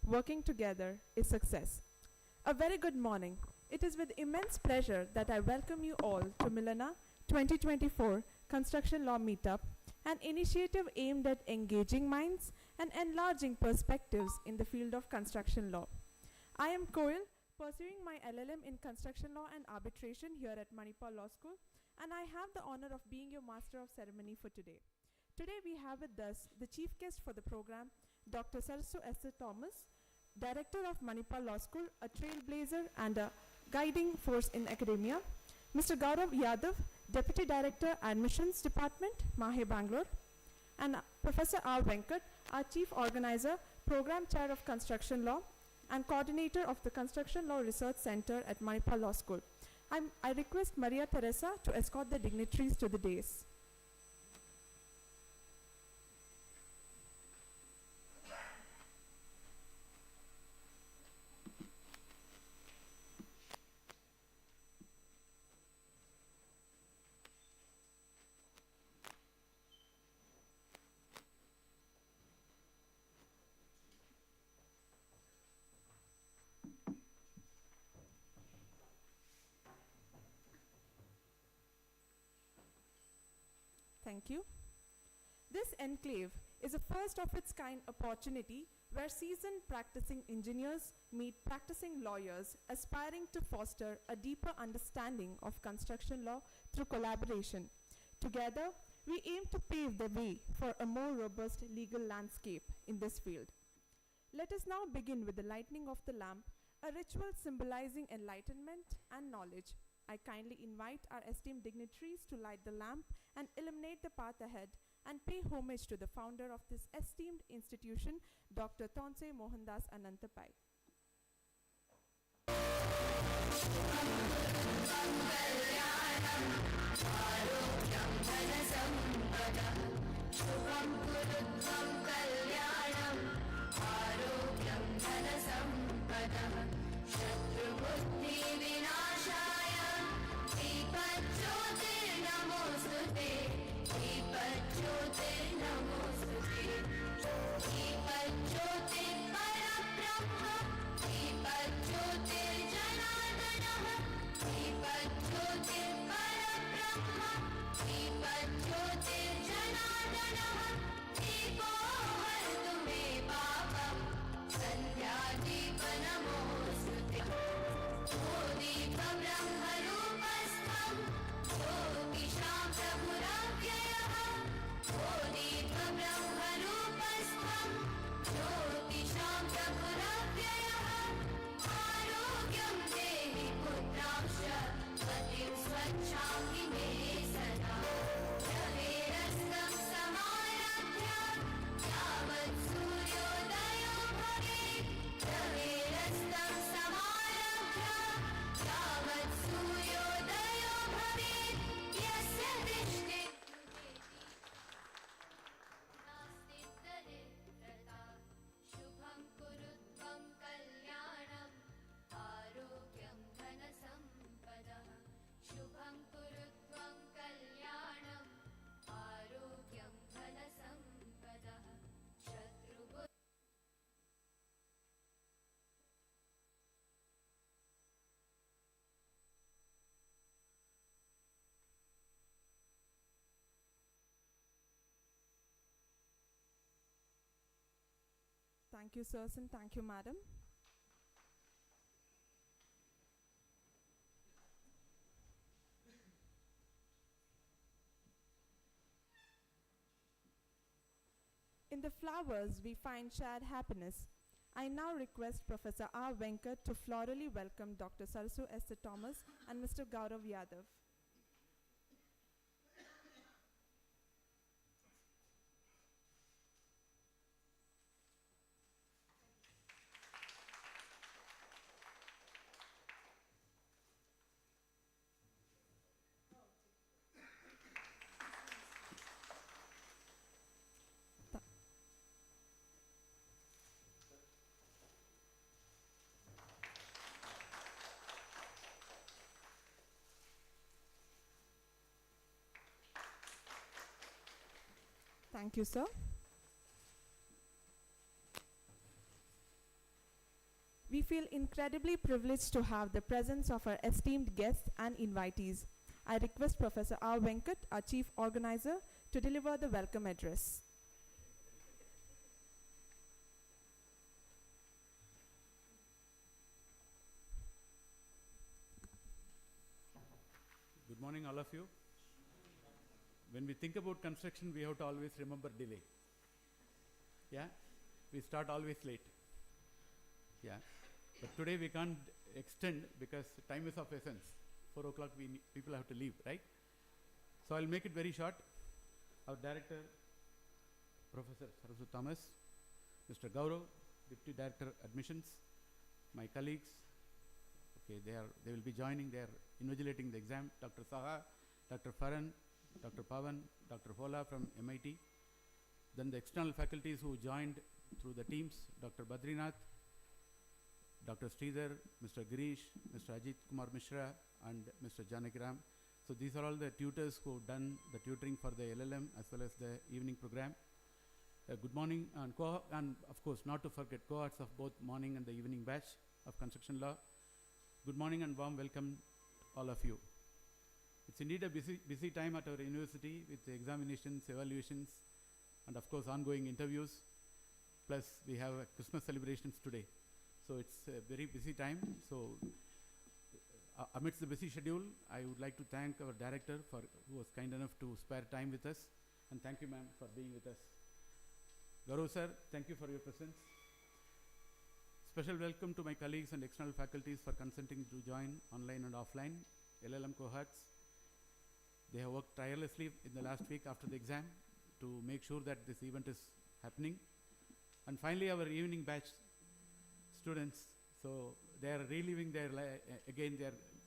working together is success. A very good morning. It is with immense pleasure that I welcome you all to MILANA 2024 Construction Law Meetup, an initiative aimed at engaging minds and enlarging perspectives in the field of construction law. I am Koil, pursuing my LLM in construction law and arbitration here at Manipal Law School, and I have the honor of being your master of ceremony for today. Today we have with us the chief guest for the program, Dr. Sarsu S. Thomas, Director of Manipal Law School, a trailblazer and a guiding force in academia, Mr. Gaurav Yadav, Deputy Director, Admissions Department, MAHE Bengaluru, and Professor R. Venkat, our Chief Organizer, Program Chair of Construction Law, and Coordinator of the Construction Law Research Center at Manipal Law School. I request Maria Teresa to escort the dignitaries to the dais. Thank you. This enclave is a first of its kind opportunity where seasoned practicing engineers meet practicing lawyers aspiring to foster a deeper understanding of construction law through collaboration. Together, we aim to pave the way for a more robust legal landscape in this field. Let us now begin with the lighting of the lamp, a ritual symbolizing enlightenment and knowledge. I kindly invite our esteemed dignitaries to light the lamp and illuminate the path ahead and pay homage to the founder of this esteemed institution, Dr. Tonse Mohandas Anantapai. Thank you, sirs, and thank you, madam. In the flowers, we find shared happiness. I now request Professor R. Venkat to florally welcome Dr. Sarsu S. Thomas and Mr. Gaurav Yadav. Thank you, sir. We feel incredibly privileged to have the presence of our esteemed guests and invitees. I request Professor R. Venkat, our Chief Organizer, to deliver the welcome address. Good morning, all of you. When we think about construction, we have to always remember delay. Yeah, we start always late. Yeah, but today we can't extend because time is of essence. 4 o'clock, people have to leave, right? So I'll make it very short. Our director, Professor Saraswat Thomas, Mr. Gaurav, Deputy Director Admissions, my colleagues. Okay, they will be joining. They are invigilating the exam. Dr. Saha, Dr. Farhan, Dr. Pavan, Dr. Hola from MIT. Then the external faculties who joined through the teams, Dr. Badrinath, Dr. Sridhar, Mr. Girish, Mr. Ajit Kumar Mishra, and Mr. Janakiram. So these are all the tutors who have done the tutoring for the LLM as well as the evening program. Good morning, and of course not to forget cohorts of both morning and the evening batch of construction law. Good morning and warm welcome all of you. It's indeed a busy time at our university with the examinations, evaluations, and of course ongoing interviews. Plus we have Christmas celebrations today. So it's a very busy time. So amidst the busy schedule, I would like to thank our director who was kind enough to spare time with us. And thank you, ma'am, for being with us. Gaurav sir, thank you for your presence. Special welcome to my colleagues and external faculties for consenting to join online and offline LLM cohorts. They have worked tirelessly in the last week after the exam to make sure that this event is happening. And finally, our evening batch students, so they are reliving their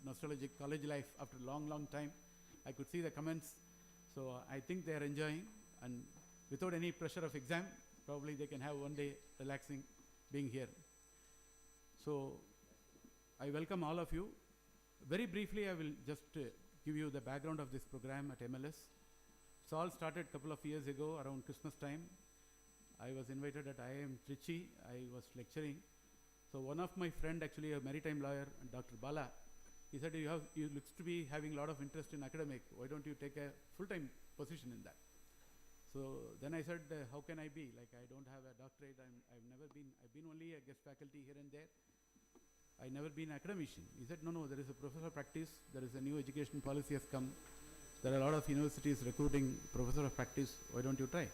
nostalgic college life after a long time. I could see the comments, so I think they are enjoying, and without any pressure of exam, probably they can have one day relaxing being here. So I welcome all of you. Very briefly, I will just give you the background of this program at MLS. It's all started a couple of years ago around Christmas time. I was invited at IIM Trichy. I was lecturing. So one of my friend, actually a maritime lawyer, Dr. Bala, he said, you looks to be having a lot of interest in academic. Why don't you take a full-time position in that? So then I said, how can I be? Like, I don't have a doctorate. I've been only a guest faculty here and there. I never been academician. He said, no, there is a professor of practice. There is a new education policy has come. There are a lot of universities recruiting professor of practice. Why don't you try?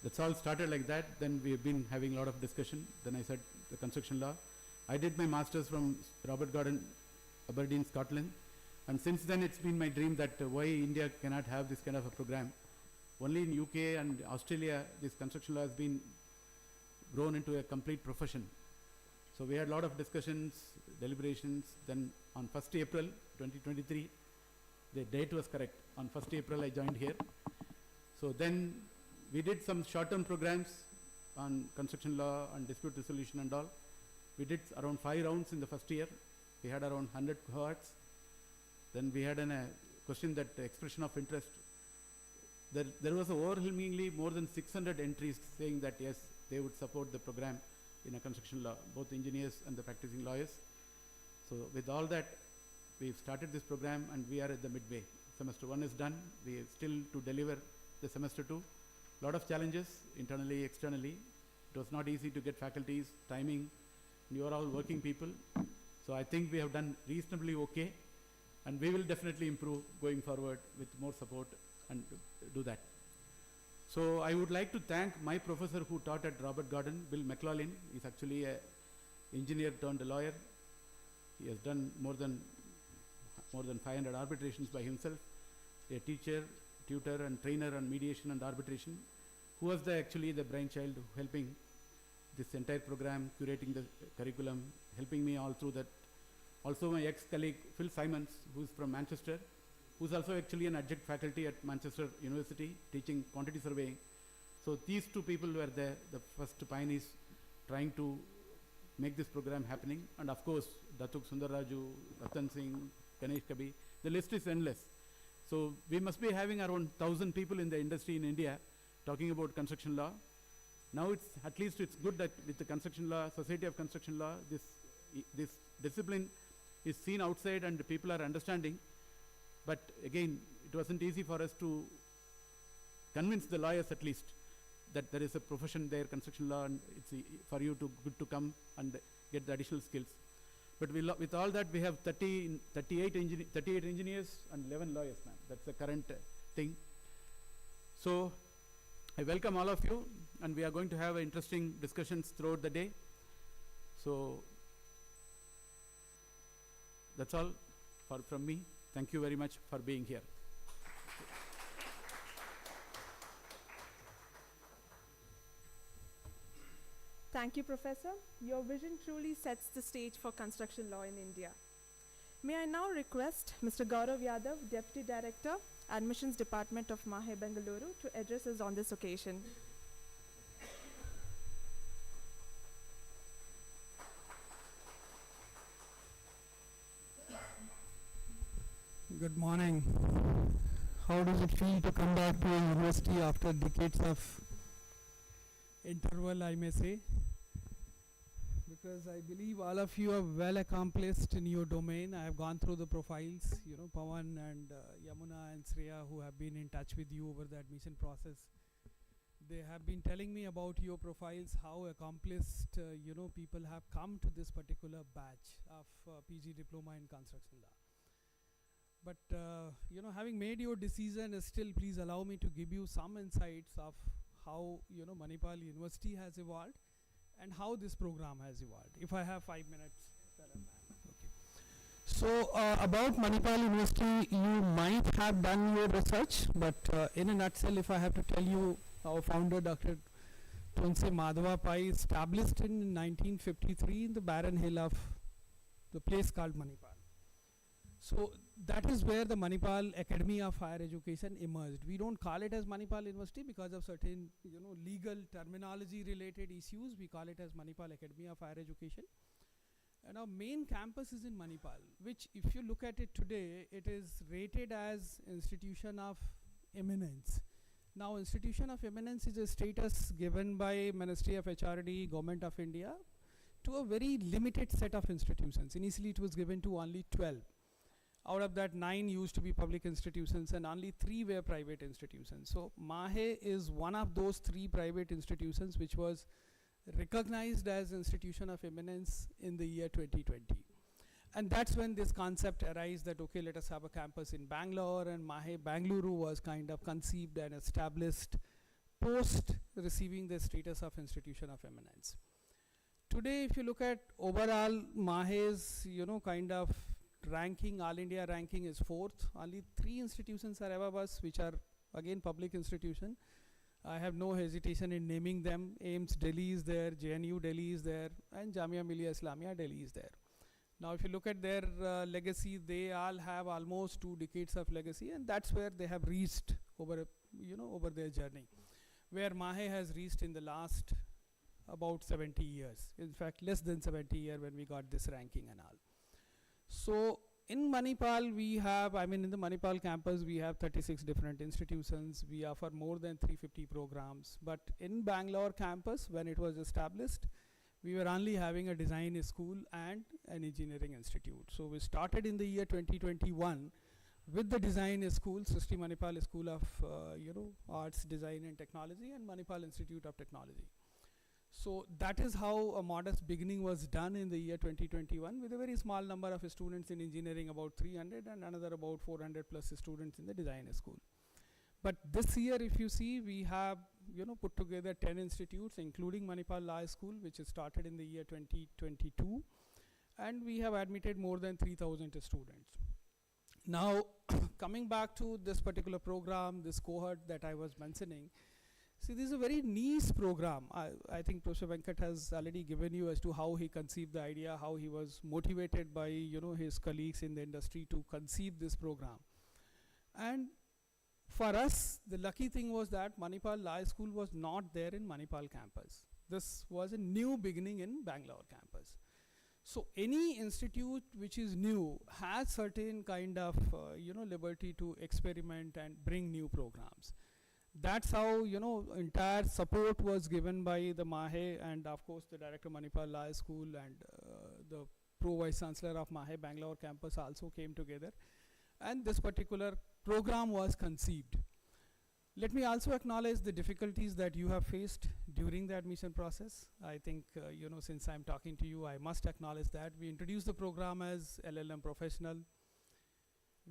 That's all started like that. Then we have been having a lot of discussion. Then I said the construction law. I did my master's from Robert Gordon, Aberdeen, Scotland. And since then it's been my dream that why India cannot have this kind of a program. Only in UK and Australia, this construction law has been grown into a complete profession. So we had a lot of discussions, deliberations. Then on 1st April 2023, the date was correct. On 1st April, I joined here. So then we did some short-term programs on construction law and dispute resolution and all. We did around 5 rounds in the first year. We had around 100 cohorts. Then we had a question that expression of interest. There was overwhelmingly more than 600 entries saying that yes, they would support the program in a construction law, both engineers and the practicing lawyers. So with all that, we've started this program and we are at the midway. Semester 1 is done. We are still to deliver the semester 2. A lot of challenges internally, externally. It was not easy to get faculties, timing. You are all working people. So I think we have done reasonably okay, and we will definitely improve going forward with more support and do that. So I would like to thank my professor who taught at Robert Gordon, Bill McLaughlin. He's actually an engineer turned a lawyer. He has done more than 500 arbitrations by himself. A teacher, tutor and trainer on mediation and arbitration, who was actually the brainchild helping this entire program, curating the curriculum, helping me all through that. Also my ex-colleague Phil Simons, who's from Manchester, who's also actually an adjunct faculty at Manchester University teaching quantity surveying. So these two people were the first pioneers trying to make this program happening. And of course, Datuk Sundar Raju, Ratan Singh, Ganesh Kabi, the list is endless. So we must be having around 1,000 people in the industry in India talking about construction law. Now it's, at least it's good that with the construction law, Society of Construction Law, this discipline is seen outside and people are understanding. But again, it wasn't easy for us to convince the lawyers at least that there is a profession there, construction law, and it's for you to good to come and get the additional skills. But with all that, we have 38 engineers and 11 lawyers, ma'am. That's the current thing. So I welcome all of you, and we are going to have interesting discussions throughout the day. So that's all from me. Thank you very much for being here. Thank you, Professor. Your vision truly sets the stage for construction law in India. May I now request Mr. Gaurav Yadav, Deputy Director, Admissions Department of MAHE Bengaluru, to address us on this occasion. Good morning. How does it feel to come back to a university after decades of interval, I may say? Because I believe all of you are well accomplished in your domain. I have gone through the profiles, Pawan and Yamuna and Sriya, who have been in touch with you over the admission process. They have been telling me about your profiles, how accomplished, people have come to this particular batch of PG Diploma in Construction Law. But, having made your decision, still please allow me to give you some insights of how, Manipal University has evolved and how this program has evolved. If I have 5 minutes. Okay. So, about Manipal University, you might have done your research, but in a nutshell, if I have to tell you, our founder, Dr. Tunse Madhava Pai, established in 1953 in the barren hill of the place called Manipal. So that is where the Manipal Academy of Higher Education emerged. We don't call it as Manipal University because of certain, legal terminology related issues. We call it as Manipal Academy of Higher Education. And our main campus is in Manipal, which if you look at it today, it is rated as Institution of Eminence. Now, Institution of Eminence is a status given by Ministry of HRD, Government of India, to a very limited set of institutions. Initially, it was given to only 12. Out of that, 9 used to be public institutions and only 3 were private institutions. So MAHE is one of those 3 private institutions which was recognized as Institution of Eminence in the year 2020. And that's when this concept arose that, okay, let us have a campus in Bangalore, and MAHE Bengaluru was kind of conceived and established post receiving the status of Institution of Eminence. Today, if you look at overall MAHE's, kind of ranking, All India ranking is 4th. Only 3 institutions are above us, which are again public institution. I have no hesitation in naming them. AIMS Delhi is there, JNU Delhi is there, and Jamia Millia Islamia Delhi is there. Now if you look at their legacy, they all have almost 2 decades of legacy, and that's where they have reached over, over their journey. Where MAHE has reached in the last about 70 years. In fact, less than 70 years when we got this ranking and all. So in Manipal, we have, in the Manipal campus, we have 36 different institutions. We offer more than 350 programs. But in Bangalore campus, when it was established, we were only having a design school and an engineering institute. So we started in the year 2021 with the design school, Srishti Manipal School of, Arts, Design and Technology, and Manipal Institute of Technology. So that is how a modest beginning was done in the year 2021 with a very small number of students in engineering, about 300, and another about 400 plus students in the design school. But this year, if you see, we have, put together 10 institutes, including Manipal Law School, which started in the year 2022. And we have admitted more than 3,000 students. Now, coming back to this particular program, this cohort that I was mentioning, see, this is a very niche program. I think Professor Venkat has already given you as to how he conceived the idea, how he was motivated by, his colleagues in the industry to conceive this program. And for us, the lucky thing was that Manipal Law School was not there in Manipal campus. This was a new beginning in Bangalore campus. So any institute which is new has certain kind of, liberty to experiment and bring new programs. That's how, you know, entire support was given by the MAHE and of course the director Manipal Law School and the Pro Vice Chancellor of MAHE Bangalore campus also came together, and this particular program was conceived. Let me also acknowledge the difficulties that you have faced during the admission process. I think, you know, since I'm talking to you, I must acknowledge that. We introduced the program as LLM professional.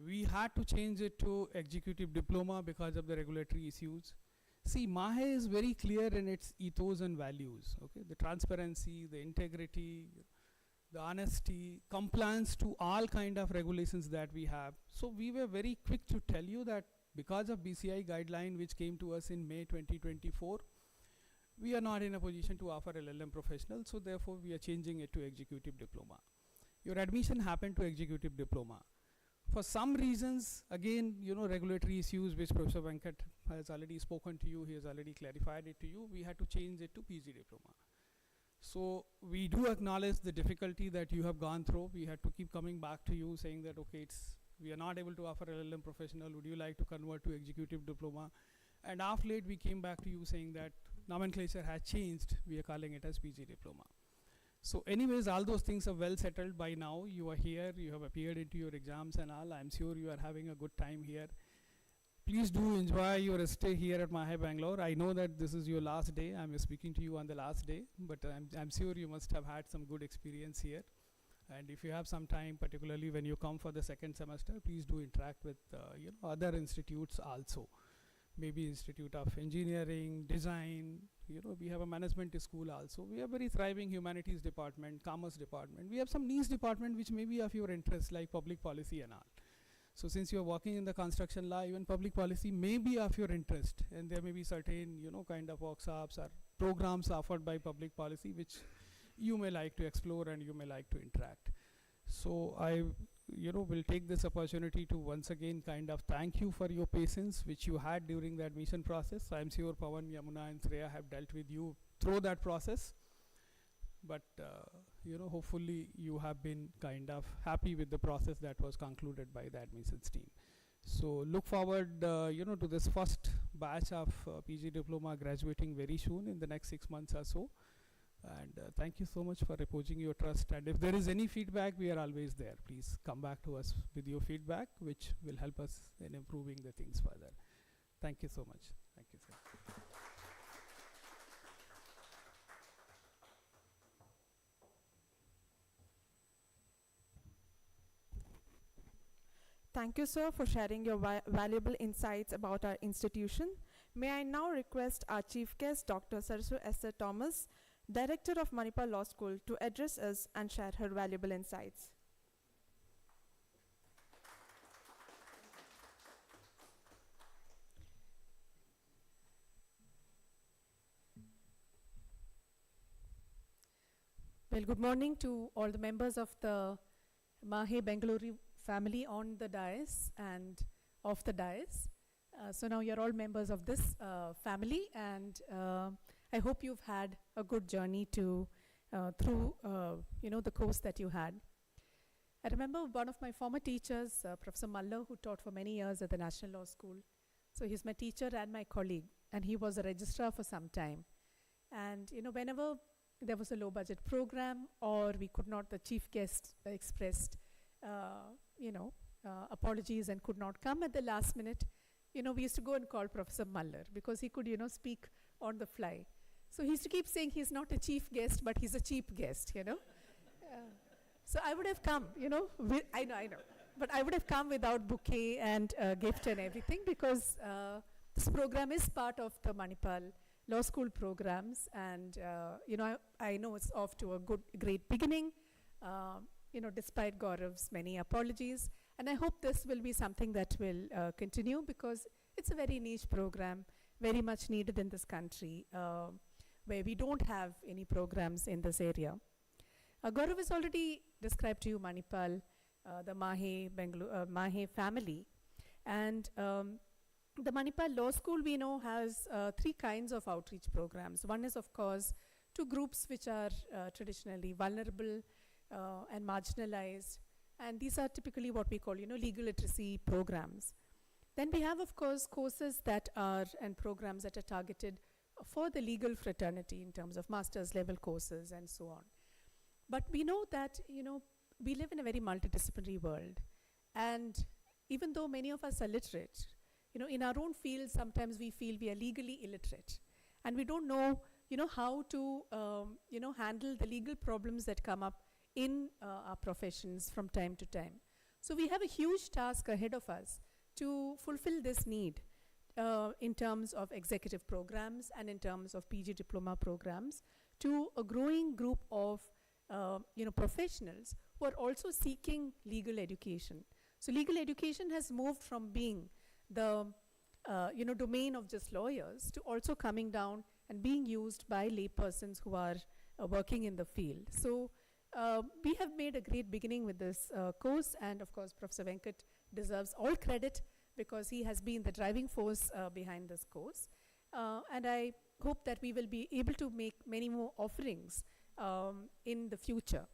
We had to change it to executive diploma because of the regulatory issues. See, MAHE is very clear in its ethos and values, okay? The transparency, the integrity, the honesty, compliance to all kind of regulations that we have. So we were very quick to tell you that because of BCI guideline which came to us in May 2024, we are not in a position to offer LLM professional, so therefore we are changing it to executive diploma. Your admission happened to executive diploma. For some reasons, again, you know, regulatory issues which Professor Venkat has already spoken to you, he has already clarified it to you, we had to change it to PG diploma. So we do acknowledge the difficulty that you have gone through. We had to keep coming back to you saying that, okay, we are not able to offer LLM professional, would you like to convert to executive diploma? And of late we came back to you saying that nomenclature has changed, we are calling it as PG diploma. So anyways, all those things are well settled by now. You are here, you have appeared into your exams and all. I'm sure you are having a good time here. Please do enjoy your stay here at MAHE Bangalore. I know that this is your last day. I'm speaking to you on the last day, but I'm sure you must have had some good experience here. And if you have some time, particularly when you come for the second semester, please do interact with you know, other institutes also. Maybe Institute of Engineering, Design, you know, we have a management school also. We have very thriving humanities department, commerce department. We have some niche department which may be of your interest, like public policy and all. So since you are working in the construction law, even public policy may be of your interest, and there may be certain, you know, kind of workshops or programs offered by public policy which you may like to explore and you may like to interact. So I, you know, will take this opportunity to once again kind of thank you for your patience which you had during the admission process. I'm sure Pawan, Yamuna and Shreya have dealt with you through that process. But you know, hopefully you have been kind of happy with the process that was concluded by the admissions team. So look forward, you know, to this first batch of PG diploma graduating very soon in the next 6 months or so. And thank you so much for reposing your trust. And if there is any feedback, we are always there. Please come back to us with your feedback, which will help us in improving the things further. Thank you so much. Thank you, sir. Thank you, sir, for sharing your valuable insights about our institution. May I now request our chief guest, Dr. Sarsu Esther Thomas, Director of Manipal Law School, to address us and share her valuable insights. Well, good morning to all the members of the MAHE Bengaluru family on the dais and off the dais. So now you're all members of this family, and I hope you've had a good journey to through you know, the course that you had. I remember one of my former teachers, Professor Mallar, who taught for many years at the National Law School. So he's my teacher and my colleague, and he was a registrar for some time. And you know, whenever there was a low budget program or we could not, the chief guest expressed you know, apologies and could not come at the last minute, you know, we used to go and call Professor Mallar because he could, you know, speak on the fly. So he used to keep saying he's not a chief guest, but he's a cheap guest, you know. So I would have come, you know, I know, but I would have come without bouquet and gift and everything, because this program is part of the Manipal Law School programs, and you know, I know it's off to a great beginning, you know, despite Gaurav's many apologies. And I hope this will be something that will continue, because it's a very niche program, very much needed in this country, where we don't have any programs in this area. Gaurav has already described to you Manipal, the MAHE Bengaluru, MAHE family. And the Manipal Law School, we know, has 3 kinds of outreach programs. One is, of course, to groups which are traditionally vulnerable and marginalized. And these are typically what we call, you know, legal literacy programs. Then we have, of course, courses that are and programs that are targeted for the legal fraternity in terms of master's level courses and so on. But we know that, we live in a very multidisciplinary world. And even though many of us are literate, in our own field, sometimes we feel we are legally illiterate. And we don't know, how to, handle the legal problems that come up in our professions from time to time. So we have a huge task ahead of us to fulfill this need in terms of executive programs and in terms of PG diploma programs to a growing group of professionals who are also seeking legal education. So legal education has moved from being the domain of just lawyers to also coming down and being used by laypersons who are working in the field. So we have made a great beginning with this course, and of course Professor Venkat deserves all credit because he has been the driving force behind this course. And I hope that we will be able to make many more offerings in the future.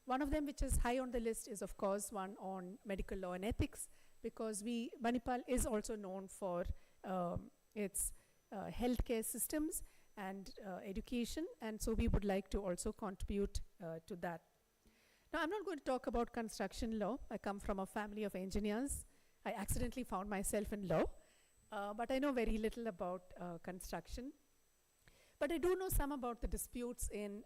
One of them which is high on the list is of course one on medical law and ethics, because Manipal is also known for its healthcare systems and education, and so we would like to also contribute to that. Now, I'm not going to talk about construction law. I come from a family of engineers. I accidentally found myself in law, but I know very little about construction. But I do know some about the disputes in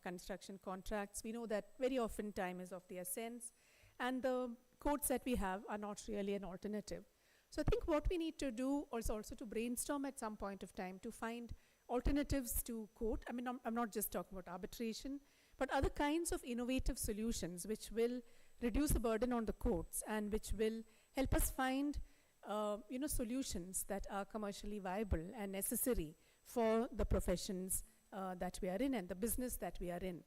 construction contracts. We know that very often time is of the essence, and the codes that we have are not really an alternative. So I think what we need to do also to brainstorm at some point of time to find alternatives to court. I mean, I'm not just talking about arbitration, but other kinds of innovative solutions which will reduce the burden on the courts and which will help us find solutions that are commercially viable and necessary for the professions that we are in and the business that we are in.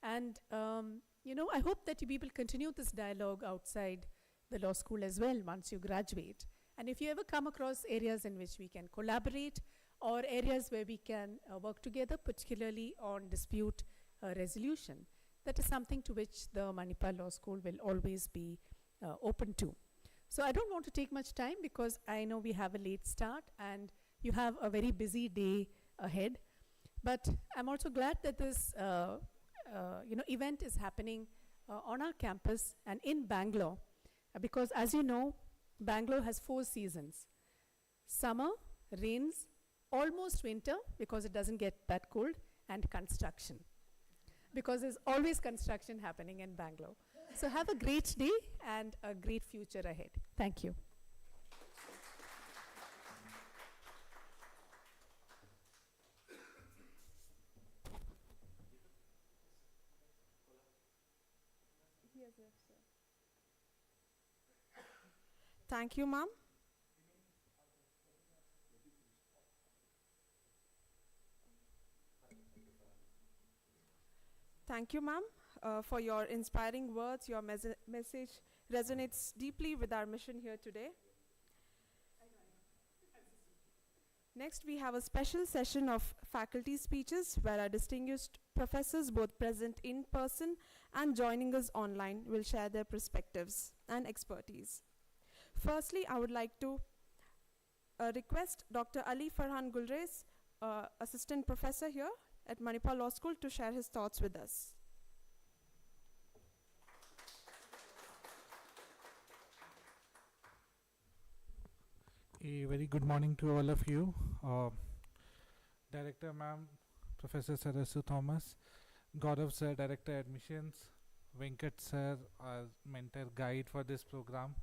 And I hope that we will continue this dialogue outside the law school as well once you graduate. And if you ever come across areas in which we can collaborate or areas where we can work together, particularly on dispute resolution, that is something to which the Manipal Law School will always be open to. So I don't want to take much time because I know we have a late start and you have a very busy day ahead. But I'm also glad that this event is happening on our campus and in Bangalore, because as you know, Bangalore has 4 seasons: summer, rains, almost winter because it doesn't get that cold, and construction, because there's always construction happening in Bangalore. So have a great day and a great future ahead. Thank you. Thank you, ma'am. Thank you, ma'am, for your inspiring words. Your message resonates deeply with our mission here today. Next, we have a special session of faculty speeches where our distinguished professors, both present in person and joining us online, will share their perspectives and expertise. Firstly, I would like to request Dr. Ali Farhan Gulres, Assistant Professor here at Manipal Law School, to share his thoughts with us. A very good morning to all of you. Director ma'am, Professor Sarasu Thomas, Gaurav sir, Director Admissions, Venkat sir, our mentor guide for this program.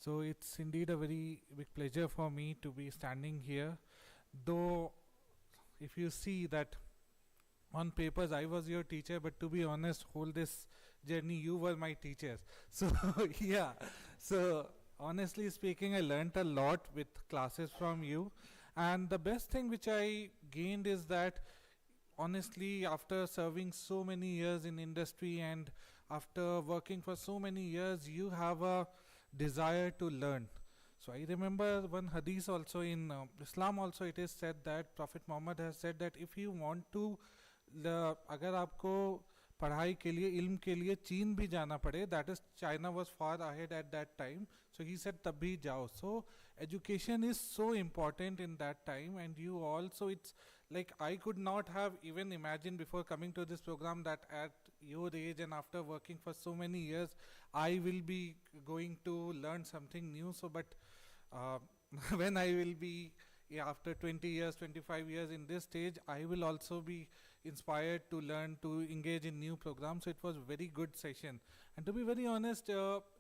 So it's indeed a very big pleasure for me to be standing here. Though if you see that on papers I was your teacher, but to be honest, whole this journey you were my teachers. So yeah, so honestly speaking, I learnt a lot with classes from you, and the best thing which I gained is that honestly, after serving so many years in industry and after working for so many years, you have a desire to learn. So I remember one hadith also in Islam also it is said that Prophet Muhammad has said that if you want to अगर आपको पढ़ाई के लिए इल्म के लिए चीन भी जाना पड़े, that is China was far ahead at that time, so he said तब भी जाओ. So education is so important in that time, and you also, it's like I could not have even imagined before coming to this program that at your age and after working for so many years I will be going to learn something new. So but uh, when I will be, yeah, after 20 years, 25 years in this stage, I will also be inspired to learn to engage in new programs. So it was very good session, and to be very honest,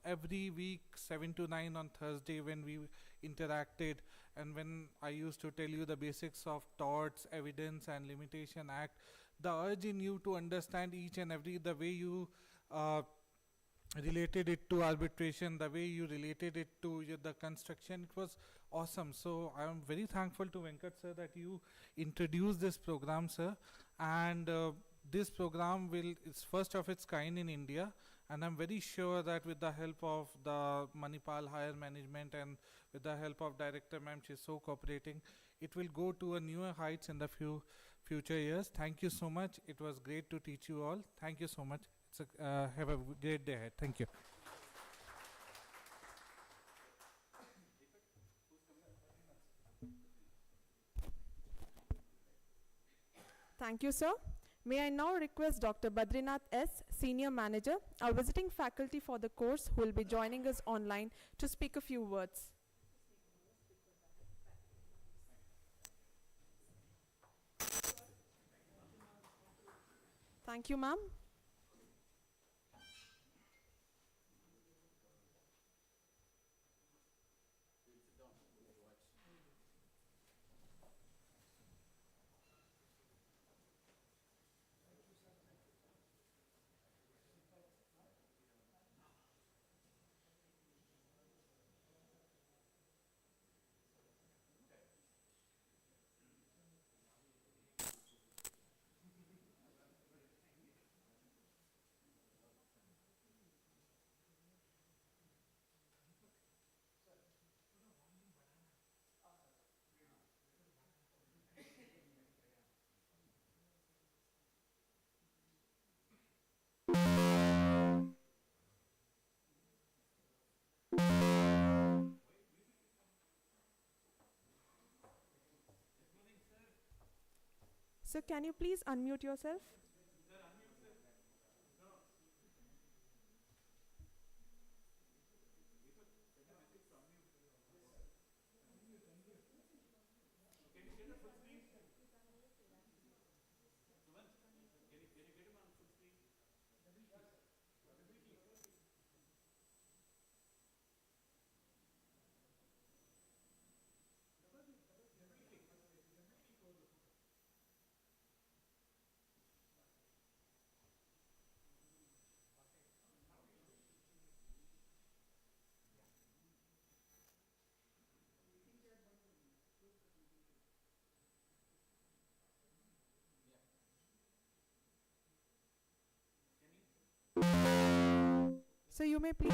every week 7 to 9 on Thursday when we interacted, and when I used to tell you the basics of torts, evidence and limitation act, the urge in you to understand each and every, the way you related it to arbitration, the way you related it to the construction, it was awesome. So I am very thankful to Venkat sir that you introduced this program, sir. And this program is first of its kind in India, and I'm very sure that with the help of the Manipal higher management and with the help of director ma'am, she's so cooperating, it will go to a newer heights in the future years. Thank you so much. It was great to teach you all. Thank you so much. Have a great day ahead. Thank you. Thank you, sir. May I now request Dr. Badrinath S., Senior Manager, our visiting faculty for the course, who will be joining us online to speak a few words. Thank you, ma'am. Sir, can you please unmute yourself? So you may please.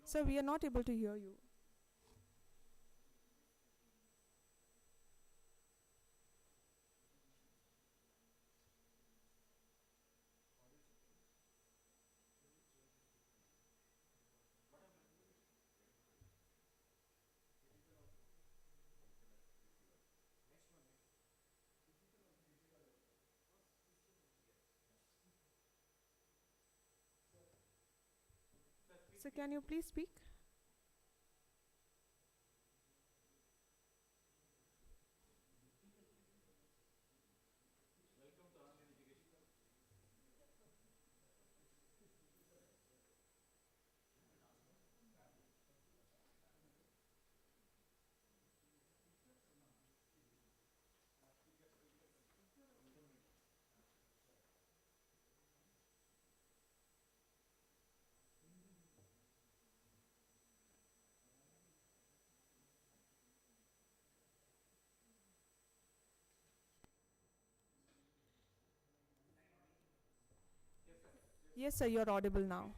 Sir, we are not able to hear you. So can you please speak? Yes, sir, you're audible now.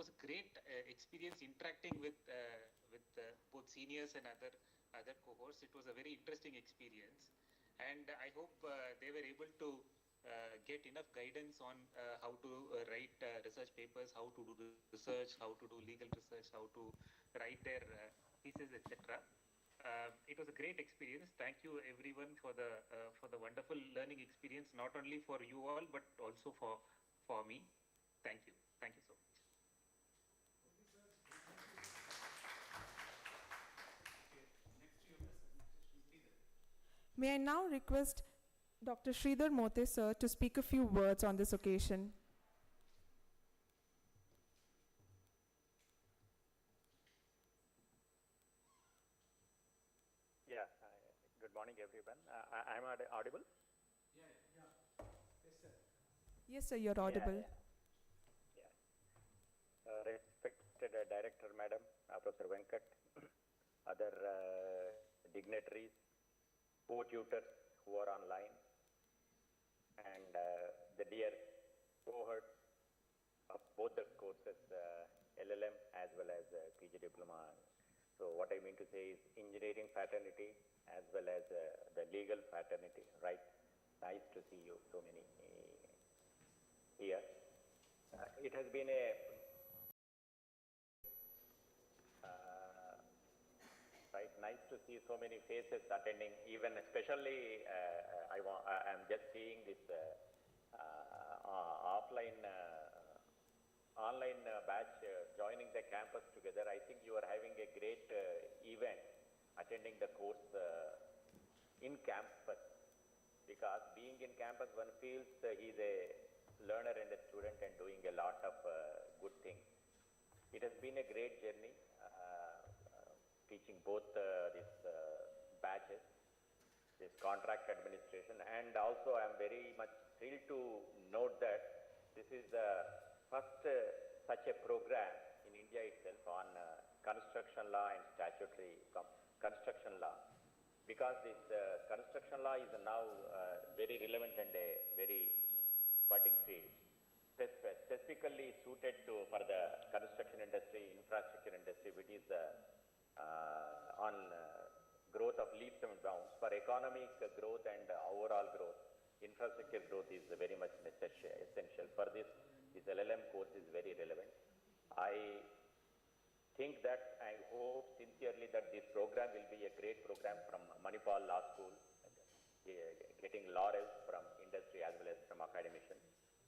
was a great experience interacting with both seniors and other cohorts. It was a very interesting experience, and I hope they were able to get enough guidance on how to write research papers, how to do research, how to do legal research, how to write their thesis, etc. It was a great experience. Thank you everyone for the wonderful learning experience, not only for you all but also for me. Thank you. Thank you so much. May I now request Dr. Sridhar Mote, sir, to speak a few words on this occasion. Yeah, good morning, everyone. I'm audible? Yes, sir, you're audible. Yeah. Respected Director, Madam, Professor Venkat, other dignitaries, co-tutors who are online, and the dear cohorts of both the courses, LLM as well as PG Diploma. So what I mean to say is engineering fraternity as well as the legal fraternity, right? Nice to see you, so many here. It has been a right, nice to see so many faces attending. Even especially, I'm just seeing this offline, online batch joining the campus together. I think you are having a great event, attending the course in campus. Because being in campus, one feels he's a learner and a student and doing a lot of good things. It has been a great journey, teaching both these batches, this contract administration, and also I'm very much thrilled to note that this is the first such a program in India itself on construction law and statutory construction law. Because this construction law is now very relevant and a very budding field, specifically suited for the construction industry, infrastructure industry, which is on growth of leaps and bounds. For economic growth and overall growth, infrastructure growth is very much essential. For this LLM course is very relevant. I think that, I hope sincerely that this program will be a great program from Manipal Law School, getting laurels from industry as well as from academicians.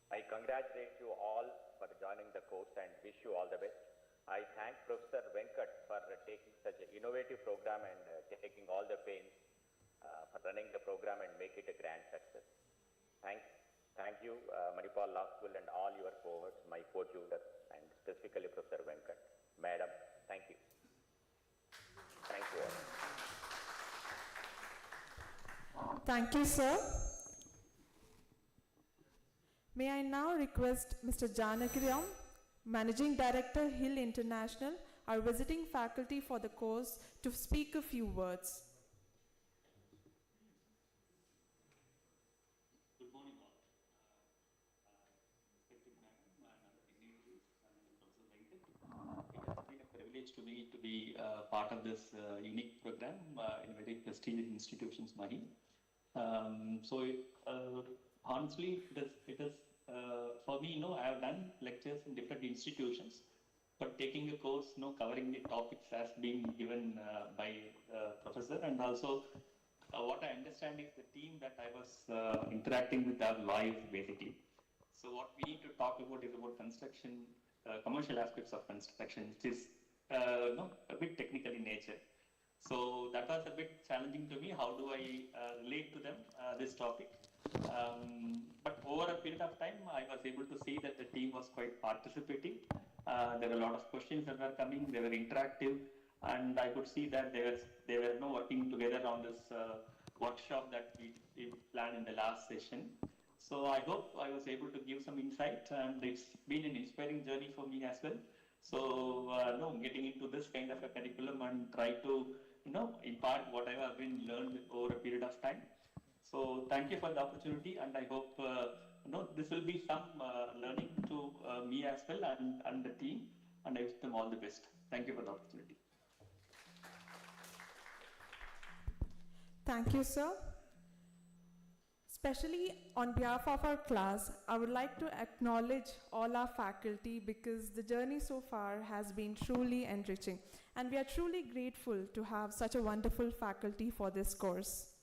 I congratulate you all for joining the course and wish you all the best. I thank Professor Venkat for taking such an innovative program and taking all the pains for running the program and make it a grand success. Thank you, Manipal Law School and all your cohorts, my co-tutors, and specifically Professor Venkat. Madam, thank you. Thank you all. Thank you, sir. May I now request Mr. Janakiram, Managing Director, Hill International, our visiting faculty for the course, to speak a few words. Good morning, all. Respected Madam and other dignitaries and Professor Venkat. It has been a privilege to me to be part of this unique program in very prestigious institutions, MAHE. Honestly, it is for me, I have done lectures in different institutions, but taking a course, covering the topics as being given by professor, and also what I understand is the team that I was interacting with are lawyers basically. So what we need to talk about is about construction, commercial aspects of construction, which is a bit technical in nature. So that was a bit challenging to me. How do I relate to them this topic? But over a period of time, I was able to see that the team was quite participating. There were a lot of questions that were coming. They were interactive, and I could see that they were working together on this workshop that we planned in the last session. So I hope I was able to give some insight, and it's been an inspiring journey for me as well. So getting into this kind of a curriculum and try to impart whatever I've been learned over a period of time. So thank you for the opportunity, and I hope this will be some learning to me as well and the team. and I wish them all the best. Thank you for the opportunity. Thank you, sir. Especially on behalf of our class, I would like to acknowledge all our faculty because the journey so far has been truly enriching, and we are truly grateful to have such a wonderful faculty for this course.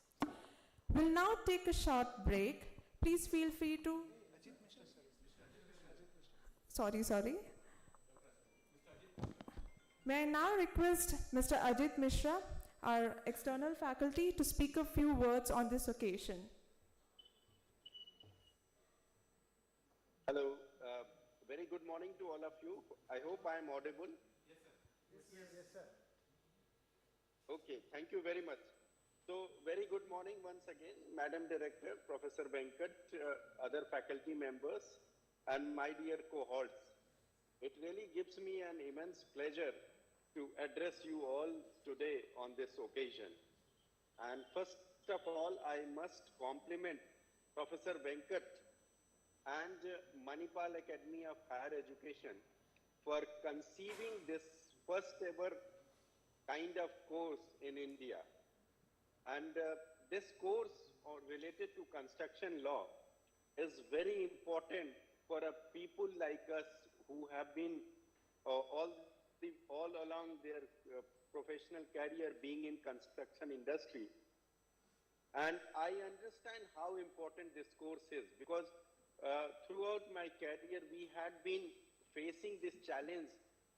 We'll now take a short break. Please feel free to... Sorry. May I now request Mr. Ajit Mishra, our external faculty, to speak a few words on this occasion. Hello, very good morning to all of you. I hope I am audible. Yes, sir. Okay, thank you very much. So, very good morning once again, Madam Director, Professor Venkat, other faculty members, and my dear cohorts. It really gives me an immense pleasure to address you all today on this occasion. And first of all, I must compliment Professor Venkat and Manipal Academy of Higher Education for conceiving this first ever kind of course in India. And this course related to construction law is very important for people like us who have been all along their professional career being in construction industry. And I understand how important this course is because throughout my career, we had been facing this challenge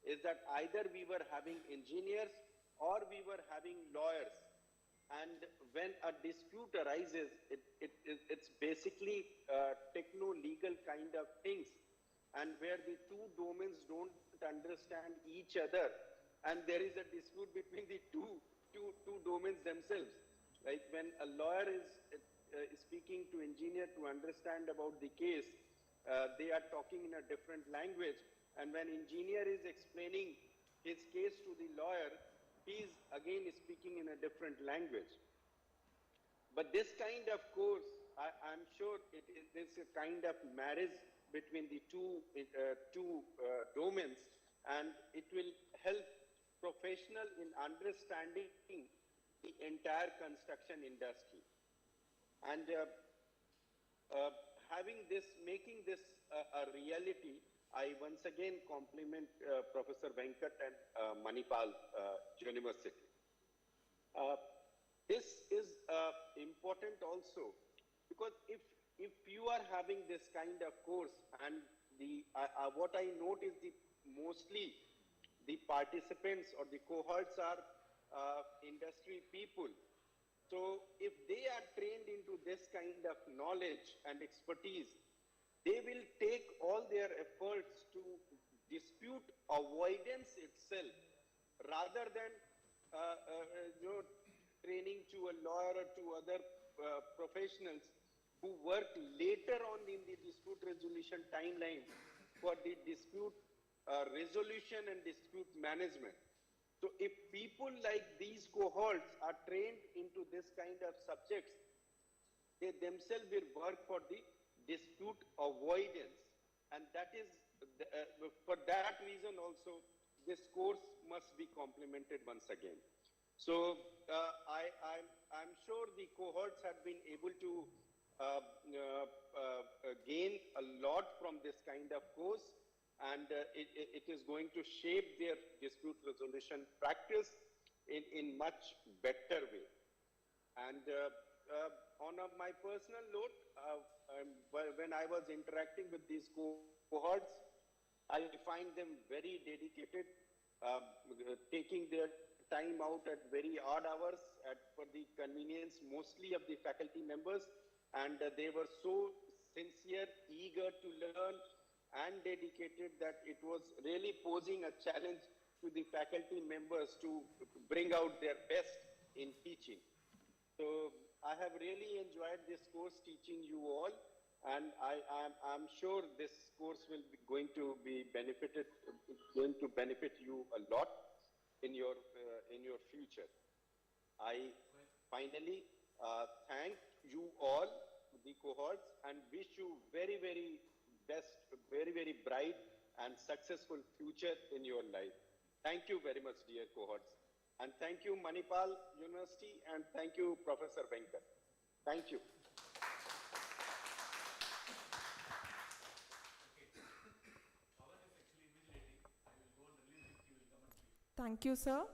is that either we were having engineers or we were having lawyers. And when a dispute arises, it's basically techno-legal kind of things, and where the two domains don't understand each other, and there is a dispute between the two domains themselves. Like when a lawyer is speaking to engineer to understand about the case, they are talking in a different language, and when engineer is explaining his case to the lawyer, he is again speaking in a different language. But this kind of course, I'm sure there's a kind of marriage between the two domains, and it will help professional in understanding the entire construction industry. And making this a reality, I once again compliment Professor Venkat and Manipal University. This is important also because if you are having this kind of course, and what I note is mostly the participants or the cohorts are industry people. So if they are trained into this kind of knowledge and expertise, they will take all their efforts to dispute avoidance itself rather than training to a lawyer or to other professionals who work later on in the dispute resolution timeline for the dispute resolution and dispute management. So if people like these cohorts are trained into this kind of subjects, they themselves will work for the dispute avoidance. And that is, for that reason also, this course must be complemented once again. So I'm sure the cohorts have been able to gain a lot from this kind of course, and it is going to shape their dispute resolution practice in much better way. And on my personal note, when I was interacting with these cohorts, I find them very dedicated, taking their time out at very odd hours for the convenience mostly of the faculty members, and they were so sincere, eager to learn and dedicated that it was really posing a challenge to the faculty members to bring out their best in teaching. So I have really enjoyed this course teaching you all, and I'm sure this course will be going to benefit you a lot in your future. I finally thank you all, the cohorts, and wish you very, very best, very, very bright and successful future in your life. Thank you very much, dear cohorts. And thank you, Manipal University, and thank you, Professor Venkat. Thank you. Thank you, sir.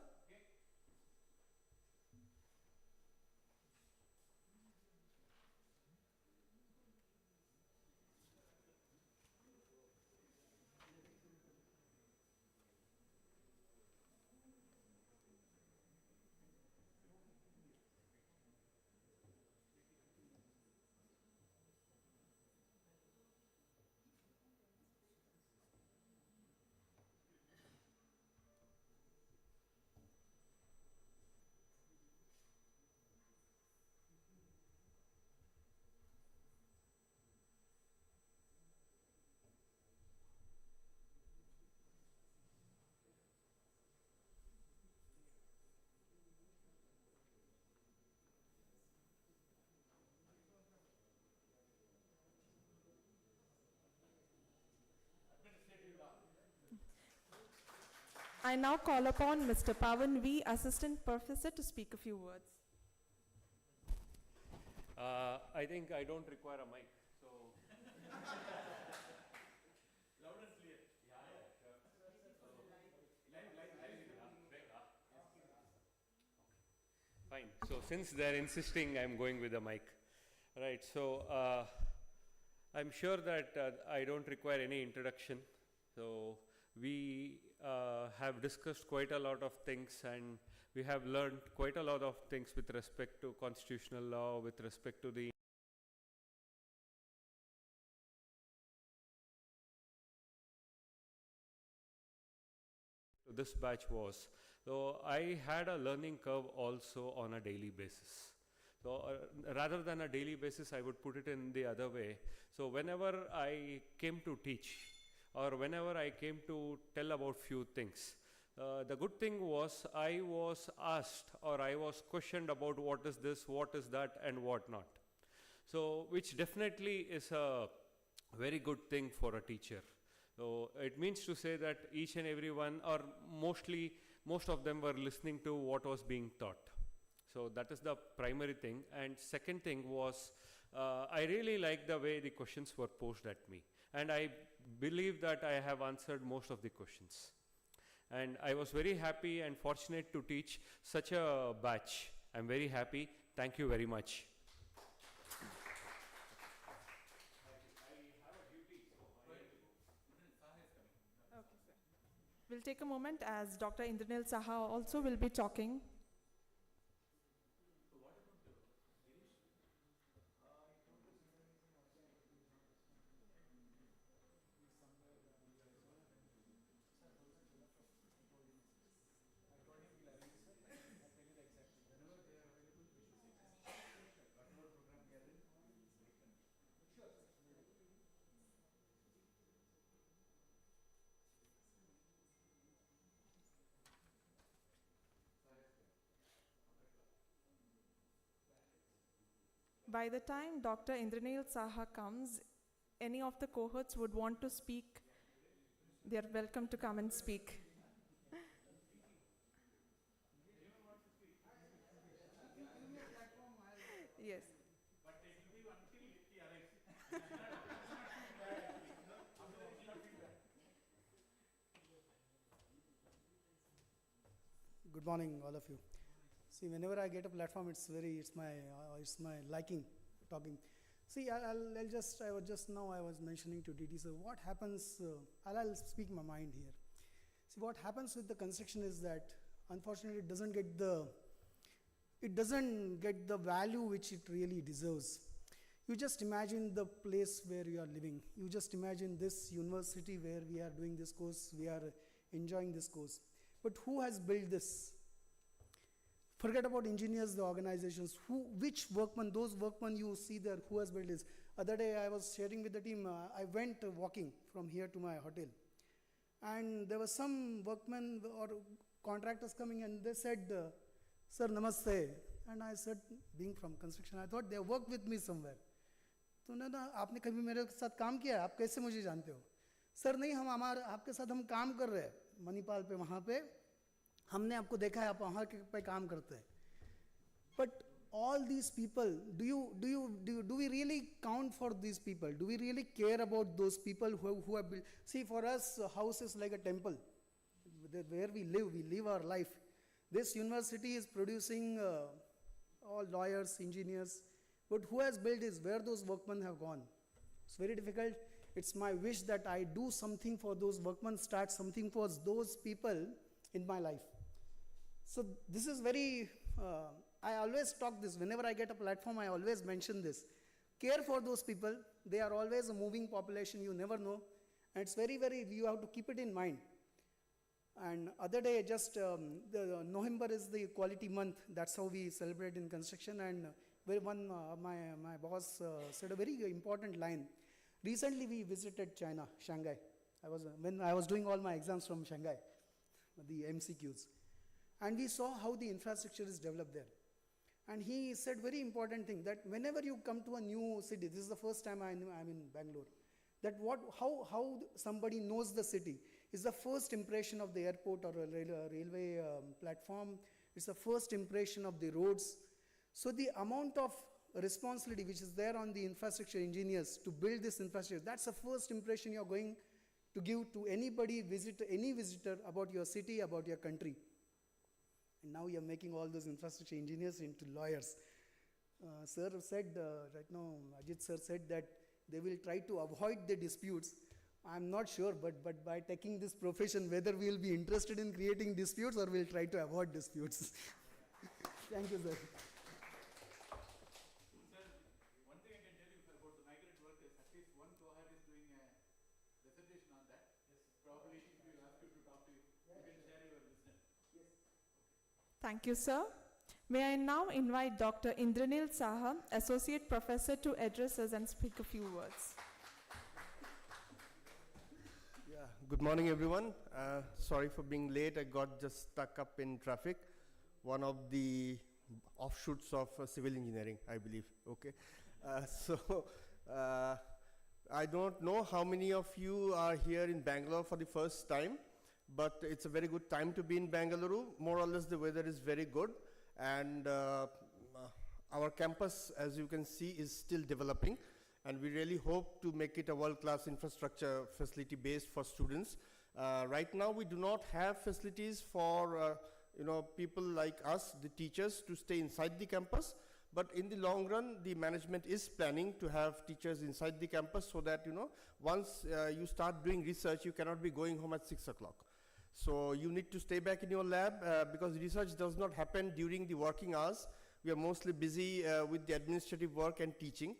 I now call upon Mr. Pawan V, Assistant Professor, to speak a few words. I think I don't require a mic, so. Loud and clear. Fine. So since they're insisting, I'm going with a mic. Right. So I'm sure that I don't require any introduction. So we have discussed quite a lot of things, and we have learned quite a lot of things with respect to constitutional law, with respect to the this batch was. So I had a learning curve also on a daily basis. So rather than a daily basis, I would put it in the other way. So whenever I came to teach, or whenever I came to tell about few things, the good thing was I was asked or I was questioned about what is this, what is that, and what not. So which definitely is a very good thing for a teacher. So it means to say that each and every one, or most of them were listening to what was being taught. So that is the primary thing. And second thing was, I really like the way the questions were posed at me. And I believe that I have answered most of the questions. And I was very happy and fortunate to teach such a batch. I'm very happy. Thank you very much. We'll take a moment as Dr. Indranil Saha also will be talking. By the time Dr. Indranil Saha comes, any of the cohorts would want to speak, they are welcome to come and speak. Yes. Good morning, all of you. See, whenever I get a platform, it's my liking talking. See, I was mentioning to DT, so what happens, I'll speak my mind here. See, what happens with the construction is that, unfortunately, it doesn't get the value which it really deserves. You just imagine the place where you are living. You just imagine this university where we are doing this course, we are enjoying this course. But who has built this? Forget about engineers, the organizations. Which workman, those workmen you see there, who has built this? Other day I was sharing with the team, I went walking from here to my hotel. And there were some workmen or contractors coming and they said, Sir, namaste. And I said, being from construction, I thought they worked with me somewhere. तो ना आपने कभी मेरे साथ काम किया है, आप कैसे मुझे जानते हो? सर नहीं, हम हमारे आपके साथ हम काम कर रहे हैं मणिपाल पे, वहाँ पे हमने आपको देखा है, आप वहाँ पे काम करते हैं. But all these people, do we really count for these people? Do we really care about those people who have built? See, for us, a house is like a temple. Where we live our life. This university is producing all lawyers, engineers, but who has built is where those workmen have gone. It's very difficult. It's my wish that I do something for those workmen, start something for those people in my life. So this is very, I always talk this, whenever I get a platform, I always mention this. Care for those people. They are always a moving population, you never know. And it's very, you have to keep it in mind. And other day, just the November is the quality month. That's how we celebrate in construction. And my boss said a very important line. Recently, we visited China, Shanghai. When I was doing all my exams from Shanghai, the MCQs. And we saw how the infrastructure is developed there. And he said very important thing, that whenever you come to a new city, this is the first time I'm in Bangalore, that how somebody knows the city is the first impression of the airport or a railway platform. It's the first impression of the roads. So the amount of responsibility which is there on the infrastructure engineers to build this infrastructure, that's the first impression you're going to give to any visitor about your city, about your country. And now you're making all those infrastructure engineers into lawyers. Sir said, right now, Ajit sir said that they will try to avoid the disputes. I'm not sure, but by taking this profession, whether we'll be interested in creating disputes or we'll try to avoid disputes. Thank you, sir. Sir, one thing I can tell you about the migrant workers, at least one cohort is doing a dissertation on that. Yes. Probably if we ask you to talk to you, you can share your wisdom. Yes. Thank you, sir. May I now invite Dr. Indranil Saha, Associate Professor, to address us and speak a few words. Good morning, everyone. Sorry for being late. I got just stuck up in traffic. One of the offshoots of civil engineering, I believe. Okay. I don't know how many of you are here in Bangalore for the first time, but it's a very good time to be in Bengaluru. More or less, the weather is very good. And our campus, as you can see, is still developing. And we really hope to make it a world-class infrastructure facility base for students. Right now, we do not have facilities for people like us, the teachers, to stay inside the campus. But in the long run, the management is planning to have teachers inside the campus so that once you start doing research, you cannot be going home at 6 o'clock. So you need to stay back in your lab because research does not happen during the working hours. We are mostly busy with the administrative work and teaching.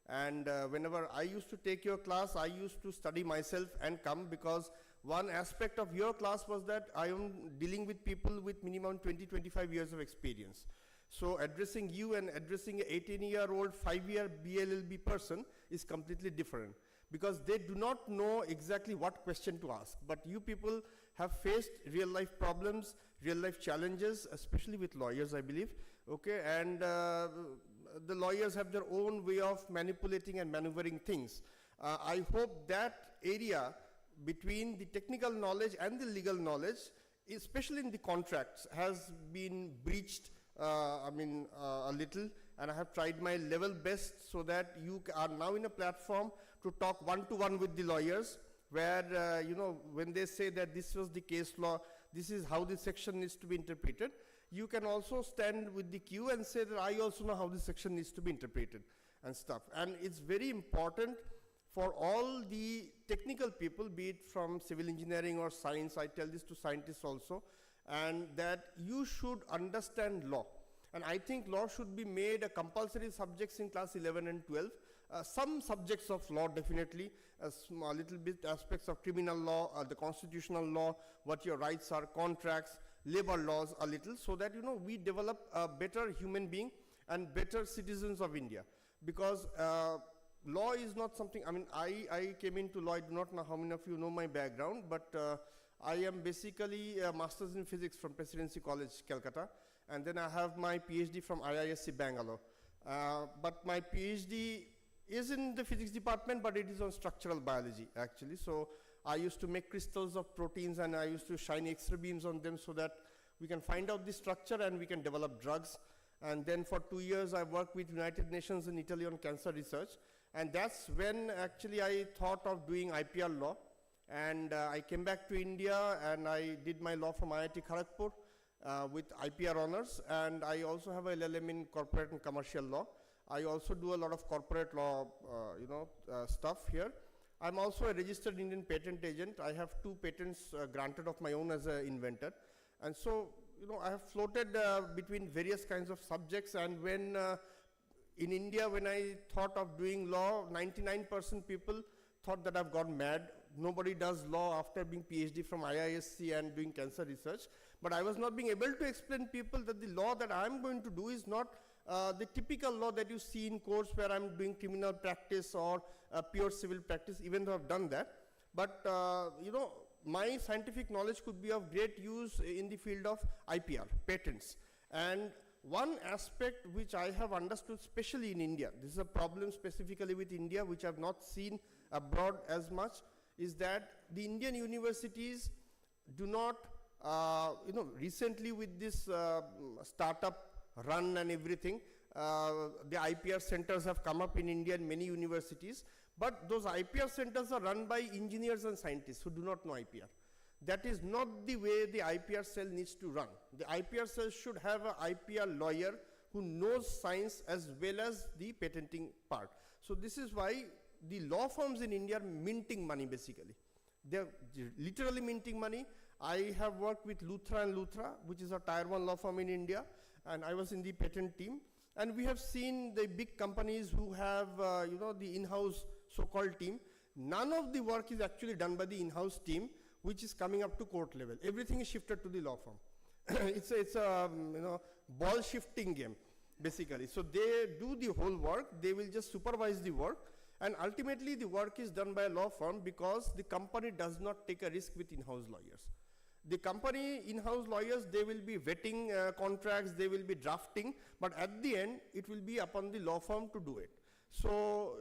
And whenever I used to take your class, I used to study myself and come, because one aspect of your class was that I am dealing with people with minimum 20-25 years of experience. So addressing you and addressing an 18-year-old, 5-year BLLB person is completely different, because they do not know exactly what question to ask. But you people have faced real-life problems, real-life challenges, especially with lawyers, I believe. Okay, and the lawyers have their own way of manipulating and maneuvering things. I hope that area between the technical knowledge and the legal knowledge, especially in the contracts, has been breached a little, and I have tried my level best so that you are now in a platform to talk one-to-one with the lawyers, where when they say that this was the case law, this is how this section needs to be interpreted, you can also stand with the queue and say that I also know how this section needs to be interpreted and stuff. And it's very important for all the technical people, be it from civil engineering or science, I tell this to scientists also, and that you should understand law. And I think law should be made a compulsory subjects in class 11 and 12. Some subjects of law definitely, a little bit aspects of criminal law, the constitutional law, what your rights are, contracts, labor laws a little, so that we develop a better human being and better citizens of India. Because law is not something, I came into law, I do not know how many of you know my background, but I am basically a master's in physics from Presidency College, Calcutta, and then I have my PhD from IISc Bangalore. But my PhD is in the physics department, but it is on structural biology actually. So I used to make crystals of proteins and I used to shine X-ray beams on them so that we can find out the structure and we can develop drugs. And then for 2 years I worked with United Nations in Italy on cancer research. And that's when actually I thought of doing IPR law. And I came back to India and I did my law from IIT Kharagpur with IPR honors. And I also have a LLM in corporate and commercial law. I also do a lot of corporate law stuff here. I'm also a registered Indian patent agent. I have 2 patents granted of my own as an inventor. And so, I have floated between various kinds of subjects. And when in India, when I thought of doing law, 99% people thought that I've gone mad. Nobody does law after being PhD from IISc and doing cancer research. But I was not being able to explain people that the law that I'm going to do is not the typical law that you see in courts where I'm doing criminal practice or pure civil practice, even though I've done that. But, my scientific knowledge could be of great use in the field of IPR, patents. And one aspect which I have understood, especially in India, this is a problem specifically with India, which I've not seen abroad as much, is that the Indian universities do not, recently with this startup run and everything, the IPR centers have come up in India in many universities, but those IPR centers are run by engineers and scientists who do not know IPR. That is not the way the IPR cell needs to run. The IPR cell should have an IPR lawyer who knows science as well as the patenting part. So this is why the law firms in India are minting money basically. They're literally minting money. I have worked with Luthra & Luthra, which is a tier 1 law firm in India, and I was in the patent team. And we have seen the big companies who have, the in-house so-called team. None of the work is actually done by the in-house team, which is coming up to court level. Everything is shifted to the law firm. it's a ball shifting game, basically. So they do the whole work. They will just supervise the work. And ultimately, the work is done by a law firm because the company does not take a risk with in-house lawyers. The company in-house lawyers, they will be vetting contracts, they will be drafting, but at the end, it will be upon the law firm to do it. So,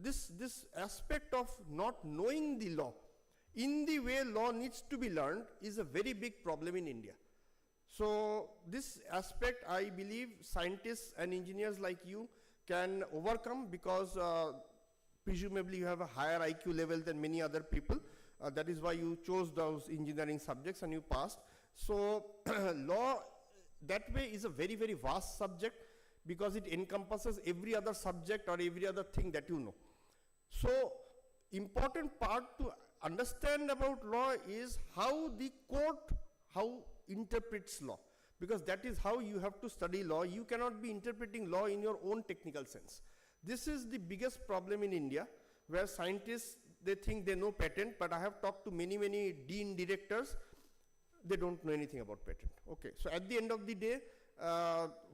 this aspect of not knowing the law, in the way law needs to be learned, is a very big problem in India. So, this aspect, I believe, scientists and engineers like you can overcome because presumably you have a higher IQ level than many other people. That is why you chose those engineering subjects and you passed. So law that way is a very, very vast subject because it encompasses every other subject or every other thing that you know. So important part to understand about law is how the court, interprets law. Because that is how you have to study law. You cannot be interpreting law in your own technical sense. This is the biggest problem in India, where scientists, they think they know patent, but I have talked to many, many dean directors, they don't know anything about patent. Okay, so at the end of the day,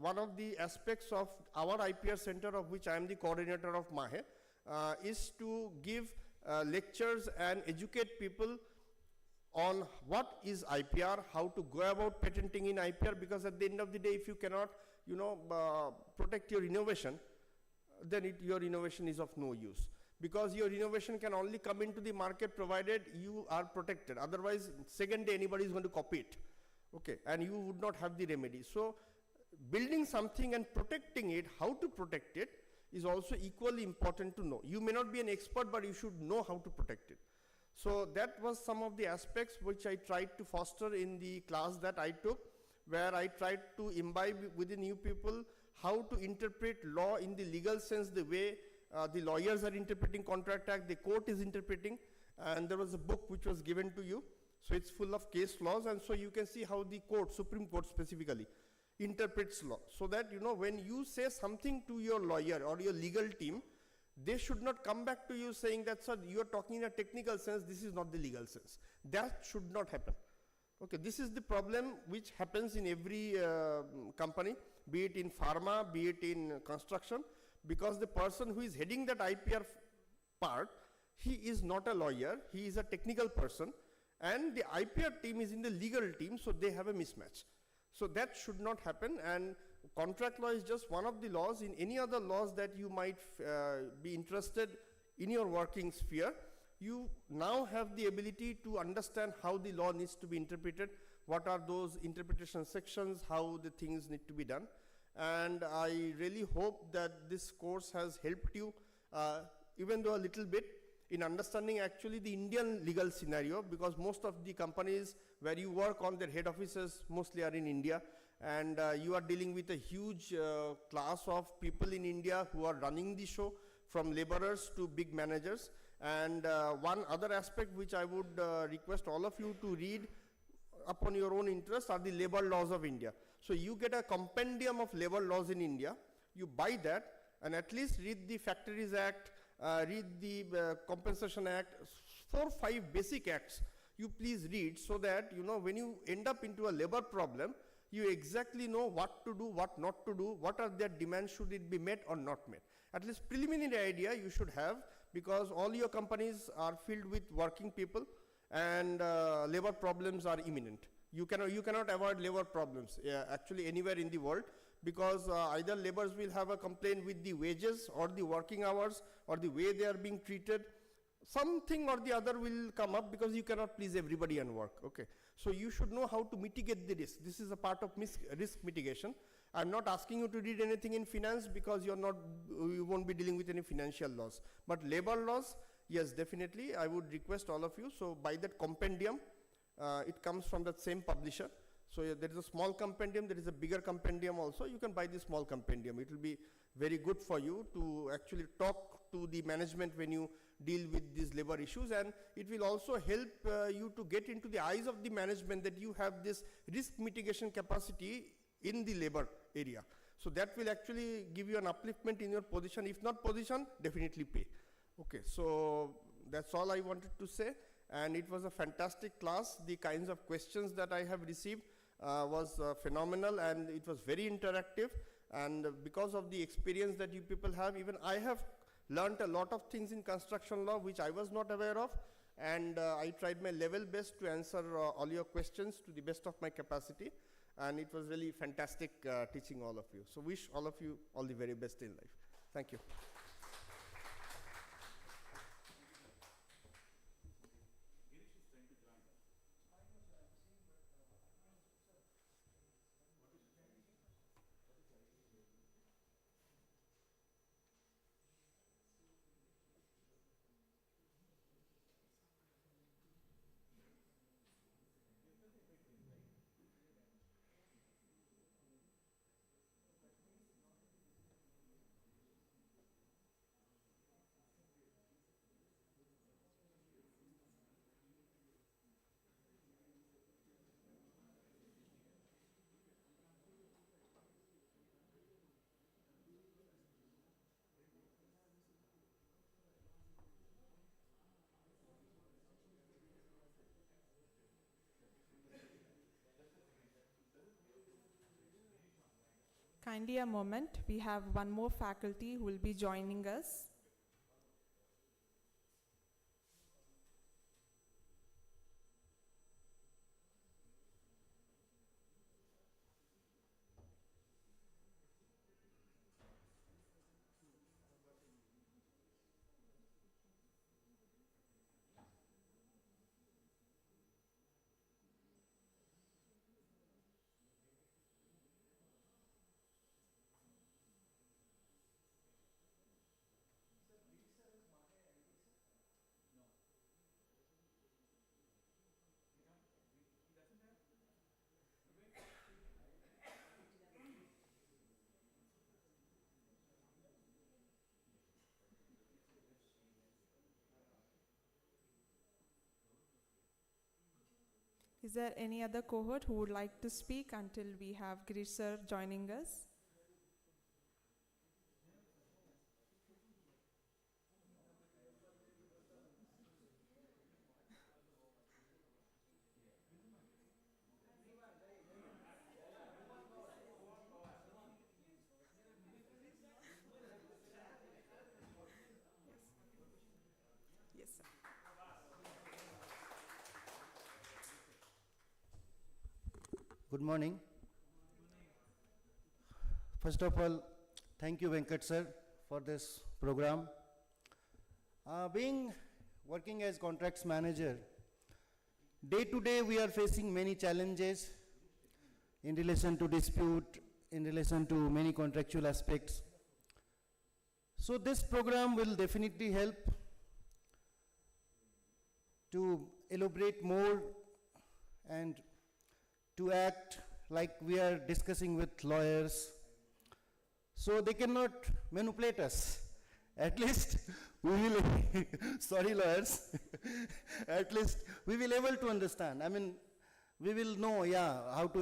one of the aspects of our IPR center, of which I am the coordinator of MAHE, is to give lectures and educate people on what is IPR, how to go about patenting in IPR, because at the end of the day, if you cannot, protect your innovation, then your innovation is of no use. Because your innovation can only come into the market provided you are protected. Otherwise, second day anybody is going to copy it. Okay, and you would not have the remedy. So, building something and protecting it, how to protect it, is also equally important to know. You may not be an expert, but you should know how to protect it. So that was some of the aspects which I tried to foster in the class that I took, where I tried to imbibe within you people how to interpret law in the legal sense, the way the lawyers are interpreting Contract Act, the court is interpreting, and there was a book which was given to you. So it's full of case laws, and so you can see how the court, Supreme Court specifically, interprets law. So that, when you say something to your lawyer or your legal team, they should not come back to you saying that, sir, you are talking in a technical sense, this is not the legal sense. That should not happen. Okay, this is the problem which happens in every company, be it in pharma, be it in construction, because the person who is heading that IPR part, he is not a lawyer, he is a technical person, and the IPR team is in the legal team, so they have a mismatch. So that should not happen, and contract law is just one of the laws. In any other laws that you might be interested in your working sphere, you now have the ability to understand how the law needs to be interpreted, what are those interpretation sections, how the things need to be done. And I really hope that this course has helped you, even though a little bit, in understanding actually the Indian legal scenario, because most of the companies where you work on, their head offices mostly are in India, and you are dealing with a huge class of people in India who are running the show, from laborers to big managers. And one other aspect which I would request all of you to read upon your own interest are the labor laws of India. So you get a compendium of labor laws in India, you buy that, and at least read the Factories Act, read the Compensation Act, 4 or 5 basic acts you please read, so that you know when you end up into a labor problem, you exactly know what to do, what not to do, what are their demands, should it be met or not met. At least preliminary idea you should have, because all your companies are filled with working people, and labor problems are imminent. You cannot avoid labor problems actually anywhere in the world, because either laborers will have a complaint with the wages or the working hours or the way they are being treated. Something or the other will come up, because you cannot please everybody and work. Okay, so you should know how to mitigate the risk. This is a part of risk mitigation. I'm not asking you to read anything in finance, because you won't be dealing with any financial laws. But labor laws, yes, definitely, I would request all of you. So buy that compendium. It comes from that same publisher. So there is a small compendium, there is a bigger compendium also. You can buy the small compendium. It will be very good for you to actually talk to the management when you deal with these labor issues, and it will also help you to get into the eyes of the management that you have this risk mitigation capacity in the labor area. So that will actually give you an upliftment in your position. If not position, definitely pay. Okay, so that's all I wanted to say, and it was a fantastic class. The kinds of questions that I have received was phenomenal, and it was very interactive, and because of the experience that you people have, even I have learned a lot of things in construction law which I was not aware of, and I tried my level best to answer all your questions to the best of my capacity, and it was really fantastic teaching all of you. So wish all of you all the very best in life. Thank you. Kindly a moment. We have one more faculty who will be joining us. Is there any other cohort who would like to speak until we have Girish sir joining us? Yes, sir. Good morning. First of all, thank you, Venkat sir, for this program. Being working as contracts manager, day to day we are facing many challenges in relation to dispute, in relation to many contractual aspects. So this program will definitely help to elaborate more and to act like we are discussing with lawyers. So they cannot manipulate us. At least we will, sorry lawyers, at least we will able to understand. I mean, we will know, yeah, how to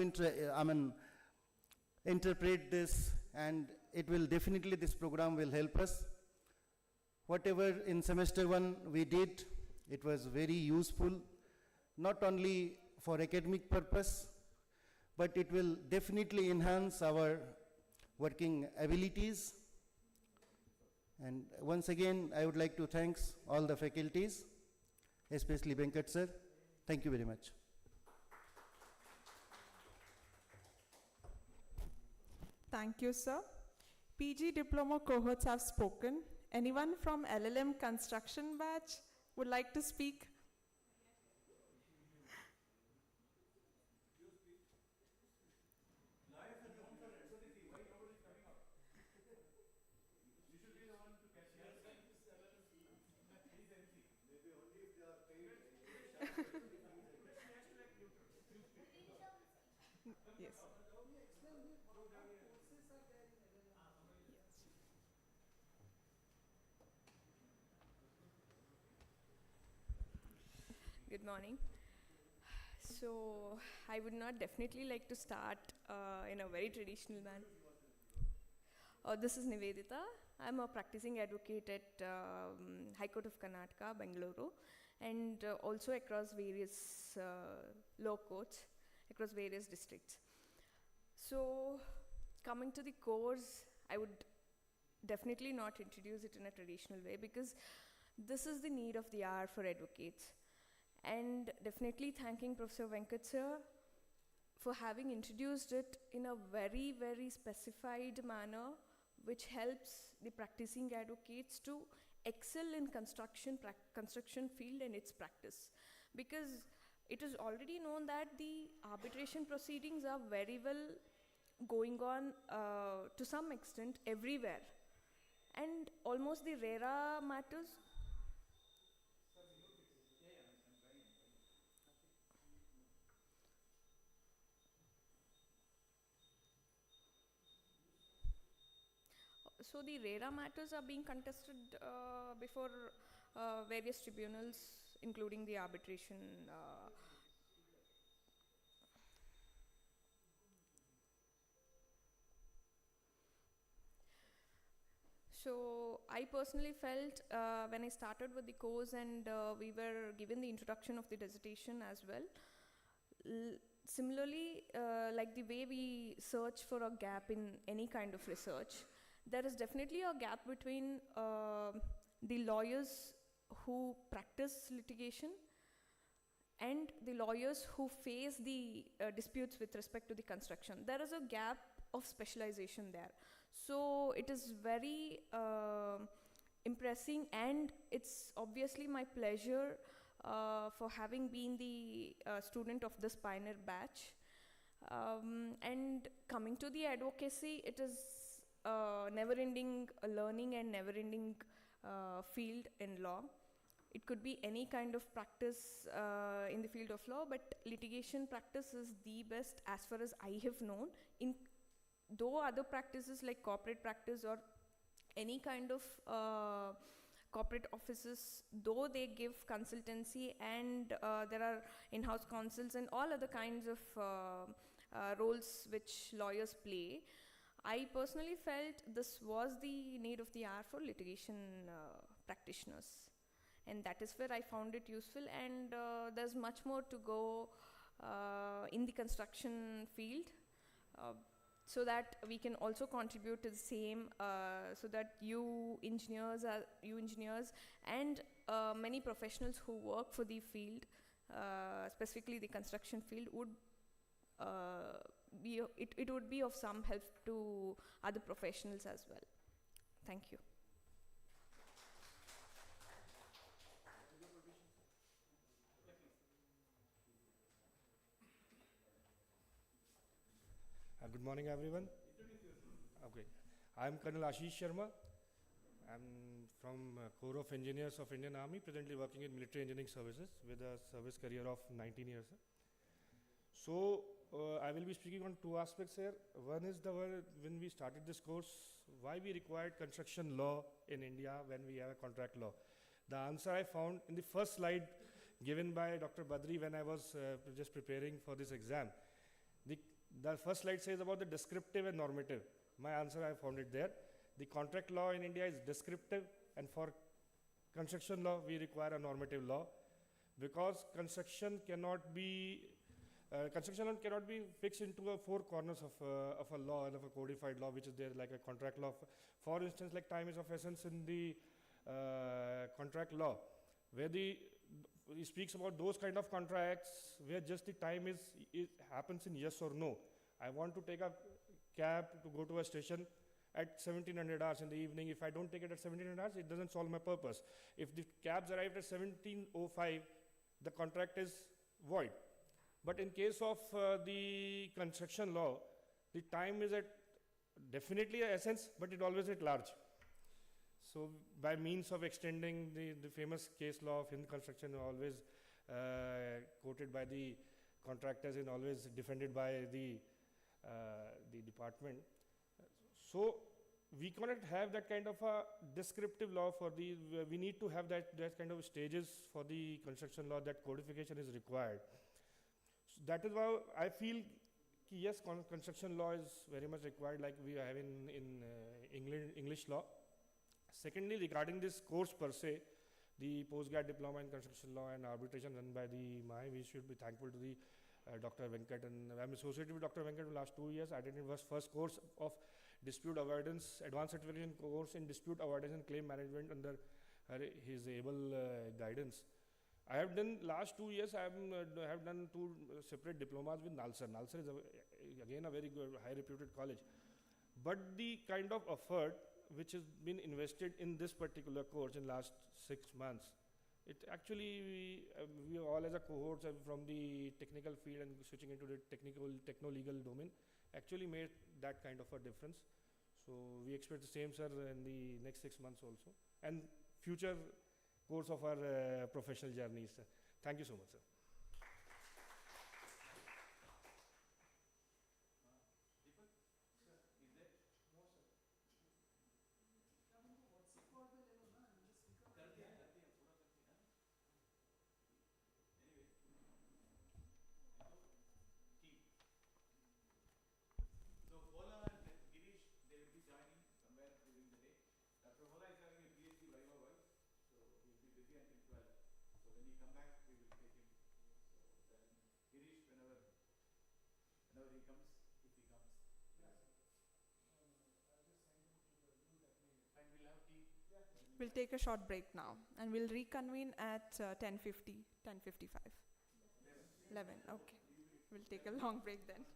interpret this, and it will definitely, this program will help us. Whatever in semester 1 we did, it was very useful, not only for academic purpose, but it will definitely enhance our working abilities. And once again, I would like to thank all the faculties, especially Venkat sir. Thank you very much. Thank you, sir. PG diploma cohorts have spoken. Anyone from LLM construction batch would like to speak? Yes. Good morning. So, I would not definitely like to start in a very traditional manner. This is Nivedita. I'm a practicing advocate at High Court of Karnataka, Bengaluru, and also across various law courts, across various districts. So, coming to the course, I would definitely not introduce it in a traditional way because this is the need of the hour for advocates. And definitely thanking Professor Venkat sir for having introduced it in a very, very specified manner, which helps the practicing advocates to excel in construction field and its practice. Because it is already known that the arbitration proceedings are very well going on to some extent everywhere. And almost the rarer matters. So the rarer matters are being contested before various tribunals, including the arbitration. So I personally felt when I started with the course and we were given the introduction of the dissertation as well. Similarly, like the way we search for a gap in any kind of research, there is definitely a gap between the lawyers who practice litigation and the lawyers who face the disputes with respect to the construction. There is a gap of specialization there. So it is very impressing, and it's obviously my pleasure for having been the student of this pioneer batch. And coming to the advocacy, it is never-ending learning and never-ending field in law. It could be any kind of practice in the field of law, but litigation practice is the best as far as I have known. Though other practices like corporate practice or any kind of corporate offices, though they give consultancy and there are in-house counsels and all other kinds of roles which lawyers play, I personally felt this was the need of the hour for litigation practitioners, and that is where I found it useful. And there's much more to go in the construction field, so that we can also contribute to the same, so that you engineers and many professionals who work for the field, specifically the construction field, would it would be of some help to other professionals as well. Thank you. Good morning, everyone. Okay, I'm Colonel Ashish Sharma. I'm from Corps of Engineers of Indian Army, presently working in military engineering services with a service career of 19 years. So, I will be speaking on two aspects here. One is when we started this course, why we required construction law in India when we have a contract law. The answer I found in the first slide given by Dr. Badri when I was just preparing for this exam. The first slide says about the descriptive and normative. My answer, I found it there. The contract law in India is descriptive, and for construction law, we require a normative law, because construction cannot be fixed into four corners of a law and of a codified law, which is there like a contract law. For instance, like time is of essence in the contract law, where he speaks about those kind of contracts where just the time happens in yes or no. I want to take a cab to go to a station at 1700 hours in the evening. If I don't take it at 1700 hours, it doesn't solve my purpose. If the cabs arrived at 1705, the contract is void. But in case of the construction law, the time is at definitely a essence, but it always at large. So by means of extending the famous case law of Hind construction, always quoted by the contractors and always defended by the department. So we cannot have that kind of a descriptive law for we need to have that kind of stages for the construction law. That codification is required. So that is why I feel yes, construction law is very much required, like we have in English law. Secondly, regarding this course per se, the postgrad diploma in construction law and arbitration run by the MAHE, we should be thankful to the Dr. Venkat, and I'm associated with Dr. Venkat for the last 2 years. I did his first course of dispute avoidance, advanced certification course in dispute avoidance and claim management under his able guidance. I have done last 2 years. I have done 2 separate diplomas with NALSA. NALSA is again a very good, high reputed college. But the kind of effort which has been invested in this particular course in last 6 months, it actually, we all as a cohorts from the technical field and switching into the techno-legal domain, actually made that kind of a difference. So we expect the same, sir, in the next 6 months also, and future course of our professional journeys. Thank you so much, sir. We'll take a short break now, and we'll reconvene at 10:50, 10:55. 11, okay. We'll take a long break then.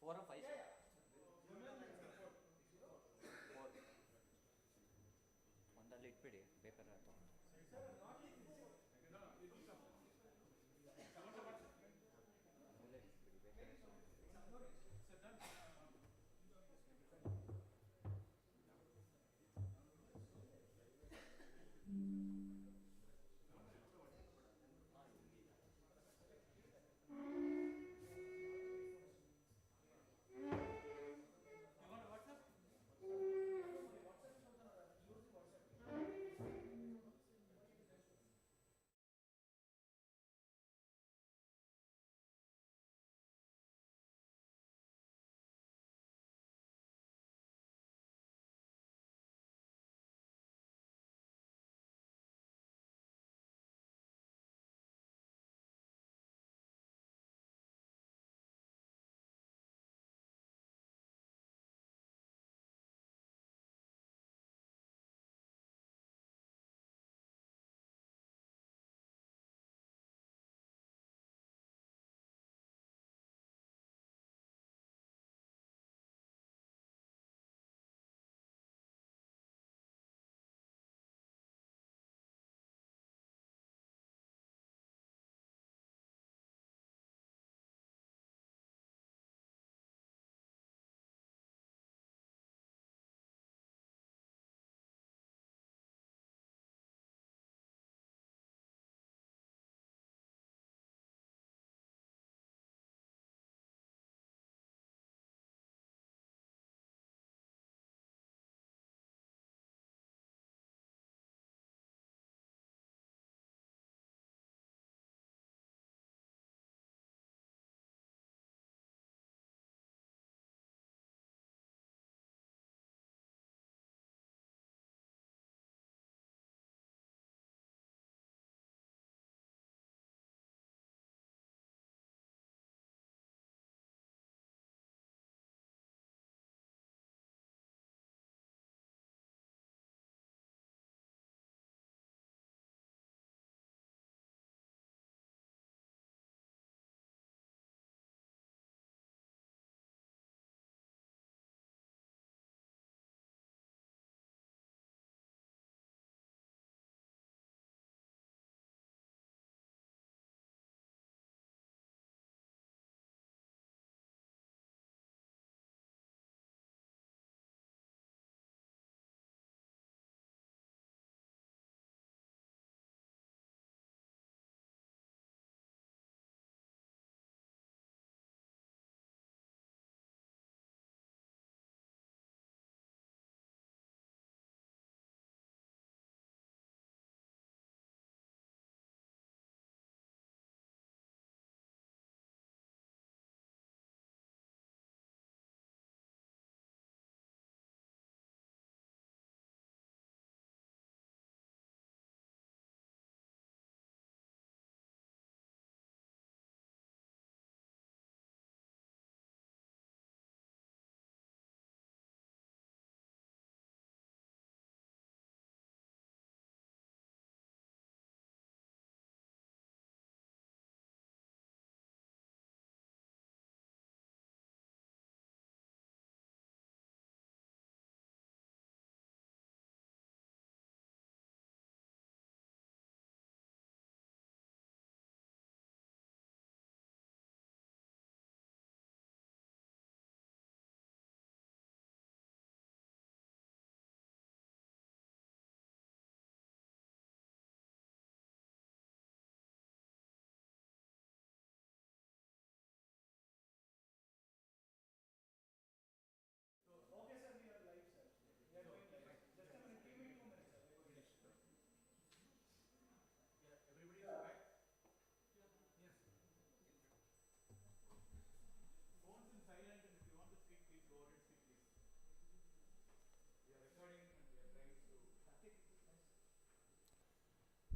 4 or 5, sir? 4. ಒಂದಲ್ಲಿ ಇಟ್ಬಿಡಿ ಬೇಕಾದ್ರೆ ತಗೊಂಡು.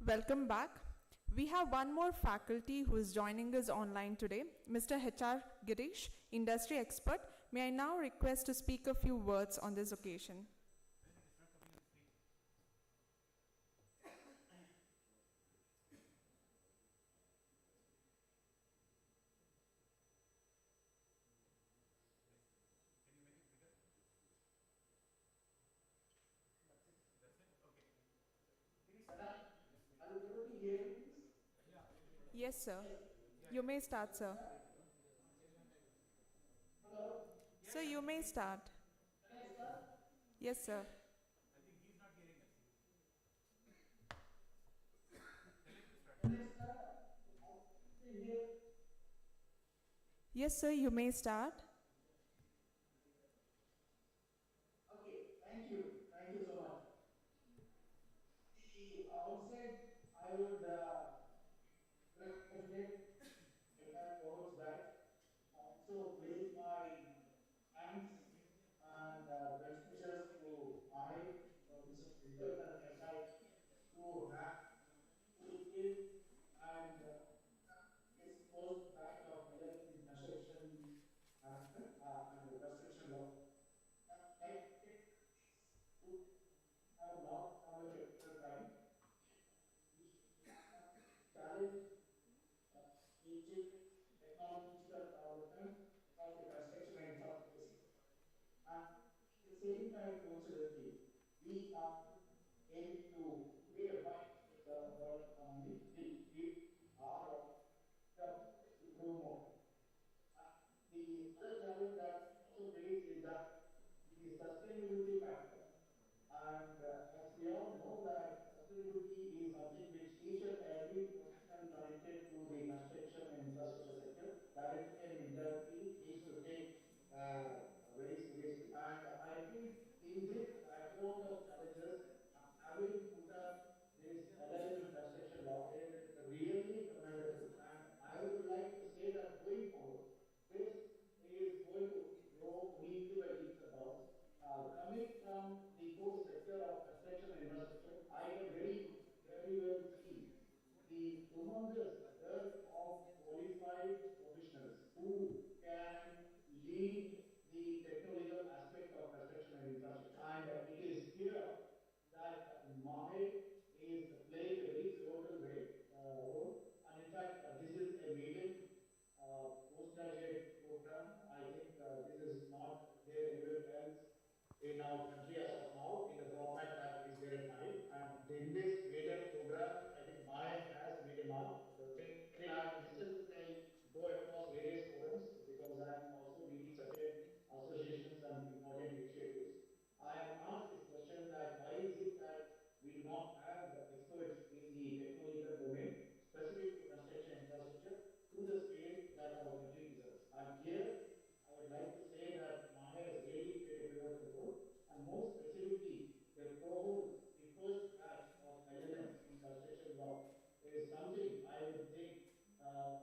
Welcome back. We have one more faculty who is joining us online today, Mr. H.R. Girish, industry expert. May I now request to speak a few words on this occasion. Yes, sir. You may start, sir. Sir, you may start. Yes, sir. Yes, sir, you may start. Thank you. Thank you so much. The outset, I would congratulate entire cohorts batch. Also place my thanks and best wishes to MAHE, Mr. Vinkat and SI to have fulfilled and this post batch of LLM in construction management and construction law. Like to have a lot of knowledge at real time. Challenge aging technological development of the construction and infrastructure sector. And at the same time, coincidentally, we are aiming to redefine the world economy, which we are on the to grow more. The other challenge that we also face is that the sustainability factor. And as we all know that sustainability is something which each and every professional connected to the construction and infrastructure sector, directly and indirectly, needs to take very seriously. And I think in this background of challenges, having put up this LLM in construction law is really commendable. And I would like to say that going forward, this is going to grow only by leaps and bounds. Coming from the core sector of construction and infrastructure, I can very well see the humongous dearth of qualified professionals who can lead the techno-legal aspect of construction and infrastructure. And it is here that MAHE is playing a very pivotal role. And in fact, this is a maiden postgraduate program. I think this is not there anywhere else in our country as of now in the format that is there in MAHE. And in this maiden program, I think MAHE has made a mark. When I myself I go across various forums because I am also leading certain associations and important initiatives. I am asked this question that why is it that we do not have experts in the techno-legal domain specific to construction infrastructure to the scale that our country deserves. And here I would like to say that MAHE has really played a pivotal role, and more specifically, their cohort, the first batch of LLM in construction law, is something I would think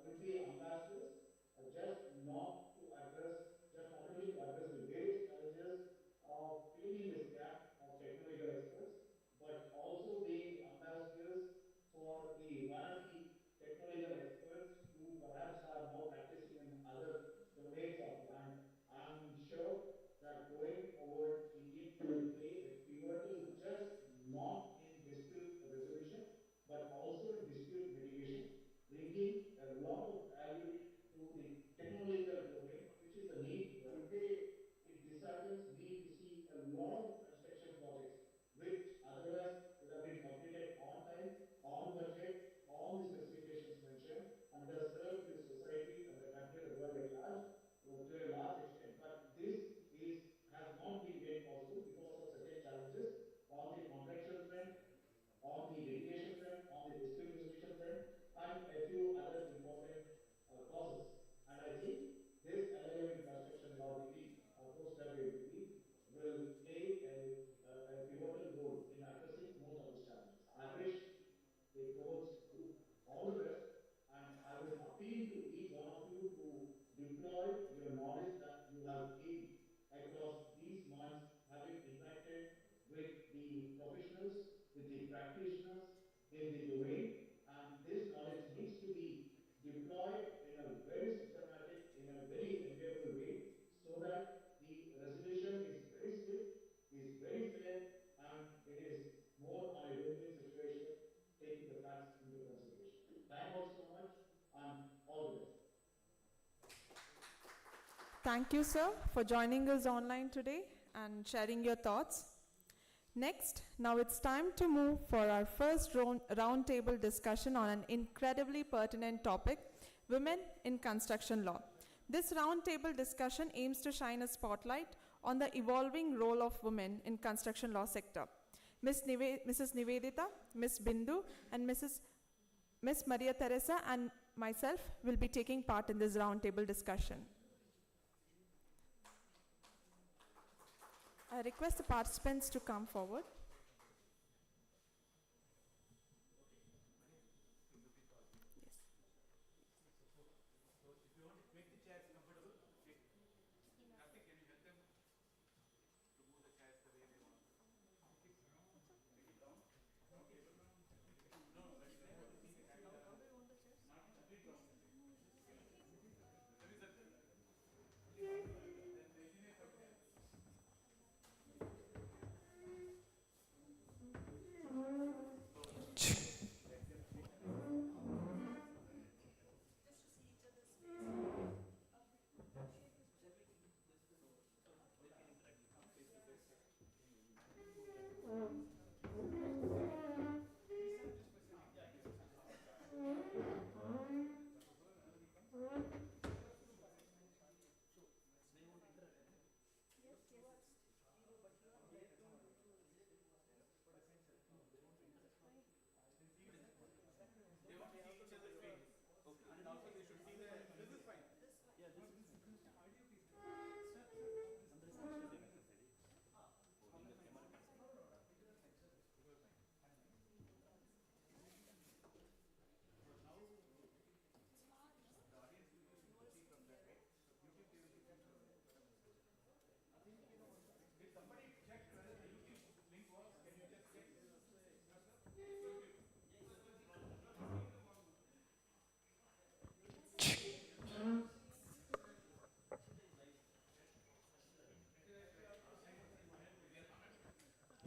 will be ambassadors, just not to address, just not only to address the various challenges of filling in this gap of techno-legal experts, but also being the ambassadors for the wannabe techno-legal experts who perhaps are now practicing in other domains of law. And I'm sure that going forward, we need to play a pivotal just not in dispute resolution, but also in dispute mitigation, bringing a lot of value to the technological domain, which is the need. Today, it disheartens me to see a lot of construction projects which otherwise would have been completed on time, on budget, on the specifications mentioned, and would have served the society and the country and the world at large to a large extent. But this is has not been made possible because of certain challenges on the contractual front, on the litigation front, on the dispute resolution front, and a few other important causes. And I think this LLM in construction law degree, postgraduate degree, will play a pivotal role in addressing most of these challenges. I wish the cohorts group all the best, and I would appeal to each one of you to deploy your knowledge that you have gained across these months, having interacted with the professionals, with the practitioners in the domain. And this knowledge needs to be deployed in a very systematic, in a very enviable way, so that the resolution is very swift, is very fair, and it is more on a win-win situation, taking the facts into consideration. Thank you all so much, and all the best. Thank you, sir, for joining us online today and sharing your thoughts. Next, now it's time to move for our first roundtable discussion on an incredibly pertinent topic, women in construction law. This roundtable discussion aims to shine a spotlight on the evolving role of women in construction law sector. Mrs. Nivedita, Ms. Bindu, and Ms. Maria Teresa and myself will be taking part in this roundtable discussion. I request the participants to come forward.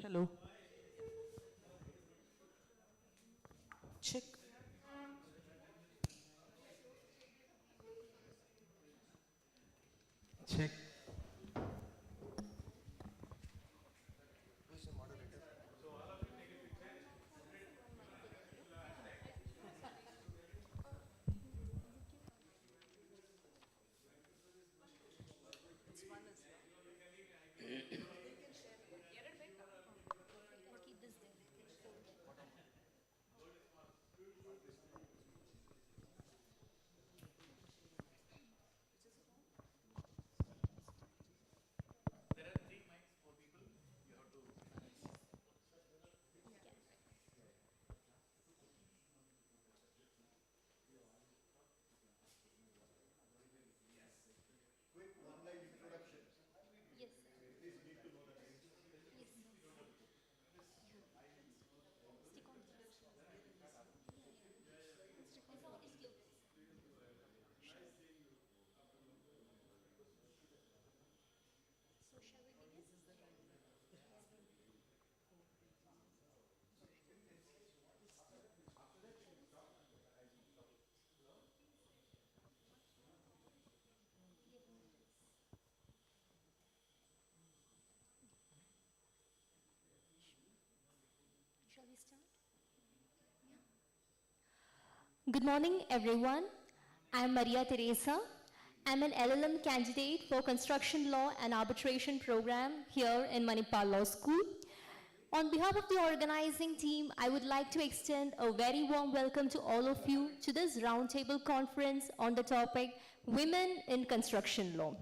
Hello. Check. Check. Good morning, everyone. I'm Maria Teresa. I'm an LLM candidate for Construction Law and Arbitration program here in Manipal Law School. On behalf of the organizing team, I would like to extend a very warm welcome to all of you to this roundtable conference on the topic Women in Construction Law.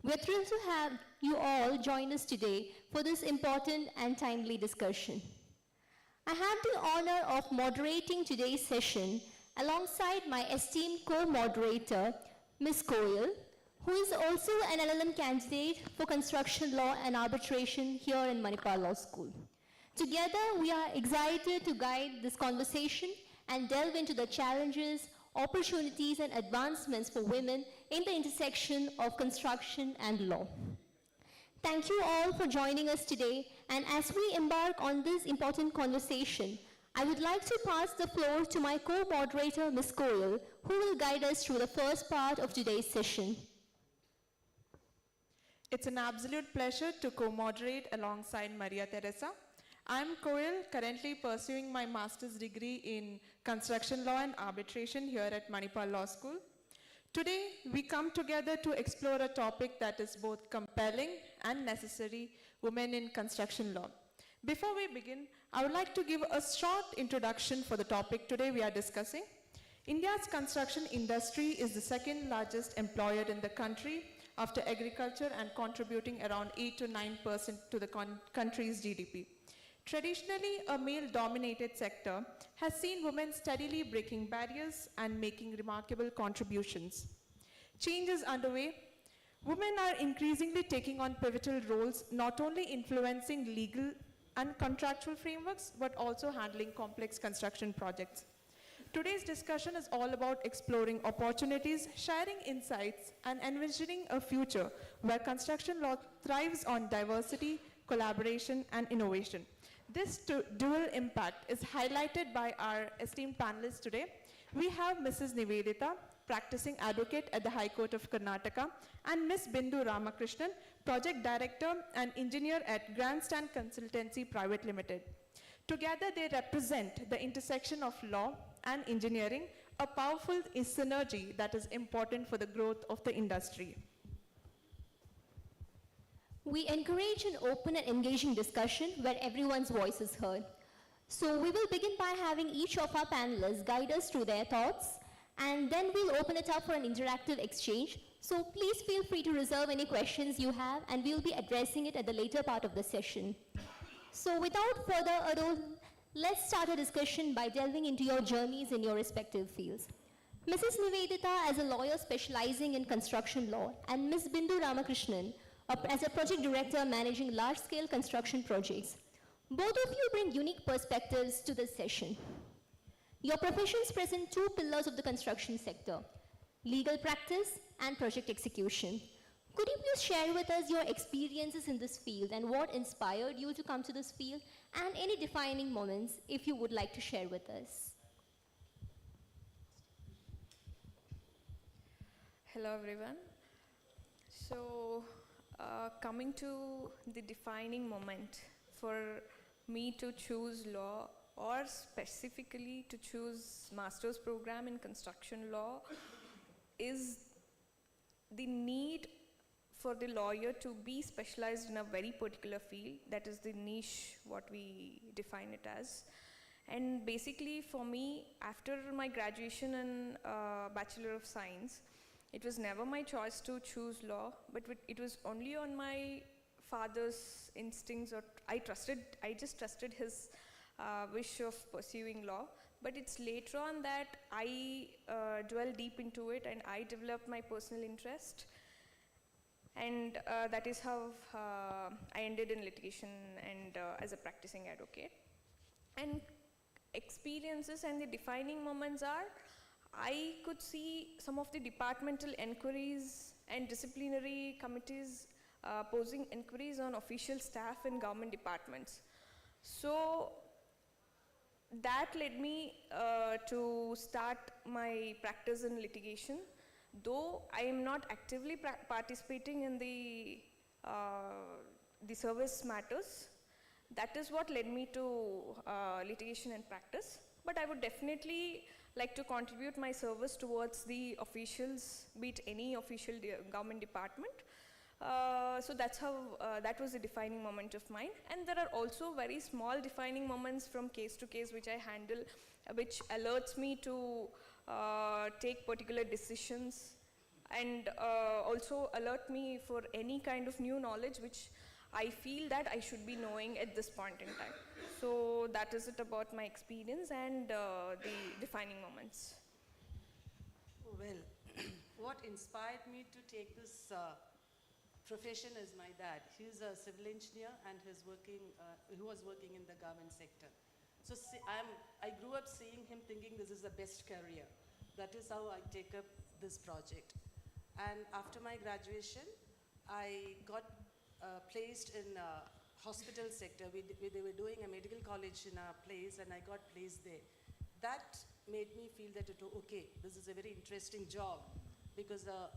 We're thrilled to have you all join us today for this important and timely discussion. I have the honor of moderating today's session alongside my esteemed co-moderator, Ms. Koyal, who is also an LLM candidate for Construction Law and Arbitration here in Manipal Law School. Together, we are excited to guide this conversation and delve into the challenges, opportunities, and advancements for women in the intersection of construction and law. Thank you all for joining us today, and as we embark on this important conversation, I would like to pass the floor to my co-moderator, Ms. Koyal, who will guide us through the first part of today's session. It's an absolute pleasure to co-moderate alongside Maria Teresa. I'm Koil, currently pursuing my master's degree in construction law and arbitration here at Manipal Law School. Today, we come together to explore a topic that is both compelling and necessary: women in construction law. Before we begin, I would like to give a short introduction for the topic today we are discussing. India's construction industry is the second largest employer in the country after agriculture and contributing around 8 to 9% to the country's GDP. Traditionally, a male-dominated sector has seen women steadily breaking barriers and making remarkable contributions. Change is underway. Women are increasingly taking on pivotal roles, not only influencing legal and contractual frameworks, but also handling complex construction projects. Today's discussion is all about exploring opportunities, sharing insights, and envisioning a future where construction law thrives on diversity, collaboration, and innovation. This dual impact is highlighted by our esteemed panelists today. We have Mrs. Nivedita, practicing advocate at the High Court of Karnataka, and Ms. Bindu Ramakrishnan, project director and engineer at Grandstand Consultancy Private Limited. Together, they represent the intersection of law and engineering, a powerful synergy that is important for the growth of the industry. We encourage an open and engaging discussion where everyone's voice is heard. So we will begin by having each of our panelists guide us through their thoughts, and then we'll open it up for an interactive exchange. So please feel free to reserve any questions you have, and we'll be addressing it at the later part of the session. So without further ado, let's start a discussion by delving into your journeys in your respective fields. Mrs. Nivedita as a lawyer specializing in construction law, and Ms. Bindu Ramakrishnan as a project director managing large-scale construction projects. Both of you bring unique perspectives to this session. Your professions present two pillars of the construction sector: legal practice and project execution. Could you please share with us your experiences in this field and what inspired you to come to this field, and any defining moments if you would like to share with us? Hello everyone. So coming to the defining moment for me to choose law, or specifically to choose master's program in construction law, is the need for the lawyer to be specialized in a very particular field. That is the niche, what we define it as. And basically for me, after my graduation in Bachelor of Science, it was never my choice to choose law, but it was only on my father's instincts, or I just trusted his wish of pursuing law. But it's later on that I dwell deep into it and I developed my personal interest. And that is how I ended in litigation and as a practicing advocate. And experiences and the defining moments are, I could see some of the departmental inquiries and disciplinary committees posing inquiries on official staff in government departments. So that led me to start my practice in litigation. Though I am not actively participating in the service matters, that is what led me to litigation and practice. But I would definitely like to contribute my service towards the officials, be it any official government department. So that's how, that was the defining moment of mine. And there are also very small defining moments from case to case which I handle, which alerts me to take particular decisions, and also alert me for any kind of new knowledge which I feel that I should be knowing at this point in time. So that is it about my experience and the defining moments. Well, what inspired me to take this profession is my dad. He's a civil engineer and he was working in the government sector. So I grew up seeing him thinking this is the best career. That is how I take up this project. And after my graduation, I got placed in hospital sector. They were doing a medical college in a place, and I got placed there. That made me feel that, okay, this is a very interesting job, because the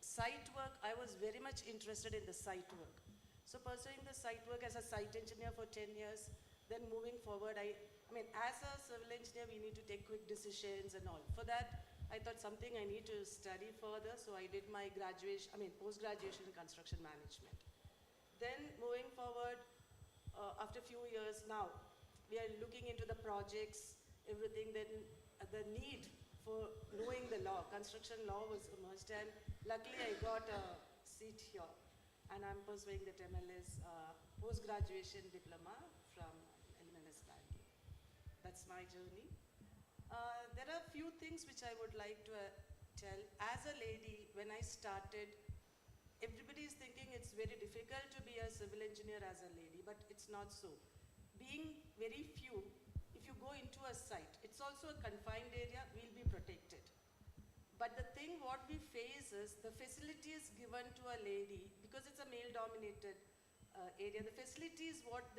site work, I was very much interested in the site work. So pursuing the site work as a site engineer for 10 years, then moving forward, I mean, as a civil engineer, we need to take quick decisions and all. For that, I thought something I need to study further, so I did my post-graduation in construction management. Then moving forward, after a few years now, we are looking into the projects, everything, then the need for knowing the law. Construction law was emerged, and luckily I got a seat here. And I'm pursuing that MLS post-graduation diploma from LMS Bangalore. That's my journey. There are a few things which I would like to tell. As a lady, when I started, everybody is thinking it's very difficult to be a civil engineer as a lady, but it's not so. Being very few, if you go into a site, it's also a confined area, we'll be protected. But the thing what we face is the facilities given to a lady, because it's a male-dominated area, the facilities what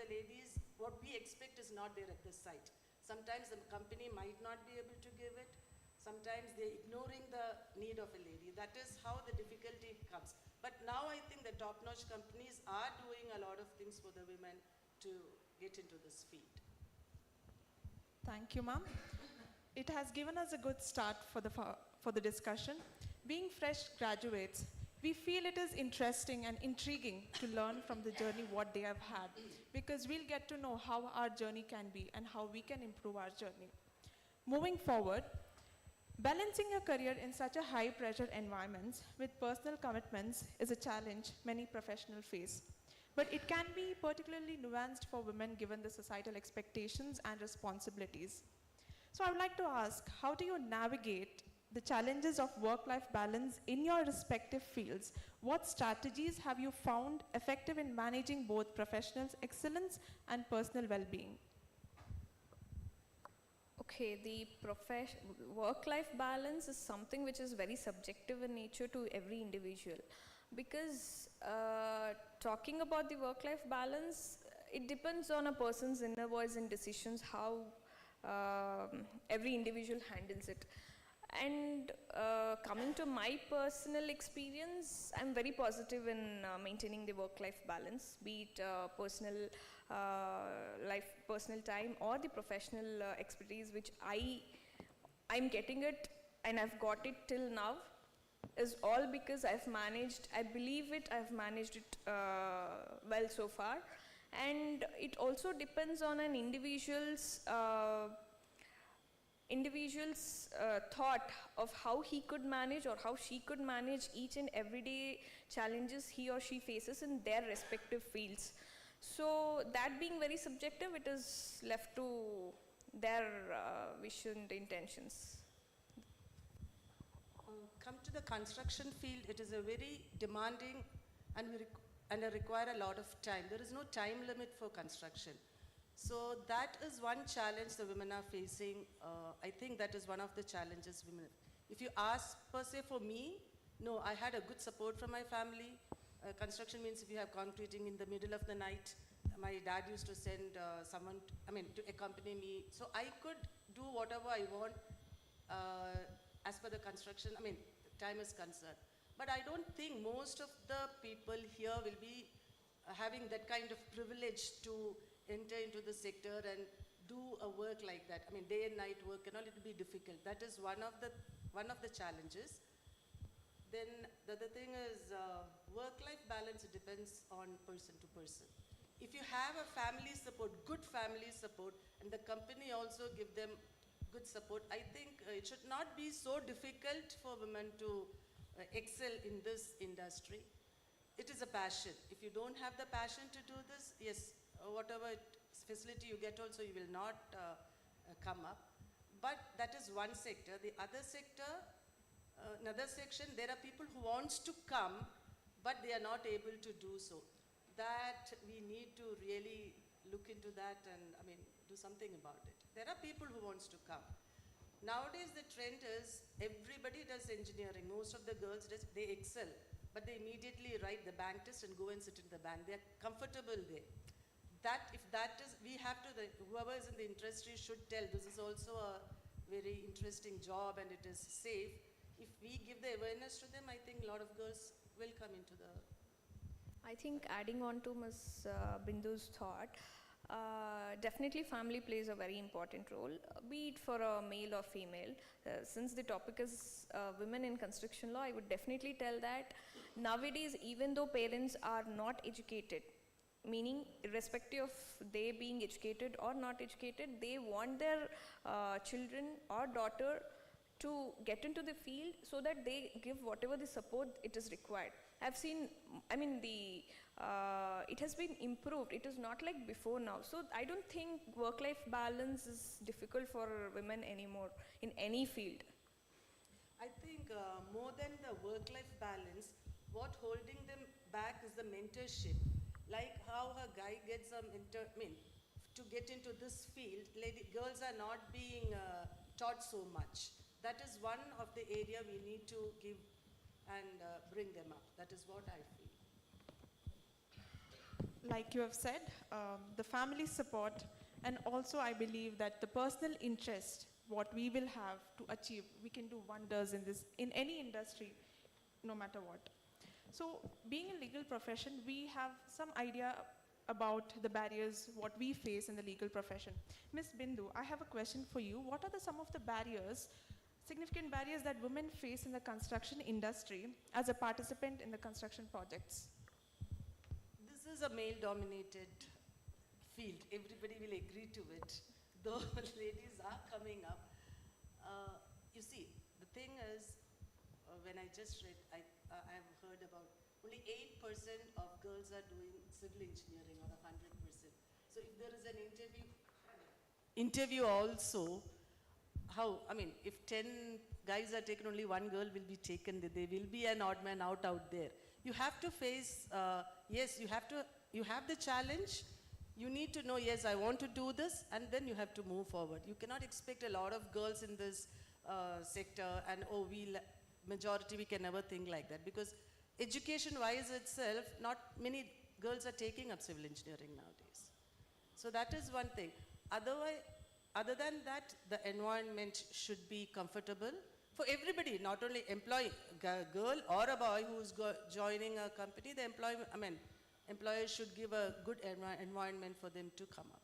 we expect is not there at the site. Sometimes the company might not be able to give it. Sometimes they're ignoring the need of a lady. That is how the difficulty comes. But now I think the top-notch companies are doing a lot of things for the women to get into this field. Thank you, ma'am. It has given us a good start for the discussion. Being fresh graduates, we feel it is interesting and intriguing to learn from the journey what they have had, because we'll get to know how our journey can be and how we can improve our journey. Moving forward, balancing a career in such a high-pressure environment with personal commitments is a challenge many professionals face. But it can be particularly nuanced for women given the societal expectations and responsibilities. So I would like to ask, how do you navigate the challenges of work-life balance in your respective fields? What strategies have you found effective in managing both professional excellence and personal well-being? Okay, the work-life balance is something which is very subjective in nature to every individual. Because talking about the work-life balance, it depends on a person's inner voice and decisions, how every individual handles it. And coming to my personal experience, I'm very positive in maintaining the work-life balance, be it personal time or the professional expertise, which I'm getting it and I've got it till now, is all because I've managed it well so far. And it also depends on an individual's thought of how he could manage or how she could manage each and everyday challenges he or she faces in their respective fields. So that being very subjective, it is left to their vision and intentions. Come to the construction field, it is a very demanding and require a lot of time. There is no time limit for construction. So that is one challenge the women are facing. I think that is one of the challenges women. If you ask per se for me, no, I had a good support from my family. Construction means if you have concreting in the middle of the night, my dad used to send someone, to accompany me. So I could do whatever I want as per the construction, time is concerned. But I don't think most of the people here will be having that kind of privilege to enter into the sector and do a work like that. Day and night work and all, it will be difficult. That is one of the challenges. Then the other thing is work-life balance depends on person to person. If you have a family support, good family support, and the company also give them good support, I think it should not be so difficult for women to excel in this industry. It is a passion. If you don't have the passion to do this, yes, whatever facility you get also, you will not come up. But that is one sector. The other sector, another section, there are people who wants to come, but they are not able to do so. That we need to really look into that and do something about it. There are people who wants to come. Nowadays the trend is everybody does engineering. Most of the girls they excel, but they immediately write the bank test and go and sit in the bank. They are comfortable there. If that is, we have to, whoever is in the industry should tell this is also a very interesting job and it is safe. if we give the awareness to them, I think a lot of girls will come into the... I think adding on to Ms. Bindu's thought, definitely family plays a very important role, be it for a male or female. Since the topic is women in construction law, I would definitely tell that nowadays, even though parents are not educated, meaning irrespective of they being educated or not educated, they want their children or daughter to get into the field so that they give whatever the support it is required. I've seen, I mean, it has been improved. It is not like before now. So I don't think work-life balance is difficult for women anymore in any field. I think more than the work-life balance, what holding them back is the mentorship. Like how a guy gets to get into this field, girls are not being taught so much. That is one of the area we need to give and bring them up. That is what I feel. Like you have said, the family support, and also I believe that the personal interest, what we will have to achieve, we can do wonders in any industry, no matter what. So being a legal profession, we have some idea about the barriers, what we face in the legal profession. Ms. Bindu, I have a question for you. What are some of the barriers, significant barriers that women face in the construction industry as a participant in the construction projects? This is a male-dominated field. Everybody will agree to it, though ladies are coming up. You see, the thing is, when I just read, I've heard about only 8% of girls are doing civil engineering, or 100%. So if there is an interview also, how, I mean, if 10 guys are taken, only one girl will be taken, there will be an odd man out there. You have to face, yes, you have the challenge, you need to know, yes, I want to do this, and then you have to move forward. You cannot expect a lot of girls in this sector, and majority, we can never think like that, because education-wise itself, not many girls are taking up civil engineering nowadays. So that is one thing. Otherwise, other than that, the environment should be comfortable for everybody, not only employee, girl or a boy who's joining a company, the employers should give a good environment for them to come up.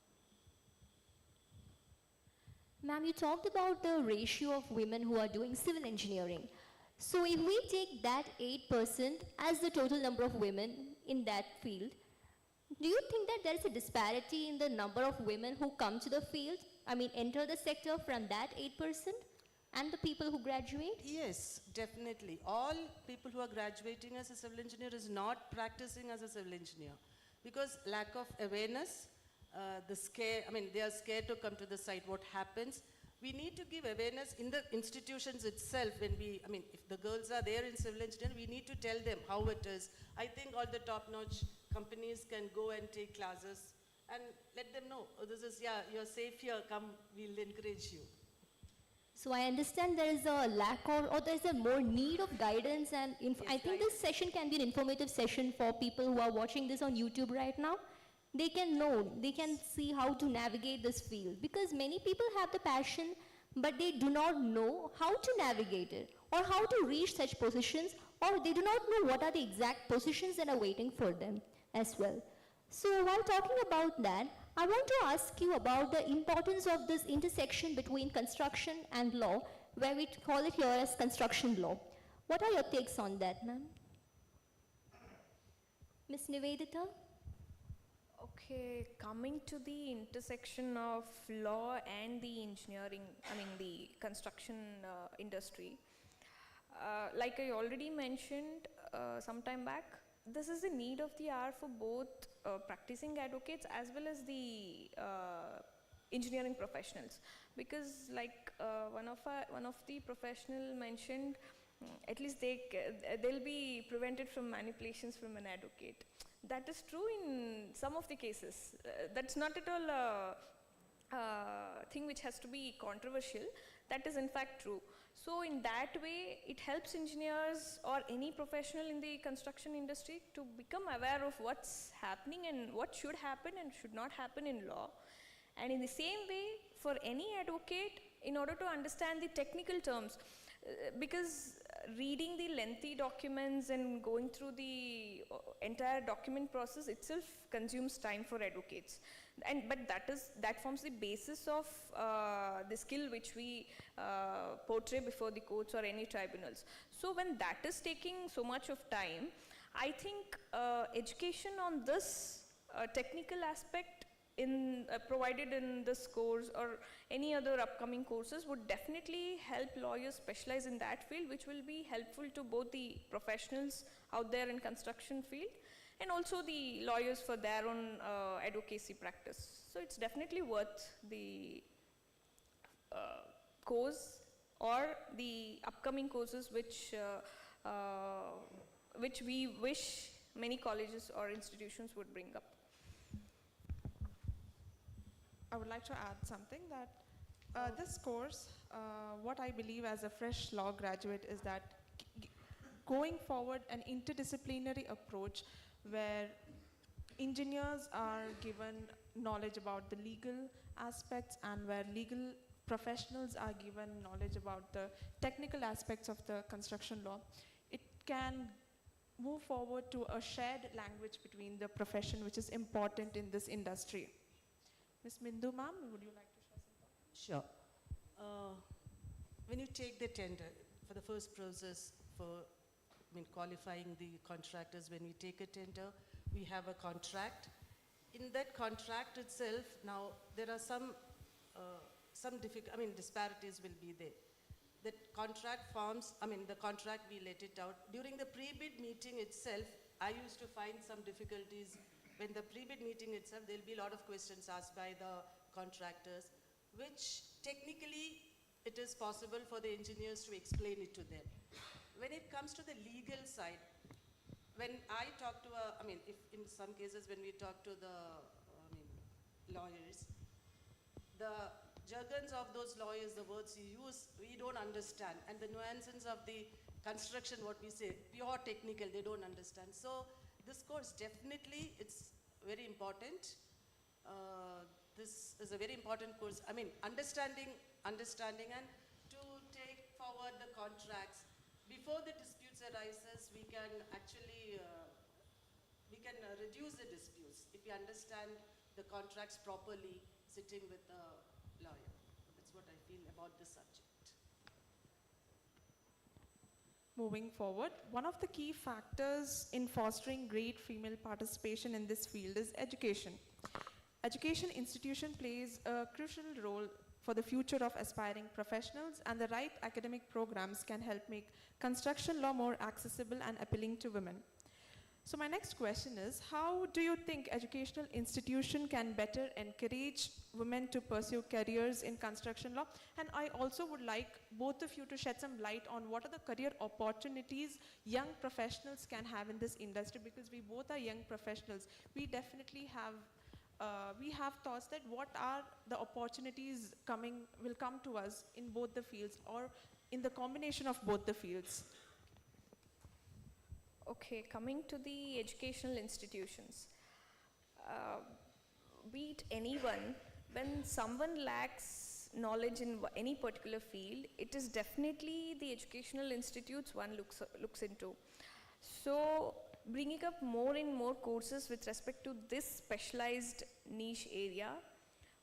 Ma'am, you talked about the ratio of women who are doing civil engineering. So if we take that 8% as the total number of women in that field, do you think that there is a disparity in the number of women who come to the field, enter the sector from that 8% and the people who graduate? Yes, definitely. All people who are graduating as a civil engineer is not practicing as a civil engineer because lack of awareness, they are scared to come to the site. What happens? We need to give awareness in the institutions itself. When if the girls are there in civil engineering, we need to tell them how it is. I think all the top-notch companies can go and take classes and let them know, oh, this is, yeah, you're safe here, come, we'll encourage you. So I understand there is a lack or there is a more need of guidance, and I think this session can be an informative session for people who are watching this on YouTube right now. They can know, they can see how to navigate this field, because many people have the passion, but they do not know how to navigate it or how to reach such positions, or they do not know what are the exact positions that are waiting for them as well. So while talking about that, I want to ask you about the importance of this intersection between construction and law, where we call it here as construction law. What are your takes on that, ma'am? Ms. Nivedita? Okay, coming to the intersection of law and the engineering, the construction industry, like I already mentioned some time back, this is a need of the hour for both practicing advocates as well as the engineering professionals, because like one of the professional mentioned, at least they'll be prevented from manipulations from an advocate. That is true in some of the cases. That's not at all a thing which has to be controversial. That is in fact true. So in that way, it helps engineers or any professional in the construction industry to become aware of what's happening and what should happen and should not happen in law. And in the same way, for any advocate, in order to understand the technical terms, because reading the lengthy documents and going through the entire document process itself consumes time for advocates. But that forms the basis of the skill which we portray before the courts or any tribunals. So when that is taking so much of time, I think education on this technical aspect provided in this course or any other upcoming courses would definitely help lawyers specialize in that field, which will be helpful to both the professionals out there in construction field and also the lawyers for their own advocacy practice. So it's definitely worth the course or the upcoming courses which we wish many colleges or institutions would bring up. I would like to add something that this course, what I believe as a fresh law graduate is that going forward an interdisciplinary approach where engineers are given knowledge about the legal aspects and where legal professionals are given knowledge about the technical aspects of the construction law, it can move forward to a shared language between the profession, which is important in this industry. Ms. Mindu ma'am, would you like to share some thoughts? Sure. When you take the tender for the first process for qualifying the contractors, when we take a tender, we have a contract. In that contract itself, now there are some disparities will be there. The contract forms, the contract we let it out. During the pre-bid meeting itself, I used to find some difficulties. When the pre-bid meeting itself, there'll be a lot of questions asked by the contractors, which technically it is possible for the engineers to explain it to them. When it comes to the legal side, when I talk to if in some cases when we talk to the lawyers, the jargons of those lawyers, the words you use, we don't understand. And the nuances of the construction, what we say, pure technical, they don't understand. So this course definitely, it's very important. This is a very important course. Understanding and to take forward the contracts. Before the disputes arises, we can actually, reduce the disputes if we understand the contracts properly sitting with the lawyer. That's what I feel about this subject. Moving forward, one of the key factors in fostering great female participation in this field is education. Education institution plays a crucial role for the future of aspiring professionals, and the right academic programs can help make construction law more accessible and appealing to women. So my next question is, how do you think educational institution can better encourage women to pursue careers in construction law? And I also would like both of you to shed some light on what are the career opportunities young professionals can have in this industry, because we both are young professionals. We definitely have thoughts that what are the opportunities will come to us in both the fields or in the combination of both the fields. Okay, coming to the educational institutions, be it anyone, when someone lacks knowledge in any particular field, it is definitely the educational institutes one looks into. So bringing up more and more courses with respect to this specialized niche area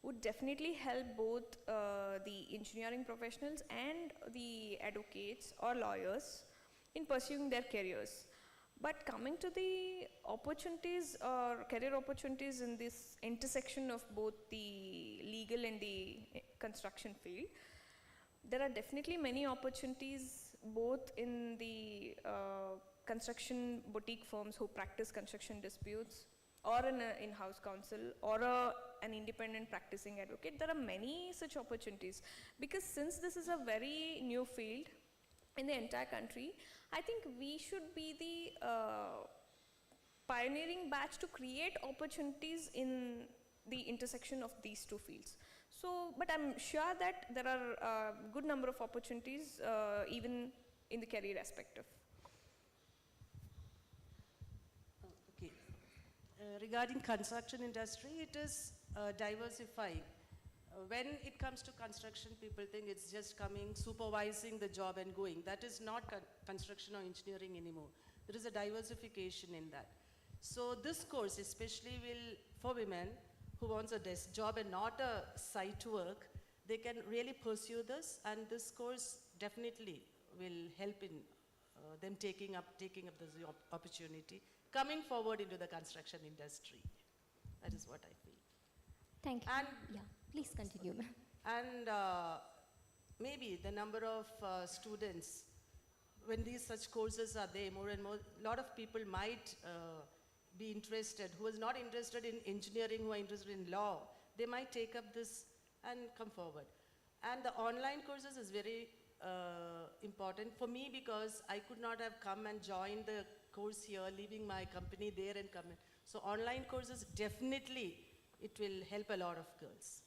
would definitely help both the engineering professionals and the advocates or lawyers in pursuing their careers. But coming to the opportunities or career opportunities in this intersection of both the legal and the construction field, there are definitely many opportunities both in the construction boutique firms who practice construction disputes, or an in-house counsel, or an independent practicing advocate. There are many such opportunities, because since this is a very new field in the entire country, I think we should be the pioneering batch to create opportunities in the intersection of these two fields. So, but I'm sure that there are a good number of opportunities even in the career aspect of. Regarding construction industry, it is diversifying. when it comes to construction, people think it's just coming, supervising the job and going. That is not construction or engineering anymore. There is a diversification in that. So this course especially will, for women who wants a desk job and not a site work, they can really pursue this, and this course definitely will help in them taking up this opportunity, coming forward into the construction industry. That is what I feel. Thank you. And yeah, please continue. And maybe the number of students, when these such courses are there, more and more, a lot of people might be interested, who is not interested in engineering, who are interested in law, they might take up this and come forward. And the online courses is very important for me, because I could not have come and joined the course here, leaving my company there and coming. So online courses, definitely, it will help a lot of girls.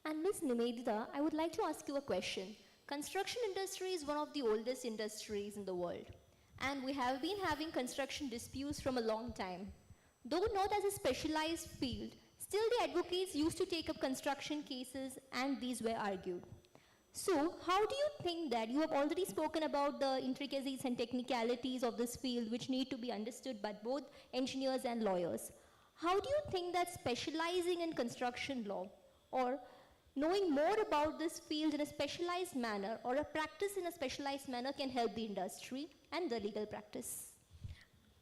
And Ms. Nimedita, I would like to ask you a question. Construction industry is one of the oldest industries in the world, and we have been having construction disputes from a long time. Though not as a specialized field, still the advocates used to take up construction cases, and these were argued. So, how do you think that, you have already spoken about the intricacies and technicalities of this field which need to be understood by both engineers and lawyers. How do you think that specializing in construction law, or knowing more about this field in a specialized manner, or a practice in a specialized manner, can help the industry and the legal practice?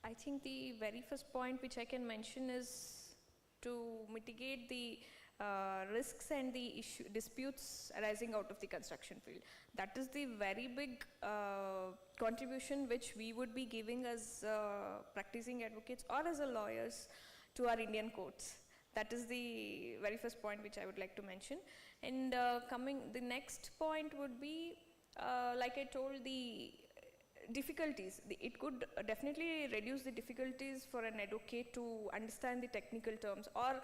I think the very first point which I can mention is to mitigate the risks and the disputes arising out of the construction field. That is the very big contribution which we would be giving as practicing advocates or as a lawyers to our Indian courts. That is the very first point which I would like to mention. And the next point would be, like I told, the difficulties. It could definitely reduce the difficulties for an advocate to understand the technical terms, or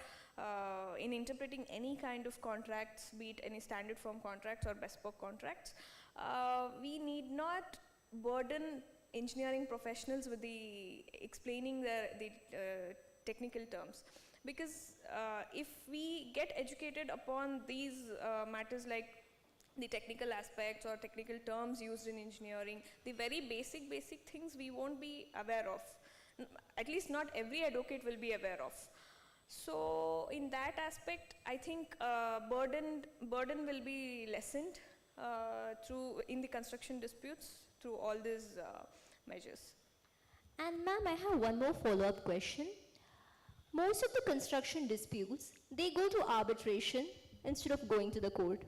in interpreting any kind of contracts, be it any standard form contracts or bespoke contracts. We need not burden engineering professionals with explaining the technical terms, because if we get educated upon these matters, like the technical aspects or technical terms used in engineering, the very basic things we won't be aware of. At least not every advocate will be aware of. So in that aspect, I think burden will be lessened in the construction disputes through all these measures. And ma'am, I have one more follow-up question. Most of the construction disputes, they go to arbitration instead of going to the court.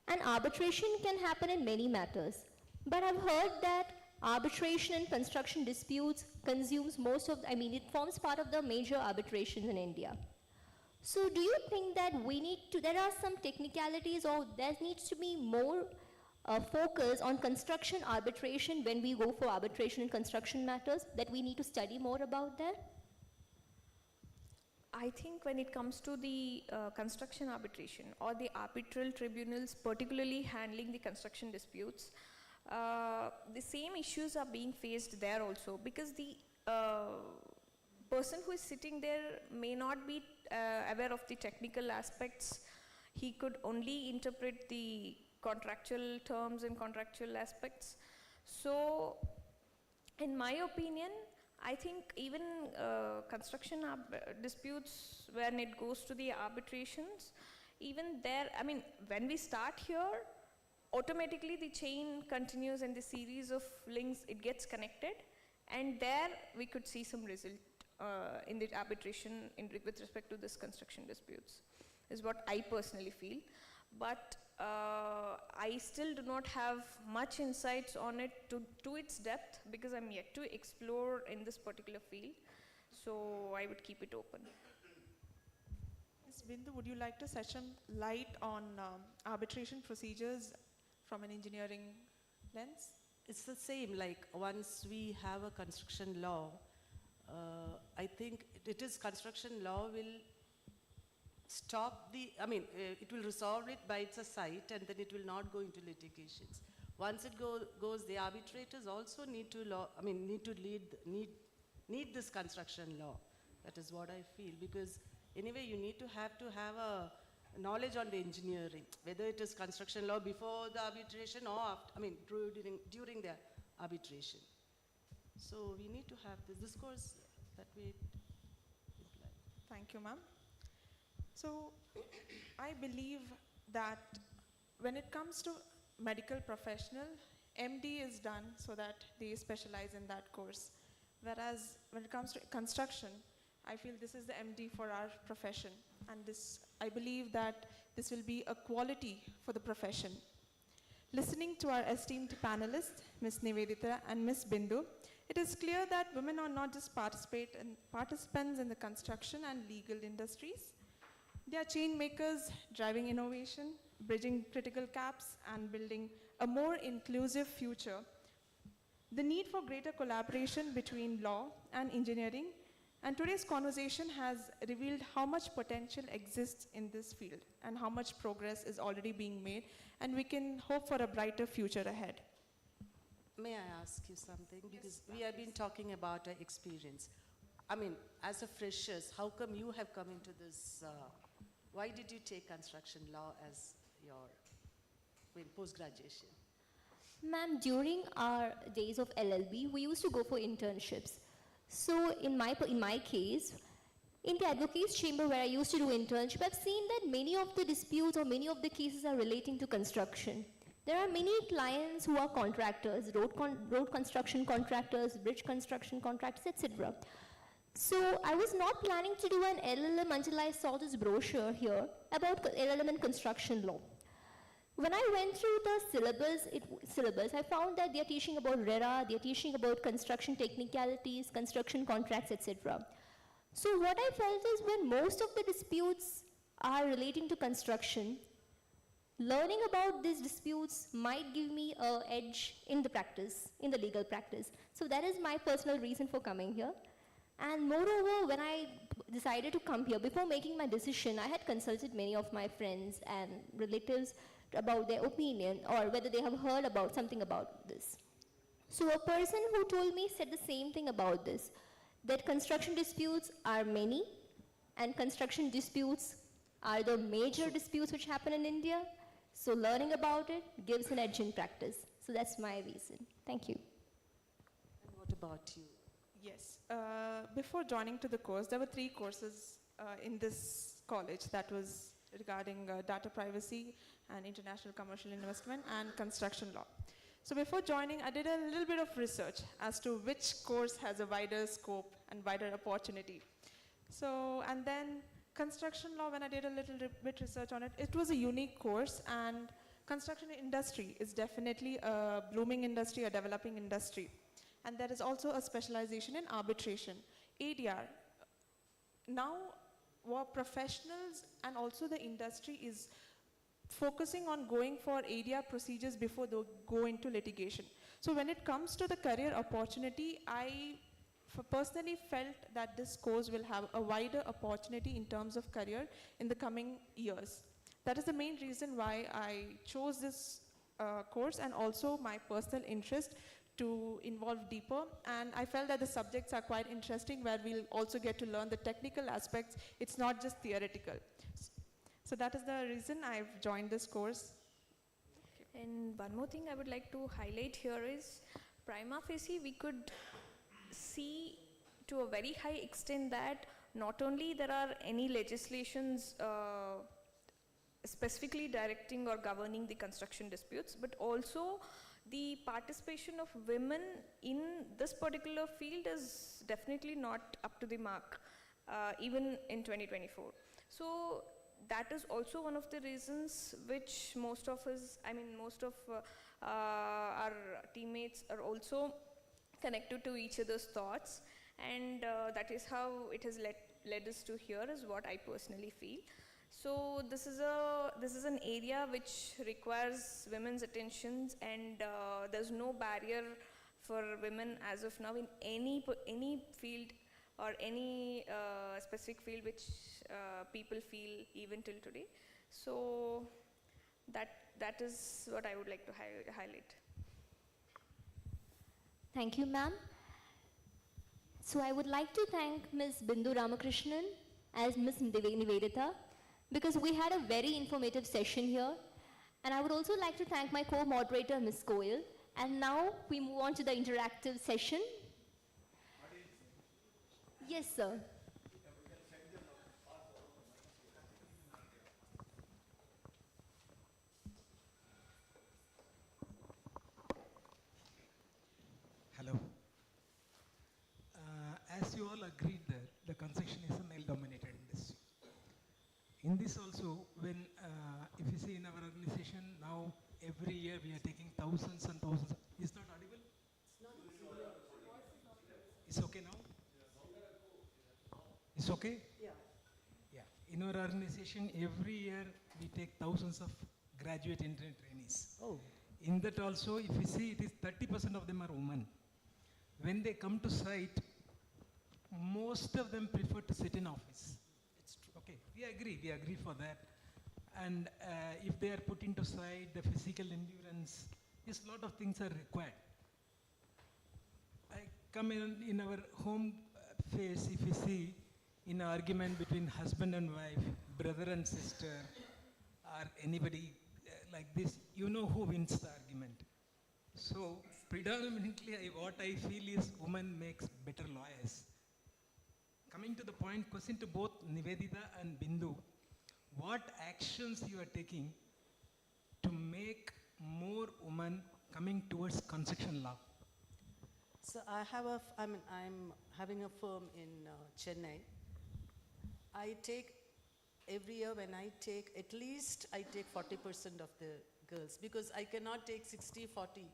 And arbitration can happen in many matters. But I've heard that arbitration in construction disputes consumes it forms part of the major arbitrations in India. So do you think that there are some technicalities, or there needs to be more focus on construction arbitration when we go for arbitration in construction matters, that we need to study more about that? I think when it comes to the construction arbitration or the arbitral tribunals, particularly handling the construction disputes, the same issues are being faced there also, because the person who is sitting there may not be aware of the technical aspects. He could only interpret the contractual terms and contractual aspects. So, in my opinion, I think even construction disputes, when it goes to the arbitrations, even there, when we start here, automatically the chain continues and the series of links, it gets connected, and there we could see some result in the arbitration with respect to this construction disputes, is what I personally feel. But I still do not have much insights on it to its depth, because I'm yet to explore in this particular field. So I would keep it open. Ms. Bindu, would you like to shed some light on arbitration procedures from an engineering lens? It's the same, like once we have a construction law, I think construction law will stop it will resolve it by its site, and then it will not go into litigations. Once it goes, the arbitrators also need this construction law. That is what I feel, because Anyway, you need to have a knowledge on the engineering, whether it is construction law before the arbitration or after, I mean, during the arbitration. So we need to have this course that we imply. Thank you, ma'am. So I believe that when it comes to medical professional, MD is done so that they specialize in that course. Whereas when it comes to construction, I feel this is the MD for our profession. And this, I believe that this will be a quality for the profession. Listening to our esteemed panelists, Ms. Nivedita and Ms. Bindu, it is clear that women are not just participants in the construction and legal industries. They are change makers, driving innovation, bridging critical gaps, and building a more inclusive future. The need for greater collaboration between law and engineering, and today's conversation has revealed how much potential exists in this field and how much progress is already being made, and we can hope for a brighter future ahead. May I ask you something? Because we have been talking about our experience. I mean, as a freshers, how come you have come into this? Why did you take construction law as your post-graduation? Ma'am, during our days of LLB, we used to go for internships. So in my case, in the advocates chamber where I used to do internship, I've seen that many of the disputes or many of the cases are relating to construction. There are many clients who are contractors, road construction contractors, bridge construction contractors, etc. So I was not planning to do an LLM until I saw this brochure here about LLM and construction law. When I went through the syllabus, I found that they are teaching about RERA, they are teaching about construction technicalities, construction contracts, etc. So what I felt is when most of the disputes are relating to construction, learning about these disputes might give me an edge in the practice, in the legal practice. So that is my personal reason for coming here. And moreover, when I decided to come here, before making my decision, I had consulted many of my friends and relatives about their opinion or whether they have heard about something about this. So a person who told me said the same thing about this, that construction disputes are many and construction disputes are the major disputes which happen in India. So learning about it gives an edge in practice. So that's my reason. Thank you. And what about you? Yes. Before joining to the course, there were 3 courses in this college that was regarding data privacy and international commercial investment and construction law. So before joining, I did a little bit of research as to which course has a wider scope and wider opportunity. So, and then construction law, when I did a little bit research on it, it was a unique course, and construction industry is definitely a blooming industry, a developing industry. And there is also a specialization in arbitration, ADR. Now, what professionals and also the industry is focusing on going for ADR procedures before they go into litigation. So when it comes to the career opportunity, I personally felt that this course will have a wider opportunity in terms of career in the coming years. That is the main reason why I chose this course, and also my personal interest to involve deeper, and I felt that the subjects are quite interesting where we'll also get to learn the technical aspects. It's not just theoretical. So that is the reason I've joined this course. And one more thing I would like to highlight here is prima facie we could see to a very high extent that not only there are any legislations specifically directing or governing the construction disputes, but also the participation of women in this particular field is definitely not up to the mark, even in 2024. So that is also one of the reasons which most of us, I mean most of our teammates are also connected to each other's thoughts, and that is how it has led us to here is what I personally feel. So this is an area which requires women's attentions, and there's no barrier for women as of now in any field or any specific field which people feel even till today. So that is what I would like to highlight. Thank you, ma'am. So I would like to thank Ms. Bindu Ramakrishnan, as Ms. Nivedita, because we had a very informative session here. And I would also like to thank my co-moderator, Ms. Goyal. And now we move on to the interactive session. Yes, sir. Hello. As you all agreed that the construction is a male-dominated industry. In this also, when if you see in our organization now, every year we are taking thousands and thousands. Is not audible? It's okay now? It's okay? Yeah. Yeah. In our organization, every year we take thousands of graduate engineering trainees. Oh. In that also, if you see, it is 30% of them are women. When they come to site, most of them prefer to sit in office. It's true. Okay, we agree for that. And if they are put into site, the physical endurance, yes, lot of things are required. I come in our home phase, if you see, in an argument between husband and wife, brother and sister, or anybody like this, you know who wins the argument. So predominantly, what I feel is women makes better lawyers. Coming to the point, question to both Nivedita and Bindu, what actions you are taking to make more women coming towards construction law? So I'm having a firm in Chennai. I take, every year when I take, at least I take 40% of the girls, because I cannot take 60, 40.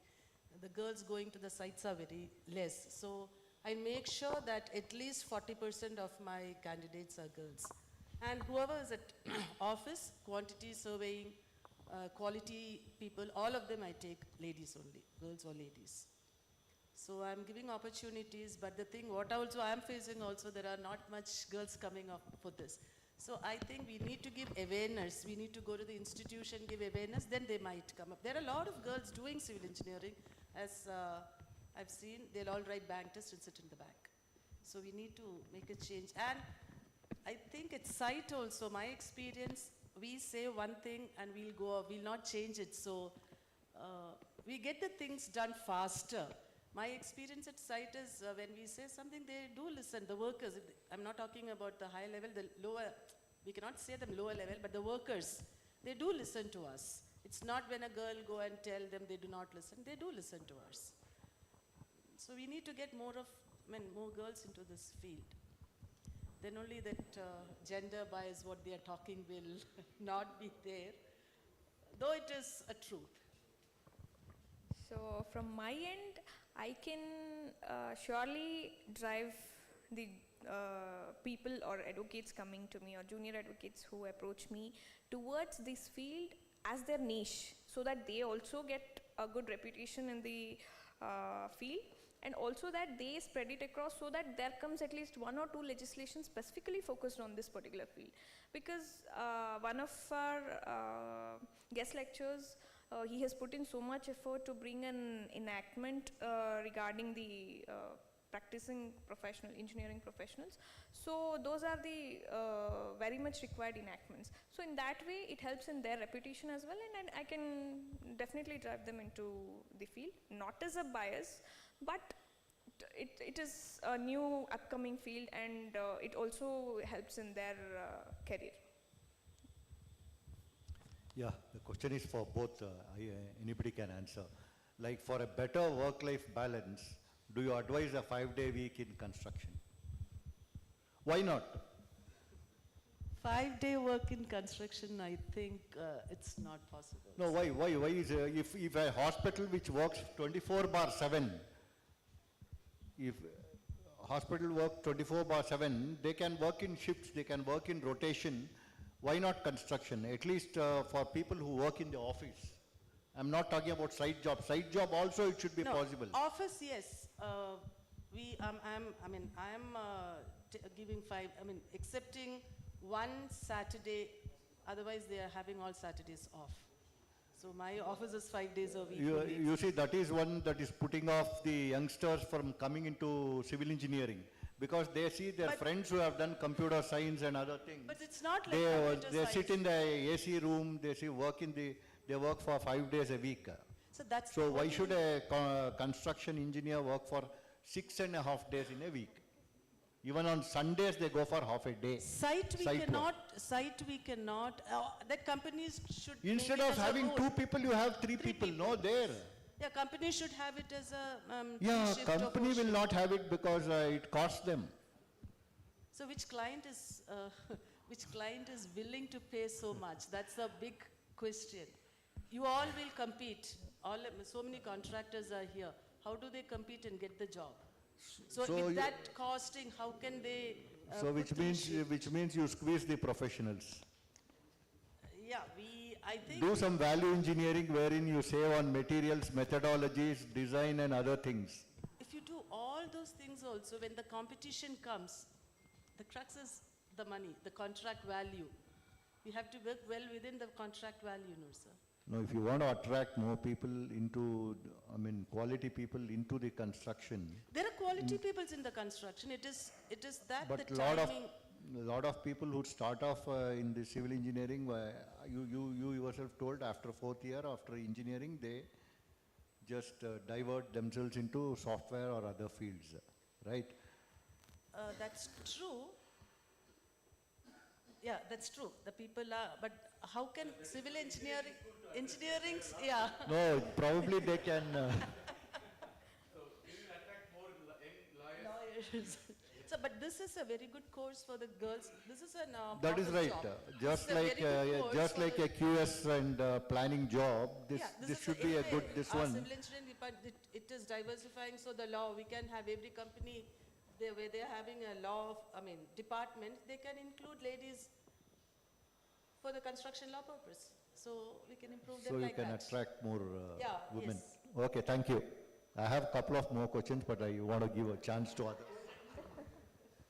The girls going to the sites are very less. So I make sure that at least 40% of my candidates are girls. And whoever is at office, quantity surveying, quality people, all of them I take ladies only, girls or ladies. So I'm giving opportunities, but the thing, what also I'm facing also, there are not much girls coming up for this. So I think we need to give awareness. We need to go to the institution, give awareness, then they might come up. There are a lot of girls doing civil engineering. As I've seen, they'll all write bank tests and sit in the back. So we need to make a change. And I think at site also, my experience, we say one thing and we'll not change it. So we get the things done faster. My experience at site is when we say something, they do listen. The workers, I'm not talking about the high level, the lower, we cannot say them lower level, but the workers, they do listen to us. It's not when a girl go and tell them they do not listen, they do listen to us. So we need to get more girls into this field. Then only that gender bias, what they are talking will not be there, though it is a truth. So from my end, I can surely drive the people or advocates coming to me or junior advocates who approach me towards this field as their niche, so that they also get a good reputation in the field, and also that they spread it across, so that there comes at least one or two legislations specifically focused on this particular field. Because one of our guest lecturers, he has put in so much effort to bring an enactment regarding the practicing engineering professionals. So those are the very much required enactments. So in that way, it helps in their reputation as well, and I can definitely drive them into the field, not as a bias, but it is a new upcoming field, and it also helps in their career. Yeah, the question is for both, anybody can answer. Like, for a better work-life balance, do you advise a 5-day week in construction? Why not? 5-day work in construction, I think it's not possible. No, why? Why is, if a hospital which works 24/7, if hospital work 24/7, they can work in shifts, they can work in rotation. Why not construction? At least for people who work in the office. I'm not talking about side job. Side job also it should be possible. Office, yes. I'm giving 5, accepting one Saturday, otherwise they are having all Saturdays off. So my office is 5 days a week. You see, that is one that is putting off the youngsters from coming into civil engineering. because they see their But- friends who have done computer science and other things. But it's not like They, computer they sit science. in the AC room, they work for 5 days a week. So that's So the why only- should a construction engineer work for 6.5 days in a week? Even on Sundays, they go for half a day. Site we work. cannot, that companies should. Instead make it of as a having role. 2 people, you have 3 people, no, there. Yeah, companies should have it as a, Yeah, three-shift or company will four-shift. not have it because it costs them. So which client is, which client is willing to pay so much? That's a big question. You all will compete, so many contractors are here. How do they compete and get the job? So So with you- that costing, how can they? So put which through means, shift? which means you squeeze the professionals. Yeah, I think. Do some value engineering wherein you save on materials, methodologies, design and other things. If you do all those things also, when the competition comes, the crux is the money, the contract value. We have to work well within the contract value, no, sir. No, if you want to attract more people into, quality people into the construction. There are quality peoples in the construction. It is that But the a timing. lot of people who start off in the civil engineering, you yourself told after 4th year, after engineering, they just divert themselves into software or other fields, right? That's true. Yeah, that's true. The people are, but how can civil engineering, yeah. No, probably they can, Lawyers. So, but this is a very good course for the girls. This is an that is proper right. job. Just It's a like, very good course just for like the- a QS and planning job, this is should be a anyway, good, this our one. civil engineering department, it is diversifying, so the law, we can have every company, where they're having a law, department, they can include ladies for the construction law purpose. So we can improve So them you like can that. attract more Yeah, women. yes. Okay, thank you. I have a couple of more questions, but I want to give a chance to others.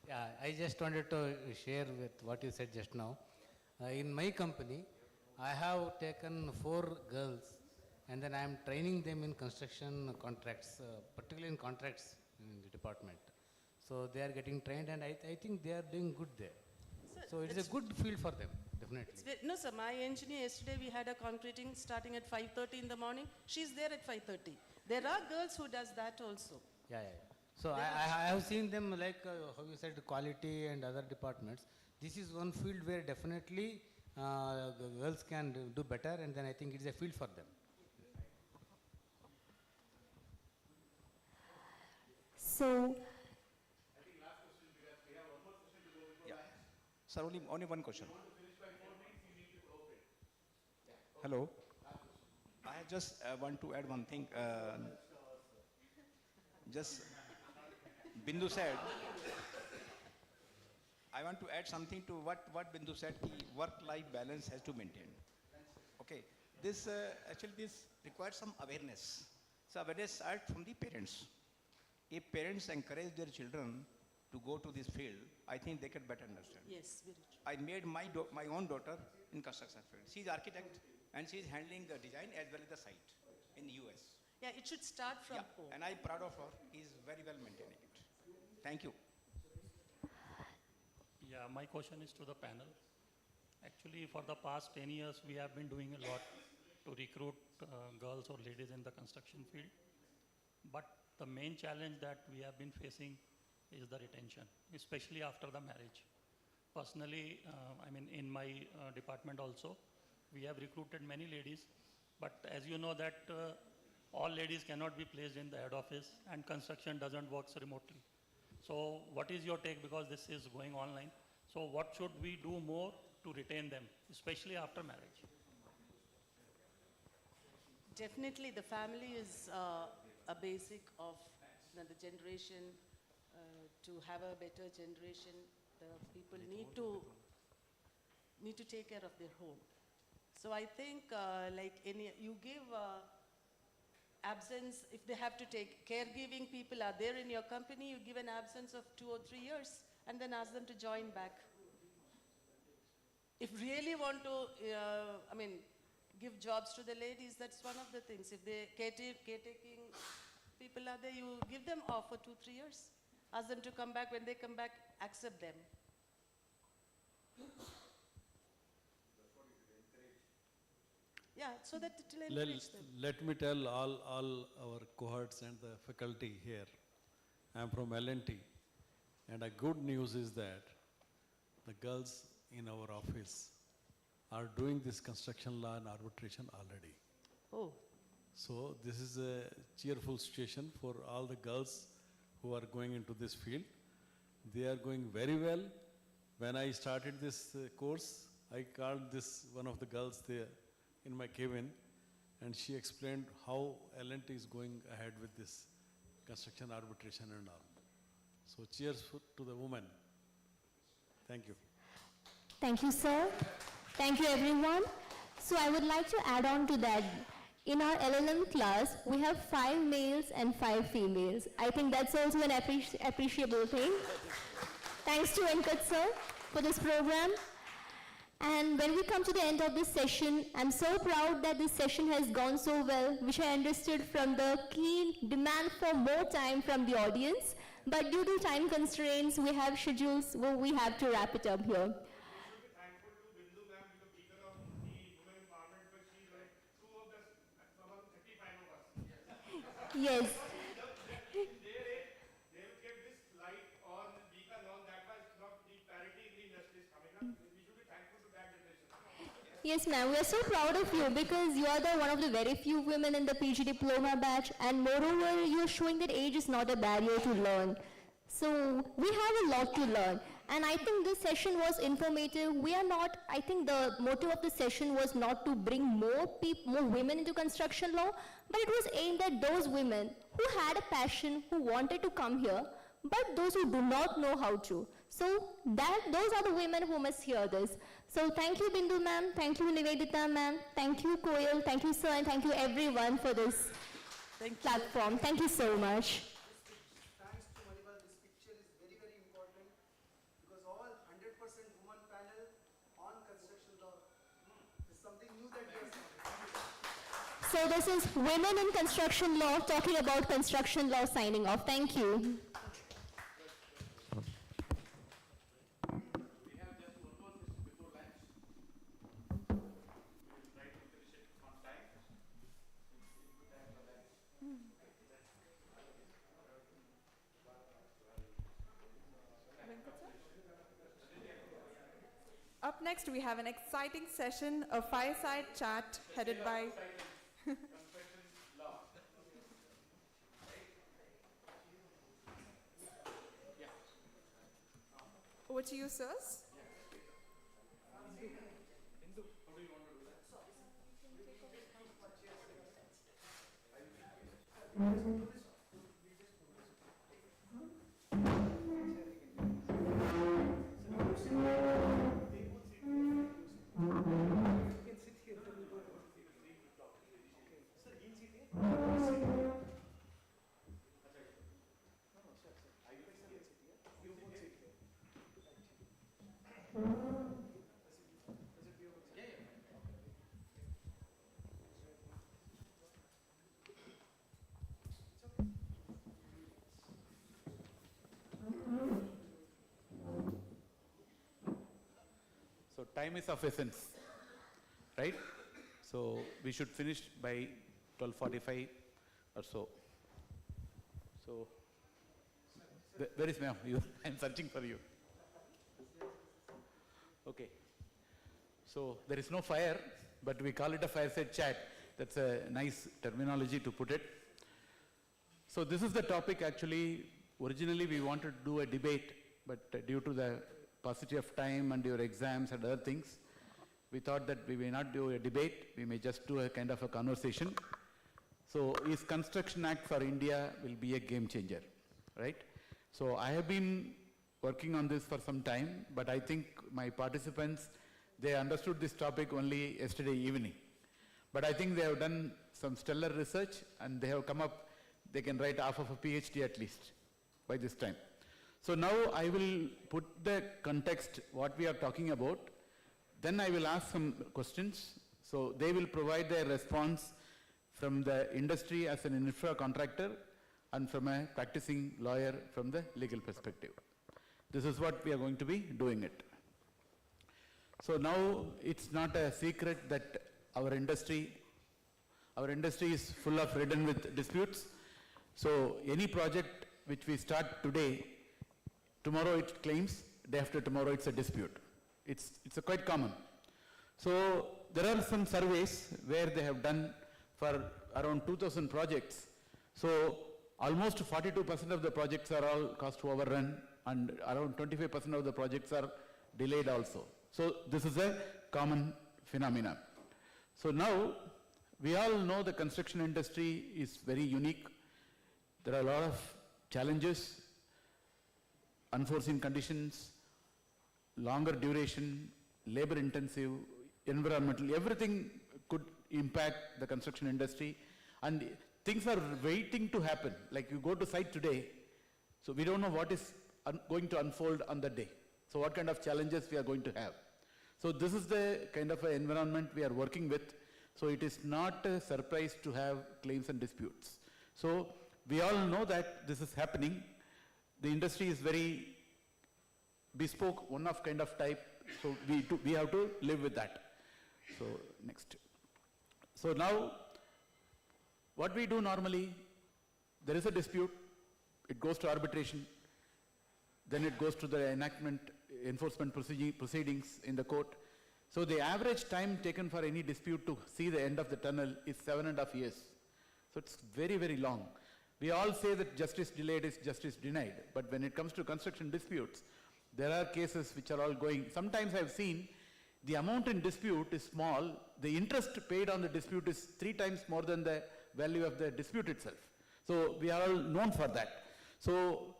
Yeah, I just wanted to share with what you said just now. In my company, I have taken 4 girls and then I am training them in construction contracts, particularly in contracts in the department. So they are getting trained and I think they are doing good there. So it is a good field for them, definitely. No, sir, my engineer, yesterday we had a concreting starting at 5:30 in the morning. She's there at 5:30. There are girls who does that also. Yeah. So I have seen them like how you said quality and other departments. This is one field where definitely girls can do better and then I think it is a field for them. So, Sir, only one question. Hello. I just want to add one thing. Just Bindu said, I want to add something to what Bindu said, work-life balance has to maintain. Okay. This actually this requires some awareness. So awareness starts from the parents. If parents encourage their children to go to this field, I think they can better understand. Yes, very true. I made my own daughter in construction field. She's architect and she's handling the design as well as the site in the US. Yeah, it should start from home. And I'm proud of her. He's very well maintaining it. Thank you. Yeah, my question is to the panel. Actually, for the past 10 years, we have been doing a lot to recruit girls or ladies in the construction field. But the main challenge that we have been facing is the retention, especially after the marriage. Personally, in my department also, we have recruited many ladies, but as you know that all ladies cannot be placed in the head office and construction doesn't work remotely. So what is your take, because this is going online? So what should we do more to retain them, especially after marriage? Definitely, the family is a basic of the generation. To have a better generation, the people need to take care of their home. So I think you give absence, if they have to take caregiving people are there in your company, you give an absence of 2 or 3 years and then ask them to join back. If really want to, give jobs to the ladies, that's one of the things. If they caretaking people are there, you give them off for 2, 3 years. ask them to come back. When they come back, accept them. Yeah, so that it will encourage them. Let me tell all our cohorts and the faculty here. I am from L&T, and a good news is that the girls in our office are doing this construction law and arbitration already. Oh. So this is a cheerful situation for all the girls who are going into this field. They are going very well. When I started this course, I called this one of the girls there in my cabin, and she explained how L&T is going ahead with this construction arbitration and all. So cheers to the women. Thank you. Thank you, sir. Thank you, everyone. So I would like to add on to that. In our LLM class, we have 5 males and 5 females. I think that's also an appreciable thing. Thanks to Venkat sir for this program. And when we come to the end of this session, I'm so proud that this session has gone so well, which I understood from the keen demand for more time from the audience. But due to time constraints, we have schedules where we have to wrap it up here. Yes. Yes, ma'am. We are so proud of you because you are one of the very few women in the PG diploma batch, and moreover, you are showing that age is not a barrier to learn. So we have a lot to learn, and I think this session was informative. We are not. I think the motto of the session was not to bring more women into construction law, but it was aimed at those women who had a passion, who wanted to come here, but those who do not know how to. So those are the women who must hear this. So thank you, Bindu ma'am, thank you, Nivedita ma'am, thank you, Koyal, thank you, sir, and thank you everyone for this platform. Thank you so much. Thanks to Manipal, this picture is very, very important because all 100% woman panel on construction law is something new that we are seeing. So this is Women in Construction Law talking about construction law signing off. Thank you. Up next, we have an exciting session, a fireside chat headed by... Over to you, sirs. So time is of essence, right? So we should finish by 12:45 or so. So where is ma'am? I'm searching for you. Okay. So there is no fire, but we call it a fireside chat. That's a nice terminology to put it. So this is the topic actually. Originally we wanted to do a debate, but due to the paucity of time and your exams and other things, we thought that we may not do a debate, we may just do a kind of a conversation. So is Construction Act for India will be a game changer, right? So I have been working on this for some time, but I think my participants, they understood this topic only yesterday evening. But I think they have done some stellar research and they have come up, they can write half of a PhD at least by this time. So now I will put the context, what we are talking about. Then I will ask some questions. So they will provide their response from the industry as an infra contractor, and from a practicing lawyer from the legal perspective. This is what we are going to be doing it. So now it's not a secret that our industry is full of ridden with disputes. So any project which we start today, tomorrow it claims, day after tomorrow it's a dispute. It's quite common. So there are some surveys where they have done for around 2,000 projects. So almost 42% of the projects are all cost overrun, and around 25% of the projects are delayed also. So this is a common phenomenon. So now we all know the construction industry is very unique. There are a lot of challenges, unforeseen conditions, longer duration, labor intensive, environmental, everything could impact the construction industry, and things are waiting to happen. Like you go to site today, so we don't know what is going to unfold on that day. So what kind of challenges we are going to have. So this is the kind of environment we are working with. So it is not a surprise to have claims and disputes. So we all know that this is happening. The industry is very bespoke, one-off kind of type. So we have to live with that. So next. So now, what we do normally, there is a dispute, it goes to arbitration, then it goes to the enforcement proceedings in the court. So the average time taken for any dispute to see the end of the tunnel is 7.5 years. So it's very, very long. We all say that justice delayed is justice denied, but when it comes to construction disputes, there are cases which are all going. Sometimes I've seen the amount in dispute is small, the interest paid on the dispute is 3 times more than the value of the dispute itself. So we are all known for that. So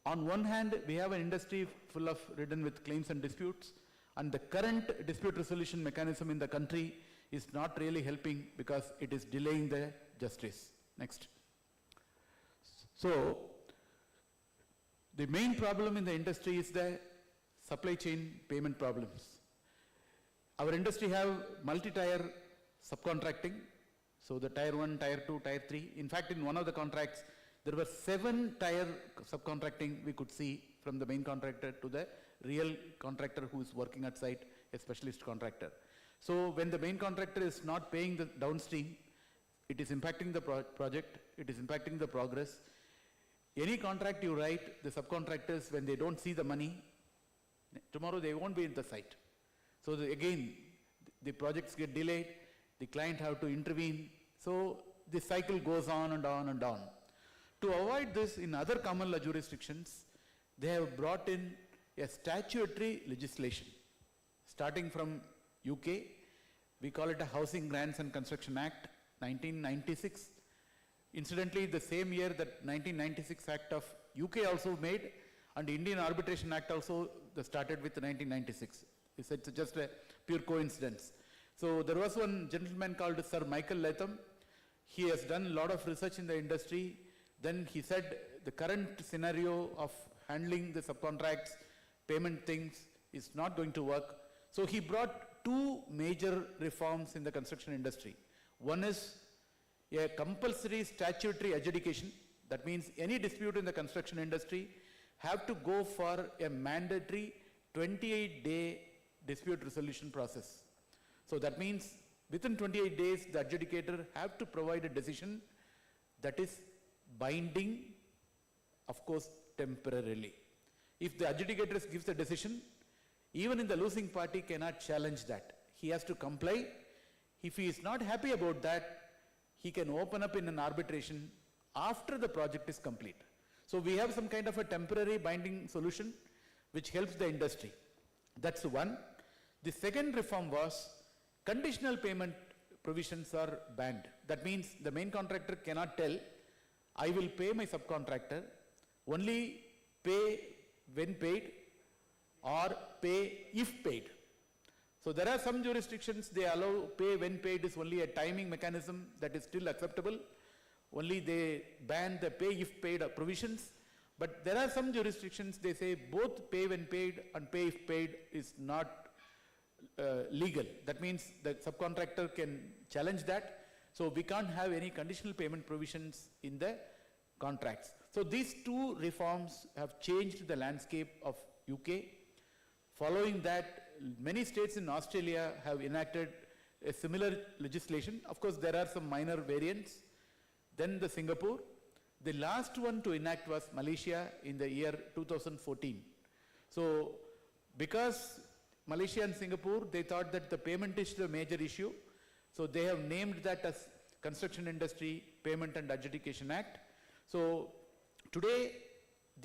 on one hand, we have an industry full of ridden with claims and disputes, and the current dispute resolution mechanism in the country is not really helping because it is delaying the justice. Next. So the main problem in the industry is the supply chain payment problems. Our industry have multi-tier subcontracting. So the tier 1, tier 2, tier 3. In fact, in one of the contracts, there were 7 tier subcontracting we could see, from the main contractor to the real contractor who is working at site, a specialist contractor. So when the main contractor is not paying the downstream, it is impacting the project, it is impacting the progress. Any contract you write, the subcontractors, when they don't see the money, tomorrow they won't be in the site. So again, the projects get delayed, the client have to intervene. So the cycle goes on and on and on. To avoid this, in other common law jurisdictions, they have brought in a statutory legislation. Starting from UK, we call it a Housing Grants and Construction Act, 1996. Incidentally, the same year that 1996 Act of UK also made, and Indian Arbitration Act also started with 1996. It's just a pure coincidence. So there was one gentleman called Sir Michael Latham. He has done a lot of research in the industry. Then he said the current scenario of handling the subcontracts, payment things is not going to work. So he brought 2 major reforms in the construction industry. One is a compulsory statutory adjudication. That means any dispute in the construction industry have to go for a mandatory 28-day dispute resolution process. So that means within 28 days, the adjudicator have to provide a decision that is binding, of course, temporarily. If the adjudicator gives a decision, even in the losing party cannot challenge that. He has to comply. If he is not happy about that, he can open up in an arbitration after the project is complete. So we have some kind of a temporary binding solution which helps the industry. That's one. The second reform was conditional payment provisions are banned. That means the main contractor cannot tell, I will pay my subcontractor, only pay when paid or pay if paid. So there are some jurisdictions they allow pay when paid is only a timing mechanism that is still acceptable. Only they ban the pay if paid provisions. But there are some jurisdictions they say both pay when paid and pay if paid is not legal. That means the subcontractor can challenge that. So we can't have any conditional payment provisions in the contracts. So these two reforms have changed the landscape of UK. Following that, many states in Australia have enacted a similar legislation. Of course, there are some minor variants. Then the Singapore. The last one to enact was Malaysia in the year 2014. So because Malaysia and Singapore, they thought that the payment is the major issue. So they have named that as Construction Industry Payment and Adjudication Act. So today,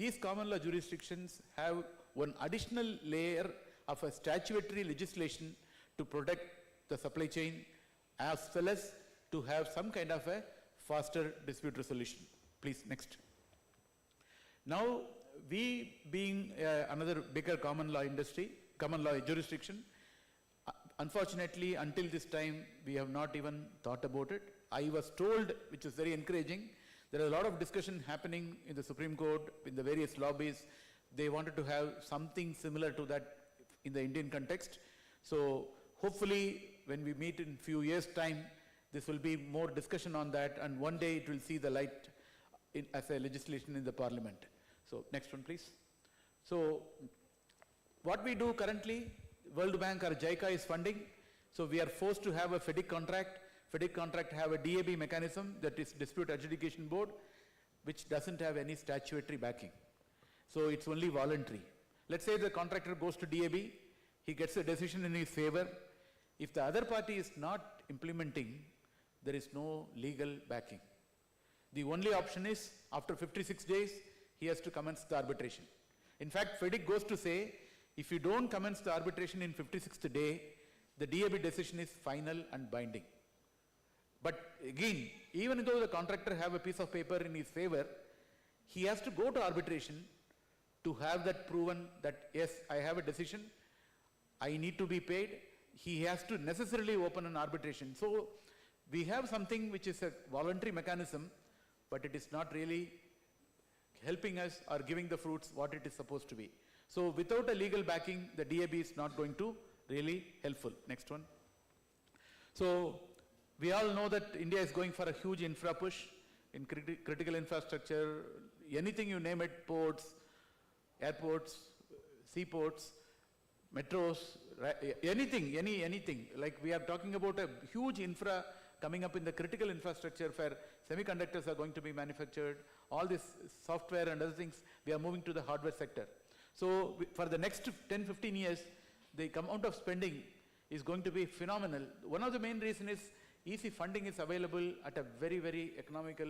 these common law jurisdictions have one additional layer of a statutory legislation to protect the supply chain as well as to have some kind of a faster dispute resolution. Please, next. Now, we being another bigger common law industry, common law jurisdiction, unfortunately, until this time, we have not even thought about it. I was told, which is very encouraging, there is a lot of discussion happening in the Supreme Court, in the various lobbies. They wanted to have something similar to that in the Indian context. So hopefully, when we meet in few years' time, this will be more discussion on that, and one day it will see the light as a legislation in the Parliament. So next one, please. So what we do currently, World Bank or JICA is funding. So we are forced to have a FEDIC contract. FEDIC contract have a DAB mechanism, that is Dispute Adjudication Board, which doesn't have any statutory backing. So it's only voluntary. Let's say the contractor goes to DAB, he gets a decision in his favor. If the other party is not implementing, there is no legal backing. The only option is, after 56 days, he has to commence the arbitration. In fact, FEDIC goes to say, if you don't commence the arbitration in 56th day, the DAB decision is final and binding. But again, even though the contractor have a piece of paper in his favor, he has to go to arbitration to have that proven that, yes, I have a decision, I need to be paid. He has to necessarily open an arbitration. So we have something which is a voluntary mechanism, but it is not really helping us or giving the fruits what it is supposed to be. So without a legal backing, the DAB is not going to really helpful. Next one. So we all know that India is going for a huge infra push in critical infrastructure, anything you name it, ports, airports, seaports, metros, anything, anything. Like we are talking about a huge infra coming up in the critical infrastructure where semiconductors are going to be manufactured, all this software and other things, we are moving to the hardware sector. So for the next 10-15 years, the amount of spending is going to be phenomenal. One of the main reasons is easy funding is available at a very, very economical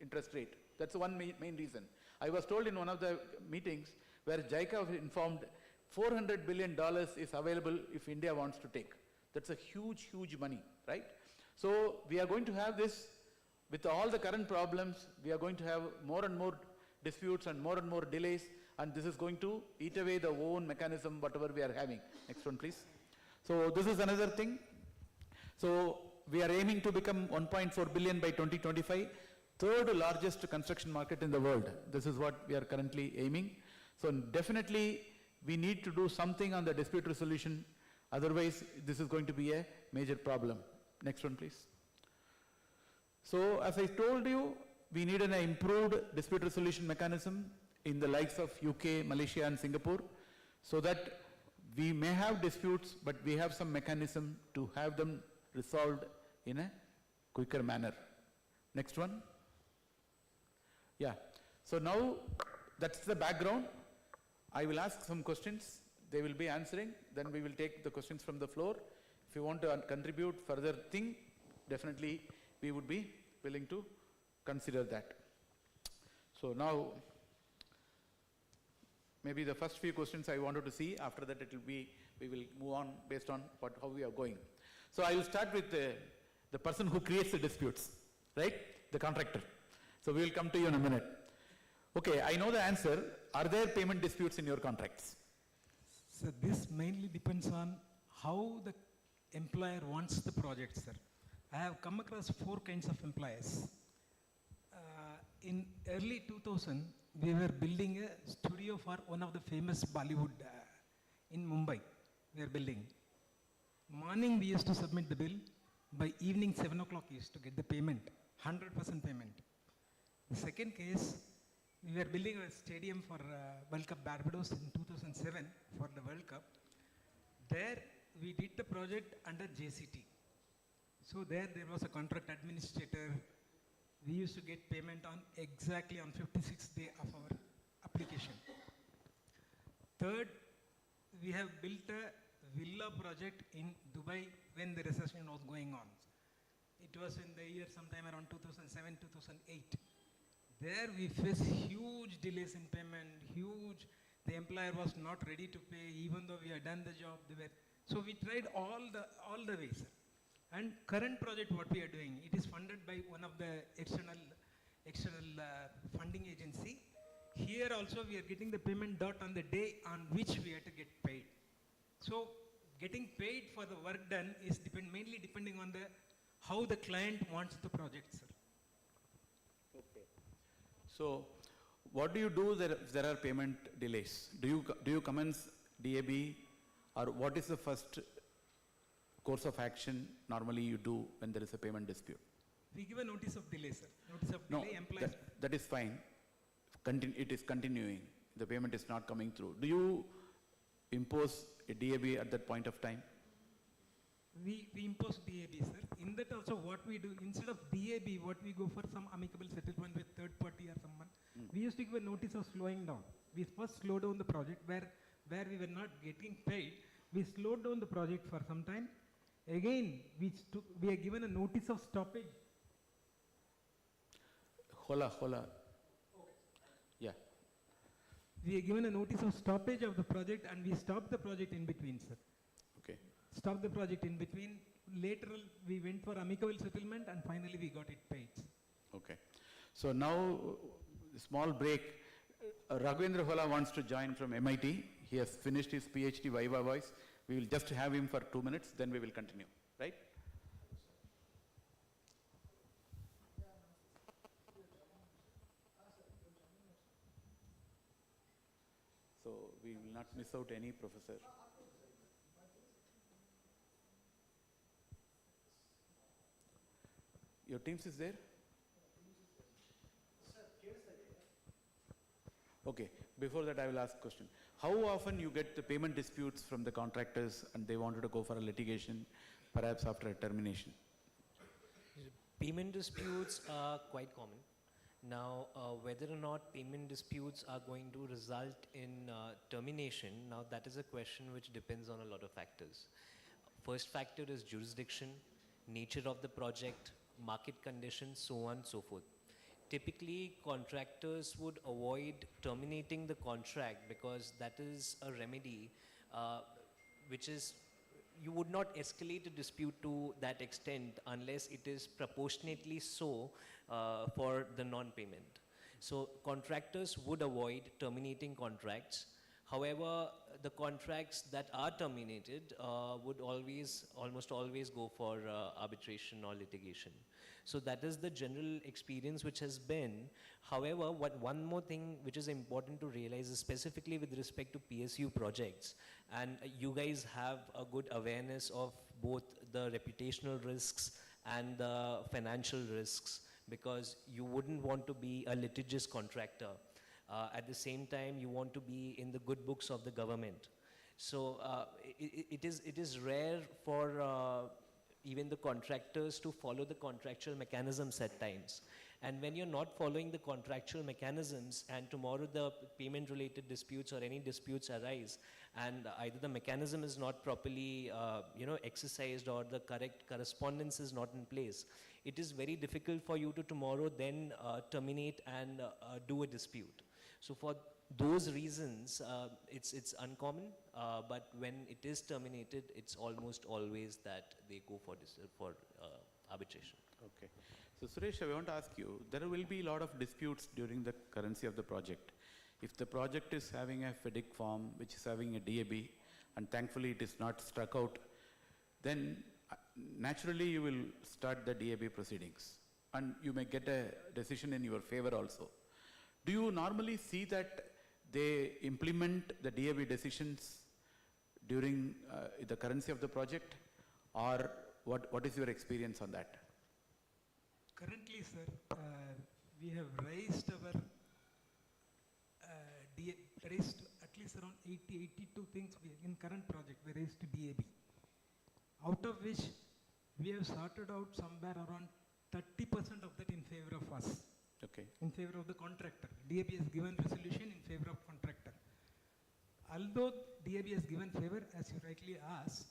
interest rate. That's one main reason. I was told in one of the meetings where JICA was informed $400 billion is available if India wants to take. That's a huge, huge money, right? So we are going to have this, with all the current problems, we are going to have more and more disputes and more delays, and this is going to eat away the own mechanism, whatever we are having. Next one, please. So this is another thing. So we are aiming to become 1.4 billion by 2025, third largest construction market in the world. This is what we are currently aiming. So definitely we need to do something on the dispute resolution, otherwise this is going to be a major problem. Next one, please. So as I told you, we need an improved dispute resolution mechanism in the likes of UK, Malaysia and Singapore, so that we may have disputes, but we have some mechanism to have them resolved in a quicker manner. Next one. Yeah. So now that's the background. I will ask some questions. They will be answering. Then we will take the questions from the floor. If you want to contribute further thing, definitely we would be willing to consider that. So now, maybe the first few questions I wanted to see. After that, it will be, we will move on based on how we are going. So I will start with the person who creates the disputes, right? The contractor. So we will come to you in a minute. Okay, I know the answer. Are there payment disputes in your contracts? So this mainly depends on how the employer wants the project, sir. I have come across 4 kinds of employers. In early 2000, we were building a studio for one of the famous Bollywood in Mumbai. We are building. Morning we used to submit the bill. By evening 7 o'clock we used to get the payment, 100% payment. The second case, we were building a stadium for World Cup Barbados in 2007 for the World Cup. There we did the project under JCT. So there was a contract administrator. We used to get payment on exactly on 56th day of our application. Third, we have built a villa project in Dubai when the recession was going on. It was in the year sometime around 2007, 2008. There we faced huge delays in payment, huge. The employer was not ready to pay, even though we had done the job. So we tried all the ways. And current project, what we are doing, it is funded by one of the external funding agency. Here also we are getting the payment dot on the day on which we have to get paid. So getting paid for the work done is mainly depending on how the client wants the project, sir. Okay. So what do you do if there are payment delays? Do you commence DAB, or what is the first course of action normally you do when there is a payment dispute? We give a notice of delay, sir. Notice of delay implies. That is fine. It is continuing. The payment is not coming through. Do you impose a DAB at that point of time? We impose DAB, sir. In that also what we do, instead of DAB, what we go for some amicable settlement with third party or someone. We used to give a notice of slowing down. We first slow down the project where we were not getting paid. We slowed down the project for some time. Again, we are given a notice of stoppage. Hola. Okay. Yeah. We are given a notice of stoppage of the project and we stopped the project in between, sir. Okay. Stopped the project in between. Later we went for amicable settlement and finally we got it paid. Okay. So now, small break. Raghavendra Hola wants to join from MIT. He has finished his PhD Viva Voice. We will just have him for 2 minutes, then we will continue, right? So we will not miss out any professor. Your Teams is there? Okay, before that I will ask a question. How often you get the payment disputes from the contractors and they wanted to go for a litigation, perhaps after a termination? Payment disputes are quite common. Now, whether or not payment disputes are going to result in termination, now that is a question which depends on a lot of factors. First factor is jurisdiction, nature of the project, market conditions, so on and so forth. Typically, contractors would avoid terminating the contract because that is a remedy which is, you would not escalate a dispute to that extent unless it is proportionately so for the non-payment. So contractors would avoid terminating contracts. However, the contracts that are terminated would almost always go for arbitration or litigation. So that is the general experience which has been. However, one more thing which is important to realize is specifically with respect to PSU projects, and you guys have a good awareness of both the reputational risks and the financial risks, because you wouldn't want to be a litigious contractor. At the same time, you want to be in the good books of the government. So it is rare for even the contractors to follow the contractual mechanisms at times. And when you're not following the contractual mechanisms and tomorrow the payment related disputes or any disputes arise and either the mechanism is not properly exercised or the correct correspondence is not in place, it is very difficult for you to tomorrow then terminate and do a dispute. So for those reasons, it's uncommon, but when it is terminated, it's almost always that they go for arbitration. Okay. So Suresh, I want to ask you, there will be a lot of disputes during the currency of the project. If the project is having a FEDIC form, which is having a DAB, and thankfully it is not struck out, then naturally you will start the DAB proceedings. And you may get a decision in your favor also. Do you normally see that they implement the DAB decisions during the currency of the project, or what is your experience on that? Currently, sir, we have raised our raised at least around 82 things in current project. We raised DAB, out of which we have sorted out somewhere around 30% of that in favor of us. Okay. In favor of the contractor. DAB has given resolution in favor of contractor. Although DAB has given favor, as you rightly asked,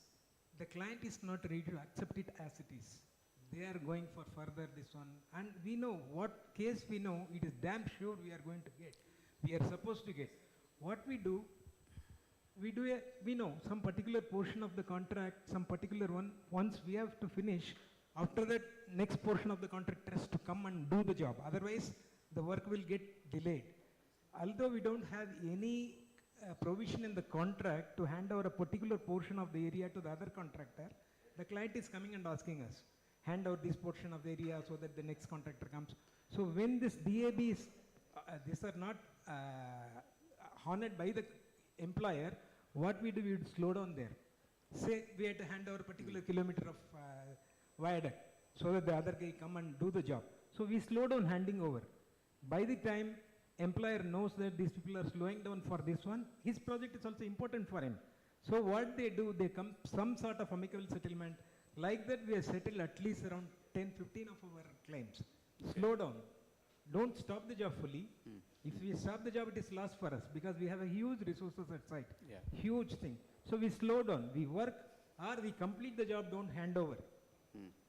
the client is not ready to accept it as it is. They are going for further this one. And we know what case we know, it is damn sure we are going to get. We are supposed to get. What we do, we know some particular portion of the contract, some particular one, once we have to finish, after that next portion of the contractor has to come and do the job. Otherwise, the work will get delayed. Although we don't have any provision in the contract to hand over a particular portion of the area to the other contractor, the client is coming and asking us, hand out this portion of the area so that the next contractor comes. So when this DAB is, these are not honored by the employer, what we do, we would slow down there. Say we had to hand over a particular kilometer of viaduct so that the other guy come and do the job. So we slow down handing over. By the time employer knows that these people are slowing down for this one, his project is also important for him. So what they do, they come some sort of amicable settlement. Like that we have settled at least around 10, 15 of our claims. Slow down. Don't stop the job fully. If we stop the job, it is loss for us because we have a huge resources at site. Yeah. Huge thing. So we slow down. We work or we complete the job, don't hand over.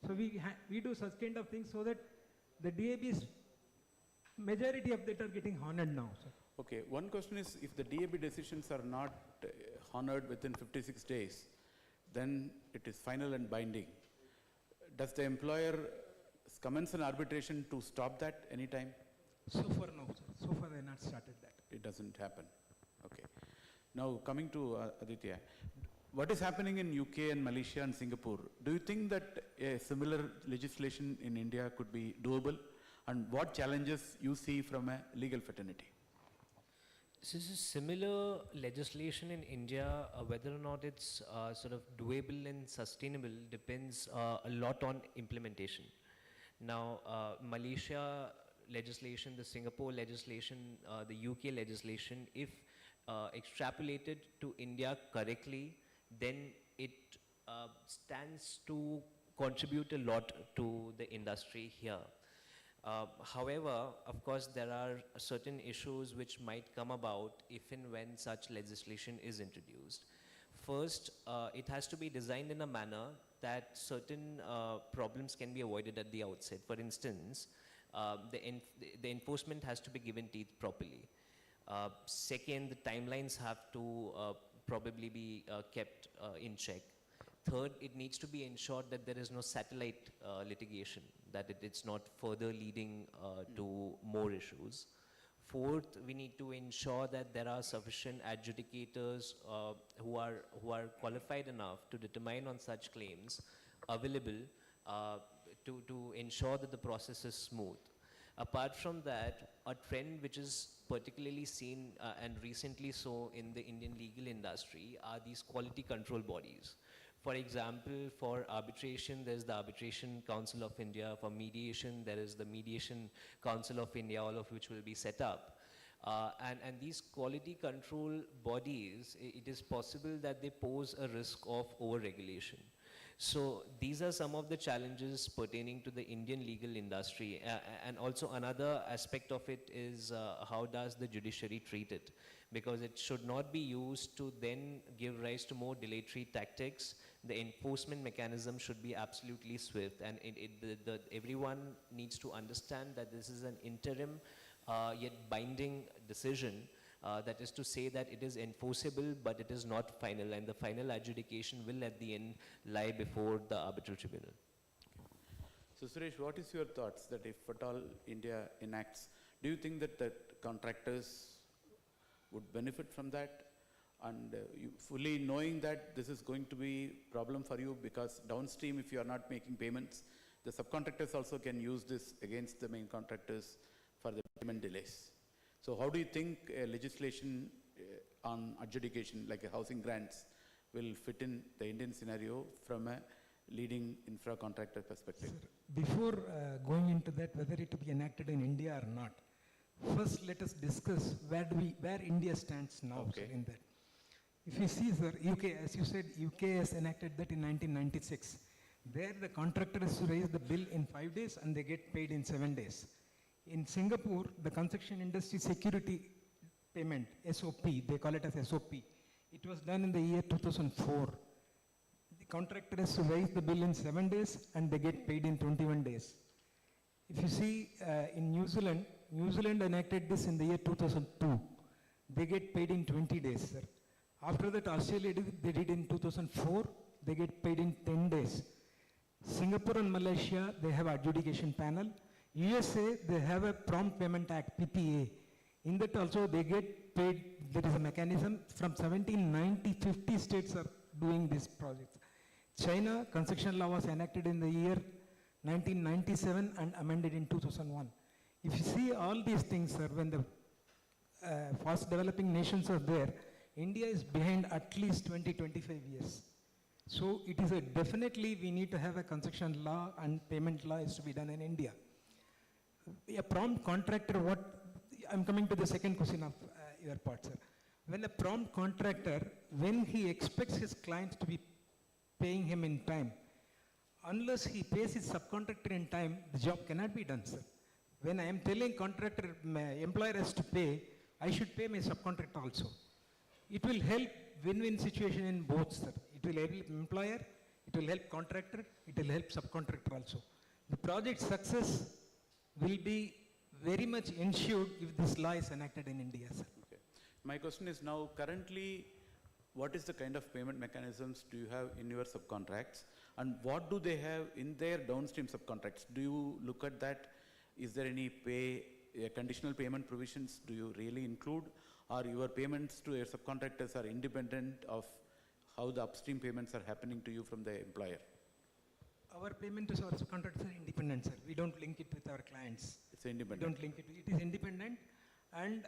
So we do such kind of things so that the DAB's majority of that are getting honored now. So. Okay, one question is, if the DAB decisions are not honored within 56 days, then it is final and binding. Does the employer commence an arbitration to stop that anytime? So far, no, sir. So far, they have not started that. It doesn't happen. Okay. Now, coming to Aditya, what is happening in UK and Malaysia and Singapore? Do you think that a similar legislation in India could be doable? And what challenges you see from a legal fraternity? So this is similar legislation in India, whether or not it's sort of doable and sustainable depends a lot on implementation. Now, Malaysia legislation, the Singapore legislation, the UK legislation, if extrapolated to India correctly, then it stands to contribute a lot to the industry here. However, of course, there are certain issues which might come about if and when such legislation is introduced. First, it has to be designed in a manner that certain problems can be avoided at the outset. For instance, the enforcement has to be given teeth properly. Second, the timelines have to probably be kept in check. Third, it needs to be ensured that there is no satellite litigation, that it's not further leading to more issues. Fourth, we need to ensure that there are sufficient adjudicators who are qualified enough to determine on such claims available to ensure that the process is smooth. Apart from that, a trend which is particularly seen and recently so in the Indian legal industry are these quality control bodies. For example, for arbitration, there's the Arbitration Council of India. For mediation, there is the Mediation Council of India, all of which will be set up. And these quality control bodies, it is possible that they pose a risk of over-regulation. So these are some of the challenges pertaining to the Indian legal industry. And also another aspect of it is how does the judiciary treat it? Because it should not be used to then give rise to more dilatory tactics. The enforcement mechanism should be absolutely swift, and everyone needs to understand that this is an interim yet binding decision. That is to say that it is enforceable, but it is not final, and the final adjudication will at the end lie before the arbitral tribunal. So Suresh, what is your thoughts that if at all India enacts, do you think that contractors would benefit from that? And you fully knowing that this is going to be a problem for you, because downstream, if you are not making payments, the subcontractors also can use this against the main contractors for the payment delays. So how do you think legislation on adjudication, like a housing grants, will fit in the Indian scenario from a leading infra contractor perspective? Before going into that, whether it will be enacted in India or not, first let us discuss where India stands now, Okay. sir, in that. If you see, sir, UK, as you said, UK has enacted that in 1996. There the contractor has to raise the bill in 5 days and they get paid in 7 days. In Singapore, the construction industry security payment, SOP, they call it as SOP. It was done in the year 2004. The contractor has to raise the bill in 7 days and they get paid in 21 days. If you see in New Zealand enacted this in the year 2002. They get paid in 20 days, sir. After that, Australia they did in 2004. They get paid in 10 days. Singapore and Malaysia, they have adjudication panel. USA, they have a Prompt Payment Act, PPA. In that also they get paid, there is a mechanism. From 1790, 50 states are doing this project. China, construction law was enacted in the year 1997 and amended in 2001. If you see all these things, sir, when the fast developing nations are there, India is behind at least 20, 25 years. So it is definitely we need to have a construction law and payment law is to be done in India. A prompt contractor, I'm coming to the second question of your part, sir. When a prompt contractor, when he expects his clients to be paying him in time, unless he pays his subcontractor in time, the job cannot be done, sir. When I am telling contractor, my employer has to pay, I should pay my subcontractor also. It will help win-win situation in both, sir. It will help employer, it will help contractor, it will help subcontractor also. The project success will be very much ensured if this law is enacted in India, sir. Okay. My question is now, currently, what is the kind of payment mechanisms do you have in your subcontracts? And what do they have in their downstream subcontracts? Do you look at that? Is there any conditional payment provisions do you really include? Or your payments to your subcontractors are independent of how the upstream payments are happening to you from the employer? Our payment to our subcontractors are independent, sir. We don't link it with our clients. It's independent. We don't link it. It is independent. And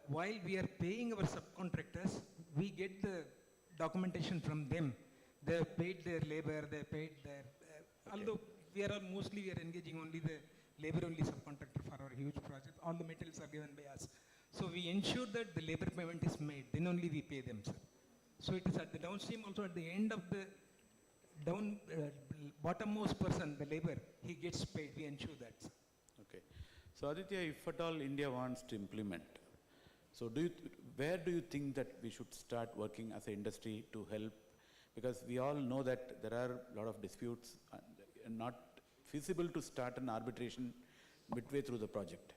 while we are paying our subcontractors, we get the documentation from them. They have paid their labor, they have paid their, although we are engaging only the labor-only subcontractor for our huge project. All the materials are given by us. So we ensure that the labor payment is made, then only we pay them, sir. So it is at the downstream also at the end of the bottommost person, the labor, he gets paid, we ensure that, sir. Okay. So Aditya, if at all India wants to implement, so where do you think that we should start working as an industry to help? Because we all know that there are a lot of disputes and not feasible to start an arbitration midway through the project.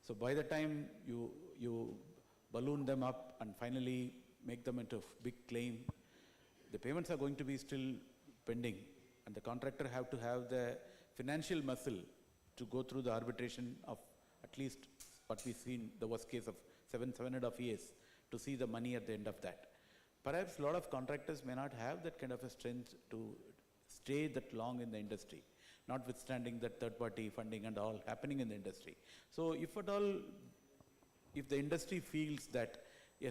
So by the time you balloon them up and finally make them into a big claim, the payments are going to be still pending, and the contractor have to have the financial muscle to go through the arbitration of at least what we see in the worst case of 7.5 years to see the money at the end of that. Perhaps a lot of contractors may not have that kind of a strength to stay that long in the industry, notwithstanding that third-party funding and all happening in the industry. So if at all, if the industry feels that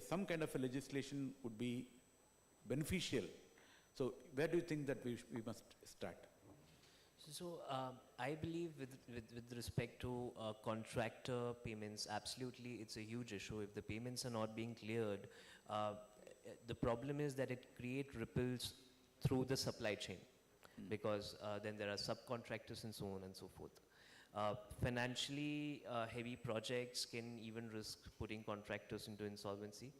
some kind of a legislation would be beneficial, so where do you think that we must start? So I believe with respect to contractor payments, absolutely it's a huge issue. If the payments are not being cleared, the problem is that it creates ripples through the supply chain, because then there are subcontractors and so on and so forth. Financially heavy projects can even risk putting contractors into insolvency.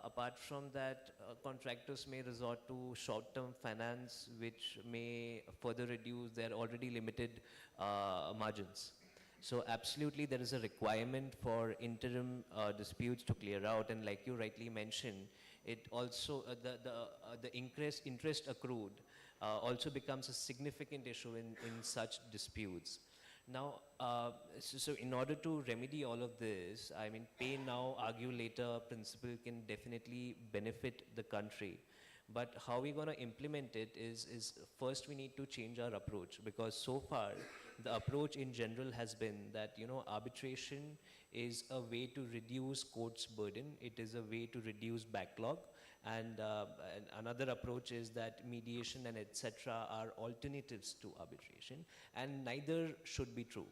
Apart from that, contractors may resort to short-term finance, which may further reduce their already limited margins. So absolutely there is a requirement for interim disputes to clear out, and like you rightly mentioned, it also, the interest accrued also becomes a significant issue in such disputes. Now, so in order to remedy all of this, I mean, pay now, argue later principle can definitely benefit the country. But how we're going to implement it is first we need to change our approach, because so far the approach in general has been that, you know, arbitration is a way to reduce court's burden, it is a way to reduce backlog, And another approach is that mediation and etc. are alternatives to arbitration, and neither should be true.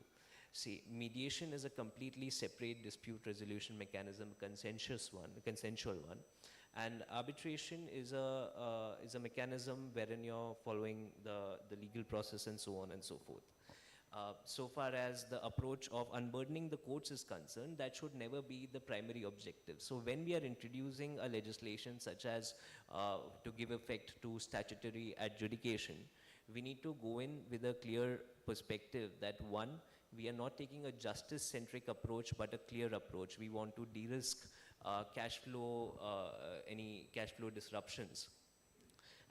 See, mediation is a completely separate dispute resolution mechanism, consensual one, and arbitration is a mechanism wherein you're following the legal process and so on and so forth. So far as the approach of unburdening the courts is concerned, that should never be the primary objective. So when we are introducing a legislation such as to give effect to statutory adjudication, we need to go in with a clear perspective that one, we are not taking a justice-centric approach but a clear approach. We want to de-risk any cash flow disruptions.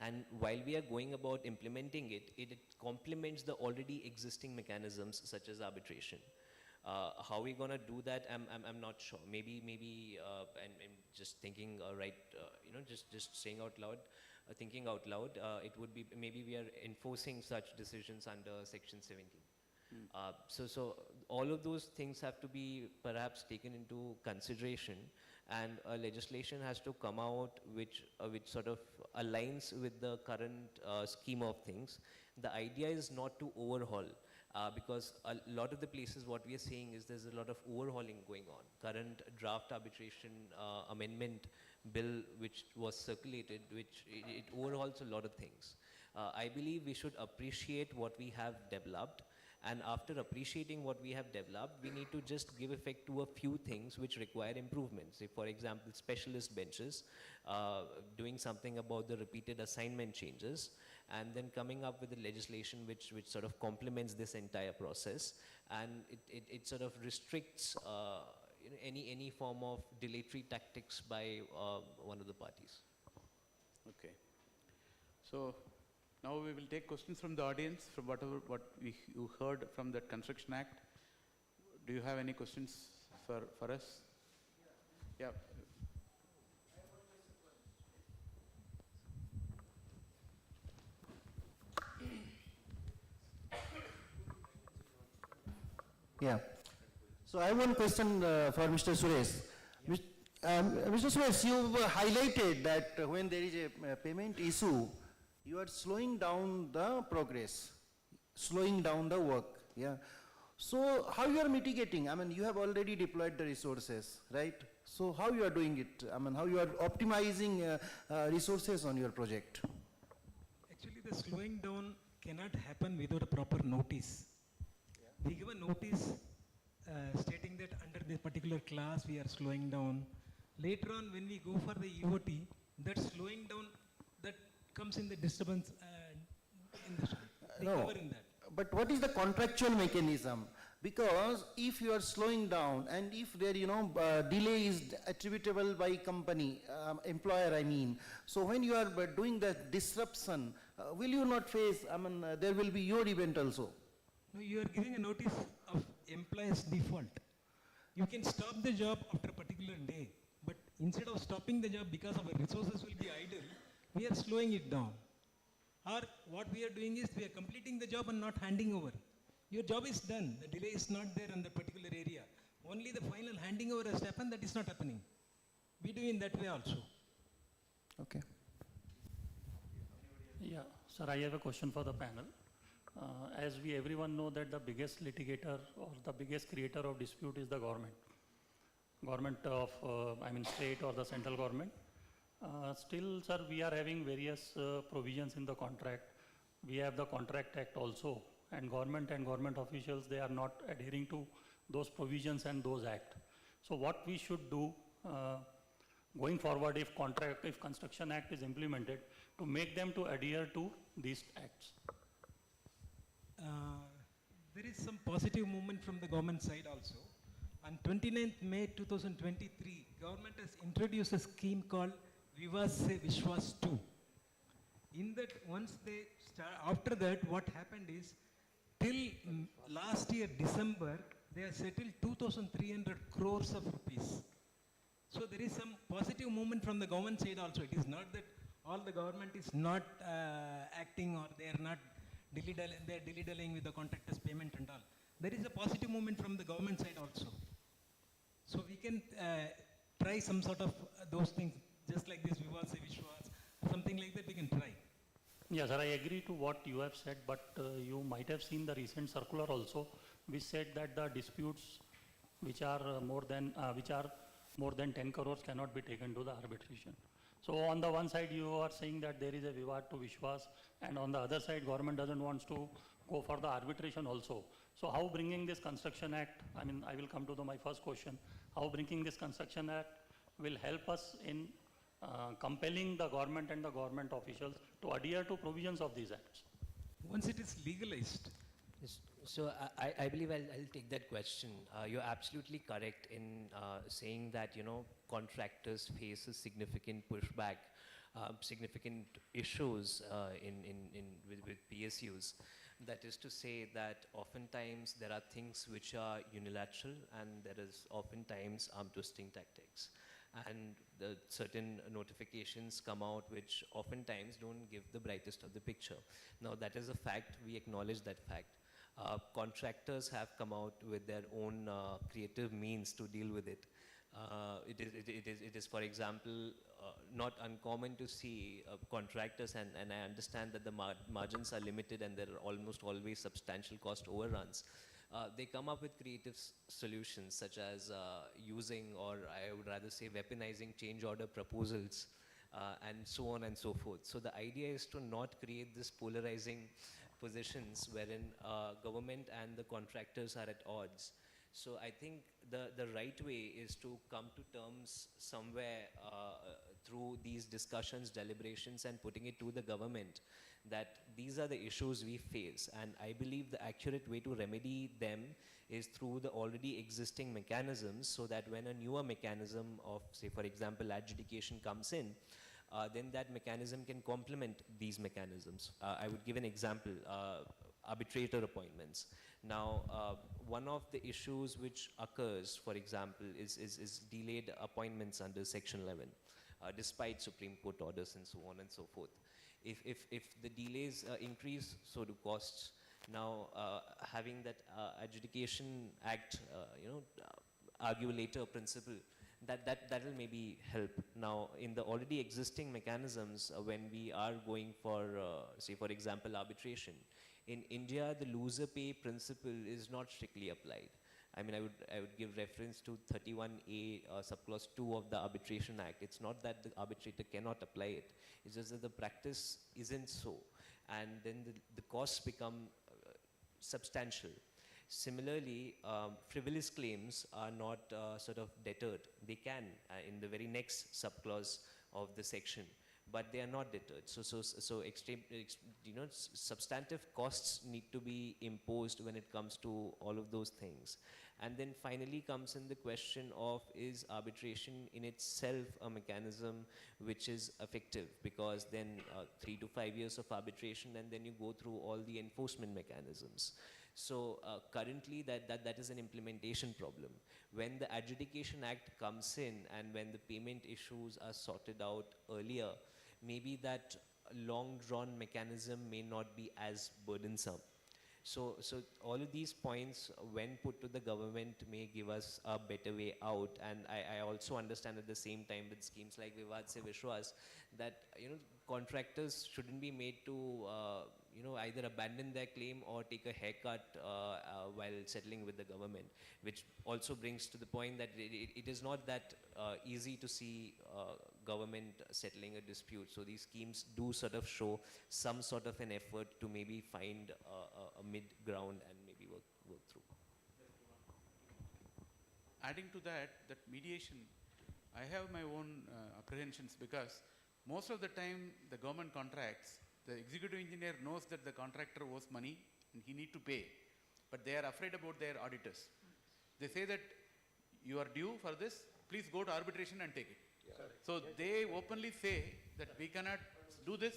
And while we are going about implementing it, it complements the already existing mechanisms such as arbitration. How we're gonna do that, I'm not sure. Maybe, and just thinking, just saying out loud, thinking out loud, it would be maybe we are enforcing such decisions under Section 17. So all of those things have to be perhaps taken into consideration, and a legislation has to come out which sort of aligns with the current scheme of things. The idea is not to overhaul, because a lot of the places what we are seeing is there's a lot of overhauling going on. Current draft arbitration amendment bill which was circulated, which it overhauls a lot of things. I believe we should appreciate what we have developed, and after appreciating what we have developed, we need to just give effect to a few things which require improvements. Say, for example, specialist benches, doing something about the repeated assignment changes, and then coming up with a legislation which sort of complements this entire process, and it sort of restricts any form of dilatory tactics by one of the parties. Okay. So now we will take questions from the audience from what you heard from that Construction Act. Do you have any questions for us? Yeah. Yeah. So I have one question for Mr. Suresh. Mr. Suresh, you highlighted that when there is a payment issue, you are slowing down the progress, slowing down the work. Yeah. So how you are mitigating? I mean, you have already deployed the resources, right? So how you are doing it? I mean, how you are optimizing resources on your project? Actually, the slowing down cannot happen without a proper notice. We give a notice stating that under this particular class we are slowing down. Later on, when we go for the EOT, that slowing down, that comes in the disturbance in the No, in that. but what is the contractual mechanism? Because if you are slowing down and if there, delay is attributable by company, employer I mean, so when you are doing the disruption, will you not face, there will be your event also? No, you are giving a notice of employee's default. You can stop the job after a particular day, but instead of stopping the job because our resources will be idle, we are slowing it down. Or what we are doing is we are completing the job and not handing over. Your job is done. The delay is not there in the particular area. Only the final handing over has happened. That is not happening. We do in that way also. Okay. Yeah, sir, I have a question for the panel. As we everyone know that the biggest litigator or the biggest creator of dispute is the government. Government of, state or the central government. Still, sir, we are having various provisions in the contract. We have the Contract Act also, and government officials, they are not adhering to those provisions and those acts. So what we should do going forward if Construction Act is implemented to make them to adhere to these acts? There is some positive movement from the government side also. On 29th May 2023, government has introduced a scheme called Vivad Se Vishwas 2. In that, once they start, after that, what happened is, till last year, December, they have settled 2,300 crores of rupees. So there is some positive movement from the government side also. It is not that all the government is not acting or they are not dilly-dallying with the contractors' payment and all. There is a positive movement from the government side also. So we can try some sort of those things just like this Vivad se Vishwas, something like that we can try. Yes, sir, I agree to what you have said, but you might have seen the recent circular also, which said that the disputes which are more than 10 crores cannot be taken to the arbitration. So on the one side you are saying that there is a vivad to Vishwas, and on the other side government doesn't want to go for the arbitration also. So how bringing this construction act, I mean I will come to my first question, how bringing this construction act will help us in compelling the government and the government officials to adhere to provisions of these acts? Once it is legalized. Yes. So I believe I'll take that question. You're absolutely correct in saying that, you know, contractors face a significant pushback, significant issues with PSUs. That is to say that oftentimes there are things which are unilateral and there is oftentimes arm twisting tactics. And the certain notifications come out which oftentimes don't give the brightest of the picture. Now that is a fact, we acknowledge that fact. Contractors have come out with their own creative means to deal with it. It is, for example, not uncommon to see contractors, and I understand that the margins are limited and there are almost always substantial cost overruns. They come up with creative solutions such as using, or I would rather say weaponizing change order proposals and so on and so forth. So the idea is to not create this polarizing positions wherein government and the contractors are at odds. So I think the right way is to come to terms somewhere through these discussions, deliberations, and putting it to the government that these are the issues we face. And I believe the accurate way to remedy them is through the already existing mechanisms, so that when a newer mechanism of, say, for example, adjudication comes in, then that mechanism can complement these mechanisms. I would give an example, arbitrator appointments. Now, one of the issues which occurs, for example, is delayed appointments under Section 11, despite Supreme Court orders and so on and so forth. If the delays increase, so do costs. Now, having that adjudication act, argue later principle, that will maybe help. Now, in the already existing mechanisms, when we are going for, say, for example, arbitration, in India, the loser pay principle is not strictly applied. I mean, I would give reference to 31A subclause 2 of the Arbitration Act. It's not that the arbitrator cannot apply it. It's just that the practice isn't so. And then the costs become substantial. Similarly, frivolous claims are not sort of deterred. They can in the very next subclause of the section, but they are not deterred. So extreme, substantive costs need to be imposed when it comes to all of those things. And then finally comes in the question of, is arbitration in itself a mechanism which is effective? Because then 3 to 5 years of arbitration, and then you go through all the enforcement mechanisms. So currently that is an implementation problem. When the Adjudication Act comes in and when the payment issues are sorted out earlier, maybe that long drawn mechanism may not be as burdensome. So all of these points, when put to the government, may give us a better way out. And I also understand at the same time with schemes like Vivad se Vishwas that contractors shouldn't be made to either abandon their claim or take a haircut while settling with the government, which also brings to the point that it is not that easy to see government settling a dispute. So these schemes do sort of show some sort of an effort to maybe find a mid-ground and maybe work through. Adding to that mediation, I have my own apprehensions, because most of the time the government contracts, the executive engineer knows that the contractor owes money and he need to pay, but they are afraid about their auditors. They say that you are due for this, please go to arbitration and take it. So they openly say that we cannot do this.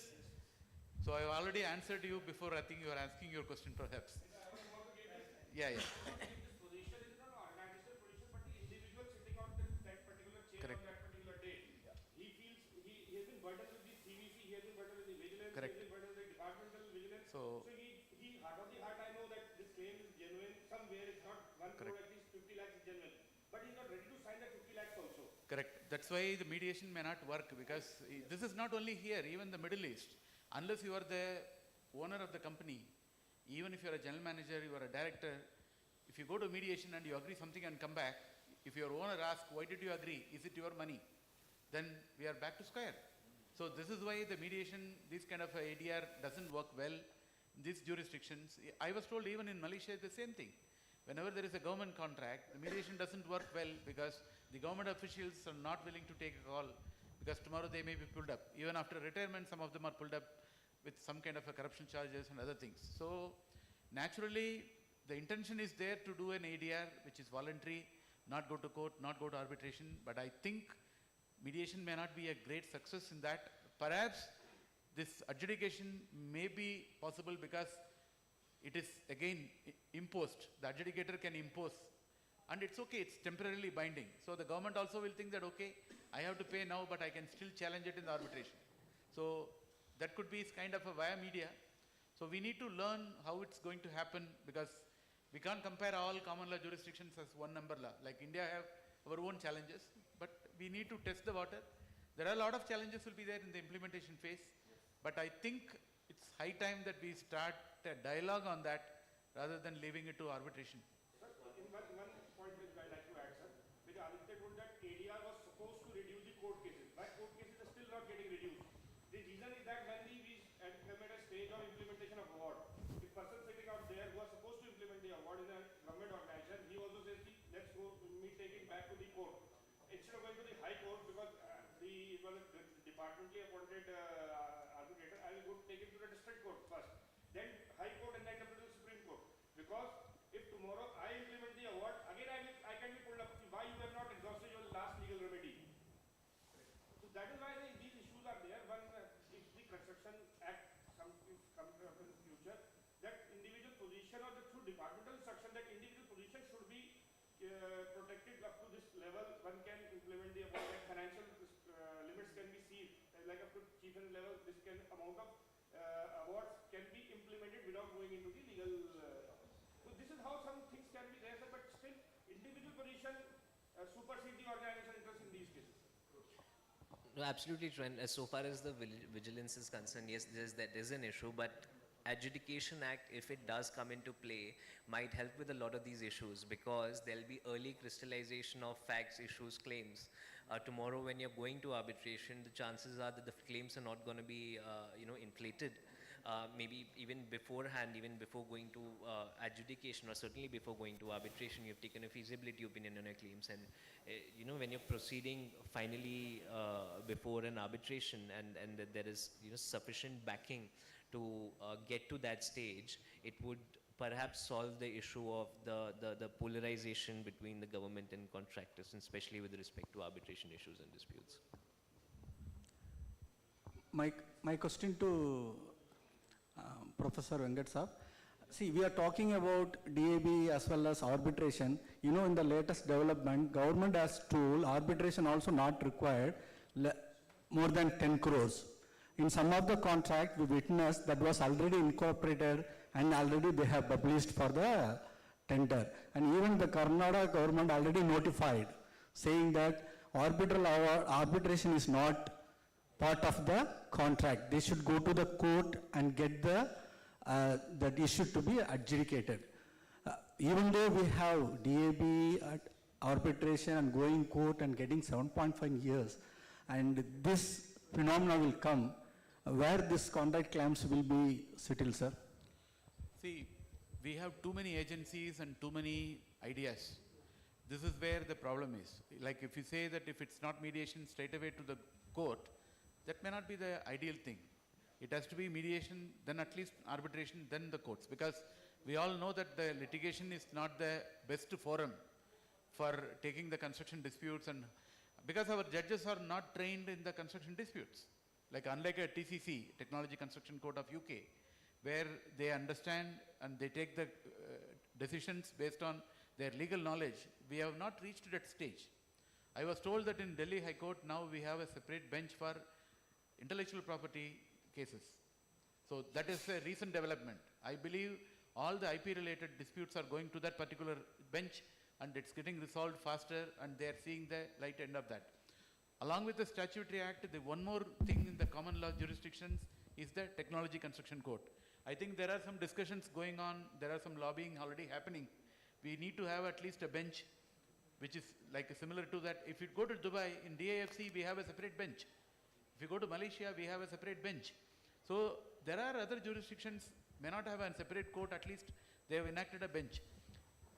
So I have already answered you before. I think you are asking your question perhaps. Yeah. Correct. Correct. So he heart of the heart, I know that this claim is genuine somewhere. It's not 1 crore, at least 50 lakhs is genuine. But he's not ready to sign that 50 lakhs also. Correct. That's why the mediation may not work, because this is not only here, even the Middle East. Unless you are the owner of the company, even if you are a general manager, you are a director, if you go to mediation and you agree something and come back, if your owner asks, why did you agree? Is it your money? Then we are back to square. So this is why the mediation, this kind of ADR doesn't work well in these jurisdictions. I was told even in Malaysia the same thing. Whenever there is a government contract, the mediation doesn't work well because the government officials are not willing to take a call, because tomorrow they may be pulled up. Even after retirement, some of them are pulled up with some kind of a corruption charges and other things. So naturally, the intention is there to do an ADR which is voluntary, not go to court, not go to arbitration. But I think mediation may not be a great success in that. Perhaps this adjudication may be possible because it is again imposed. The adjudicator can impose, and it's okay, it's temporarily binding. So the government also will think that, okay, I have to pay now, but I can still challenge it in the arbitration. So that could be kind of a via media. So we need to learn how it's going to happen, because we can't compare all common law jurisdictions as one number law. Like India have our own challenges, but we need to test the water. There are a lot of challenges will be there in the implementation phase, but I think it's high time that we start a dialogue on that rather than leaving it to arbitration. Sir, in one point which I'd like to add, sir, because Aditya told that ADR was supposed to reduce the court cases, but court cases are still not getting reduced. The reason is that when we come at a stage of implementation of award, the person sitting out there who was supposed to implement the award in a government organization, he also says, let's go, we take it back to the court. Instead of going to the high court, because it was a departmentally appointed arbitrator, I will go take it to the district court first. Then high court and then come to the Supreme Court. Because if tomorrow I implement the award, again I can be pulled up. Why you have not exhausted your last legal remedy? So that is why these issues are there. One, if the Construction Act comes up in the future, that individual position or through departmental instruction, that individual position should be protected up to this level. One can implement the award, like financial limits can be seized, like up to chief and level, this can amount of awards can be implemented without going into the legal. So this is how some things can be there, but still individual position supersede the organization interest in these cases. No, absolutely, Trent. So far as the vigilance is concerned, yes, that is an issue, but Adjudication Act, if it does come into play, might help with a lot of these issues, because there'll be early crystallization of facts, issues, claims. Tomorrow when you're going to arbitration, the chances are that the claims are not going to be, inflated. Maybe even beforehand, even before going to adjudication, or certainly before going to arbitration, you've taken a feasibility opinion on your claims. And, when you're proceeding finally before an arbitration, and that there is, sufficient backing to get to that stage, it would perhaps solve the issue of the polarization between the government and contractors, and especially with respect to arbitration issues and disputes. My question to Professor Venkat sir. See, we are talking about DAB as well as arbitration. In the latest development, government has told arbitration also not required more than 10 crores. In some of the contract, we witnessed that was already incorporated and already they have published for the tender. And even the Karnataka government already notified, saying that arbitration is not part of the contract. They should go to the court and get that issue to be adjudicated. Even though we have DAB arbitration and going court and getting 7.5 years, and this phenomena will come, where this contract claims will be settled, sir? See, we have too many agencies and too many ideas. This is where the problem is. Like if you say that if it's not mediation, straight away to the court, that may not be the ideal thing. It has to be mediation, then at least arbitration, then the courts. Because we all know that the litigation is not the best forum for taking the construction disputes, and because our judges are not trained in the construction disputes. Like unlike a TCC, Technology Construction Court of UK, where they understand and they take the decisions based on their legal knowledge, we have not reached that stage. I was told that in Delhi High Court now we have a separate bench for intellectual property cases. So that is a recent development. I believe all the IP related disputes are going to that particular bench, and it's getting resolved faster, and they are seeing the light end of that. Along with the Statutory Act, the one more thing in the common law jurisdictions is the Technology Construction Code. I think there are some discussions going on, there are some lobbying already happening. We need to have at least a bench which is like similar to that. If you go to Dubai, in DAFC we have a separate bench. If you go to Malaysia, we have a separate bench. So there are other jurisdictions may not have a separate court, at least they have enacted a bench.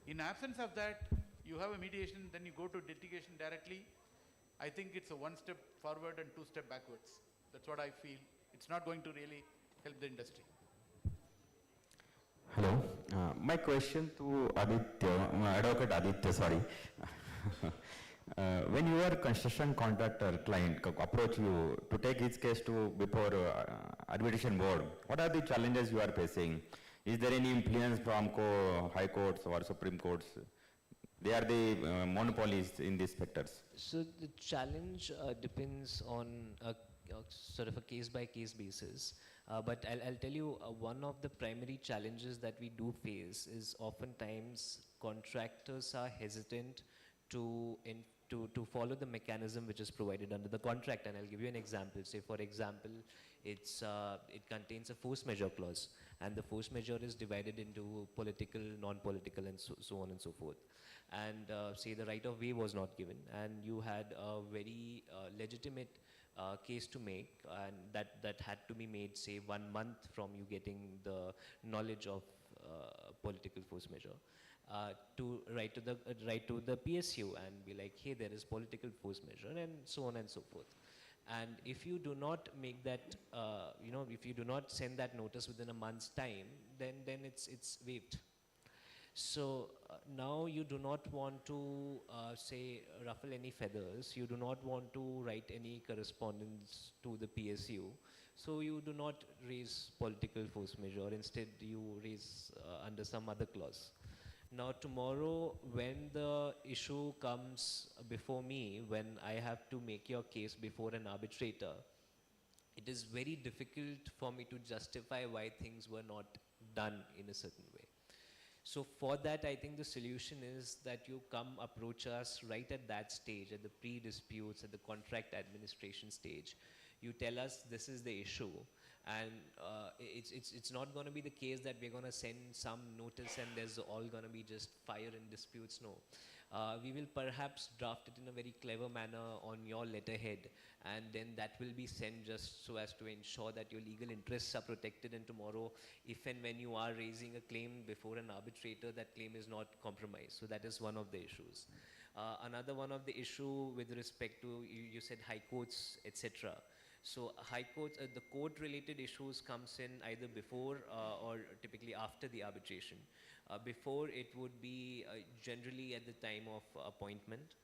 In absence of that, you have a mediation, then you go to litigation directly. I think it's a one step forward and two step backwards. That's what I feel. It's not going to really help the industry. Hello. My question to Aditya, Advocate Aditya, sorry. When your construction contractor client approach you to take his case to before arbitration board, what are the challenges you are facing? Is there any influence from high courts or Supreme Courts? They are the monopolies in these sectors. So the challenge depends on a sort of a case-by-case basis. But I'll tell you, one of the primary challenges that we do face is oftentimes contractors are hesitant to follow the mechanism which is provided under the contract. And I'll give you an example. Say, for example, it contains a force majeure clause, and the force majeure is divided into political, non-political, and so on and so forth. And say the right of way was not given, and you had a very legitimate case to make, and that had to be made, say, 1 month from you getting the knowledge of political force majeure, to write to the PSU and be like, hey, there is political force majeure, and so on and so forth. And if you do not make that, if you do not send that notice within a month's time, then it's waived. So now you do not want to, say, ruffle any feathers. You do not want to write any correspondence to the PSU. So you do not raise political force majeure. Instead, you raise under some other clause. Now tomorrow, when the issue comes before me, when I have to make your case before an arbitrator, it is very difficult for me to justify why things were not done in a certain way. So for that, I think the solution is that you come approach us right at that stage, at the pre-disputes, at the contract administration stage. You tell us this is the issue, and it's not going to be the case that we're going to send some notice and there's all going to be just fire and disputes. No. We will perhaps draft it in a very clever manner on your letterhead, and then that will be sent just so as to ensure that your legal interests are protected, and tomorrow, if and when you are raising a claim before an arbitrator, that claim is not compromised. So that is one of the issues. Another one of the issue with respect to, you said high courts, etc. So high courts, the court-related issues comes in either before or typically after the arbitration. Before, it would be generally at the time of appointment,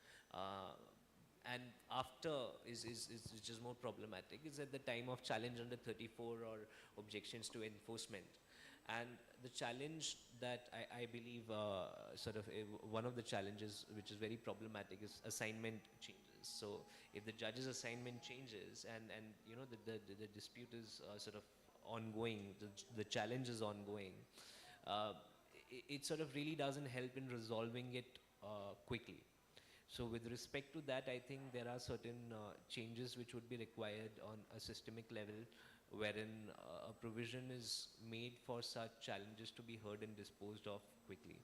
and after is which is more problematic, is at the time of challenge under 34 or objections to enforcement. And the challenge that I believe one of the challenges which is very problematic is assignment changes. So if the judge's assignment changes and the dispute is sort of ongoing, the challenge is ongoing, it sort of really doesn't help in resolving it quickly. So with respect to that, I think there are certain changes which would be required on a systemic level, wherein a provision is made for such challenges to be heard and disposed of quickly.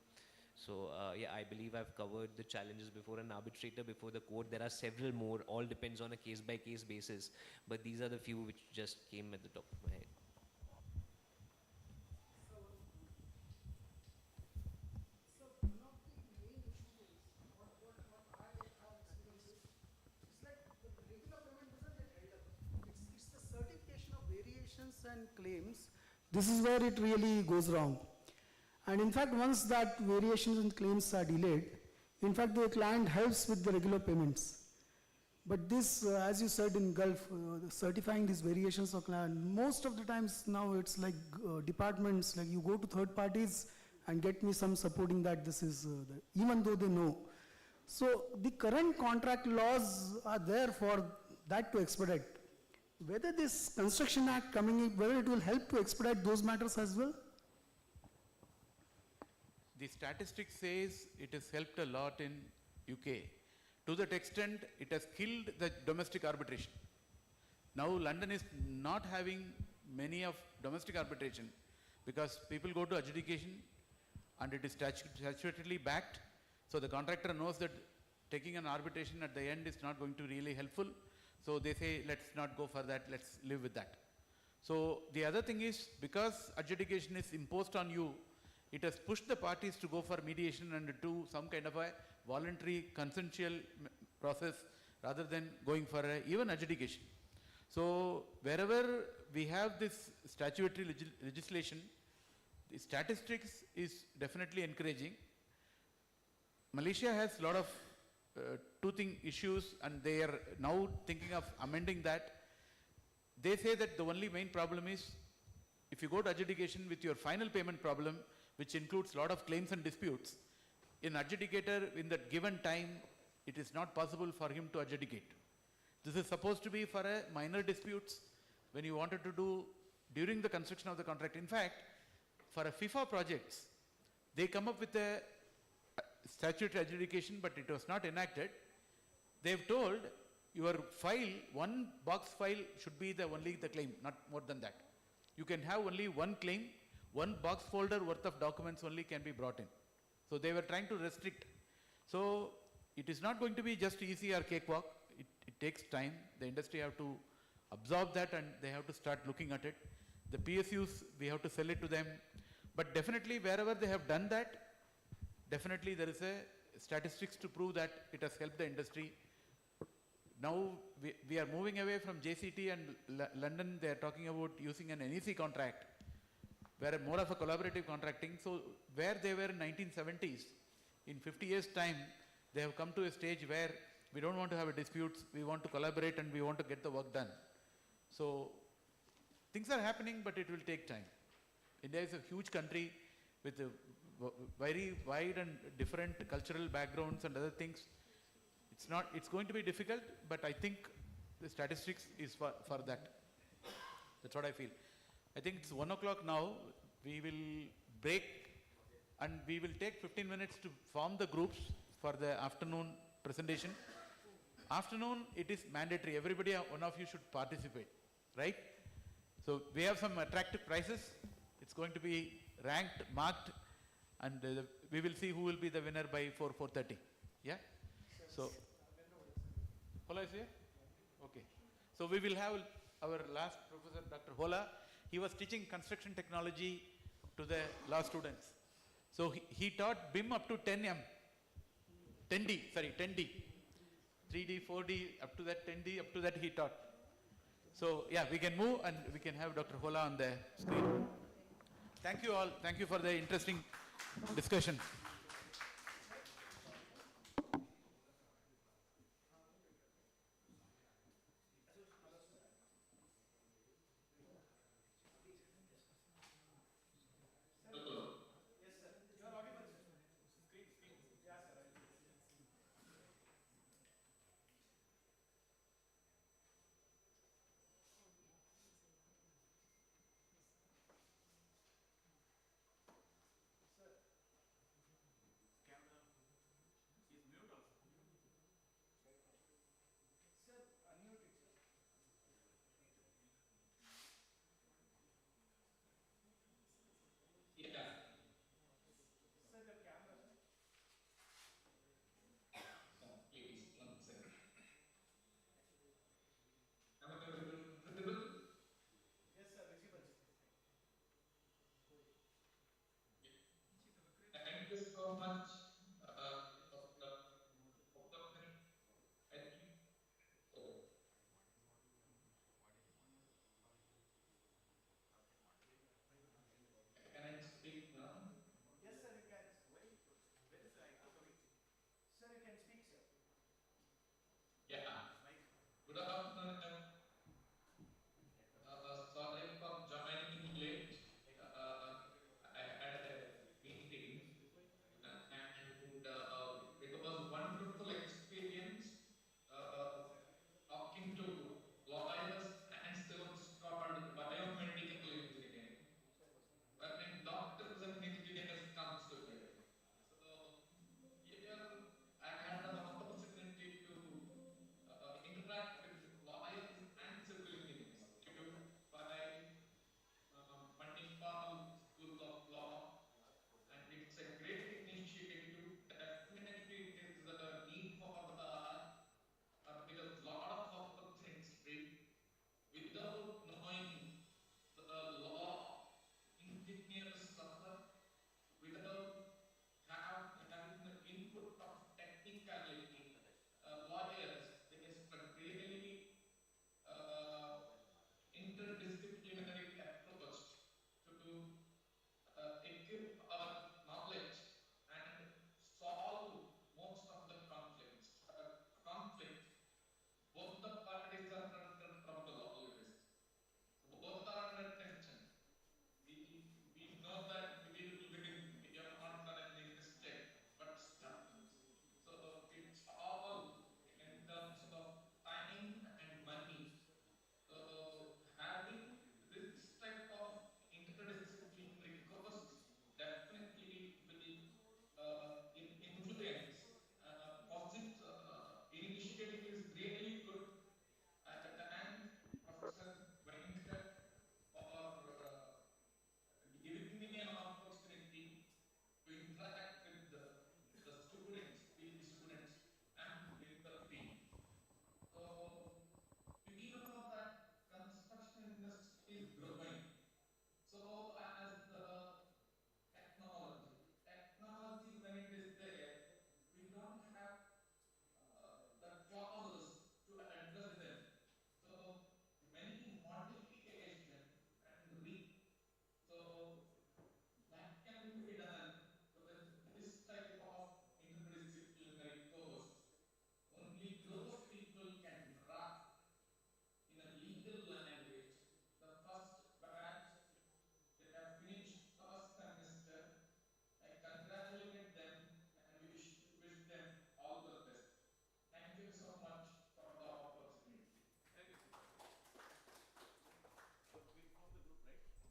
So yeah, I believe I've covered the challenges before an arbitrator, before the court. There are several more, all depends on a case-by-case basis, but these are the few which just came at the top of my head. And claims, this is where it really goes wrong. And in fact, once that variations and claims are delayed, in fact, the client helps with the regular payments. But this, as you said in Gulf, certifying these variations of client, most of the times now it's like departments, like you go to third parties and get me some supporting that this is, even though they know. So the current contract laws are there for that to expedite. Whether this Construction Act coming in, whether it will help to expedite those matters as well? The statistics says it has helped a lot in UK. To that extent, it has killed the domestic arbitration. Now London is not having many of domestic arbitration because people go to adjudication and it is statutorily backed. So the contractor knows that taking an arbitration at the end is not going to really helpful. So they say, let's not go for that, let's live with that. So the other thing is, because adjudication is imposed on you, it has pushed the parties to go for mediation and do some kind of a voluntary consensual process rather than going for even adjudication. So wherever we have this statutory legislation, the statistics is definitely encouraging. Malaysia has a lot of toothing issues and they are now thinking of amending that. They say that the only main problem is if you go to adjudication with your final payment problem, which includes a lot of claims and disputes, in adjudicator in that given time, it is not possible for him to adjudicate. This is supposed to be for a minor disputes when you wanted to do during the construction of the contract. In fact, for a FIFA projects, they come up with a statutory adjudication, but it was not enacted. They've told your file, one box file should be only the claim, not more than that. You can have only one claim, one box folder worth of documents only can be brought in. So they were trying to restrict. So it is not going to be just easy or cakewalk. It takes time. The industry have to absorb that and they have to start looking at it. The PSUs, we have to sell it to them. But definitely wherever they have done that, definitely there is a statistics to prove that it has helped the industry. Now we are moving away from JCT and London, they are talking about using an NEC contract, where more of a collaborative contracting. So where they were in 1970s, in 50 years time, they have come to a stage where we don't want to have a disputes, we want to collaborate and we want to get the work done. So things are happening, but it will take time. India is a huge country with a very wide and different cultural backgrounds and other things. It's going to be difficult, but I think the statistics is for that. That's what I feel. I think it's 1 o'clock now. We will break and we will take 15 minutes to form the groups for the afternoon presentation. Afternoon, it is mandatory. Everybody, one of you should participate, right? So we have some attractive prizes. It's going to be ranked, marked, and we will see who will be the winner by 4:30. Yeah? So, Hola is here? Okay. So we will have our last professor, Dr. Hola. He was teaching construction technology to the law students. So he taught BIM up to 10D. 3D, 4D, up to that 10D, up to that he taught. So yeah, we can move and we can have Dr. Hola on the screen. Thank you all. Thank you for the interesting discussion.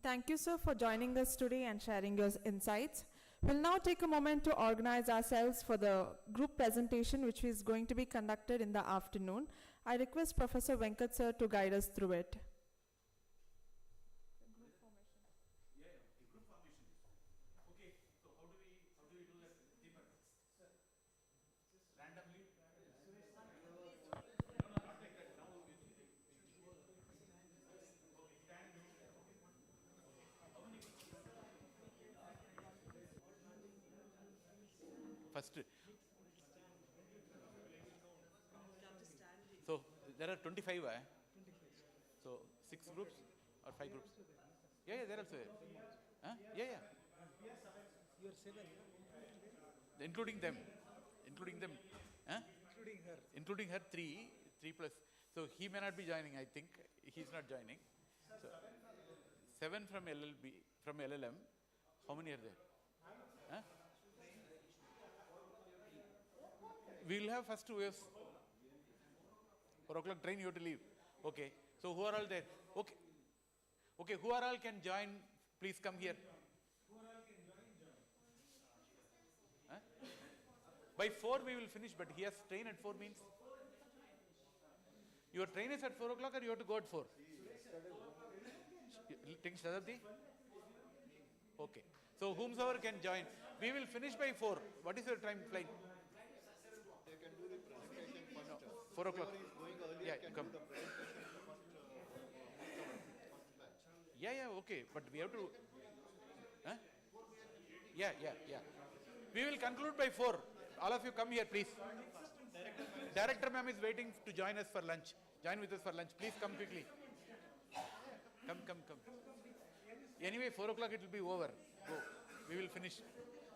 Thank you, sir, for joining us today and sharing your insights. We'll now take a moment to organize ourselves for the group presentation, which is going to be conducted in the afternoon. I request Professor Venkat, sir, to guide us through it. First, so there are 25, so 6 groups or 5 groups? Yeah, yeah, there also. Huh? Yeah, yeah. You're 7. Including them. Including them. Huh? Including her. Including her, 3 plus. So he may not be joining, I think. He's not joining. So 7 from LLB, from LLM. How many are there? Huh? We will have first 2 waves. 4 o'clock train, you have to leave. Okay. So who are all there? Okay. Okay, who are all can join? Please come here. Huh? By 4 we will finish, but he has train at 4 means? Your train is at 4 o'clock or you have to go at 4? Take Shadabdi? Okay. So whomsoever can join. We will finish by 4. What is your time flight? 4 o'clock. Yeah, come. Yeah, yeah, okay. But we have to. Huh? Yeah, yeah, yeah. We will conclude by 4. All of you come here, please. Director ma'am is waiting to join us for lunch. Join with us for lunch. Please come quickly. Come, come, come. Anyway, 4 o'clock it will be over. Go. We will finish.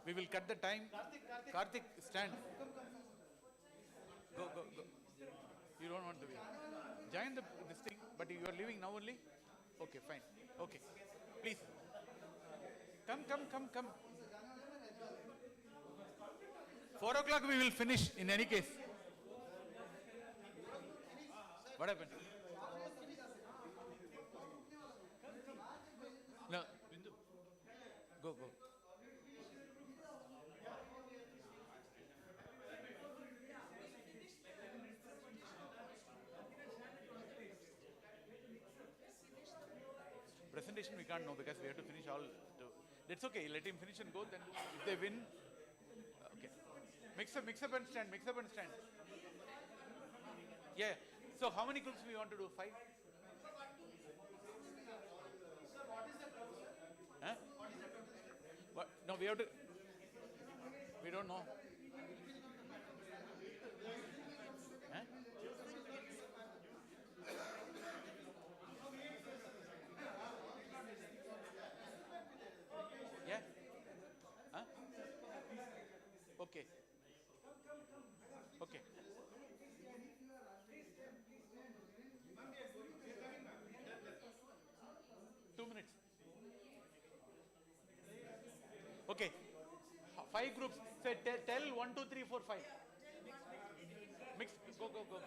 We will cut the time. Karthik, stand. Go, go, go. You don't want to be. Join this thing, but you are leaving now only? Okay, fine. Okay. Please. Come, come, come, come. 4 o'clock we will finish in any case. What happened? No, Bindu. Go, go. Presentation we can't know because we have to finish all. That's okay. Let him finish and go. Then if they win, okay. Mix up and stand. Mix up and stand. Yeah. So how many groups we want to do? 5? Huh? What? No, we have to. We don't know. Huh? Yeah? Huh? Okay. Okay. Okay. 5 groups. Say, tell 1, 2, 3, 4, 5. Mix. Go, go, go, go.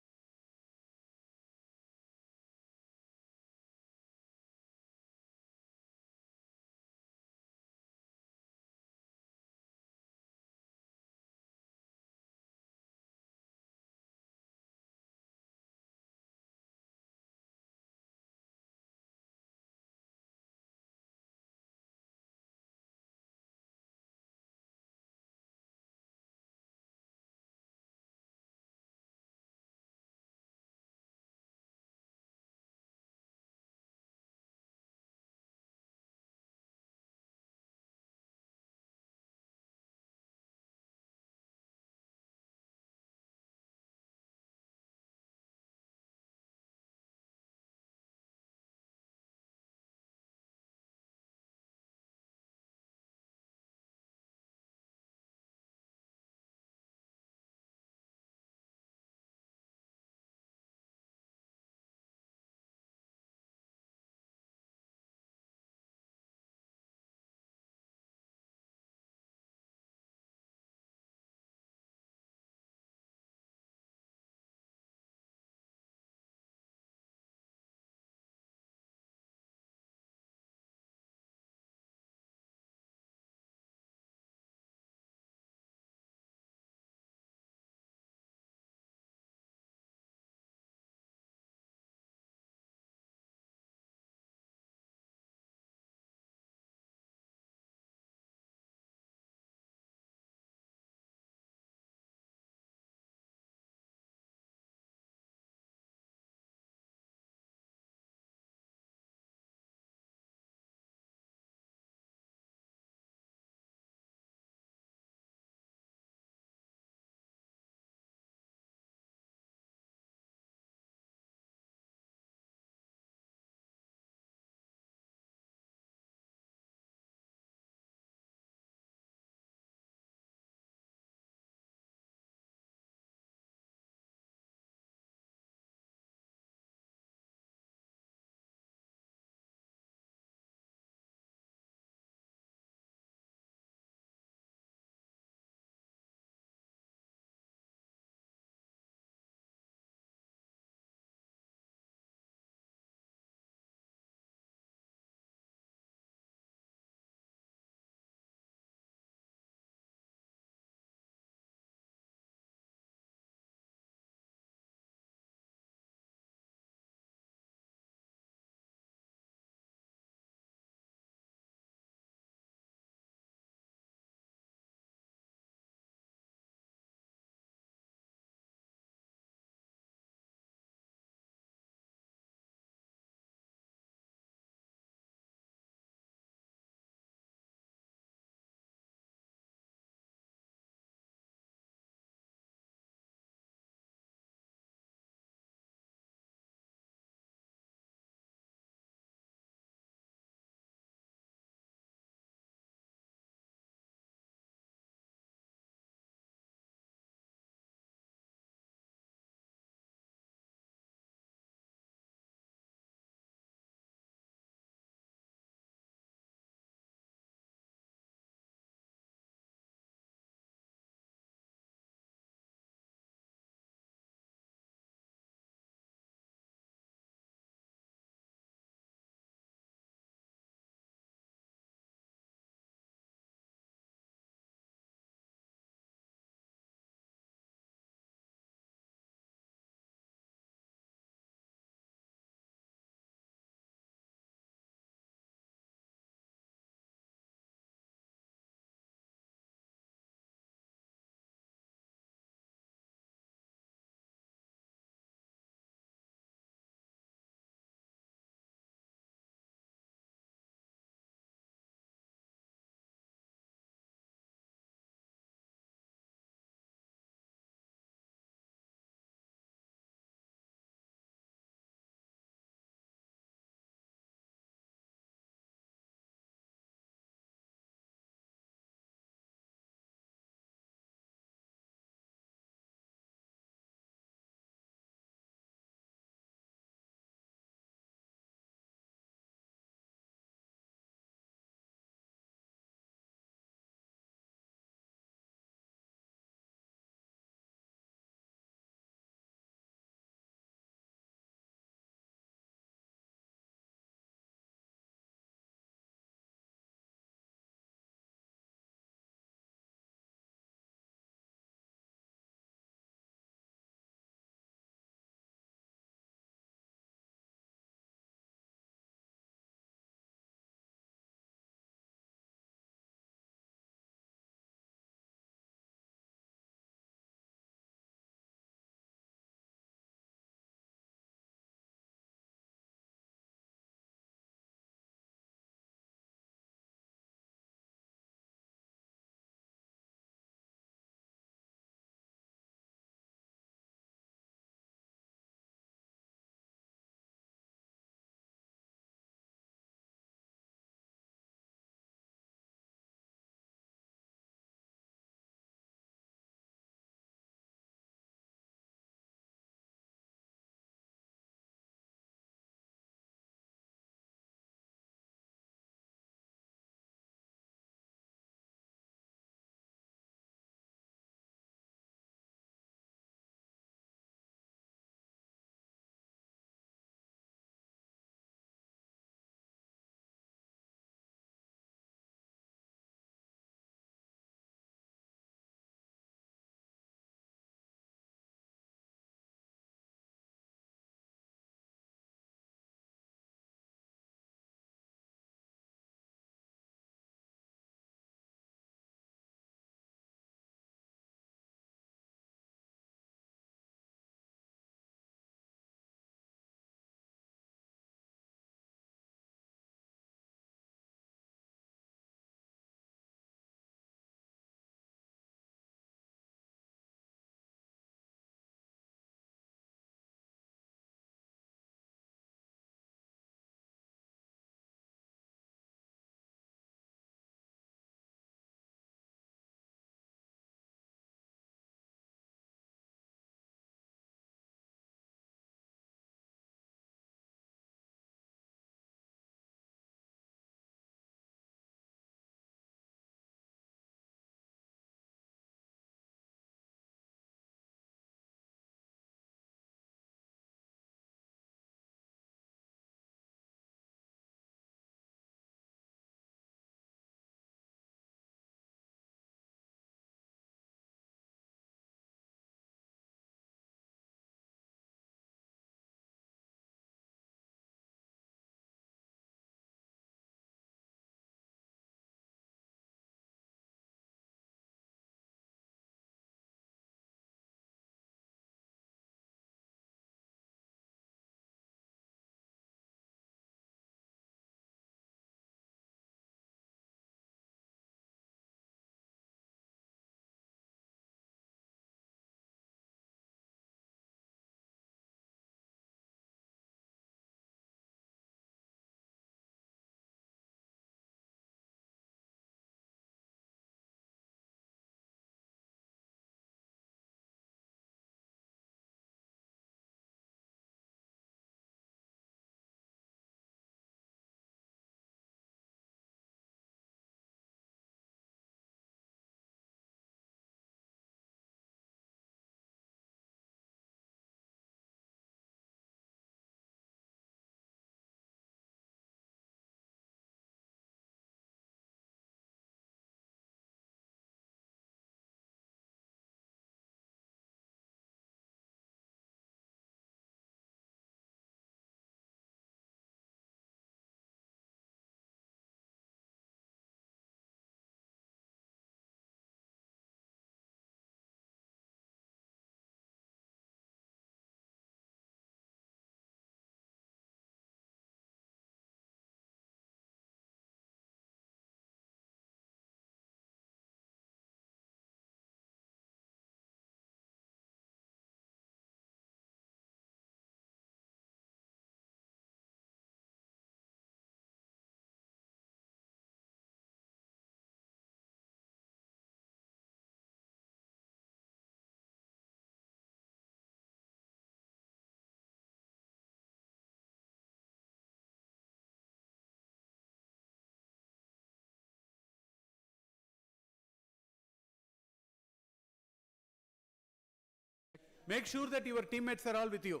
Make sure that your teammates are all with you.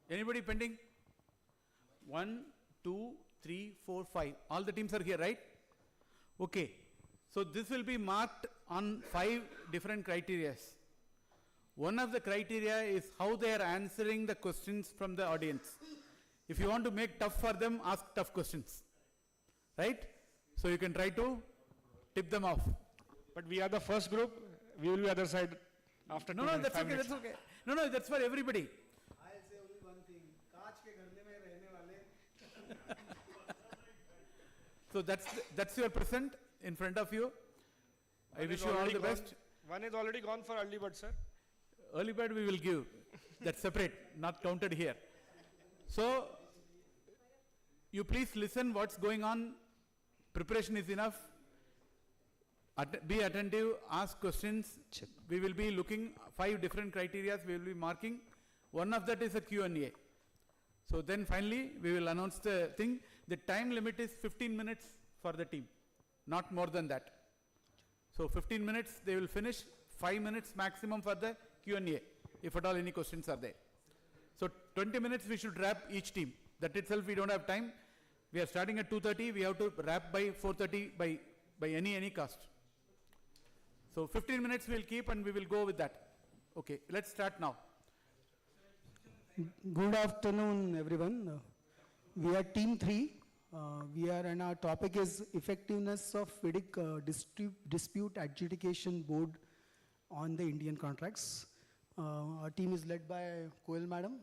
Anybody pending? 1, 2, 3, 4, 5. All the teams are here, right? Okay. So this will be marked on 5 different criteria. One of the criteria is how they are answering the questions from the audience. If you want to make tough for them, ask tough questions. Right? So you can try to tip them off. But we are the first group. We will be other side after No, that's okay, that's okay. No, that's for everybody. I'll say only one thing. कांच के घर में रहने वाले. So that's your present in front of you. I wish you all the best. One is already gone for early bird, sir. Early bird we will give. That's separate, not counted here. So, you please listen what's going on. Preparation is enough. Be attentive, ask questions. We will be looking 5 different criteria we will be marking. One of that is a Q&A. So then finally, we will announce the thing. The time limit is 15 minutes for the team, not more than that. So 15 minutes, they will finish, 5 minutes maximum for the Q&A, if at all any questions are there. So 20 minutes we should wrap each team. That itself we don't have time. We are starting at 2:30, we have to wrap by 4:30 by any cost. So 15 minutes we'll keep and we will go with that. Okay, let's start now. Good afternoon, everyone. We are team 3. And our topic is effectiveness of FIDIC dispute adjudication board on the Indian contracts. Our team is led by Koel Madam,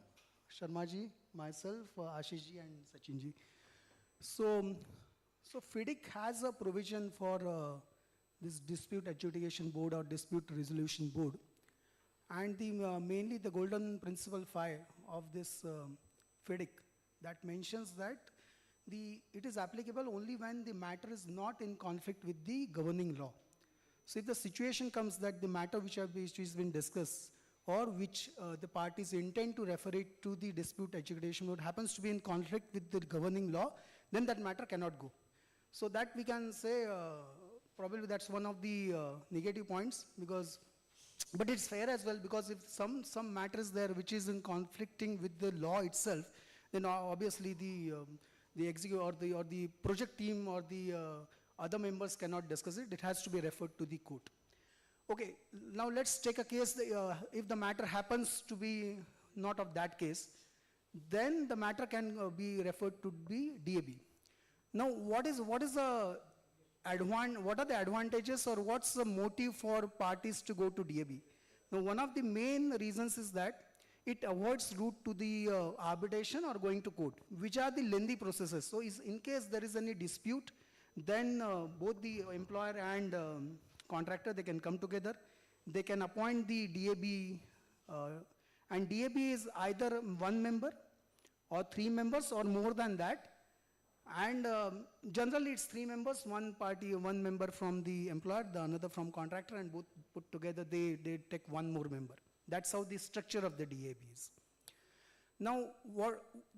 Sharma ji, myself, Ashish ji and Sachin ji. So FIDIC has a provision for this dispute adjudication board or dispute resolution board. And mainly the golden principle 5 of this FIDIC that mentions that it is applicable only when the matter is not in conflict with the governing law. So if the situation comes that the matter which has been discussed or which the parties intend to refer it to the dispute adjudication board happens to be in conflict with the governing law, then that matter cannot go. So that we can say probably that's one of the negative points but it's fair as well because if some matter is there which is in conflicting with the law itself, then obviously the executive or the project team or the other members cannot discuss it. It has to be referred to the court. Okay, now let's take a case, if the matter happens to be not of that case, then the matter can be referred to the DAB. Now what are the advantages or what's the motive for parties to go to DAB? Now one of the main reasons is that it avoids route to the arbitration or going to court, which are the lengthy processes. So in case there is any dispute, then both the employer and contractor, they can come together. They can appoint the DAB, and DAB is either 1 member or 3 members or more than that. And generally it's 3 members, 1 member from the employer, the another from contractor, and both put together they take 1 more member. That's how the structure of the DAB is. Now,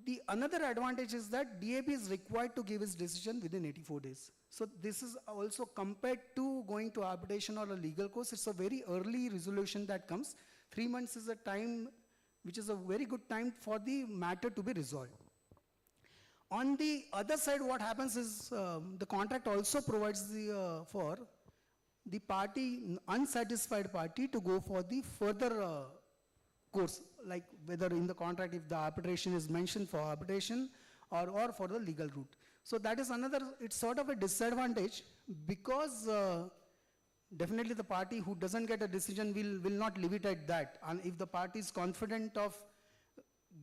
the another advantage is that DAB is required to give its decision within 84 days. So this is also compared to going to arbitration or a legal course, it's a very early resolution that comes. 3 months is a time which is a very good time for the matter to be resolved. On the other side, what happens is the contract also provides for the unsatisfied party to go for the further course, like whether in the contract if the arbitration is mentioned for arbitration or for the legal route. So that is it's sort of a disadvantage because definitely the party who doesn't get a decision will not leave it at that. And if the party is confident of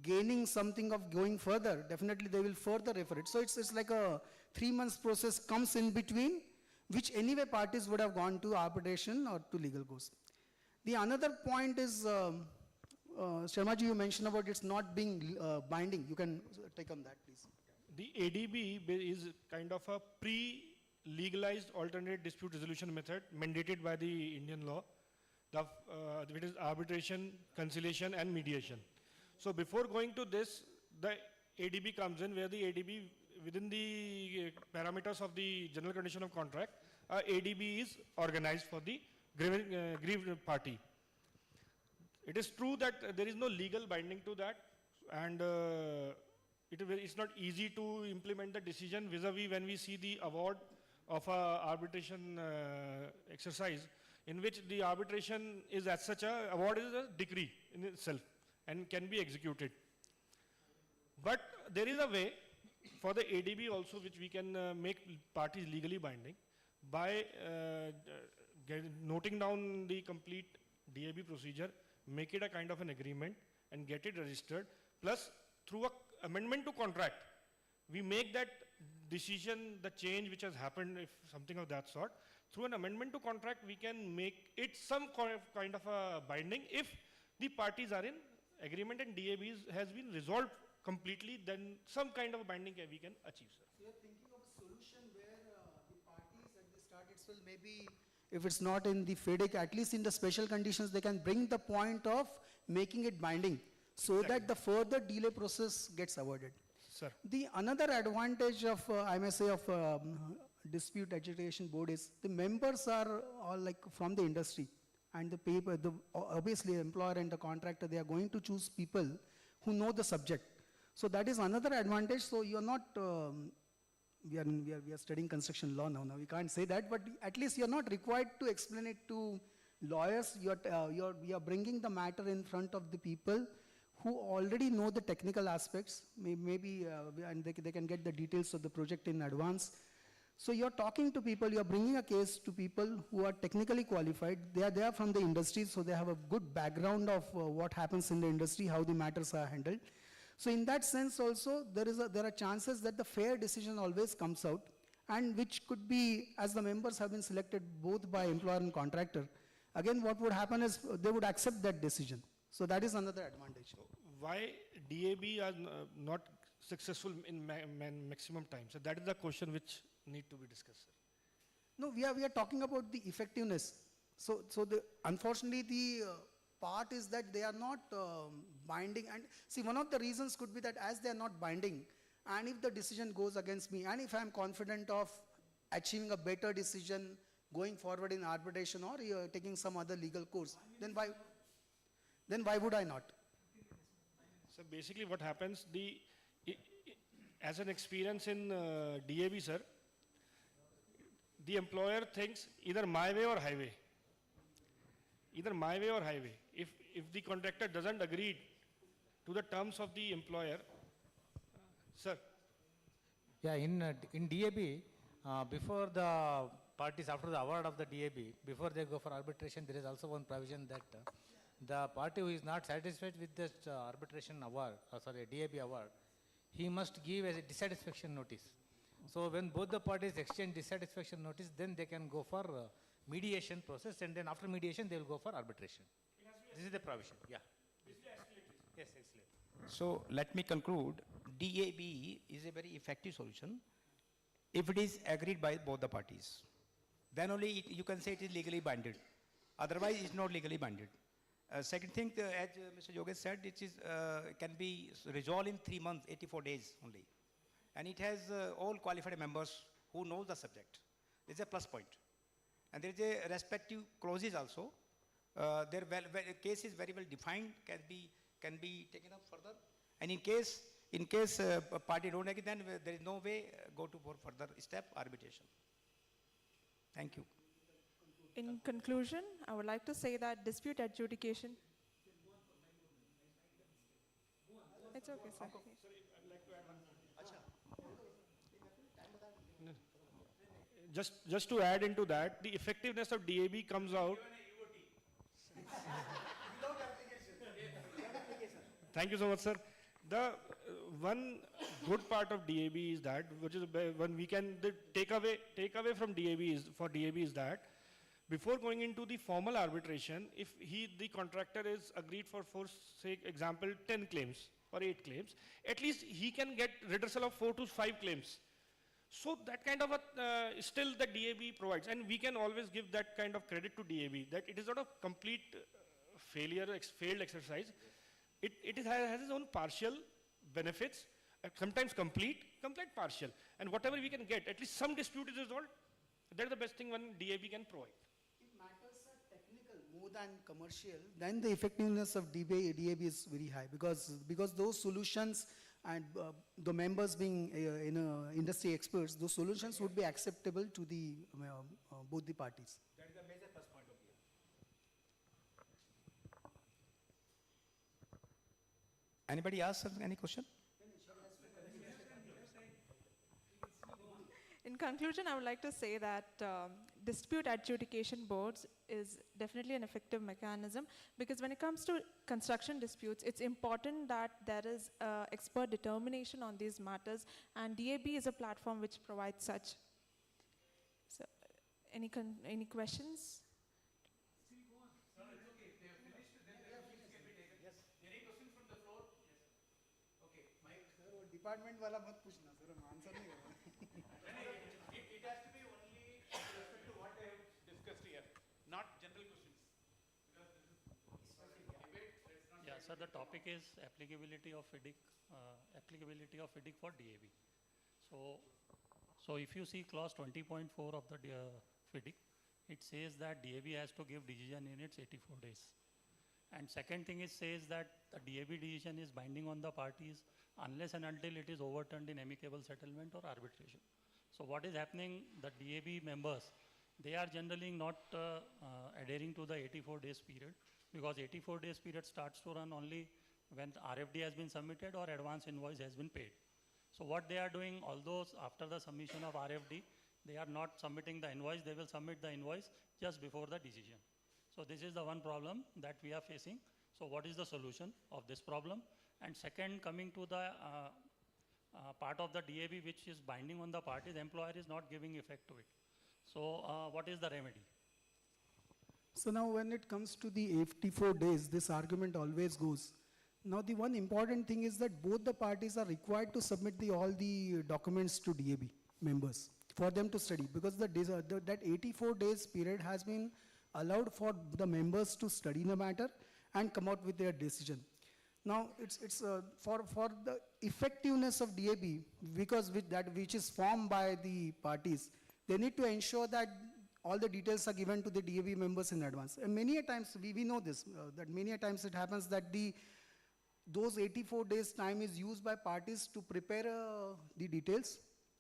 gaining something of going further, definitely they will further refer it. So it's like a 3 months process comes in between, which anyway parties would have gone to arbitration or to legal course. The another point is, Sharma ji, you mentioned about it's not being binding. You can take on that, please. The ADB is kind of a pre-legalized alternate dispute resolution method mandated by the Indian law. It is arbitration, conciliation and mediation. So before going to this, the ADB comes in where the ADB within the parameters of the general condition of contract, ADB is organized for the grieved party. It is true that there is no legal binding to that, and it's not easy to implement the decision vis-a-vis when we see the award of a arbitration exercise, in which the arbitration is as such a award is a decree in itself and can be executed. But there is a way for the ADB also which we can make parties legally binding by noting down the complete DAB procedure, make it a kind of an agreement and get it registered, plus through a amendment to contract, we make that decision, the change which has happened, if something of that sort, through an amendment to contract, we can make it some kind of a binding. If the parties are in agreement and DAB has been resolved completely, then some kind of a binding we can achieve, sir. So you're thinking of a solution where the parties at the start itself, maybe if it's not in the FEDEC, at least in the special conditions, they can bring the point of making it binding, so that the further delay process gets avoided. Sir. The another advantage of, I may say, of dispute adjudication board is the members are all like from the industry, and the paper, obviously employer and the contractor, they are going to choose people who know the subject. So that is another advantage. So you are not, we are studying construction law now, we can't say that, but at least you are not required to explain it to lawyers. You are bringing the matter in front of the people who already know the technical aspects, maybe and they can get the details of the project in advance. So you're talking to people, you're bringing a case to people who are technically qualified. They are from the industry, so they have a good background of what happens in the industry, how the matters are handled. So in that sense also, there are chances that the fair decision always comes out, and which could be, as the members have been selected both by employer and contractor, again what would happen is they would accept that decision. So that is another advantage. Why DAB are not successful in maximum time? So that is the question which need to be discussed, sir. No, we are talking about the effectiveness. So unfortunately the part is that they are not binding, and see, one of the reasons could be that as they are not binding, and if the decision goes against me, and if I am confident of achieving a better decision going forward in arbitration or taking some other legal course, then why would I not? So basically what happens, as an experience in DAB, sir, the employer thinks either my way or highway. Either my way or highway. If the contractor doesn't agree to the terms of the employer, sir. Yeah, in DAB, before the parties, after the award of the DAB, before they go for arbitration, there is also one provision that the party who is not satisfied with this arbitration award, DAB award, he must give a dissatisfaction notice. So when both the parties exchange dissatisfaction notice, then they can go for mediation process, and then after mediation they will go for arbitration. This is the provision, yeah. Yes, excellent. So let me conclude, DAB is a very effective solution if it is agreed by both the parties. Then only you can say it is legally binded. Otherwise it's not legally binded. Second thing, as Mr. Yogesh said, it is, can be resolved in 3 months, 84 days only. And it has all qualified members who know the subject. This is a plus point. And there is a respective clauses also. Their case is very well defined, can be taken up further. And in case a party don't agree, then there is no way go to for further step arbitration. Thank you. In conclusion, I would like to say that dispute adjudication. It's okay, sir. Just to add into that, the effectiveness of DAB comes out. Thank you so much, sir. The one good part of DAB is that, which is when we can take away from DAB is that before going into the formal arbitration, if the contractor is agreed for say example 10 claims or 8 claims, at least he can get redressal of 4 to 5 claims. So that kind of still the DAB provides, and we can always give that kind of credit to DAB, that it is not a complete failed exercise. It has its own partial benefits, sometimes complete partial. And whatever we can get, at least some dispute is resolved. That's the best thing one DAB can provide. If matters are than commercial, then the effectiveness of DAB is very high because those solutions and the members being industry experts, those solutions would be acceptable to the both the parties. That is the major plus point of view. Anybody ask any question? In conclusion, I would like to say that dispute adjudication boards is definitely an effective mechanism because when it comes to construction disputes, it's important that there is expert determination on these matters, and DAB is a platform which provides such. So, any questions? Department वाला मत पूछना sir हम answer नहीं करेंगे It has to be only with respect to what I have discussed here, not general questions. Yeah, so the topic is applicability of FIDIC for DAB. So if you see clause 20.4 of the FIDIC, it says that DAB has to give decision in its 84 days. And second thing, it says that the DAB decision is binding on the parties unless and until it is overturned in amicable settlement or arbitration. So what is happening, the DAB members, they are generally not adhering to the 84 days period because 84 days period starts to run only when the RFD has been submitted or advance invoice has been paid. So what they are doing, although after the submission of RFD, they are not submitting the invoice, they will submit the invoice just before the decision. So this is the one problem that we are facing. So what is the solution of this problem? And second, coming to the part of the DAB which is binding on the parties, employer is not giving effect to it. So what is the remedy? So now when it comes to the 84 days, this argument always goes. Now the one important thing is that both the parties are required to submit all the documents to DAB members for them to study because that 84 days period has been allowed for the members to study the matter and come out with their decision. Now it's for the effectiveness of DAB, because with that which is formed by the parties, they need to ensure that all the details are given to the DAB members in advance. And many a times, we know this, that many a times it happens that those 84 days time is used by parties to prepare the details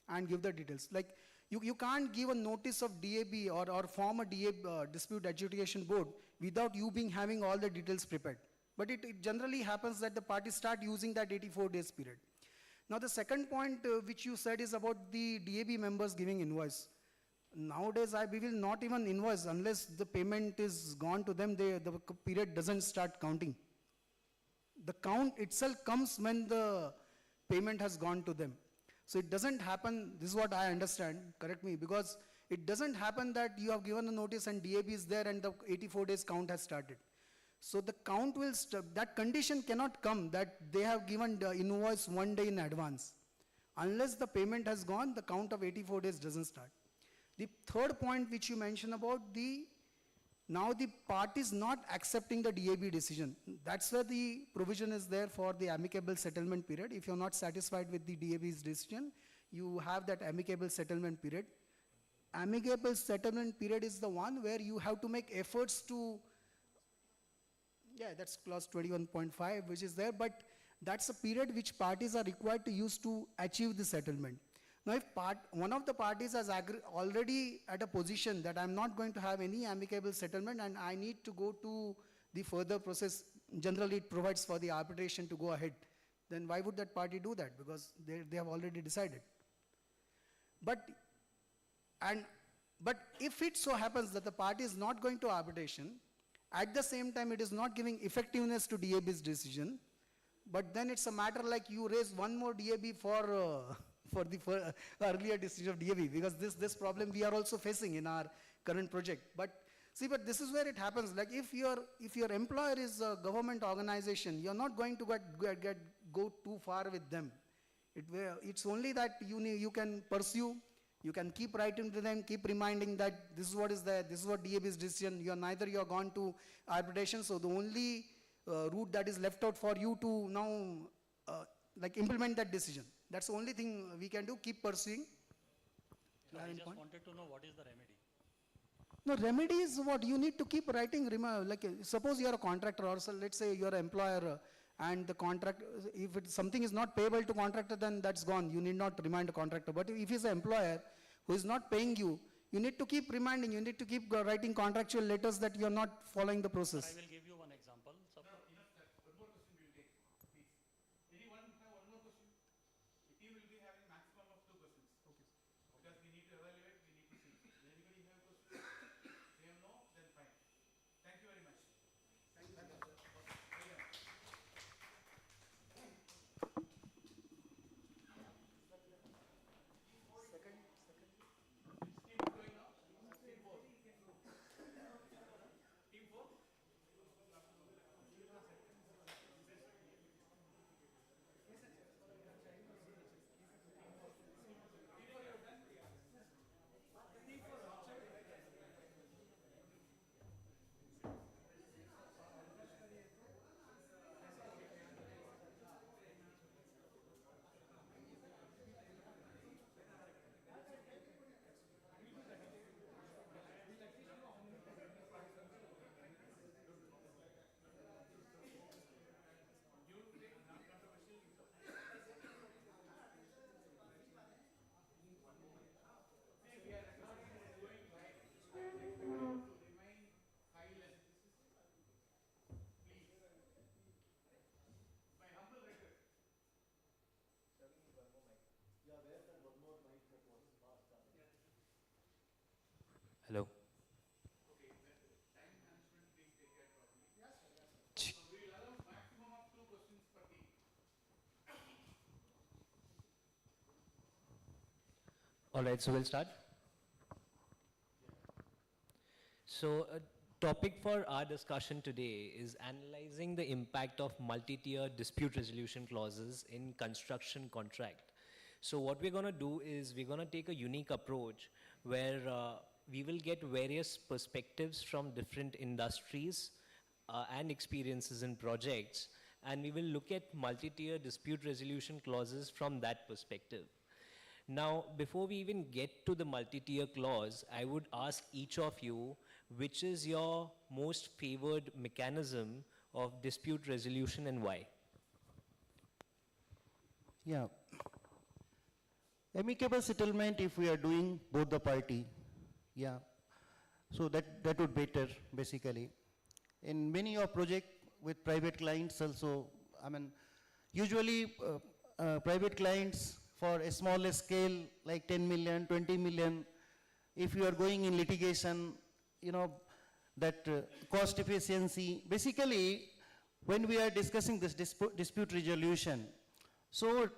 and give the details. Like you can't give a notice of DAB or form a DAB dispute adjudication board without you having all the details prepared. But it generally happens that the parties start using that 84 days period. Now the second point which you said is about the DAB members giving invoice. Nowadays we will not even invoice unless the payment is gone to them, the period doesn't start counting. The count itself comes when the payment has gone to them. So it doesn't happen, this is what I understand, correct me, because it doesn't happen that you have given a notice and DAB is there and the 84 days count has started. So the count will, that condition cannot come that they have given the invoice 1 day in advance. Unless the payment has gone, the count of 84 days doesn't start. The third point which you mentioned about now the party is not accepting the DAB decision. That's where the provision is there for the amicable settlement period. If you're not satisfied with the DAB's decision, you have that amicable settlement period. Amicable settlement period is the one where you have to make efforts to, yeah, that's clause 21.5 which is there, but that's a period which parties are required to use to achieve the settlement. Now if one of the parties has already at a position that I'm not going to have any amicable settlement and I need to go to the further process, generally it provides for the arbitration to go ahead, then why would that party do that? Because they have already decided. But if it so happens that the party is not going to arbitration, at the same time it is not giving effectiveness to DAB's decision, but then it's a matter like you raise one more DAB for the earlier decision of DAB, because this problem we are also facing in our current project. But see, but this is where it happens. Like if your employer is a government organization, you're not going to go too far with them. It's only that you can pursue, you can keep writing to them, keep reminding that this is what is there, this is what DAB's decision. You're gone to arbitration, so the only route that is left out for you to now like implement that decision. That's the only thing we can do, keep pursuing. I just wanted to know what is the remedy. No, remedy is what? You need to keep writing, suppose you are a contractor or so let's say you are an employer and the contract, if something is not payable to contractor, then that's gone. You need not remind the contractor. But if he's an employer who is not paying you, you need to keep reminding, you need to keep writing contractual letters that you are not following the process. I will give you one example. One more question we'll take, please. Anyone have one more question? The team will be having maximum of 2 questions. Okay. Because we need to evaluate, we need to see. Does anybody have questions? They have no? Then fine. Thank you very much. Thank you. Hello. Okay, time management, please take care properly. Yes, sir. So we will allow maximum of 2 questions per team. All right, so we'll start. So, a topic for our discussion today is analyzing the impact of multi-tier dispute resolution clauses in construction contract. So what we're going to do is we're going to take a unique approach where we will get various perspectives from different industries and experiences in projects, and we will look at multi-tier dispute resolution clauses from that perspective. Now, before we even get to the multi-tier clause, I would ask each of you, which is your most favored mechanism of dispute resolution and why? Yeah. Amicable settlement if we are doing both the party. Yeah. So that would better basically. In many of project with private clients also, I mean, usually private clients for a smaller scale like 10 million, 20 million, if you are going in litigation, you know, that cost efficiency, basically when we are discussing this dispute resolution, so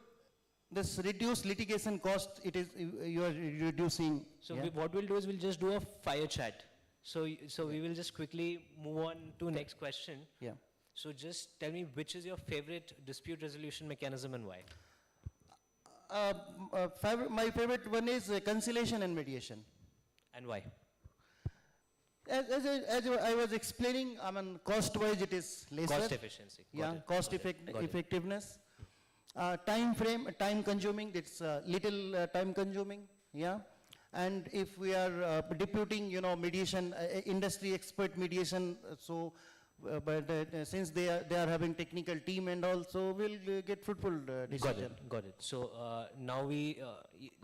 this reduced litigation cost, it is, you are reducing. So yeah? what we'll do is we'll just do a fire chat. So we will just quickly move on to next question. Yeah. So just tell me which is your favorite dispute resolution mechanism and why? My favorite one is conciliation and mediation. And why? As I was explaining, I mean, cost-wise it is lesser. Cost efficiency. Yeah, cost effectiveness. Time frame, time consuming, it's little time consuming, yeah. And if we are deputing, you know, mediation, industry expert mediation, so, since they are having technical team and also we'll get fruitful decision. Got it. So now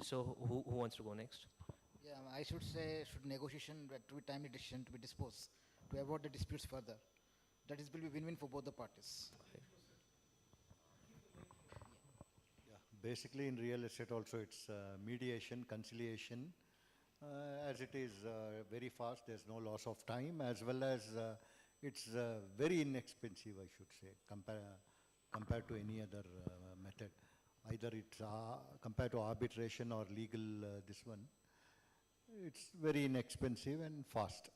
so who wants to go next? Yeah, I should say, negotiation to be timely decision to be disposed to avoid the disputes further. That is will be win-win for both the parties. Basically, in real estate also, it's mediation, conciliation. As it is very fast, there's no loss of time, as well as it's very inexpensive, I should say, compared to any other method. Either it's compared to arbitration or legal, this one. It's very inexpensive and fast.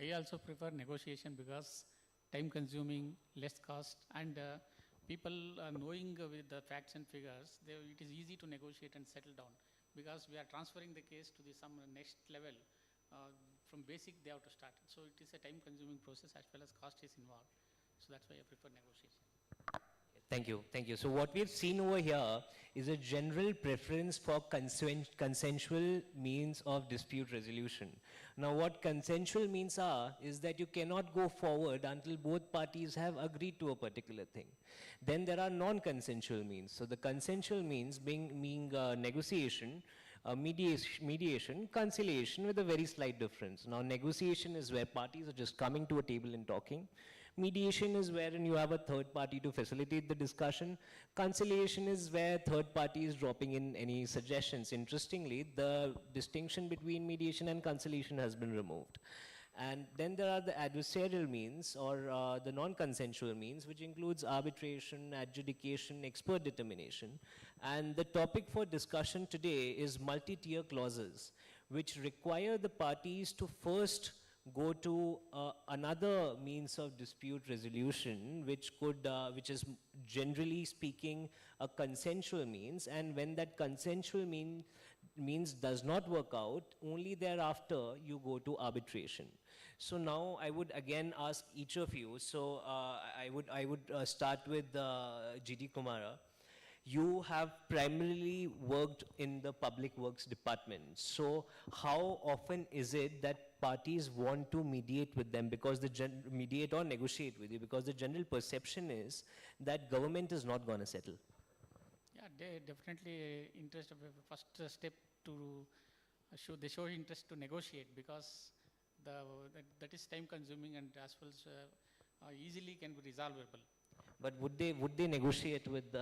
I also prefer negotiation because time consuming, less cost, and people knowing with the facts and figures, it is easy to negotiate and settle down because we are transferring the case to some next level. From basic, they have to start. So it is a time consuming process as well as cost is involved. So that's why I prefer negotiation. Thank you, thank you. So what we've seen over here is a general preference for consensual means of dispute resolution. Now what consensual means is that you cannot go forward until both parties have agreed to a particular thing. Then there are non-consensual means. So the consensual means being negotiation, mediation, conciliation with a very slight difference. Now negotiation is where parties are just coming to a table and talking. Mediation is wherein you have a third party to facilitate the discussion. Conciliation is where third party is dropping in any suggestions. Interestingly, the distinction between mediation and conciliation has been removed. And then there are the adversarial means or the non-consensual means, which includes arbitration, adjudication, expert determination. And the topic for discussion today is multi-tier clauses, which require the parties to first go to another means of dispute resolution, which is generally speaking a consensual means, and when that consensual means does not work out, only thereafter you go to arbitration. So now I would again ask each of you, so I would start with GD Kumara. You have primarily worked in the public works department. So how often is it that parties want to mediate with them because mediate or negotiate with you, because the general perception is that government is not going to settle? Yeah, they definitely interest of first step to show interest to negotiate, because that is time consuming and as well as easily can be resolvable. But would they negotiate with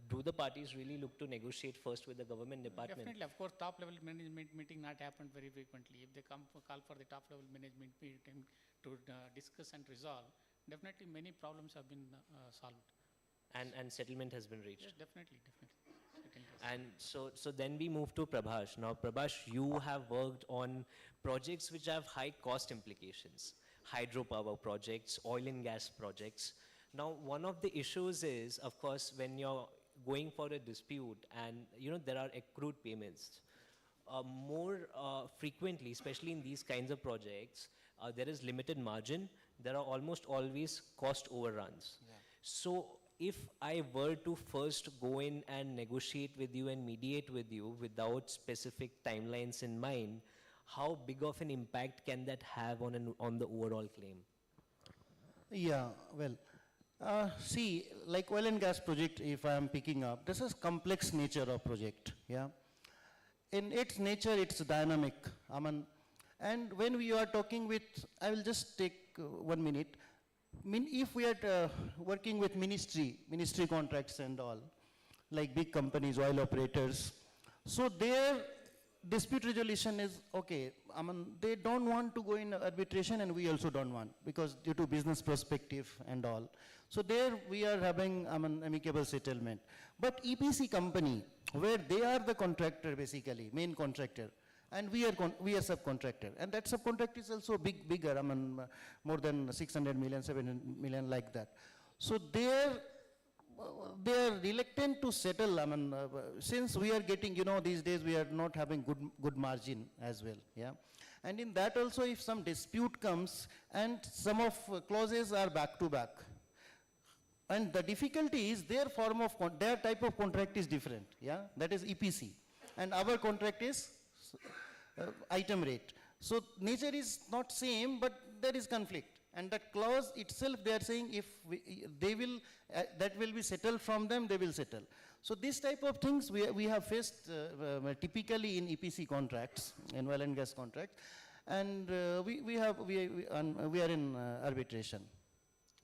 do the parties really look to negotiate first with the government department? Definitely, of course, top level management meeting not happen very frequently. If they call for the top level management meeting to discuss and resolve, definitely many problems have been solved. And settlement has been reached? Yes, definitely. And so then we move to Prabhash. Now Prabhash, you have worked on projects which have high cost implications, hydropower projects, oil and gas projects. Now one of the issues is, of course, when you're going for a dispute and there are accrued payments, more frequently, especially in these kinds of projects, there is limited margin. There are almost always cost overruns. Yeah. So if I were to first go in and negotiate with you and mediate with you without specific timelines in mind, how big of an impact can that have on the overall claim? Yeah, well, see, like oil and gas project, if I am picking up, this is complex nature of project, yeah. In its nature, it's dynamic. And when we are talking with, I will just take 1 minute. If we are working with ministry contracts and all, like big companies, oil operators, so their dispute resolution is okay. They don't want to go in arbitration, and we also don't want, because due to business perspective and all. So there we are having amicable settlement. But EPC company, where they are the contractor basically, main contractor, and we are subcontractor, and that subcontract is also bigger, more than 600 million, 700 million, like that. So they are reluctant to settle, since we are getting, these days we are not having good margin as well, yeah. And in that also, if some dispute comes, and some of clauses are back to back, and the difficulty is their type of contract is different, yeah, that is EPC, and our contract is item rate. So nature is not same, but there is conflict. And that clause itself, they are saying if that will be settled from them, they will settle. So this type of things we have faced typically in EPC contracts, in oil and gas contracts, and we are in arbitration.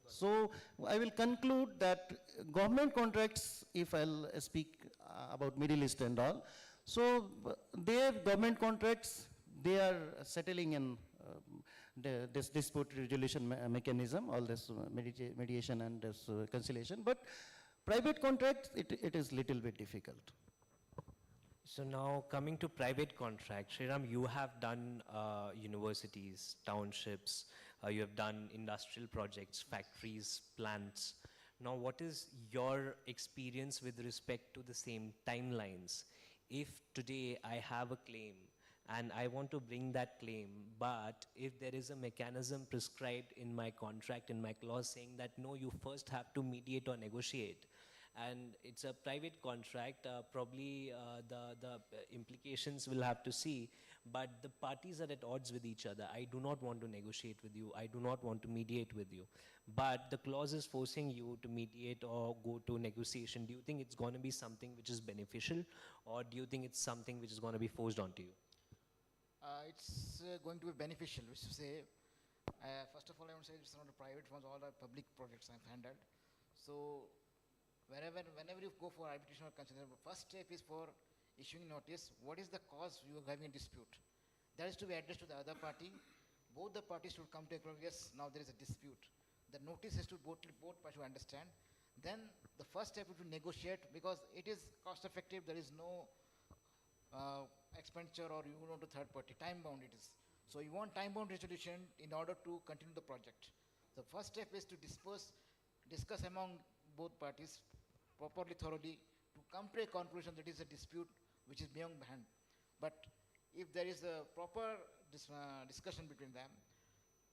So I will conclude that government contracts, if I'll speak about Middle East and all, so their government contracts, they are settling in this dispute resolution mechanism, all this mediation and this conciliation. But private contracts, it is little bit difficult. So now coming to private contracts, Sriram, you have done universities, townships, you have done industrial projects, factories, plants. Now what is your experience with respect to the same timelines? If today I have a claim and I want to bring that claim, but if there is a mechanism prescribed in my contract, in my clause saying that no, you first have to mediate or negotiate, and it's a private contract, probably the implications we'll have to see, but the parties are at odds with each other. I do not want to negotiate with you, I do not want to mediate with you, but the clause is forcing you to mediate or go to negotiation. Do you think it's going to be something which is beneficial, or do you think it's something which is going to be forced onto you? It's going to be beneficial, which to say, first of all, I want to say it's not a private ones, all are public projects I've handled. So, whenever you go for arbitration or consider, the first step is for issuing notice. What is the cause you are having a dispute? That is to be addressed to the other party. Both the parties should come to a conclusion, yes, now there is a dispute. The notice is to both parties to understand. Then the first step is to negotiate, because it is cost effective, there is no expenditure or you want to third party, time bound it is. So you want time bound resolution in order to continue the project. The first step is to discuss among both parties properly, thoroughly, to come to a conclusion that is a dispute which is beyond hand. But if there is a proper discussion between them,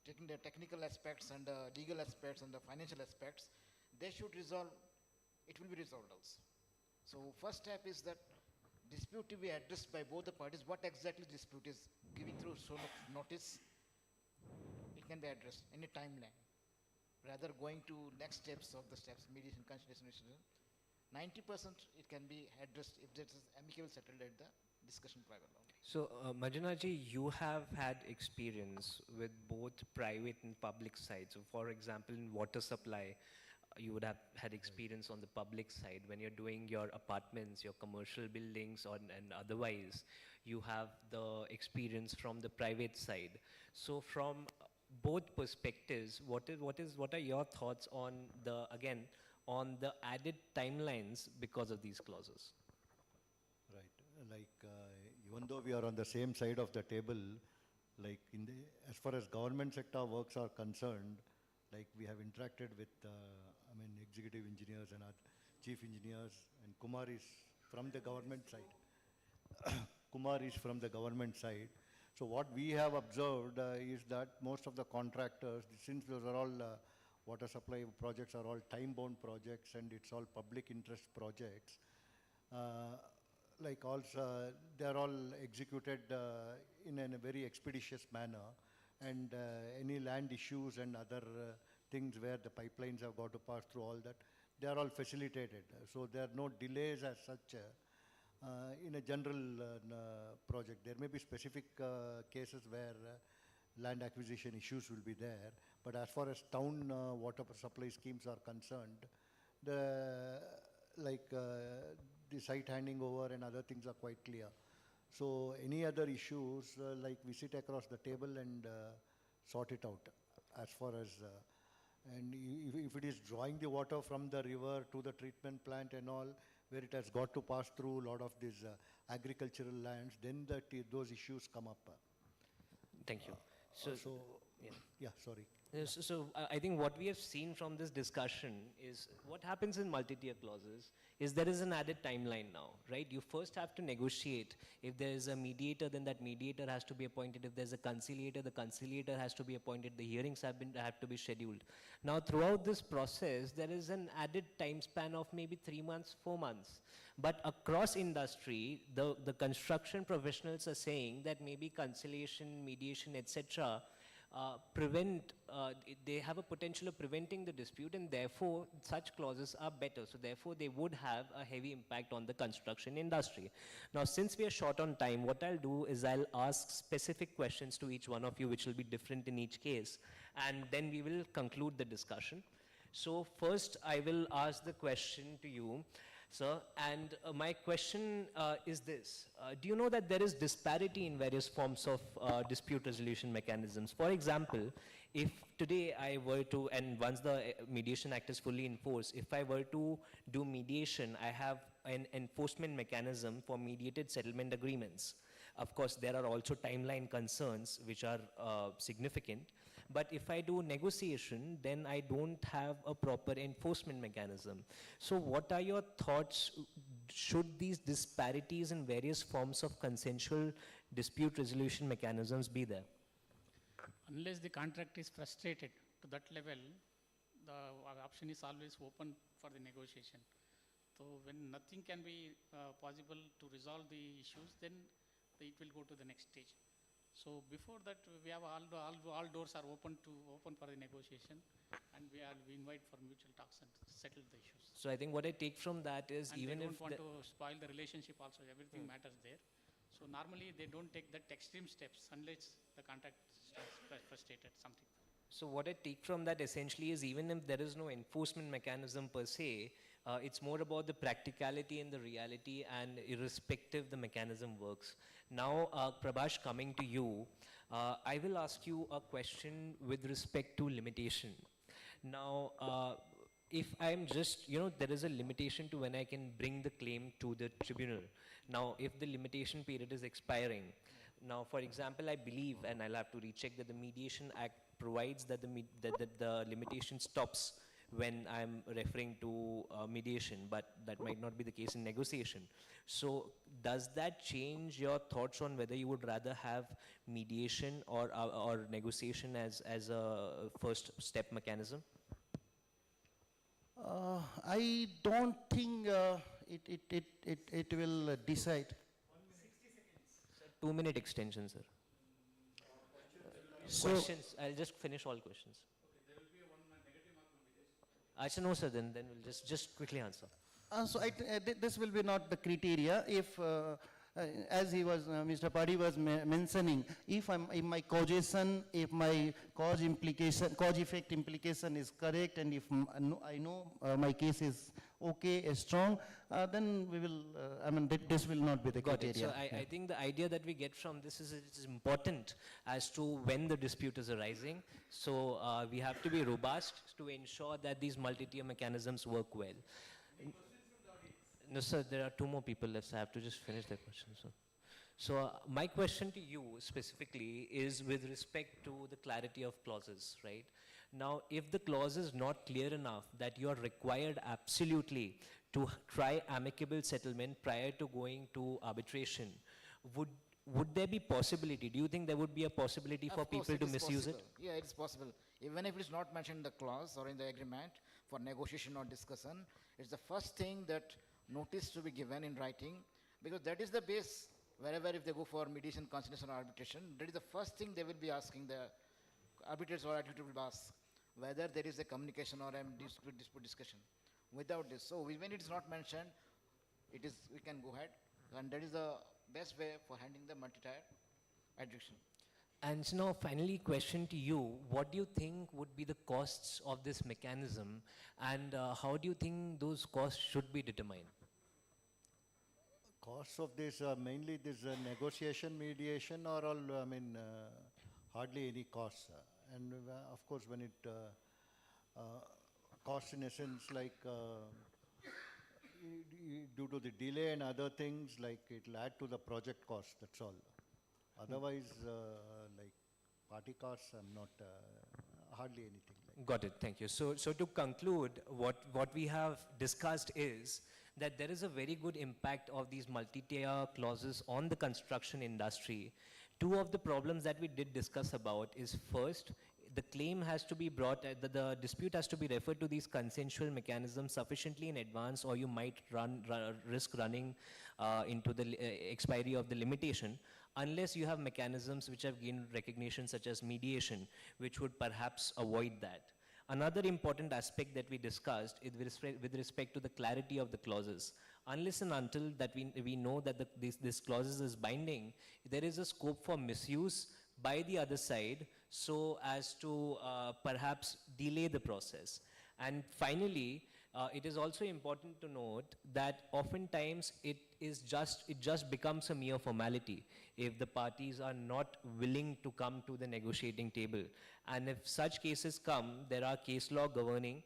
taking the technical aspects and the legal aspects and the financial aspects, they should resolve, it will be resolved also. So first step is that dispute to be addressed by both the parties. What exactly dispute is, giving through so much notice, it can be addressed in a timeline. Rather going to next steps of the steps, mediation, conciliation, 90% it can be addressed if there is amicable settled at the discussion private law. So, Manjunathji, you have had experience with both private and public sides. So, for example, in water supply, you would have had experience on the public side. When you're doing your apartments, your commercial buildings, and otherwise, you have the experience from the private side. So, from both perspectives, what are your thoughts on the added timelines because of these clauses? Right. Like, even though we are on the same side of the table, like as far as government sector works are concerned, like we have interacted with, executive engineers and chief engineers, and Kumar is from the government side. Kumar is from the government side. So what we have observed is that most of the contractors, since those are all water supply projects are all time-bound projects and it's all public interest projects, like also they're all executed in a very expeditious manner, and any land issues and other things where the pipelines have got to pass through, all that, they are all facilitated. So there are no delays as such in a general project. There may be specific cases where land acquisition issues will be there, but as far as town water supply schemes are concerned, the site handing over and other things are quite clear. So any other issues, like we sit across the table and sort it out as far as, and if it is drawing the water from the river to the treatment plant and all, where it has got to pass through a lot of these agricultural lands, then those issues come up. Thank you. Sorry. So I think what we have seen from this discussion is what happens in multi-tier clauses is there is an added timeline now, right? You first have to negotiate. If there is a mediator, then that mediator has to be appointed. If there's a conciliator, the conciliator has to be appointed. The hearings have to be scheduled. Now, throughout this process, there is an added time span of maybe 3 months, 4 months. But across industry, the construction professionals are saying that maybe conciliation, mediation, etc., they have a potential of preventing the dispute, and therefore such clauses are better. So therefore they would have a heavy impact on the construction industry. Now, since we are short on time, what I'll do is I'll ask specific questions to each one of you, which will be different in each case, and then we will conclude the discussion. So first I will ask the question to you, sir, and my question is this. Do you know that there is disparity in various forms of dispute resolution mechanisms? For example, if today I were to, and once the Mediation Act is fully enforced, if I were to do mediation, I have an enforcement mechanism for mediated settlement agreements. Of course, there are also timeline concerns which are significant. But if I do negotiation, then I don't have a proper enforcement mechanism. So what are your thoughts? Should these disparities in various forms of consensual dispute resolution mechanisms be there? Unless the contract is frustrated to that level, the option is always open for the negotiation. So when nothing can be possible to resolve the issues, then it will go to the next stage. So before that, we have all doors are open for the negotiation, and we invite for mutual talks and settle the issues. So I think what I take from that is, And even they if don't want to spoil the relationship also, everything matters there. So normally they don't take that extreme steps unless the contract starts frustrated, something. So what I take from that essentially is, even if there is no enforcement mechanism per se, it's more about the practicality and the reality, and irrespective the mechanism works. Now, Prabhash, coming to you, I will ask you a question with respect to limitation. Now, if I'm just, there is a limitation to when I can bring the claim to the tribunal. Now, if the limitation period is expiring, now, for example, I believe, and I'll have to recheck, that the Mediation Act provides that the limitation stops when I'm referring to mediation, but that might not be the case in negotiation. So does that change your thoughts on whether you would rather have mediation or negotiation as a first step mechanism? I don't think it will decide. 2-minute extension, sir. Questions, I'll just finish all questions. Actually, no, sir, then we'll just quickly answer. So this will be not the criteria if, as he was, Mr. Padi was mentioning, if my causation, if my cause effect implication is correct, and if I know my case is okay, is strong, then we will, this will not be the criteria. Got it. So I think the idea that we get from this is it's important as to when the dispute is arising. So we have to be robust to ensure that these multi-tier mechanisms work well. No, sir, there are 2 more people left, so I have to just finish their questions. So my question to you specifically is with respect to the clarity of clauses, right? Now, if the clause is not clear enough that you are required absolutely to try amicable settlement prior to going to arbitration, would there be possibility? Do you think there would be a possibility for people to misuse it? Yeah, it's possible. Even if it's not mentioned in the clause or in the agreement for negotiation or discussion, it's the first thing that notice to be given in writing, because that is the base. Wherever if they go for mediation, conciliation or arbitration, that is the first thing they will be asking, the arbitrators or arbitrator will ask whether there is a communication or a dispute discussion. Without this, so when it is not mentioned, we can go ahead, and that is the best way for handling the multi-tier adjudication. And so now, finally, question to you, what do you think would be the costs of this mechanism, and how do you think those costs should be determined? Costs of this, mainly this negotiation, mediation, or all, hardly any costs. And of course, when it costs in a sense like due to the delay and other things, like it will add to the project cost, that's all. Otherwise, like party costs, I'm not, hardly anything. Got it, thank you. So to conclude, what we have discussed is that there is a very good impact of these multi-tier clauses on the construction industry. 2 of the problems that we did discuss about is, first, the claim has to be brought, the dispute has to be referred to these consensual mechanisms sufficiently in advance, or you might risk running into the expiry of the limitation, unless you have mechanisms which have gained recognition, such as mediation, which would perhaps avoid that. Another important aspect that we discussed is with respect to the clarity of the clauses. Unless and until that we know that this clauses is binding, there is a scope for misuse by the other side, so as to perhaps delay the process. And finally, it is also important to note that oftentimes it just becomes a mere formality if the parties are not willing to come to the negotiating table. And if such cases come, there are case law governing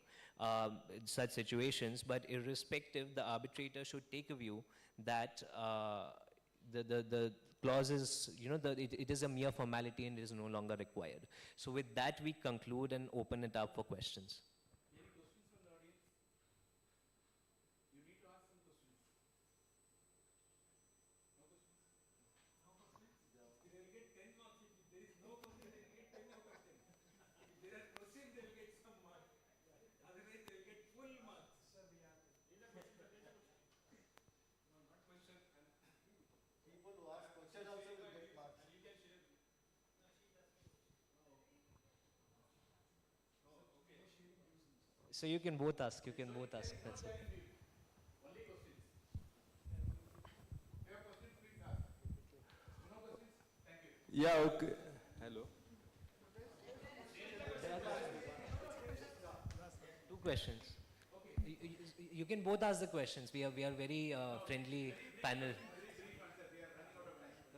such situations, but irrespective, the arbitrator should take a view that the clauses, it is a mere formality and it is no longer required. So with that, we conclude and open it up for questions. So you can both ask. You can both ask. That's okay. Yeah, okay. Hello. Two questions. You can both ask the questions. We are very friendly panel.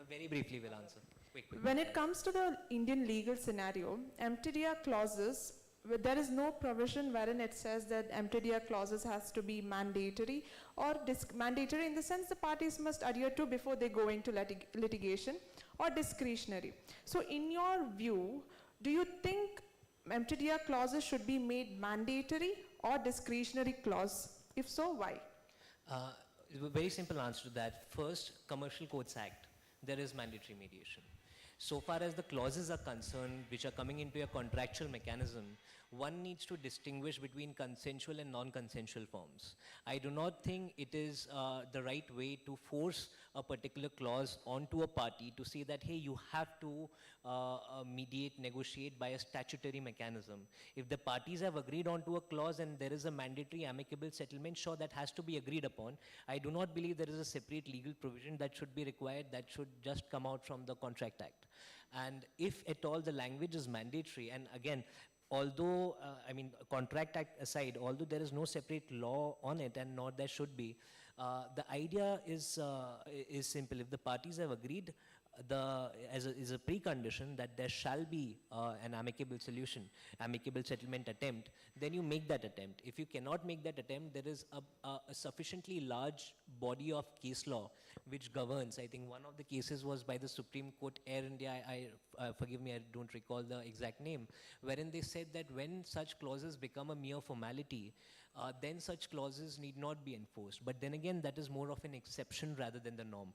Very briefly, we'll answer. Quick. When it comes to the Indian legal scenario, MTDR clauses, there is no provision wherein it says that MTDR clauses has to be mandatory or mandatory in the sense the parties must adhere to before they go into litigation, or discretionary. So in your view, do you think MTDR clauses should be made mandatory or discretionary clause? If so, why? A very simple answer to that. First, Commercial Courts Act, there is mandatory mediation. So far as the clauses are concerned, which are coming into a contractual mechanism, one needs to distinguish between consensual and non-consensual forms. I do not think it is the right way to force a particular clause onto a party to say that, hey, you have to mediate, negotiate by a statutory mechanism. If the parties have agreed onto a clause and there is a mandatory amicable settlement, sure, that has to be agreed upon. I do not believe there is a separate legal provision that should be required, that should just come out from the Contract Act. And if at all the language is mandatory, and again, although, I mean, Contract Act aside, although there is no separate law on it, and nor there should be, the idea is simple. If the parties have agreed, is a precondition that there shall be an amicable solution, amicable settlement attempt, then you make that attempt. If you cannot make that attempt, there is a sufficiently large body of case law which governs. I think one of the cases was by the Supreme Court, Air India, forgive me, I don't recall the exact name, wherein they said that when such clauses become a mere formality, then such clauses need not be enforced. But then again, that is more of an exception rather than the norm.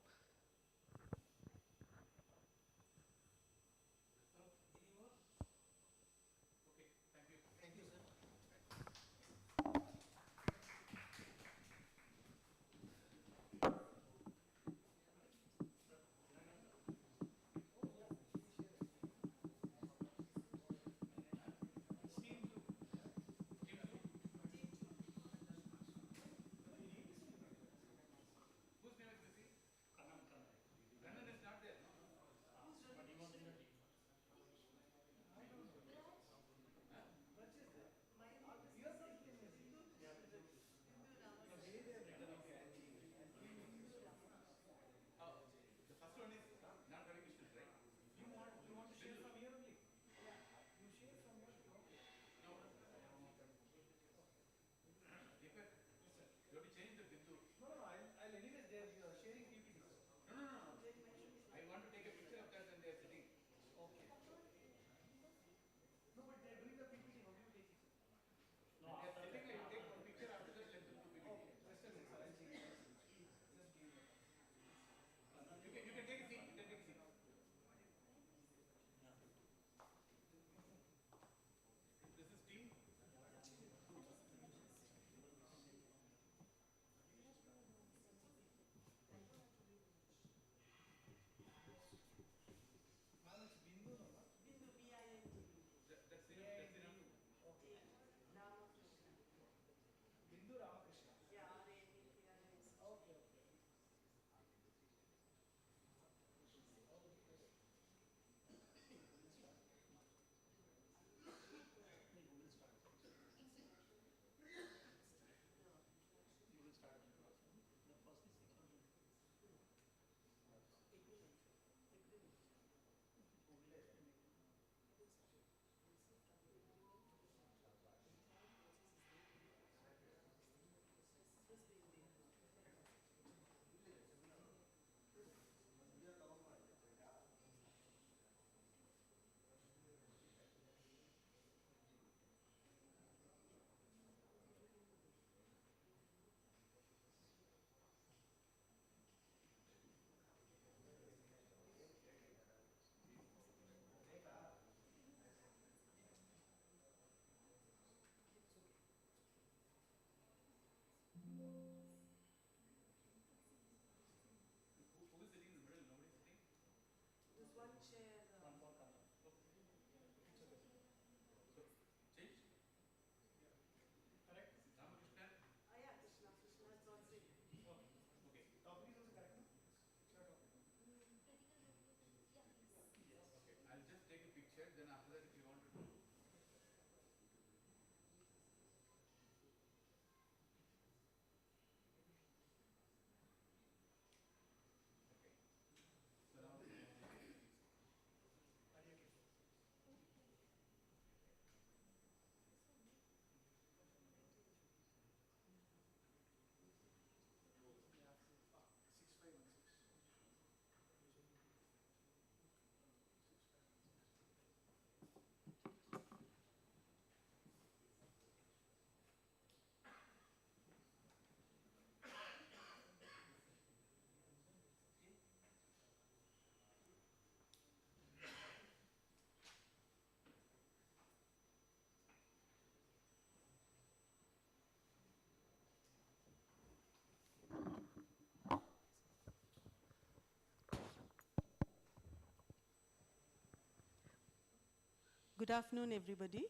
Good afternoon, everybody.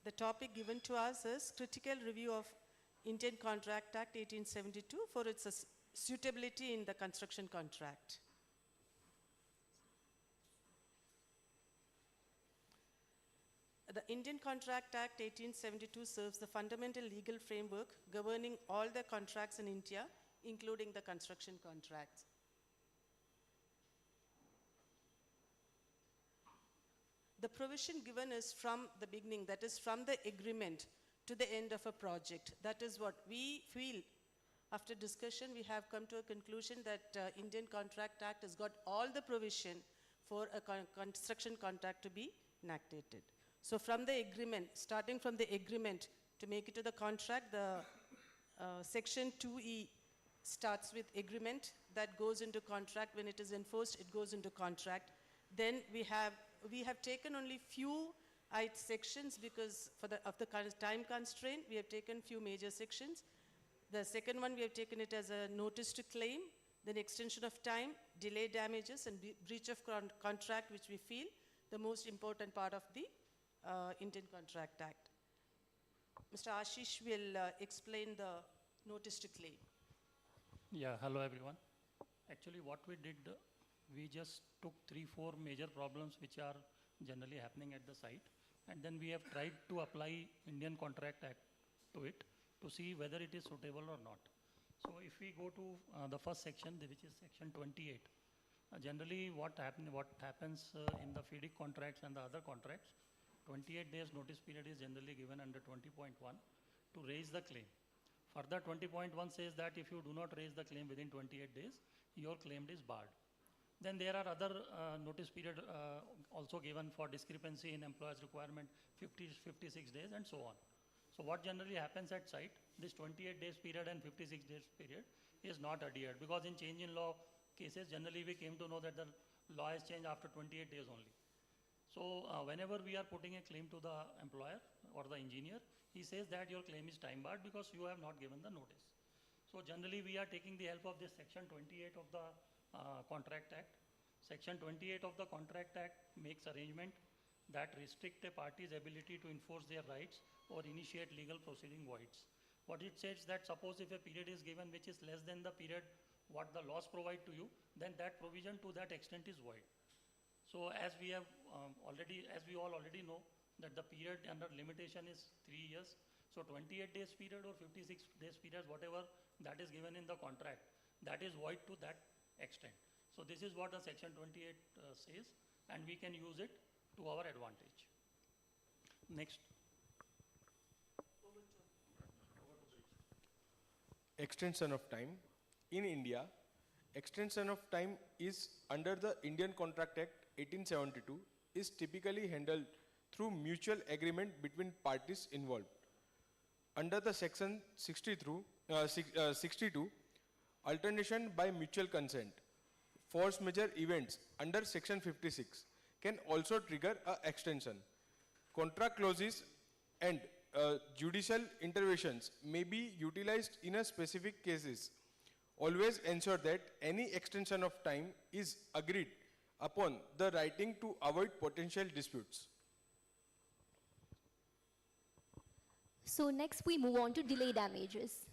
The topic given to us is Critical Review of Indian Contract Act 1872 for its suitability in the construction contract. The Indian Contract Act 1872 serves the fundamental legal framework governing all the contracts in India, including the construction contracts. The provision given is from the beginning, that is from the agreement to the end of a project. That is what we feel. After discussion, we have come to a conclusion that Indian Contract Act has got all the provision for a construction contract to be enacted. So from the agreement, starting from the agreement to make it to the contract, the section 2E starts with agreement, that goes into contract. When it is enforced, it goes into contract. Then we have taken only few sections because of the time constraint, we have taken few major sections. The second one, we have taken it as a notice to claim, then extension of time, delay damages, and breach of contract, which we feel the most important part of the Indian Contract Act. Mr. Ashish will explain the notice to claim. Yeah, hello everyone. Actually what we did, we just took 3-4 major problems which are generally happening at the site, and then we have tried to apply Indian Contract Act to it to see whether it is suitable or not. So if we go to the first section, which is section 28, generally what happens in the FIDIC contracts and the other contracts, 28 days notice period is generally given under 20.1 to raise the claim. Further, 20.1 says that if you do not raise the claim within 28 days, your claim is barred. Then there are other notice period also given for discrepancy in employer's requirement, 56 days and so on. So what generally happens at site, this 28 days period and 56 days period is not adhered, because in change in law cases, generally we came to know that the law has changed after 28 days only. So whenever we are putting a claim to the employer or the engineer, he says that your claim is time barred because you have not given the notice. So generally we are taking the help of this section 28 of the Contract Act. Section 28 of the Contract Act makes arrangement that restrict a party's ability to enforce their rights or initiate legal proceeding voids. What it says that suppose if a period is given which is less than the period what the laws provide to you, then that provision to that extent is void. So as we have as we all already know that the period under limitation is 3 years. So 28 days period or 56 days period, whatever that is given in the contract, that is void to that extent. So this is what the section 28 says, and we can use it to our advantage. Next. Extension of time. In India, extension of time is under the Indian Contract Act 1872 is typically handled through mutual agreement between parties involved. Under the section 62, alternation by mutual consent, force majeure events under section 56 can also trigger an extension. Contract clauses and judicial interventions may be utilized in a specific cases. Always ensure that any extension of time is agreed upon the writing to avoid potential disputes. So next we move on to delay damages.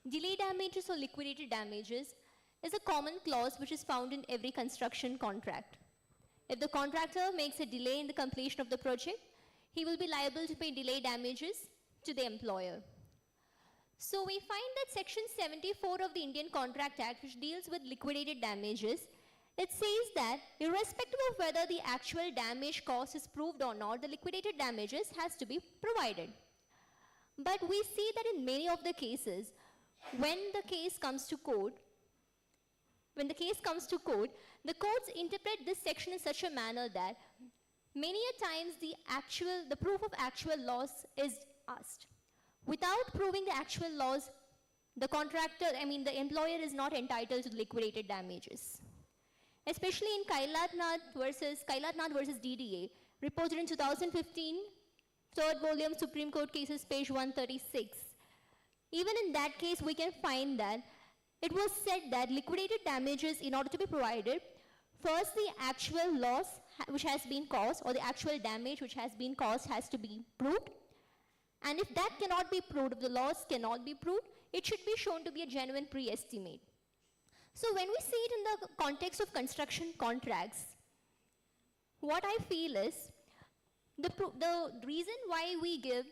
Delay damages or liquidated damages is a common clause which is found in every construction contract. If the contractor makes a delay in the completion of the project, he will be liable to pay delay damages to the employer. So we find that section 74 of the Indian Contract Act, which deals with liquidated damages, it says that irrespective of whether the actual damage cost is proved or not, the liquidated damages has to be provided. But we see that in many of the cases, when the case comes to court, the courts interpret this section in such a manner that many a times the proof of actual loss is asked. Without proving the actual loss, the employer is not entitled to liquidated damages. Especially in Kailatnath versus DDA, reported in 2015, third volume Supreme Court cases, page 136. Even in that case, we can find that it was said that liquidated damages, in order to be provided, first the actual loss which has been caused or the actual damage which has been caused has to be proved. And if that cannot be proved, if the loss cannot be proved, it should be shown to be a genuine pre-estimate. So when we see it in the context of construction contracts, what I feel is the reason why we give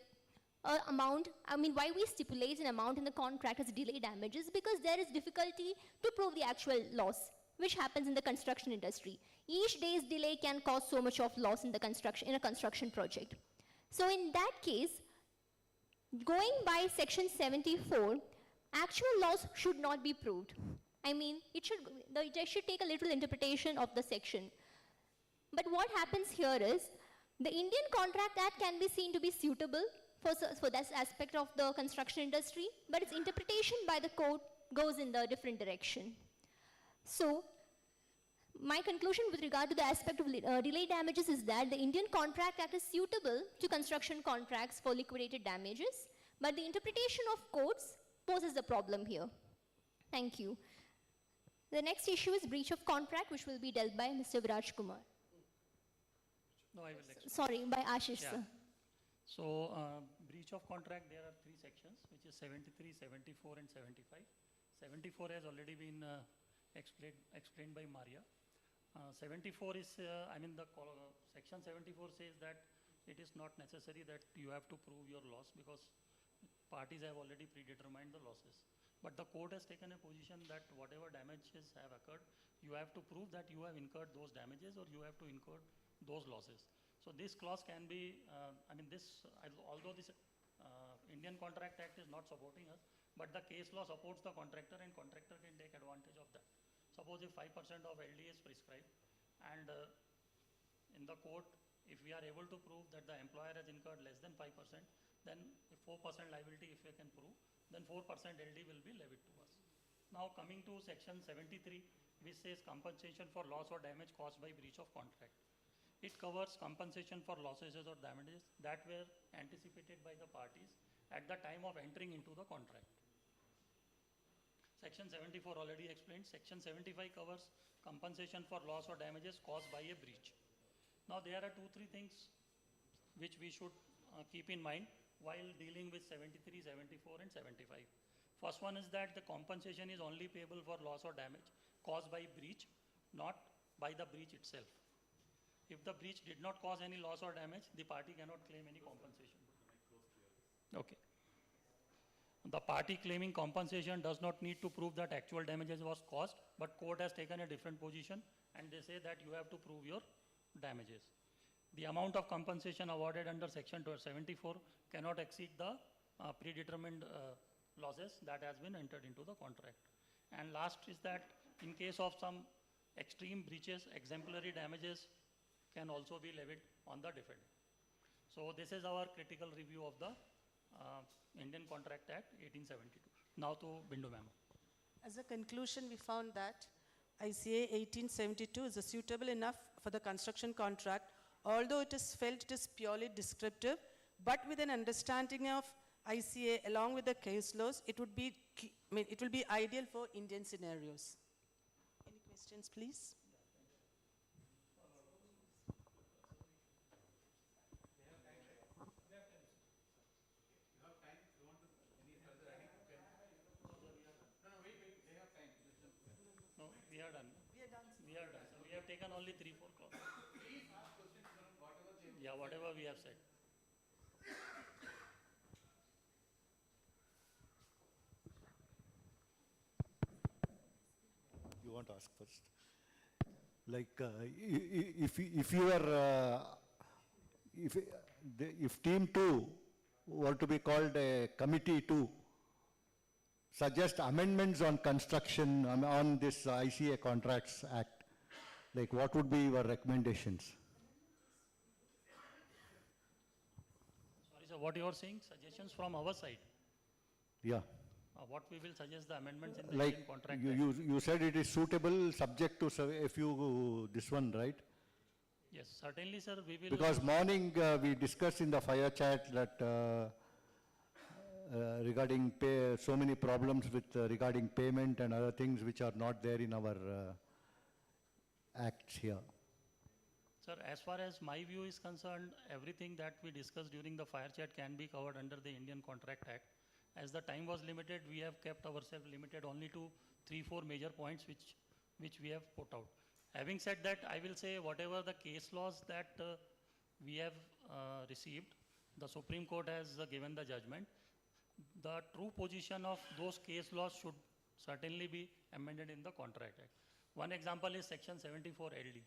why we stipulate an amount in the contract as delay damages, because there is difficulty to prove the actual loss, which happens in the construction industry. Each day's delay can cause so much of loss in a construction project. So in that case, going by section 74, actual loss should not be proved. I mean, it should take a little interpretation of the section. But what happens here is, the Indian Contract Act can be seen to be suitable for this aspect of the construction industry, but its interpretation by the court goes in the different direction. So, my conclusion with regard to the aspect of delay damages is that the Indian Contract Act is suitable to construction contracts for liquidated damages, but the interpretation of courts poses a problem here. Thank you. The next issue is breach of contract, which will be dealt by Mr. Viraj Kumar. No, I will explain. Sorry, by Ashish, Yeah. sir. So, breach of contract, there are three sections, which is 73, 74, and 75. 74 has already been explained by Maria. 74 is, section 74 says that it is not necessary that you have to prove your loss because parties have already predetermined the losses. But the court has taken a position that whatever damages have occurred, you have to prove that you have incurred those damages or you have to incur those losses. So this clause can be, although this Indian Contract Act is not supporting us, but the case law supports the contractor and contractor can take advantage of that. Suppose if 5% of LD is prescribed and in the court, if we are able to prove that the employer has incurred less than 5%, then if 4% liability if we can prove, then 4% LD will be levied to us. Now coming to section 73, which says compensation for loss or damage caused by breach of contract. It covers compensation for losses or damages that were anticipated by the parties at the time of entering into the contract. Section 74 already explained. Section 75 covers compensation for loss or damages caused by a breach. Now there are 2-3 things which we should keep in mind while dealing with 73, 74 and 75. First one is that the compensation is only payable for loss or damage caused by breach, not by the breach itself. If the breach did not cause any loss or damage, the party cannot claim any compensation. Okay. The party claiming compensation does not need to prove that actual damages was caused, but court has taken a different position and they say that you have to prove your damages. The amount of compensation awarded under section 74 cannot exceed the predetermined losses that has been entered into the contract. And last is that in case of some extreme breaches, exemplary damages can also be levied on the defendant. So this is our critical review of the Indian Contract Act 1872. Now to Bindu ma'am. As a conclusion, we found that ICA 1872 is suitable enough for the construction contract, although it is felt it is purely descriptive, but with an understanding of ICA along with the case laws, it will be ideal for Indian scenarios. Any questions, please? We are done. So we have taken only 3-4 clauses. Yeah, whatever we have said. You want to ask first? Like, if you are, if team 2 were to be called a committee 2, suggest amendments on construction, on this ICA Contracts Act, like what would be your recommendations? Sorry, sir, what you are saying? Suggestions from our side? Yeah. What we will suggest the amendments in the Like Indian Contract Act? you said it is suitable subject to a few, this one, right? Yes, certainly, sir, we will. Because morning we discussed in the fire chat that regarding so many problems with regarding payment and other things which are not there in our acts here. Sir, as far as my view is concerned, everything that we discussed during the fire chat can be covered under the Indian Contract Act. As the time was limited, we have kept ourselves limited only to 3-4 major points which we have put out. Having said that, I will say whatever the case laws that we have received, the Supreme Court has given the judgment. The true position of those case laws should certainly be amended in the Contract Act. One example is Section 74 LD.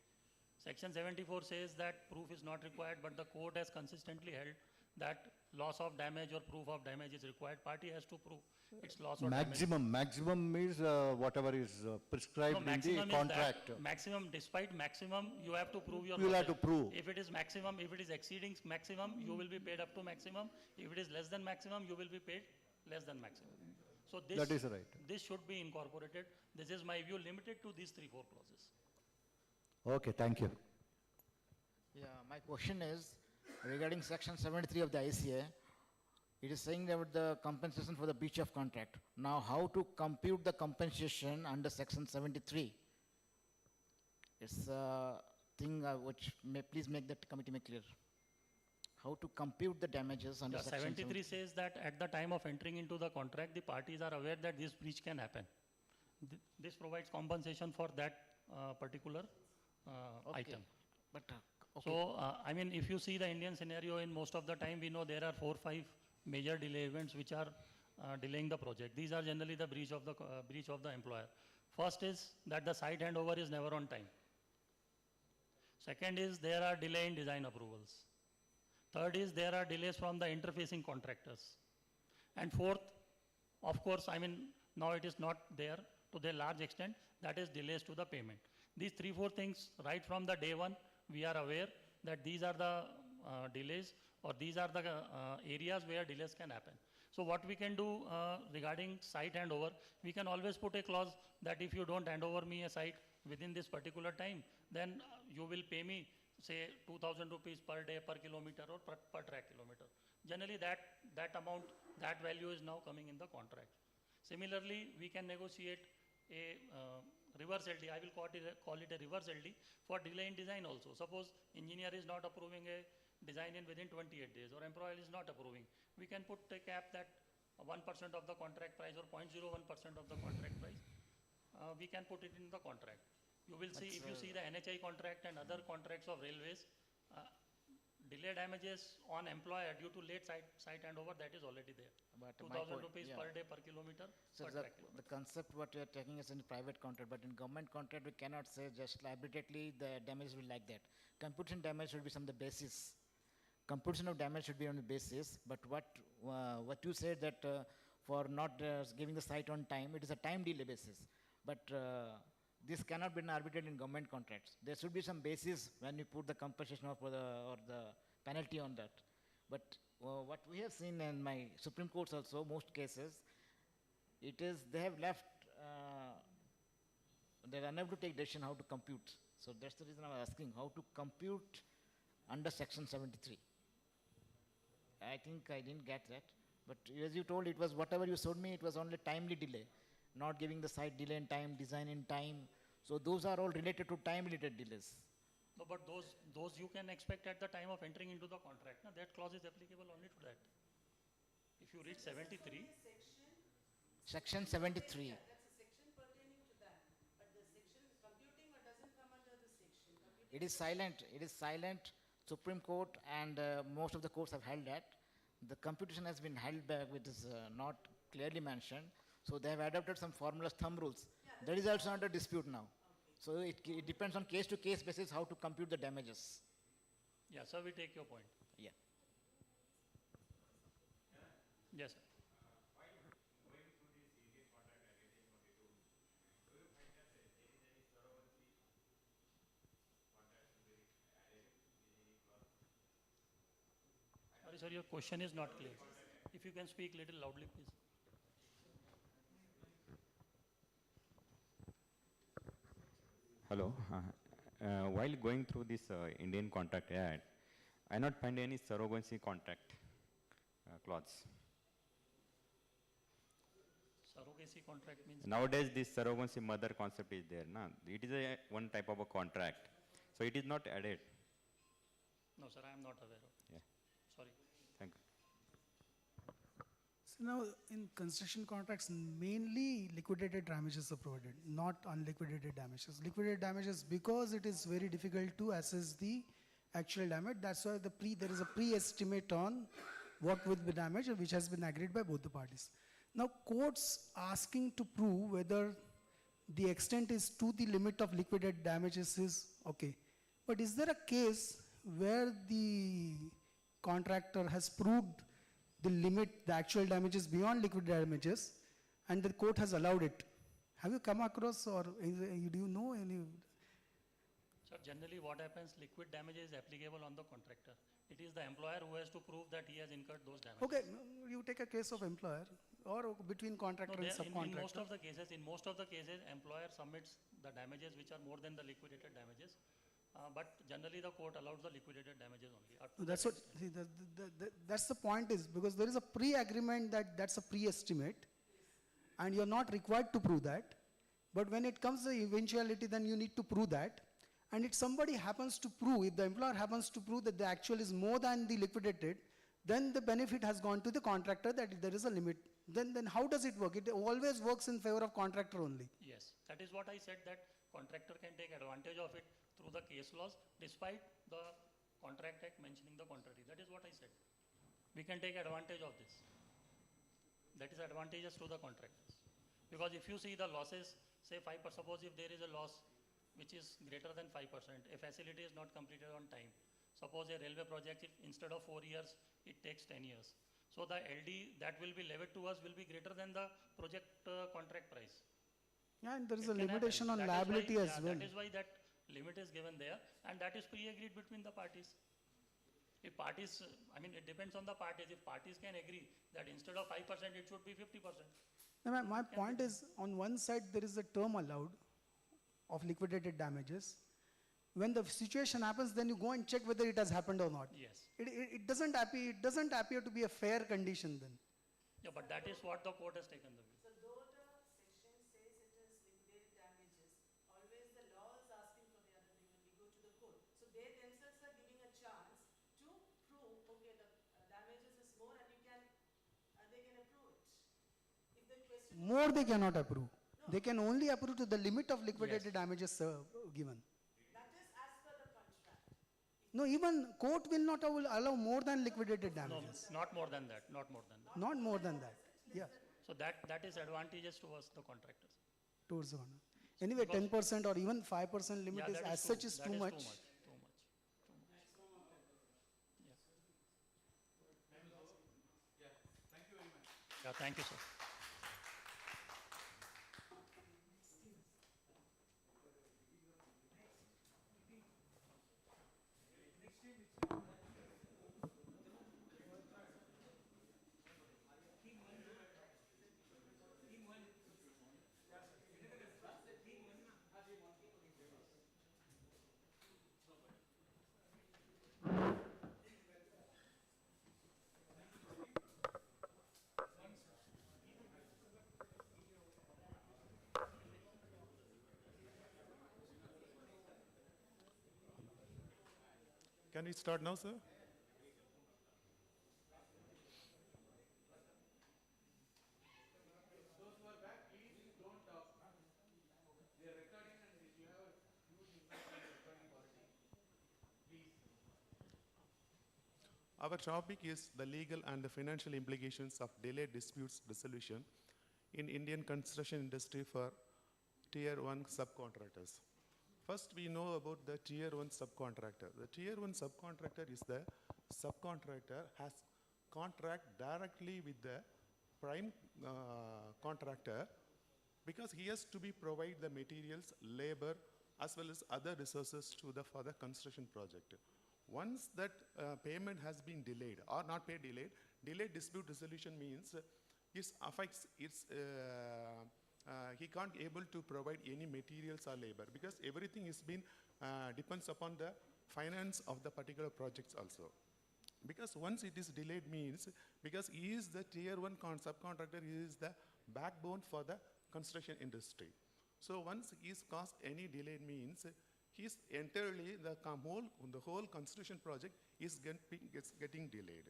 Section 74 says that proof is not required, but the court has consistently held that loss of damage or proof of damage is required. Party has to prove its loss or Maximum, maximum is whatever is prescribed in the contract. Maximum, despite maximum, you have to prove your You will have losses. to prove. If it is maximum, if it is exceeding maximum, you will be paid up to maximum. If it is less than maximum, you will be paid less than maximum. So this, That is right. this should be incorporated. This is my view, limited to these 3-4 clauses. Okay, thank you. Yeah, my question is regarding section 73 of the ICA. It is saying about the compensation for the breach of contract. Now, how to compute the compensation under section 73? It's a thing which please make that committee make clear. How to compute the damages under Yeah, section 73 says that at the time of entering into the contract, the parties are aware that this breach can happen. This provides compensation for that particular item. But, So, I mean, if you see the Indian scenario, in most of the time, we know there are 4-5 major delay events which are delaying the project. These are generally the breach of the employer. First is that the site handover is never on time. Second is there are delay in design approvals. Third is there are delays from the interfacing contractors. And fourth, of course, I mean, now it is not there to the large extent, that is delays to the payment. These 3-4 things, right from the day one, we are aware that these are the delays or these are the areas where delays can happen. So what we can do regarding site handover, we can always put a clause that if you don't hand over me a site within this particular time, then you will pay me, say, 2,000 rupees per day, per kilometer or per track kilometer. Generally, that amount, that value is now coming in the contract. Similarly, we can negotiate a reverse LD, I will call it a reverse LD for delay in design also. Suppose engineer is not approving a design in within 28 days or employer is not approving. We can put a cap that 1% of the contract price or 0.01% of the contract price. We can put it in the contract. You will see, if you see the NHI contract and other contracts of railways, delay damages on employer due to late site handover, that is already there. But 2,000 rupees per day, per kilometer, so per the, track kilometer. the concept what you are taking is in private contract, but in government contract we cannot say just arbitrarily the damage will like that. Computation damage should be some of the basis. Computation of damage should be on the basis, but what you said that for not giving the site on time, it is a time delay basis. But this cannot be arbitrated in government contracts. There should be some basis when you put the compensation or the penalty on that. But what we have seen in my Supreme Courts also, most cases, it is they have left, they are unable to take decision how to compute. So that's the reason I was asking how to compute under section 73. I think I didn't get that. But as you told, it was whatever you showed me, it was only timely delay, not giving the site delay in time, design in time. So those are all related to time-related delays. No, but those you can expect at the time of entering into the contract. No? That clause is applicable only to that. If you read 73. Section 73. That's a section pertaining to that. But the section is computing or doesn't come under the section. It is silent. It is silent. Supreme Court and most of the courts have held that. The computation has been held back, which is not clearly mentioned. So they have adopted some formulas, thumb rules. Yeah, that is also under dispute now. Okay. So it depends on case-to-case basis how to compute the damages. Yeah, sir, we take your point. Yeah. Yes, sir. Sorry, sir, your question is not clear. If you can speak little loudly, please. Hello. While going through this Indian Contract Act, I not find any surrogacy contract clause. Surrogacy contract means? Nowadays, this surrogacy mother concept is there. Na? It is one type of a contract. So it is not added. No, sir, I am not aware of. Yeah. Sorry. Thank you. So now in construction contracts, mainly liquidated damages are provided, not unliquidated damages. Liquidated damages, because it is very difficult to assess the actual damage, that's why there is a pre-estimate on what would be damage, which has been agreed by both the parties. Now courts asking to prove whether the extent is to the limit of liquidated damages is okay. But is there a case where the contractor has proved the limit, the actual damages beyond liquid damages, and the court has allowed it? Have you come across, or do you know any? Sir, generally what happens, liquid damage is applicable on the contractor. It is the employer who has to prove that he has incurred those damages. Okay, you take a case of employer or between contractor and subcontractor. In most of the cases, employer submits the damages which are more than the liquidated damages. But generally the court allows the liquidated damages only. That's what, see, that's the point is, because there is a pre-agreement that that's a pre-estimate and you're not required to prove that. But when it comes to eventuality, then you need to prove that. And if somebody happens to prove, if the employer happens to prove that the actual is more than the liquidated, then the benefit has gone to the contractor, that there is a limit. Then how does it work? It always works in favor of contractor only. Yes, that is what I said, that contractor can take advantage of it through the case laws, despite the Contract Act mentioning the contrary. That is what I said. We can take advantage of this. That is advantageous to the contractors. Because if you see the losses, say 5%, suppose if there is a loss which is greater than 5%, a facility is not completed on time. Suppose a railway project, if instead of 4 years, it takes 10 years. So the LD that will be levied to us will be greater than the project contract price. Yeah, and there is a limitation on liability as well. That is why that limit is given there, and that is pre-agreed between the parties. If parties, it depends on the parties. If parties can agree that instead of 5%, it should be 50%. Now, my point is, on one side, there is a term allowed of liquidated damages. When the situation happens, then you go and check whether it has happened or not. Yes. It doesn't appear to be a fair condition then. Yeah, but that is what the court has taken the view. So though the section says it is liquidated damages, always the law is asking for the other thing when we go to the court. So they themselves are giving a chance to prove, okay, the damages is more and they can approve it. If the question More they cannot approve. No. They can only approve to the limit of liquidated damages given. That is as per the contract. No, even court will not allow more than liquidated damages. No, not more than that, not more than that. Not more than that, yeah. So that is advantageous towards the contractors. Towards the one. Anyway, 10% or even 5% limit is as such is too much. Too much. Yeah, thank you, sir. Can we start now, sir? Our topic is the legal and the financial implications of delayed disputes resolution in Indian construction industry for Tier 1 subcontractors. First, we know about the Tier 1 subcontractor. The Tier 1 subcontractor is the subcontractor has contract directly with the prime contractor, because he has to be provide the materials, labor, as well as other resources to for the construction project. Once that payment has been delayed or not paid delayed dispute resolution means it affects its he can't able to provide any materials or labor, because everything is been depends upon the finance of the particular projects also. Because once it is delayed means, because he is the Tier 1 subcontractor, he is the backbone for the construction industry. So once he is caused any delay means, His entirely, the whole construction project is getting delayed.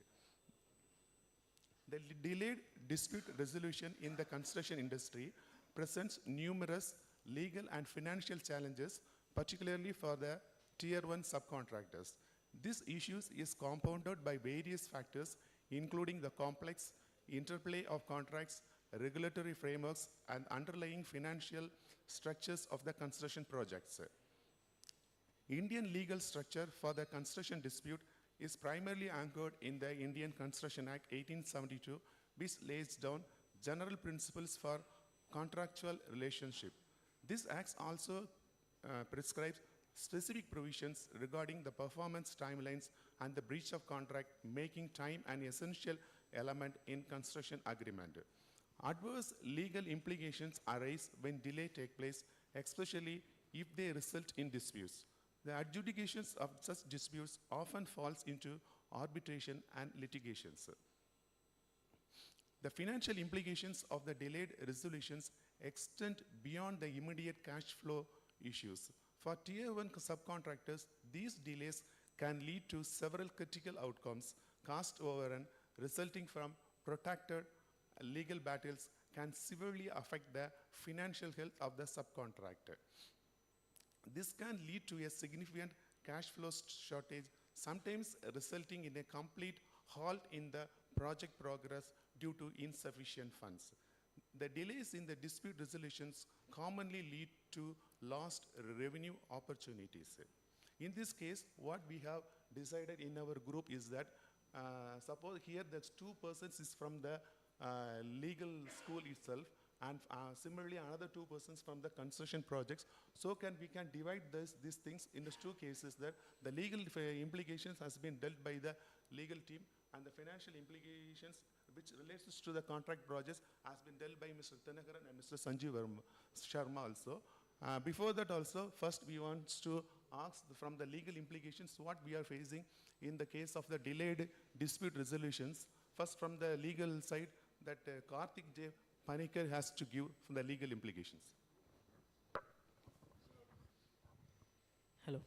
The delayed dispute resolution in the construction industry presents numerous legal and financial challenges, particularly for the Tier 1 subcontractors. This issue is compounded by various factors, including the complex interplay of contracts, regulatory frameworks, and underlying financial structures of the construction projects. Indian legal structure for the construction dispute is primarily anchored in the Indian Construction Act 1872, which lays down general principles for contractual relationship. This act also prescribes specific provisions regarding the performance timelines and the breach of contract, making time an essential element in construction agreement. Adverse legal implications arise when delay take place, especially if they result in disputes. The adjudications of such disputes often falls into arbitration and litigations. The financial implications of the delayed resolutions extend beyond the immediate cash flow issues. For Tier 1 subcontractors, these delays can lead to several critical outcomes. Cost overrun resulting from protracted legal battles can severely affect the financial health of the subcontractor. This can lead to a significant cash flow shortage, sometimes resulting in a complete halt in the project progress due to insufficient funds. The delays in the dispute resolutions commonly lead to lost revenue opportunities. In this case, what we have decided in our group is that suppose here there's 2 persons is from the legal school itself, and similarly another 2 persons from the construction projects. So we can divide these things in the 2 cases, that the legal implications has been dealt by the legal team, and the financial implications which relates to the contract projects has been dealt by Mr. Thanakaran and Mr. Sanjeev Sharma also. Before that also, first we want to ask from the legal implications what we are facing in the case of the delayed dispute resolutions. First from the legal side, that Karthik J. Panikar has to give from the legal implications. Hello.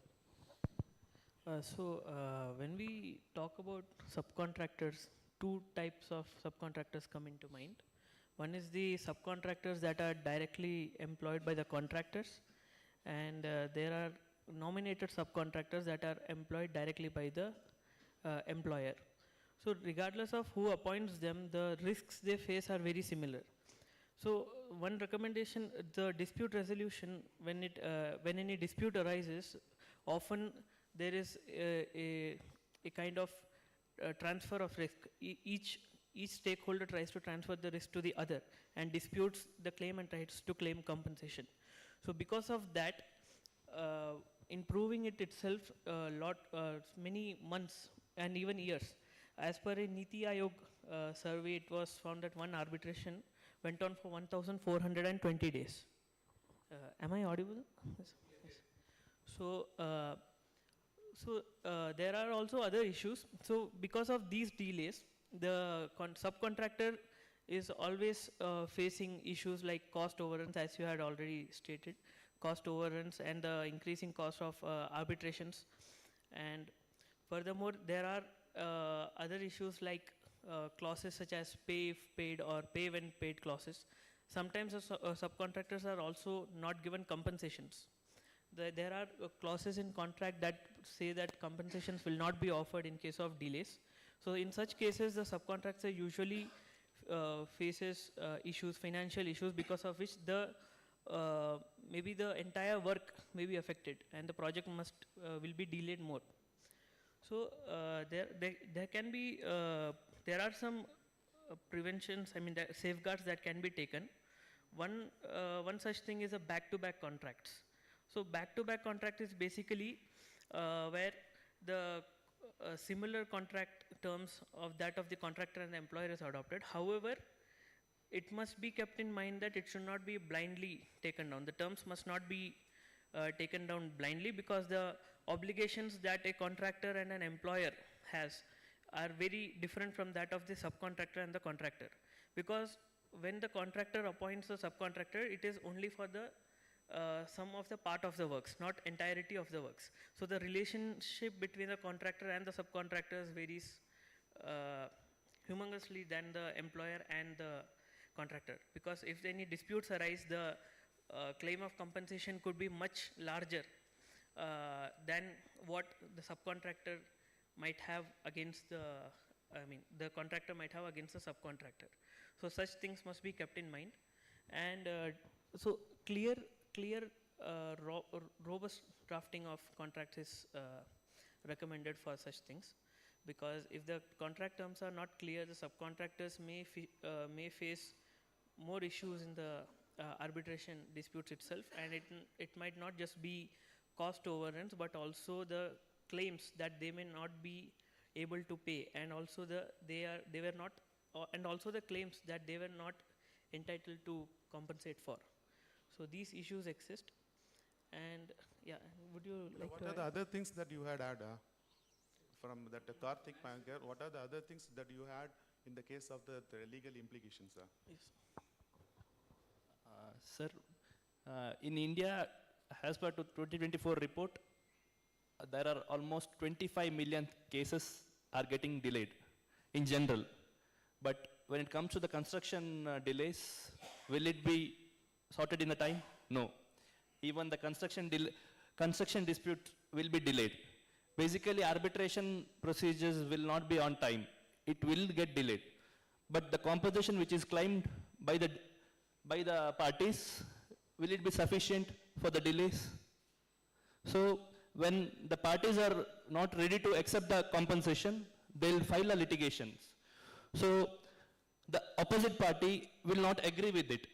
When we talk about subcontractors, 2 types of subcontractors come into mind. One is the subcontractors that are directly employed by the contractors, and there are nominated subcontractors that are employed directly by the employer. So regardless of who appoints them, the risks they face are very similar. So one recommendation, the dispute resolution, when any dispute arises, often there is a kind of transfer of risk. Each stakeholder tries to transfer the risk to the other and disputes the claim and tries to claim compensation. So because of that, improving it itself many months and even years. As per a Niti Aayog survey, it was found that one arbitration went on for 1,420 days. Am I audible? Yes. So there are also other issues. So because of these delays, the subcontractor is always facing issues like cost overruns, as you had already stated, cost overruns and the increasing cost of arbitrations. And furthermore, there are other issues like clauses such as pay if paid or pay when paid clauses. Sometimes subcontractors are also not given compensations. There are clauses in contract that say that compensations will not be offered in case of delays. So in such cases, the subcontractor usually faces issues, financial issues, because of which maybe the entire work may be affected and the project will be delayed more. So there are some preventions, safeguards that can be taken. One such thing is a back-to-back contracts. So back-to-back contract is basically where the similar contract terms of that of the contractor and the employer is adopted. However, it must be kept in mind that it should not be blindly taken down. The terms must not be taken down blindly, because the obligations that a contractor and an employer has are very different from that of the subcontractor and the contractor. Because when the contractor appoints a subcontractor, it is only for the some of the part of the works, not entirety of the works. So the relationship between the contractor and the subcontractors varies humongously than the employer and the contractor, because if any disputes arise, the claim of compensation could be much larger than what the subcontractor might have against the, the contractor might have against the subcontractor. So such things must be kept in mind. And so clear, robust drafting of contracts is recommended for such things, because if the contract terms are not clear, the subcontractors may face more issues in the arbitration disputes itself, and it might not just be cost overruns, but also the claims that they may not be able to pay, and also they were not, and also the claims that they were not entitled to compensate for. So these issues exist, and yeah, would you like what to are the other things that you had from that Karthik Pankar? What are the other things that you had in the case of the legal implications, sir? Yes. Sir, in India, as per 2024 report, there are almost 25 million cases are getting delayed in general. But when it comes to the construction delays, will it be sorted in the time? No. Even the construction dispute will be delayed. Basically, arbitration procedures will not be on time. It will get delayed. But the compensation which is claimed by the parties, will it be sufficient for the delays? So when the parties are not ready to accept the compensation, they'll file a litigation. So the opposite party will not agree with it.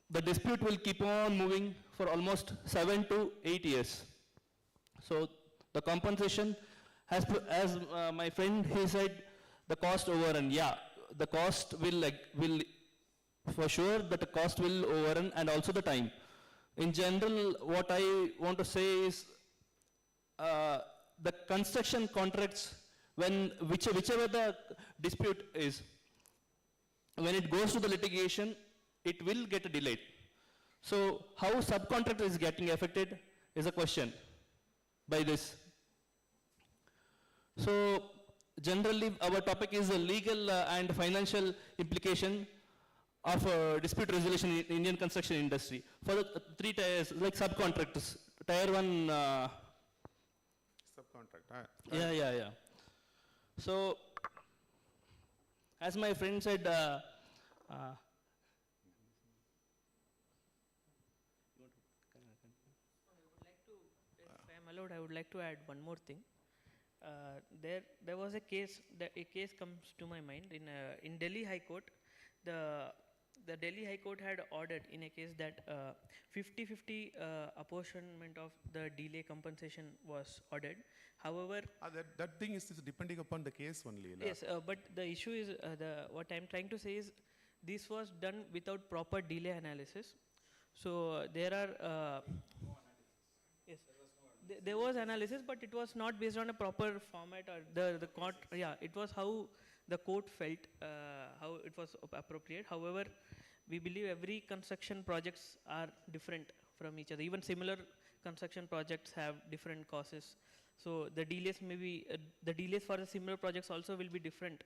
The dispute will keep on moving for almost 7 to 8 years. So the compensation, as my friend, he said, the cost overrun. Yeah, the cost will for sure that the cost will overrun, and also the time. In general, what I want to say is the construction contracts, whichever the dispute is, when it goes to the litigation, it will get delayed. So how subcontractor is getting affected is a question by this. So generally our topic is the legal and financial implication of dispute resolution in Indian construction industry. For the 3 tiers, like subcontractors, tier 1. Subcontract. Yeah. So, as my friend said, If I am allowed, I would like to add one more thing. There was a case comes to my mind in Delhi High Court. The Delhi High Court had ordered in a case that 50-50 apportionment of the delay compensation was ordered. However, that thing is depending upon the case only. Yes, but the issue is, what I am trying to say is, this was done without proper delay analysis. So there are, yes, there was analysis, but it was not based on a proper format, or the court, it was how the court felt, how it was appropriate. However, we believe every construction projects are different from each other. Even similar construction projects have different causes. So the delays the delays for the similar projects also will be different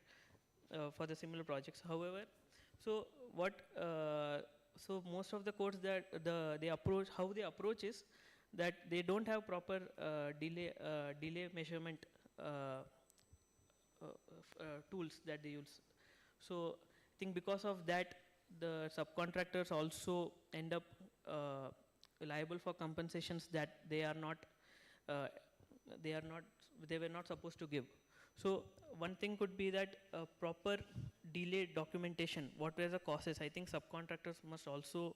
for the similar projects. However, so most of the courts that how they approach is that they don't have proper delay measurement tools that they use. So I think because of that, the subcontractors also end up liable for compensations that they were not supposed to give. So one thing could be that proper delay documentation, what were the causes. I think subcontractors must also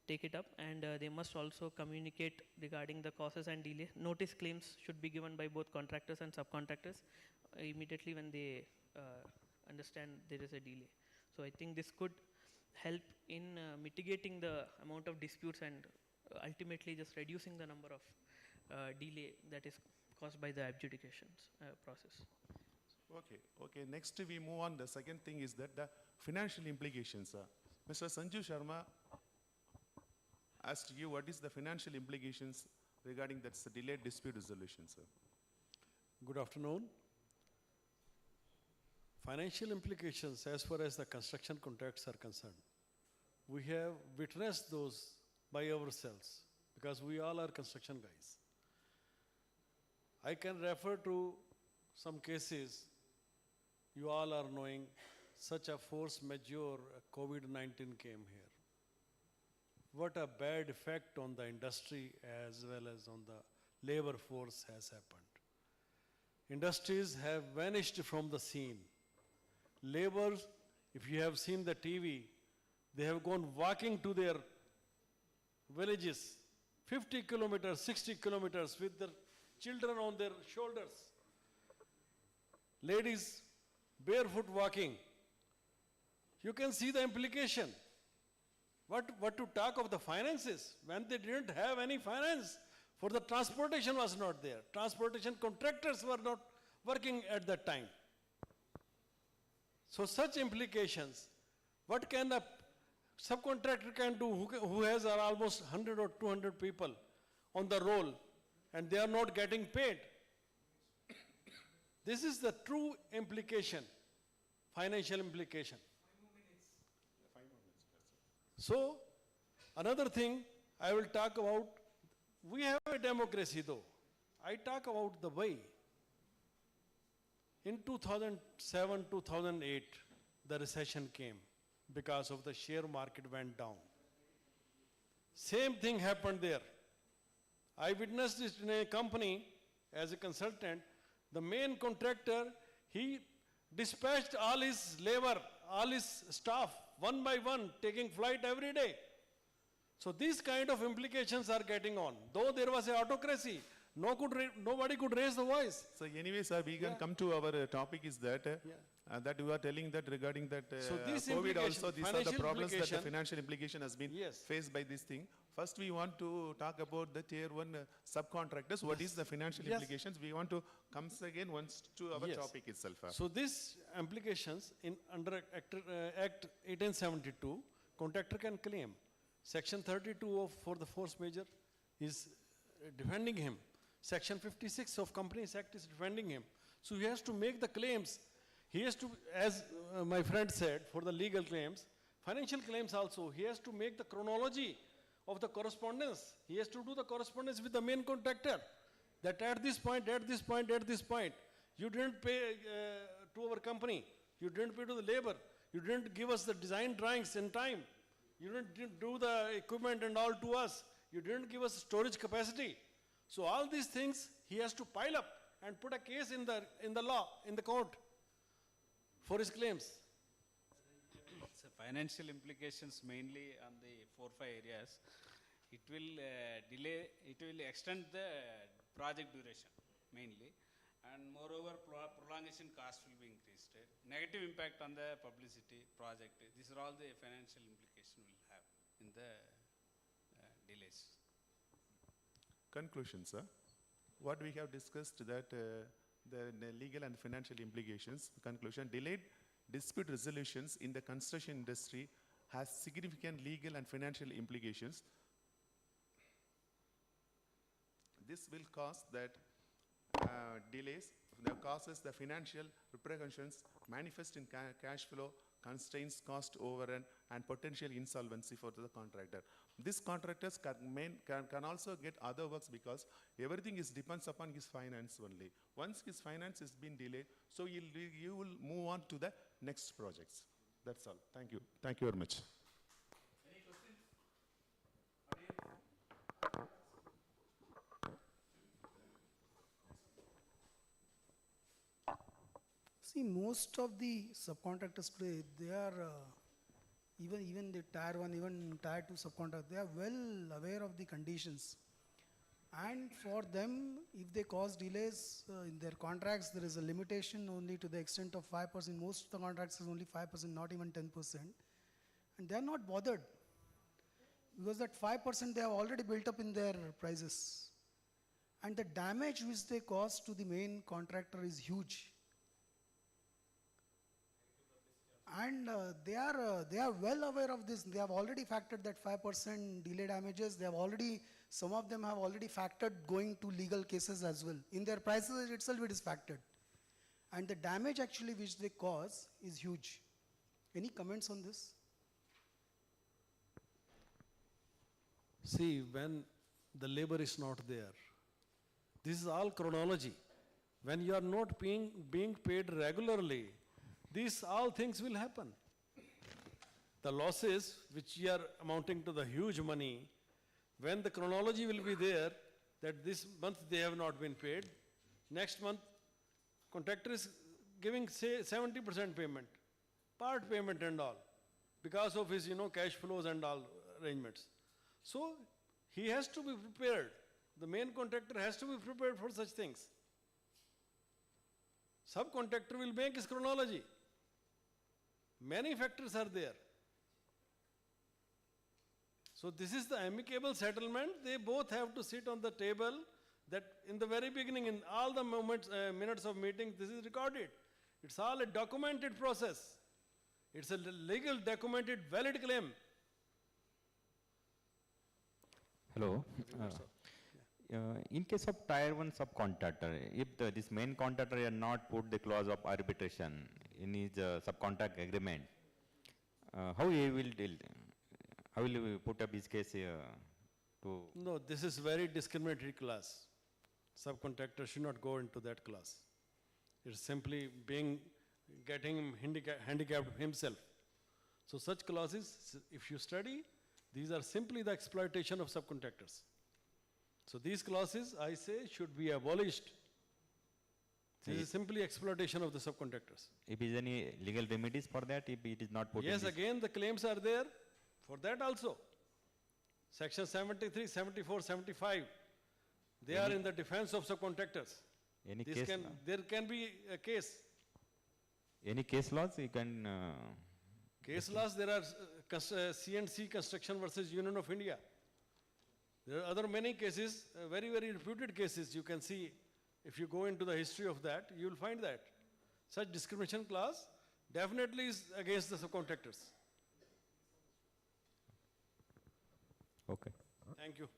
take it up, and they must also communicate regarding the causes and delay. Notice claims should be given by both contractors and subcontractors immediately when they understand there is a delay. So I think this could help in mitigating the amount of disputes and ultimately just reducing the number of delay that is caused by the adjudications process. Okay. Next we move on. The second thing is that the financial implications. Mr. Sanju Sharma, asked you what is the financial implications regarding that delayed dispute resolution, sir. Good afternoon. Financial implications as far as the construction contracts are concerned, we have witnessed those by ourselves because we all are construction guys. I can refer to some cases you all are knowing, such a force majeure COVID-19 came here. What a bad effect on the industry as well as on the labor force has happened. Industries have vanished from the scene. Laborers, if you have seen the TV, they have gone walking to their villages, 50 kilometers, 60 kilometers with their children on their shoulders. Ladies, barefoot walking. You can see the implication. What to talk of the finances when they didn't have any finance, for the transportation was not there. Transportation contractors were not working at that time. So such implications, what can a subcontractor can do who has almost 100 or 200 people on the roll and they are not getting paid? This is the true implication, financial implication. So, another thing I will talk about, we have a democracy though. I talk about the way. In 2007, 2008, the recession came because of the share market went down. Same thing happened there. I witnessed it in a company as a consultant. The main contractor, he dispatched all his labor, all his staff, one by one, taking flight every day. So these kind of implications are getting on. Though there was a autocracy, nobody could raise the voice. So anyway, sir, we can come to our topic is that, that you are telling that regarding that So these COVID also, these are the problems that the implication- financial implication has been faced by this thing. First, we want to talk about the tier 1 subcontractors. What is the financial Yes. implications? We want to come again once to our Yes. topic itself. So these implications under Act 1872, contractor can claim. Section 32 for the force majeure is defending him. Section 56 of Companies Act is defending him. So he has to make the claims. He has to, as my friend said, for the legal claims, financial claims also, he has to make the chronology of the correspondence. He has to do the correspondence with the main contractor. That at this point, at this point, at this point, you didn't pay to our company. You didn't pay to the labor. You didn't give us the design drawings in time. You didn't do the equipment and all to us. You didn't give us storage capacity. So all these things he has to pile up and put a case in the law, in the court for his claims. So financial implications mainly on the 4-5 areas. It will delay, it will extend the project duration mainly, and moreover prolongation cost will be increased. Negative impact on the publicity project. These are all the financial implication will have in the delays. Conclusion, sir. What we have discussed that the legal and financial implications. Conclusion, delayed dispute resolutions in the construction industry has significant legal and financial implications. This will cause that delays, that causes the financial repercussions manifest in cash flow, constraints, cost overrun, and potential insolvency for the contractor. These contractors can also get other works because everything depends upon his finance only. Once his finance has been delayed, so you will move on to the next projects. That's all. Thank you. Thank you very much. Any questions? See, most of the subcontractors today, they are, even the tier 1, even tier 2 subcontractors, they are well aware of the conditions. And for them, if they cause delays in their contracts, there is a limitation only to the extent of 5%. Most of the contracts is only 5%, not even 10%. And they are not bothered, because that 5% they have already built up in their prices. And the damage which they cause to the main contractor is huge. And they are well aware of this. They have already factored that 5% delay damages. They have already, some of them have already factored going to legal cases as well. In their prices itself it is factored. And the damage actually which they cause is huge. Any comments on this? See, when the labor is not there, this is all chronology. When you are not being paid regularly, these all things will happen. The losses which are amounting to the huge money, when the chronology will be there, that this month they have not been paid, next month contractor is giving say 70% payment, part payment and all, because of his cash flows and all arrangements. So he has to be prepared. The main contractor has to be prepared for such things. Subcontractor will make his chronology. Many factors are there. So this is the amicable settlement. They both have to sit on the table, that in the very beginning, in all the minutes of meeting, this is recorded. It's all a documented process. It's a legal, documented, valid claim. Hello. In case of tier 1 subcontractor, if this main contractor had not put the clause of arbitration in his subcontract agreement, how he will deal? How will he put up his case to? No, this is very discriminatory clause. Subcontractor should not go into that clause. It's simply getting him handicapped himself. So such clauses, if you study, these are simply the exploitation of subcontractors. So these clauses, I say, should be abolished. This is simply exploitation of the subcontractors. If there is any legal remedies for that, if it is not put Yes, in again, the claims are there for that also. Section 73, 74, 75, they are in the defense of subcontractors. Any case law? There can be a case. Any case laws you can? Case laws, there are C&C Construction versus Union of India. There are other many cases, very, very reputed cases. You can see, if you go into the history of that, you will find that. Such discrimination clause definitely is against the subcontractors. Okay. Thank you.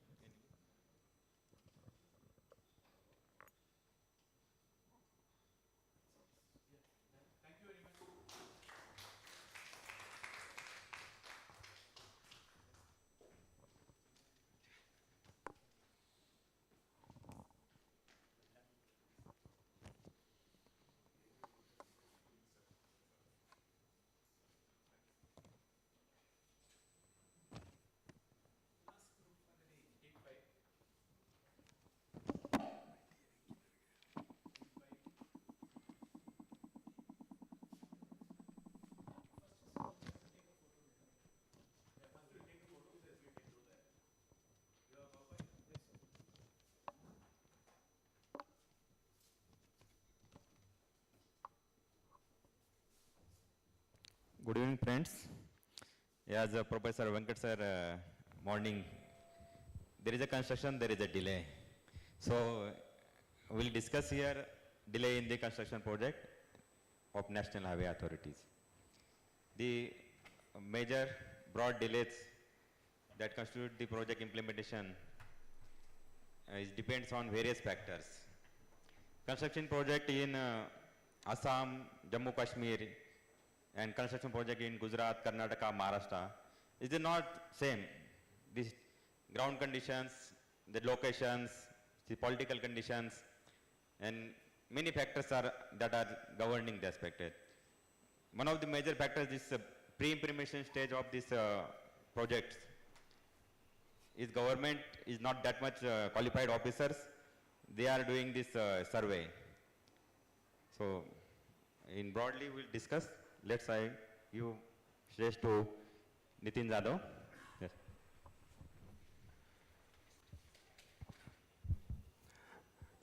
Good evening, friends. As Professor Venkat sir morning, there is a construction, there is a delay. So we'll discuss here delay in the construction project of National Highway Authorities. The major broad delays that constitute the project implementation it depends on various factors. Construction project in Assam, Jammu Kashmir, and construction project in Gujarat, Karnataka, Maharashtra is not same. The ground conditions, the locations, the political conditions, and many factors that are governing the aspect. One of the major factors is pre-implementation stage of this project. Is government is not that much qualified officers. They are doing this survey. So, in broadly we'll discuss. Let's say you stage to Nitin Jadhav. Yes.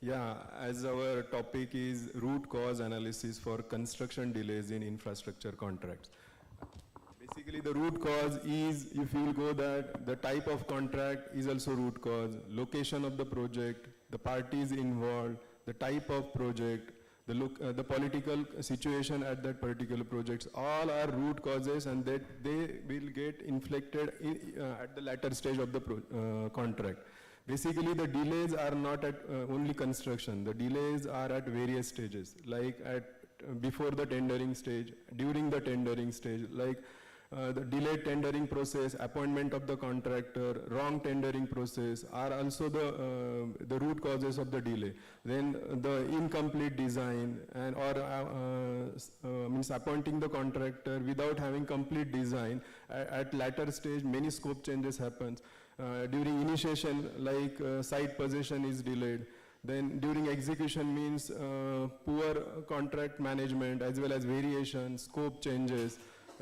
Yeah, as our topic is root cause analysis for construction delays in infrastructure contracts. Basically, the root cause is, if you will go that, the type of contract is also root cause, location of the project, the parties involved, the type of project, the political situation at that particular projects. All are root causes, and that they will get inflected at the latter stage of the contract. Basically, the delays are not at only construction. The delays are at various stages, like before the tendering stage, during the tendering stage, like the delayed tendering process, appointment of the contractor, wrong tendering process are also the root causes of the delay. Then the incomplete design and means appointing the contractor without having complete design. At latter stage, many scope changes happens. During initiation, like site possession is delayed. Then during execution means poor contract management as well as variation, scope changes.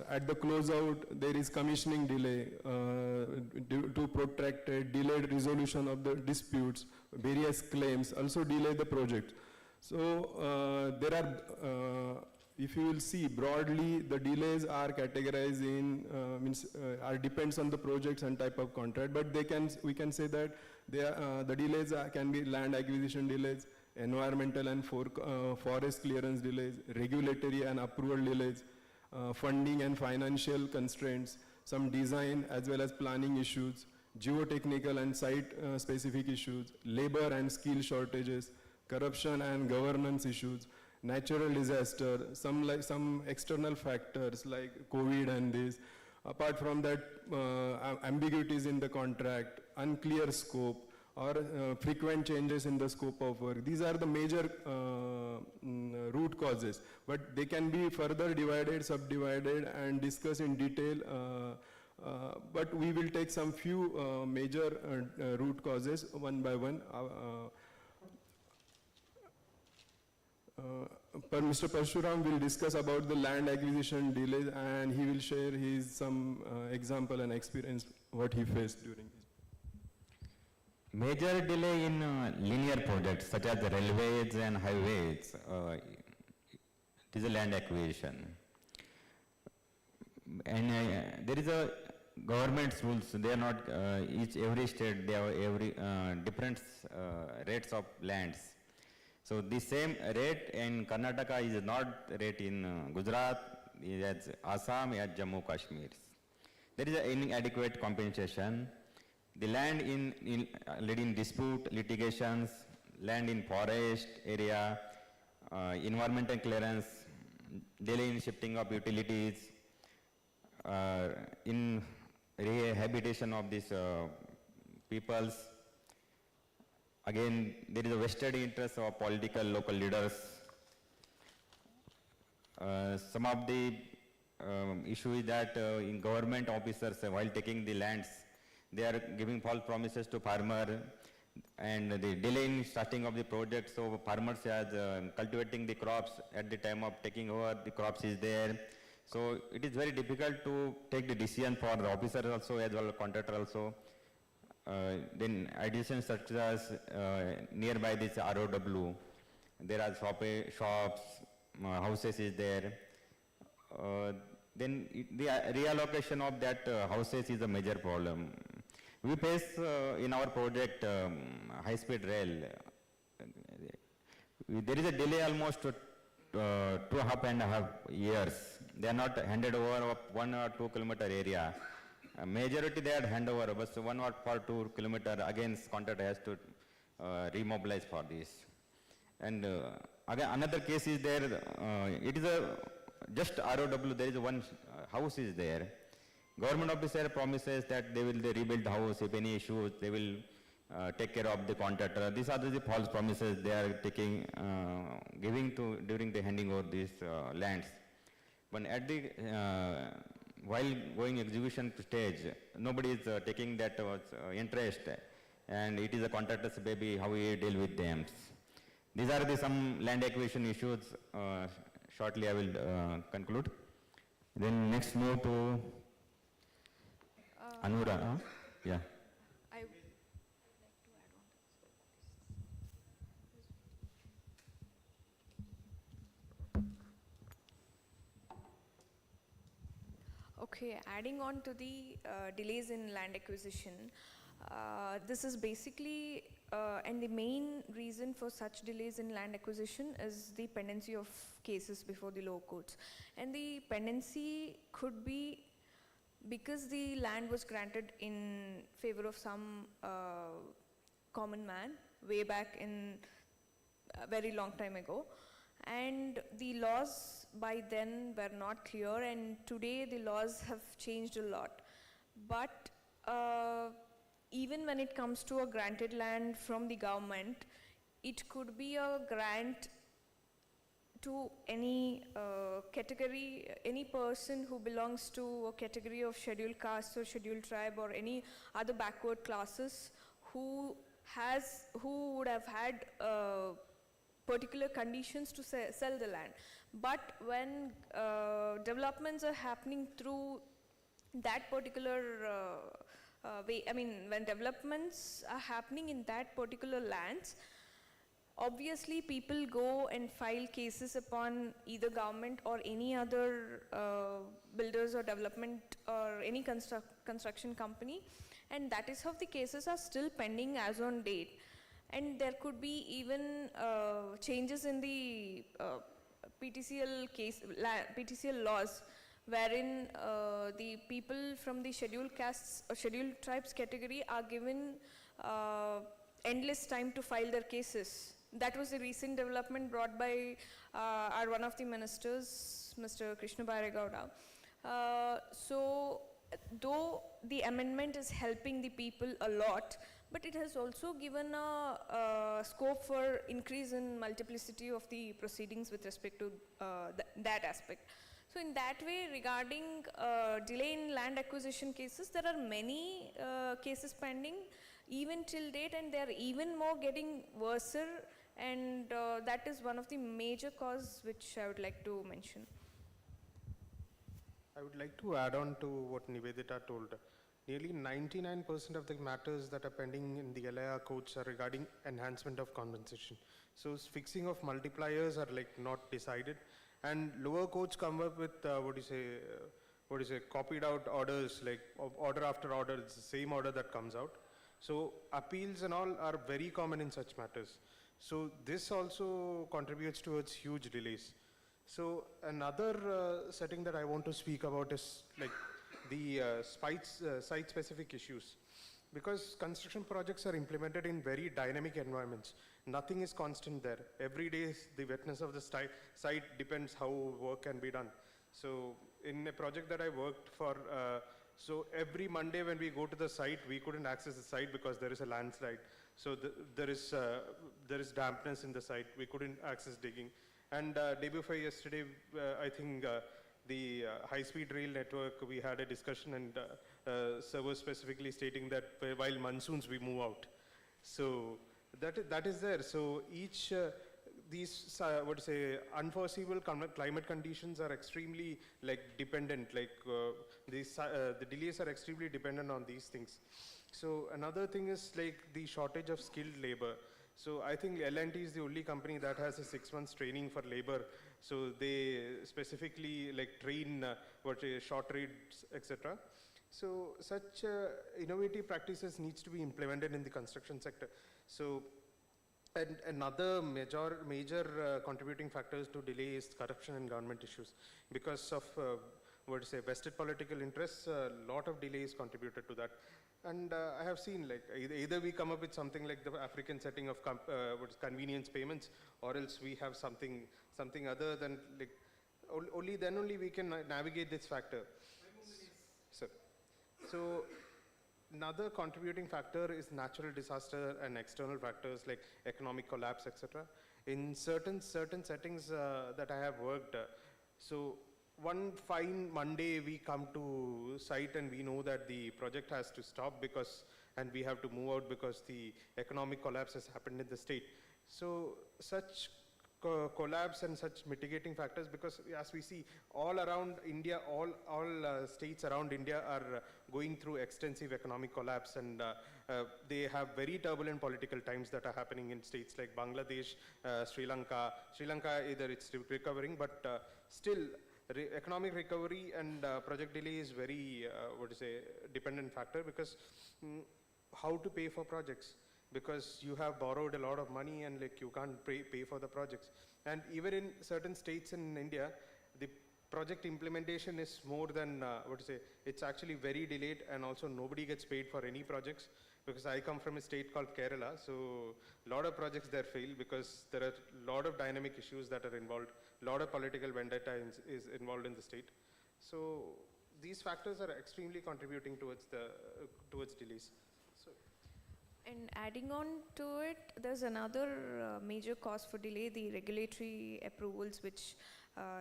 At the closeout, there is commissioning delay due to protracted, delayed resolution of the disputes, various claims also delay the project. So there are, if you will see broadly, the delays are categorized in, depends on the projects and type of contract, but we can say that the delays can be land acquisition delays, environmental and forest clearance delays, regulatory and approval delays, funding and financial constraints, some design as well as planning issues, geotechnical and site-specific issues, labor and skill shortages, corruption and governance issues, natural disaster, some external factors like COVID and this. Apart from that, ambiguities in the contract, unclear scope, or frequent changes in the scope of work. These are the major root causes, but they can be further divided, subdivided, and discussed in detail. But we will take some few major root causes one by one. Mr. Parshuram will discuss about the land acquisition delays, and he will share his some example and experience what he faced during his. Major delay in linear projects such as the railways and highways it is a land acquisition. And there is a government's rules. They are not every state they have different rates of lands. So the same rate in Karnataka is not rate in Gujarat, as Assam, as Jammu Kashmir. There is an inadequate compensation. The land in dispute litigations, land in forest area, environmental clearance, delay in shifting of utilities, in rehabilitation of these peoples. Again, there is a vested interest of political local leaders. Some of the issue is that in government officers, while taking the lands, they are giving false promises to farmer, and the delay in starting of the project. So farmers are cultivating the crops at the time of taking over the crops is there. So it is very difficult to take the decision for the officer also as well as contractor also. Then additions such as nearby this ROW, there are shops, houses is there. Then the reallocation of that houses is a major problem. We face in our project high-speed rail. There is a delay almost 2.5 years. They are not handed over of 1 or 2 kilometer area. Majority they are hand over, but 1 or 2 kilometer again contractor has to remobilize for this. And again another case is there. It is a just ROW. There is one house is there. Government officer promises that they will rebuild the house. If any issues, they will take care of the contractor. These are the false promises they are taking, giving to during the handing over these lands. But at the while going execution stage, nobody is taking that interest, and it is a contractor's baby how we deal with them. These are the some land acquisition issues. Shortly, I will conclude. Then next move to Anura. Yeah. I would like to add on. Okay, adding on to the delays in land acquisition, This is basically, and the main reason for such delays in land acquisition is the pendency of cases before the lower courts. And the pendency could be because the land was granted in favor of some common man way back in a very long time ago. And the laws by then were not clear, and today the laws have changed a lot. But even when it comes to a granted land from the government, it could be a grant to any category, any person who belongs to a category of scheduled caste or scheduled tribe or any other backward classes who would have had particular conditions to sell the land. But when developments are happening through that particular way, I mean, when developments are happening in that particular lands, obviously people go and file cases upon either government or any other builders or development or any construction company, and that is how the cases are still pending as on date. And there could be even changes in the PTCL laws, wherein the people from the scheduled castes or scheduled tribes category are given endless time to file their cases. That was a recent development brought by our one of the ministers, Mr. Krishna Bairegowda. So though the amendment is helping the people a lot, but it has also given a scope for increase in multiplicity of the proceedings with respect to that aspect. So in that way, regarding delay in land acquisition cases, there are many cases pending even till date, and they are even more getting worse, and that is one of the major causes which I would like to mention. I would like to add on to what Nivedita told. Nearly 99% of the matters that are pending in the LIR courts are regarding enhancement of compensation. So fixing of multipliers are like not decided, and lower courts come up with copied out orders, like order after order. It's the same order that comes out. So appeals and all are very common in such matters. So this also contributes towards huge delays. So another setting that I want to speak about is like the site-specific issues. Because construction projects are implemented in very dynamic environments. Nothing is constant there. Every day the wetness of the site depends how work can be done. So in a project that I worked for, so every Monday when we go to the site, we couldn't access the site because there is a landslide. So there is dampness in the site. We couldn't access digging. And day before yesterday, I think the high-speed rail network, we had a discussion, and server specifically stating that while monsoons we move out. So that is there. So each these unforeseeable climate conditions are extremely dependent. The delays are extremely dependent on these things. So another thing is the shortage of skilled labor. So I think L&T is the only company that has a 6 months training for labor. So they specifically train short trades, etc. So such innovative practices needs to be implemented in the construction sector. So and another major contributing factors to delay is corruption and government issues. Because of vested political interests, a lot of delays contributed to that. And I have seen either we come up with something like the African setting of convenience payments, or else we have something other than only we can navigate this factor. So another contributing factor is natural disaster and external factors like economic collapse, etc. In certain settings that I have worked, so one fine Monday we come to site and we know that the project has to stop and we have to move out because the economic collapse has happened in the state. So such collapse and such mitigating factors, because as we see all around India, all states around India are going through extensive economic collapse, and they have very turbulent political times that are happening in states like Bangladesh, Sri Lanka. Sri Lanka, either it's recovering, but still economic recovery and project delay is very dependent factor, because how to pay for projects, because you have borrowed a lot of money and like you can't pay for the projects. And even in certain states in India, the project implementation is more than, it's actually very delayed, and also nobody gets paid for any projects, because I come from a state called Kerala, so a lot of projects there fail because there are a lot of dynamic issues that are involved, a lot of political vendetta is involved in the state. So these factors are extremely contributing towards delays. So, and adding on to it, there's another major cause for delay, the regulatory approvals which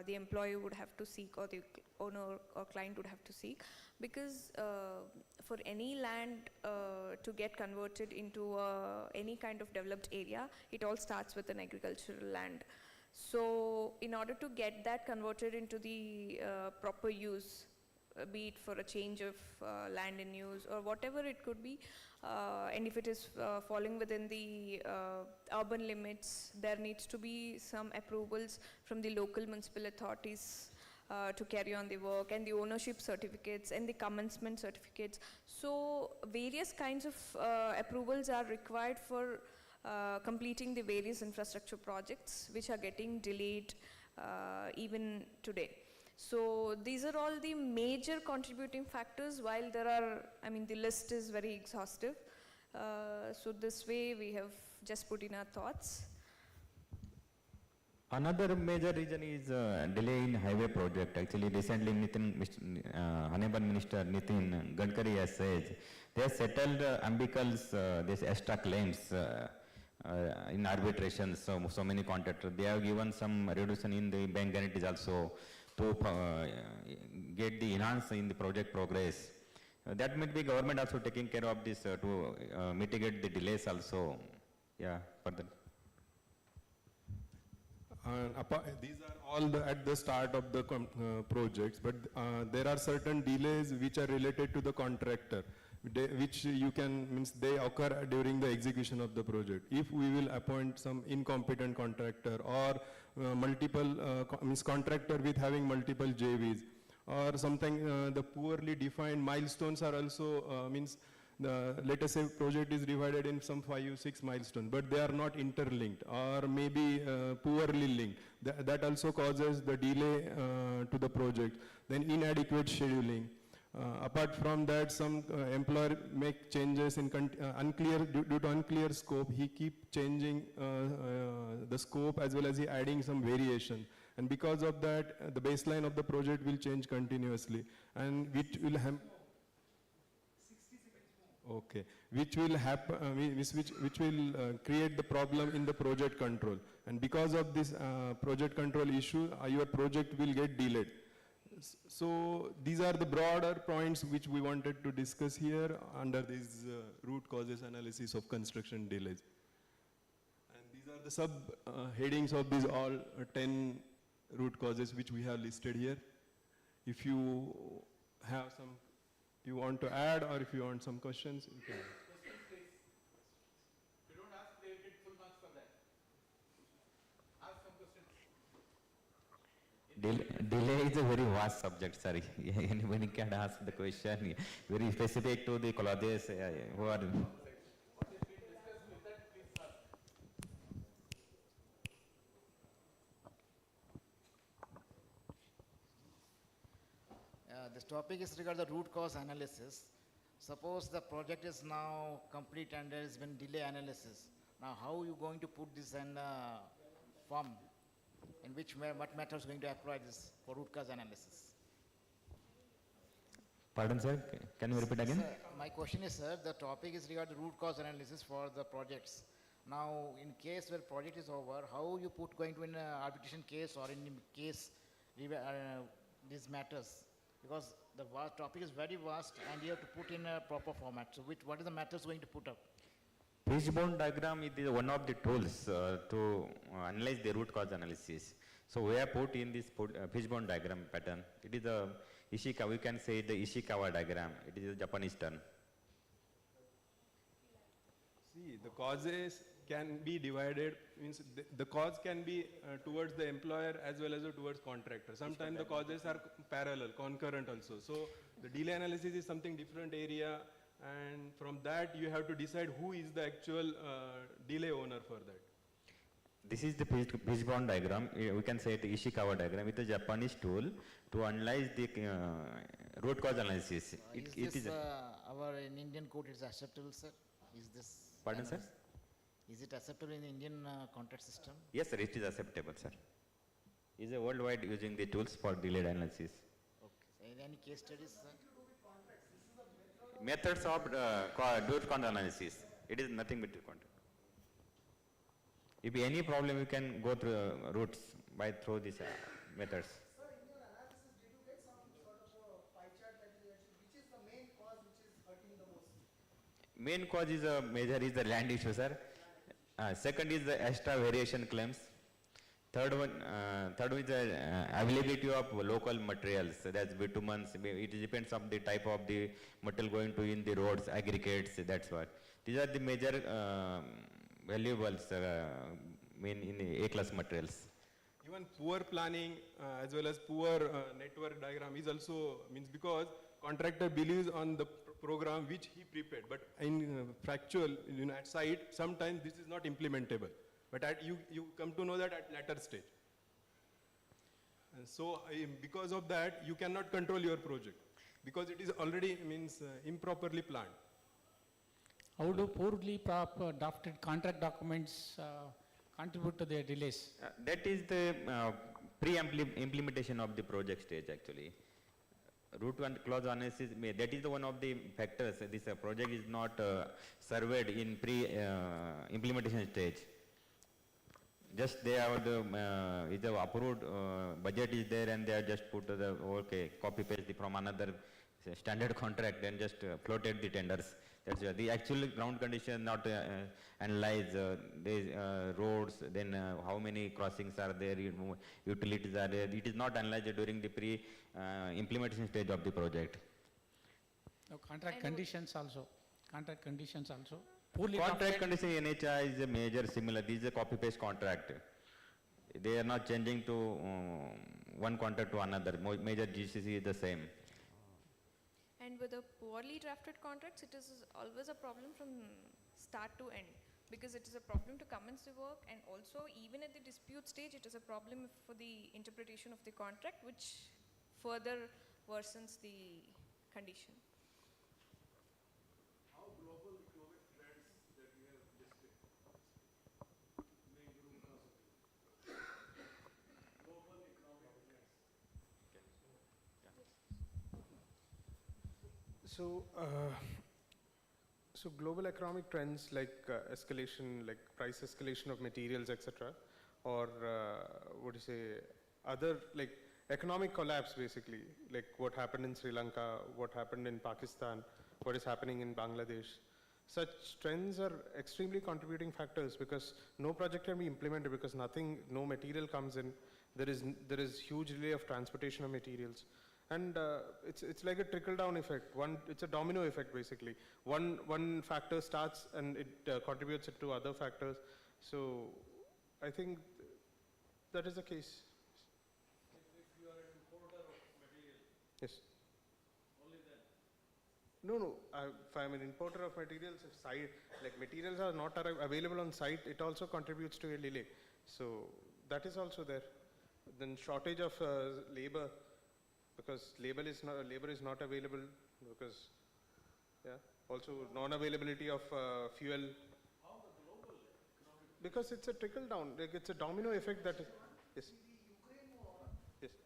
the employer would have to seek, or the owner or client would have to seek, because for any land to get converted into any kind of developed area, it all starts with an agricultural land. So in order to get that converted into the proper use, be it for a change of land in use or whatever it could be, and if it is falling within the urban limits, there needs to be some approvals from the local municipal authorities to carry on the work, and the ownership certificates and the commencement certificates. So various kinds of approvals are required for completing the various infrastructure projects which are getting delayed even today. So these are all the major contributing factors, while there are, I mean, the list is very exhaustive. So this way we have just put in our thoughts. Another major reason is delay in highway project. Actually, recently Honorable Minister Nitin Gadkari has said they have settled ambicals, these extra claims in arbitration. So many contractors, they have given some reduction in the bank guarantees also to get the enhance in the project progress. That might be government also taking care of this to mitigate the delays also. Yeah, further. These are all at the start of the projects, but there are certain delays which are related to the contractor, which they occur during the execution of the project. If we will appoint some incompetent contractor, or multiple contractor with having multiple JVs, or something, the poorly defined milestones are also let us say project is divided in some 5-6 milestones, but they are not interlinked, or maybe poorly linked. That also causes the delay to the project. Then inadequate scheduling. Apart from that, some employer make changes in due to unclear scope. He keep changing the scope, as well as he adding some variation. And because of that, the baseline of the project will change continuously, and which will which will happen, which will create the problem in the project control. And because of this project control issue, your project will get delayed. So these are the broader points which we wanted to discuss here under this root causes analysis of construction delays. And these are the sub-headings of these all 10 root causes which we have listed here. If you have some, you want to add, or if you want some questions, you can. Questions, please. If you don't ask, they will get full marks for that. Ask some questions. Delay is a very vast subject, sir. Anybody can ask the question, very specific to the colleges who are. This topic is regarding the root cause analysis. Suppose the project is now complete and there has been delay analysis. Now how are you going to put this in form? In what methods going to apply this for root cause analysis? Pardon, sir? Can you repeat again? Sir, my question is, sir, the topic is regarding root cause analysis for the projects. Now, in case where project is over, how you put going to an arbitration case, or in case these matters? Because the topic is very vast and you have to put in a proper format. So what are the methods going to put up? Fishbone diagram is one of the tools to analyze the root cause analysis. So we have put in this fishbone diagram pattern. It is a Ishikawa, we can say the Ishikawa diagram. It is a Japanese term. See, the causes can be divided, means the cause can be towards the employer as well as towards contractor. Sometimes the causes are parallel, concurrent also. So the delay analysis is something different area, and from that you have to decide who is the actual delay owner for that. This is the fishbone diagram. We can say the Ishikawa diagram. It's a Japanese tool to analyze the root cause analysis. Our in Indian code is acceptable, sir? Is this? Pardon, sir? Is it acceptable in Indian contract system? Yes, sir. It is acceptable, sir. Is a worldwide using the tools for delayed analysis. Okay. So any case studies, sir? Methods of root cause analysis. It is nothing but contract. If any problem, you can go through roots through these methods. Sir, in your analysis, did you get some sort of a pie chart that you actually, which is the main cause which is hurting the most? Main cause is is the land issue, sir. Second is the extra variation claims. Third one is the availability of local materials. So that's bitumen. It depends on the type of the material going to in the roads, aggregates. That's what. These are the major valuables in the A-class materials. Even poor planning as well as poor network diagram is also means because contractor believes on the program which he prepared, but in factual, at site, sometimes this is not implementable. But you come to know that at later stage. And so because of that, you cannot control your project because it is already improperly planned. How do poorly drafted contract documents contribute to their delays? That is the pre-implementation of the project stage actually. Root and clause analysis, that is the one of the factors. This project is not surveyed in pre-implementation stage. Just they have the approved budget is there and they are just put the copy paste from another standard contract and just floated the tenders. That's the actual ground condition not analyze the roads, then how many crossings are there, utilities are there. It is not analyzed during the pre-implementation stage of the project. Contract conditions also. Contract conditions also. Contract condition in NHI is a major similar. This is a copy-paste contract. They are not changing to one contract to another. Major GCC is the same. And with the poorly drafted contracts, it is always a problem from start to end because it is a problem to commence the work, and also even at the dispute stage, it is a problem for the interpretation of the contract, which further worsens the condition. How global economic trends that we have listed may improve global economic trends. So global economic trends like escalation, like price escalation of materials, etc., or other like economic collapse basically, like what happened in Sri Lanka, what happened in Pakistan, what is happening in Bangladesh. Such trends are extremely contributing factors because no project can be implemented because no material comes in. There is huge delay of transportation of materials. And it's like a trickle-down effect. It's a domino effect, basically. One factor starts and it contributes to other factors. So I think that is the case. If you are an importer of material, yes. Only then. No. If I'm an importer of materials, if materials are not available on site, it also contributes to a delay. So that is also there. Then shortage of labor. Because labor is not available because, also non-availability of fuel. How the global economic? Because it's a trickle down, like it's a domino effect that is, yes. The Ukraine war Yes.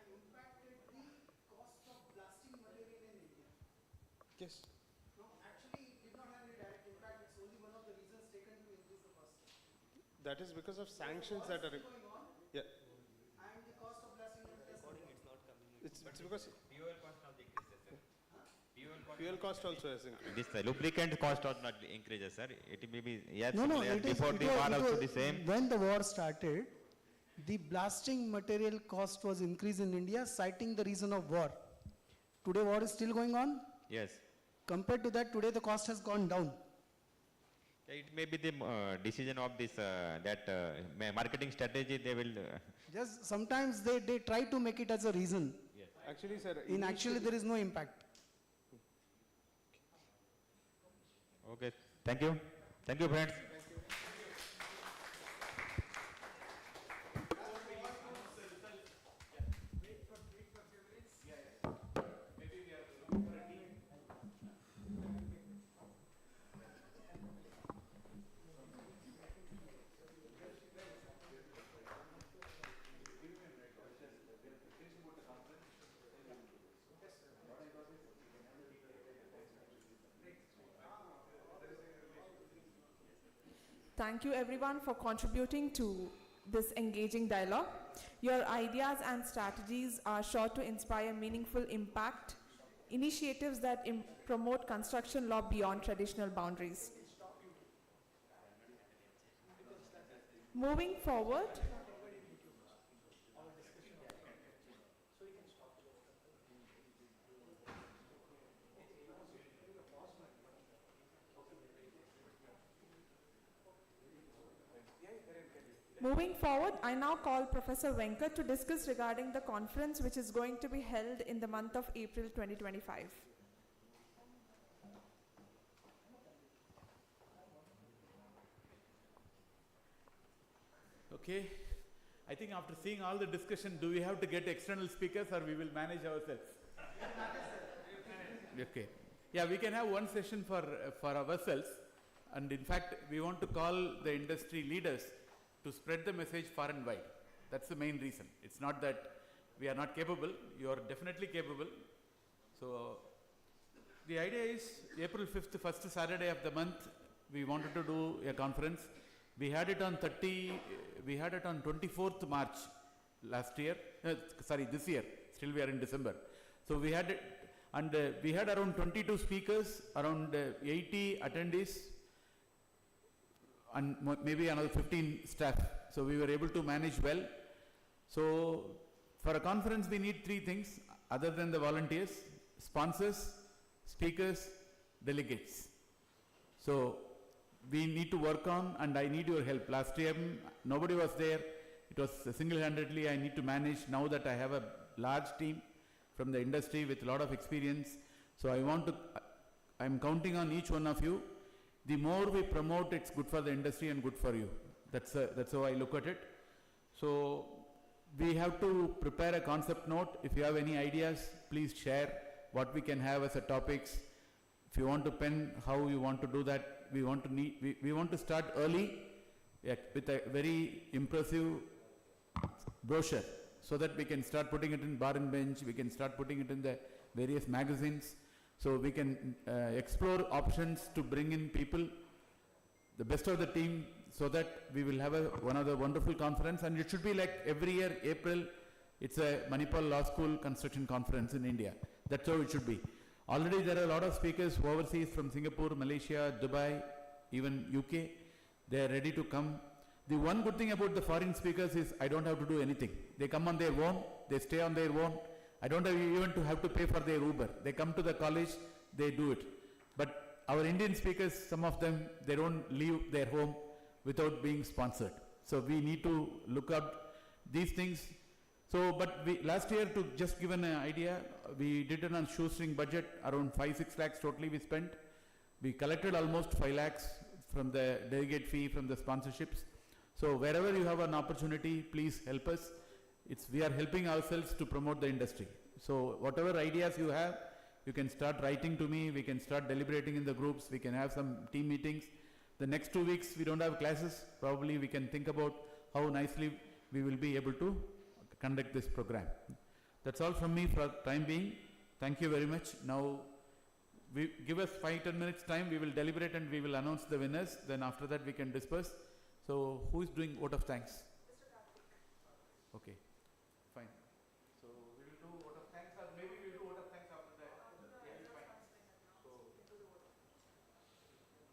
impacted the cost of blasting material in India. Yes. No, actually it did not have any direct impact. It's only one of the reasons taken to increase the cost. That is because of sanctions that are going on. Yeah. And the cost of blasting It's because fuel cost also increases, sir. Fuel cost also has increased. This lubricant cost also not increases, sir. It may be No, before the war also the same. When the war started, the blasting material cost was increased in India, citing the reason of war. Today war is still going on. Yes. Compared to that, today the cost has gone down. It may be the decision of this marketing strategy. They will. Just sometimes they try to make it as a reason. Actually, sir. Actually, there is no impact. Okay. Thank you. Thank you, friends. Thank you everyone for contributing to this engaging dialogue. Your ideas and strategies are sure to inspire meaningful impact, initiatives that promote construction law beyond traditional boundaries. Moving forward, I now call Professor Venkat to discuss regarding the conference which is going to be held in the month of April 2025. Okay. I think after seeing all the discussion, do we have to get external speakers or we will manage ourselves? Okay. Yeah, we can have one session for ourselves. And in fact, we want to call the industry leaders to spread the message far and wide. That's the main reason. It's not that we are not capable. You are definitely capable. So the idea is April 5th, first Saturday of the month, we wanted to do a conference. We had it on 24th March last year, this year, still we are in December. So we had it, and we had around 22 speakers, around 80 attendees, and maybe another 15 staff. So we were able to manage well. So for a conference we need three things other than the volunteers: sponsors, speakers, delegates. So we need to work on, and I need your help. Last year nobody was there. It was single-handedly I need to manage. Now that I have a large team from the industry with a lot of experience, so I'm counting on each one of you. The more we promote, it's good for the industry and good for you. That's how I look at it. So we have to prepare a concept note. If you have any ideas, please share what we can have as a topics. If you want to pen how you want to do that, we want to start early with a very impressive brochure, so that we can start putting it in bar and bench, we can start putting it in the various magazines. So we can explore options to bring in people, the best of the team, so that we will have one of the wonderful conference. And it should be like every year, April, it's a Manipal Law School Construction Conference in India. That's how it should be. Already there are a lot of speakers overseas from Singapore, Malaysia, Dubai, even UK. They are ready to come. The one good thing about the foreign speakers is I don't have to do anything. They come on their own, they stay on their own. I don't even have to pay for their Uber. They come to the college, they do it. But our Indian speakers, some of them, they don't leave their home without being sponsored. So we need to look at these things. So, but last year, to just give an idea, we did it on shoestring budget, around 5-6 lakhs totally we spent. We collected almost 5 lakhs from the delegate fee, from the sponsorships. So wherever you have an opportunity, please help us. We are helping ourselves to promote the industry. So whatever ideas you have, you can start writing to me, we can start deliberating in the groups, we can have some team meetings. The next 2 weeks we don't have classes, probably we can think about how nicely we will be able to conduct this program. That's all from me for time being. Thank you very much. Now, give us 5-10 minutes time, we will deliberate and we will announce the winners. Then after that we can disperse. So who is doing vote of thanks? Okay. Fine. So we will do vote of thanks, or maybe we will do vote of thanks after that. Yeah, fine. So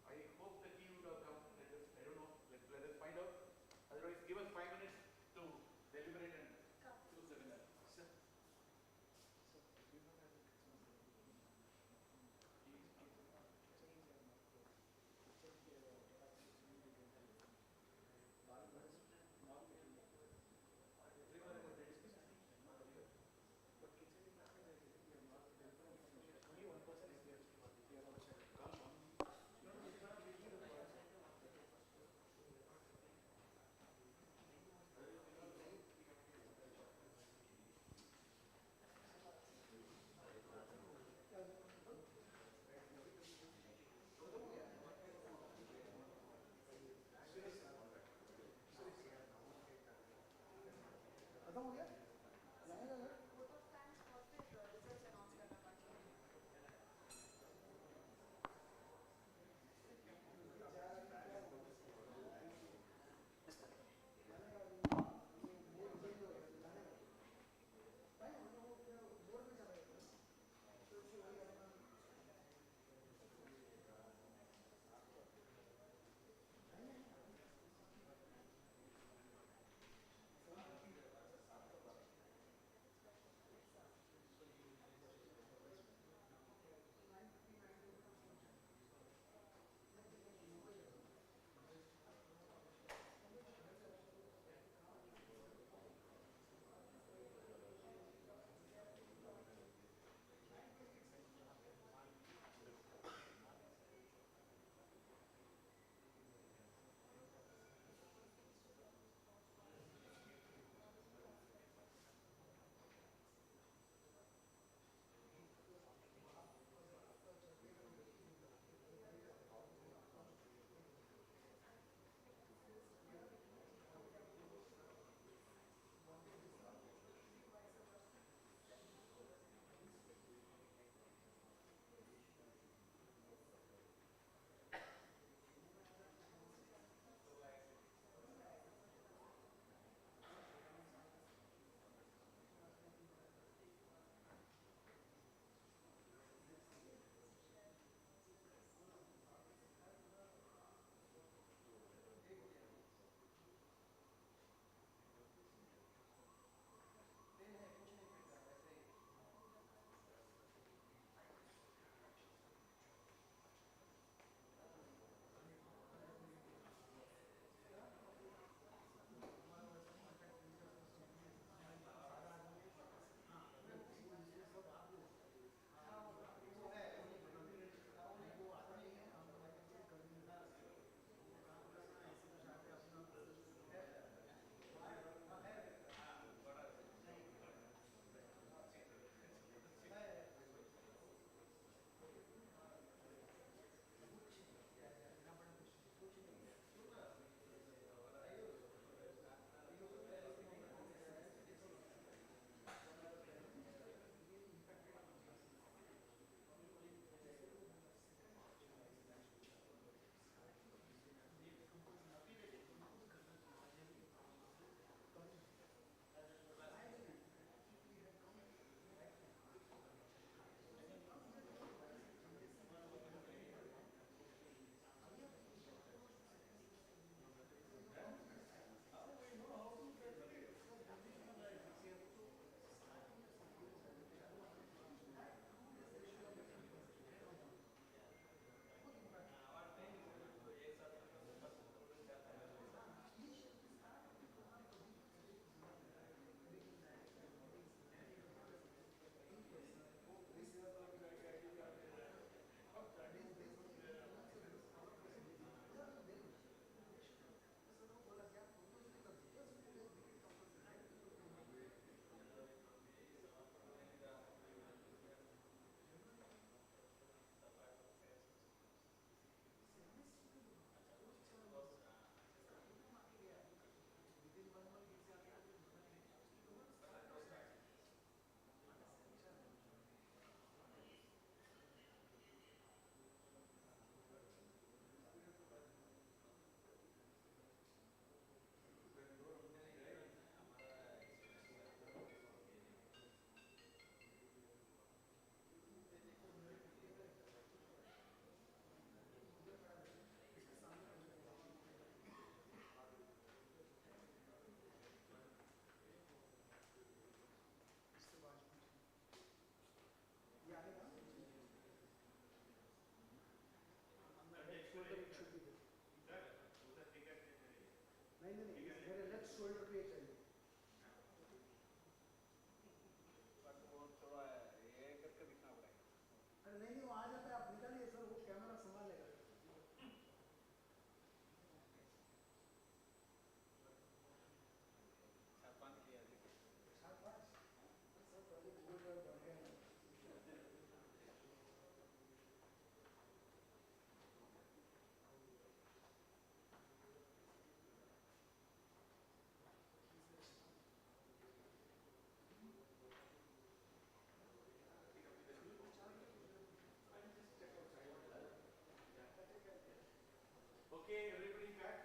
I hope the team would have come. I don't know. Let us find out. Otherwise, give us 5 minutes to deliberate and choose the winner. Sir. Everyone Okay, everybody back?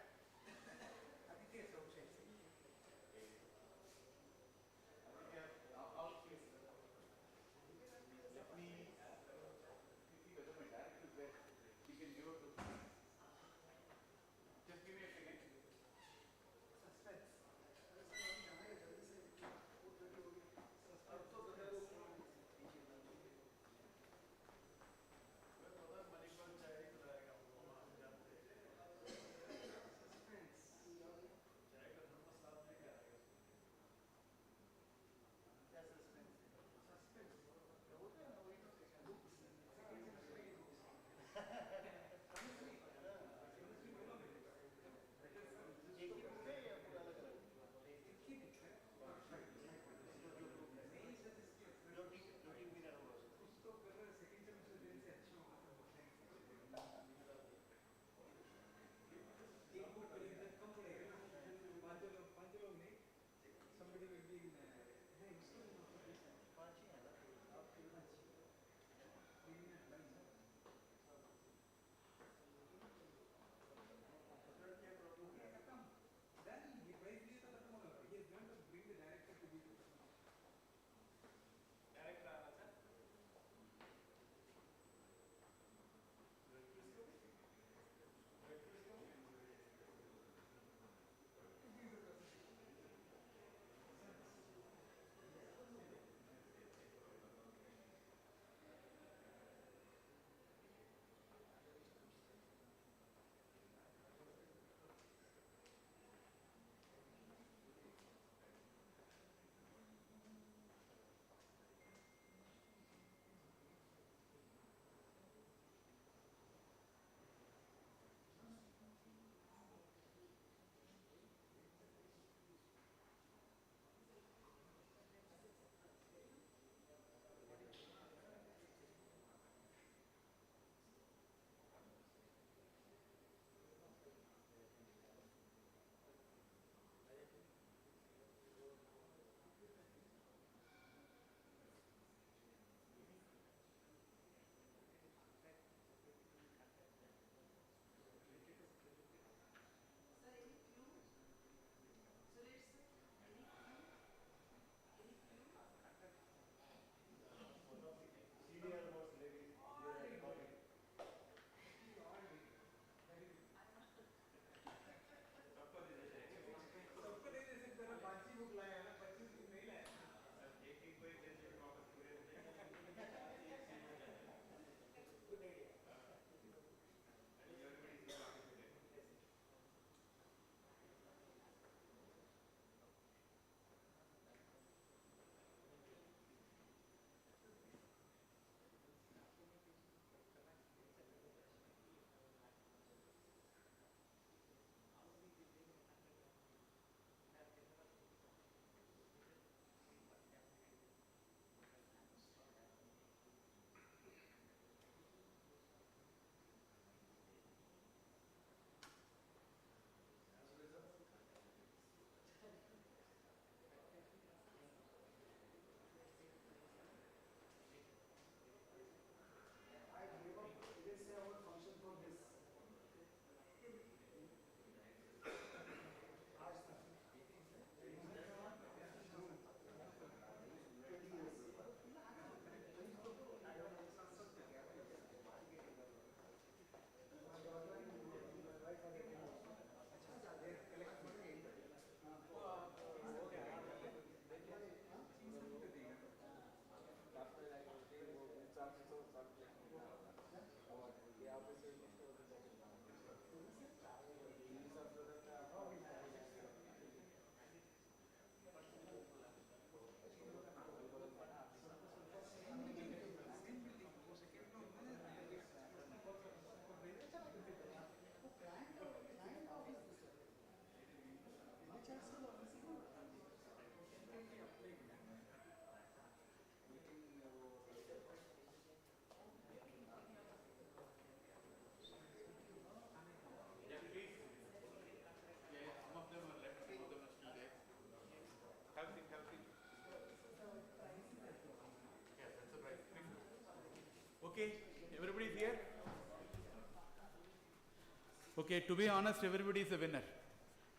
Okay, to be honest, everybody is a winner.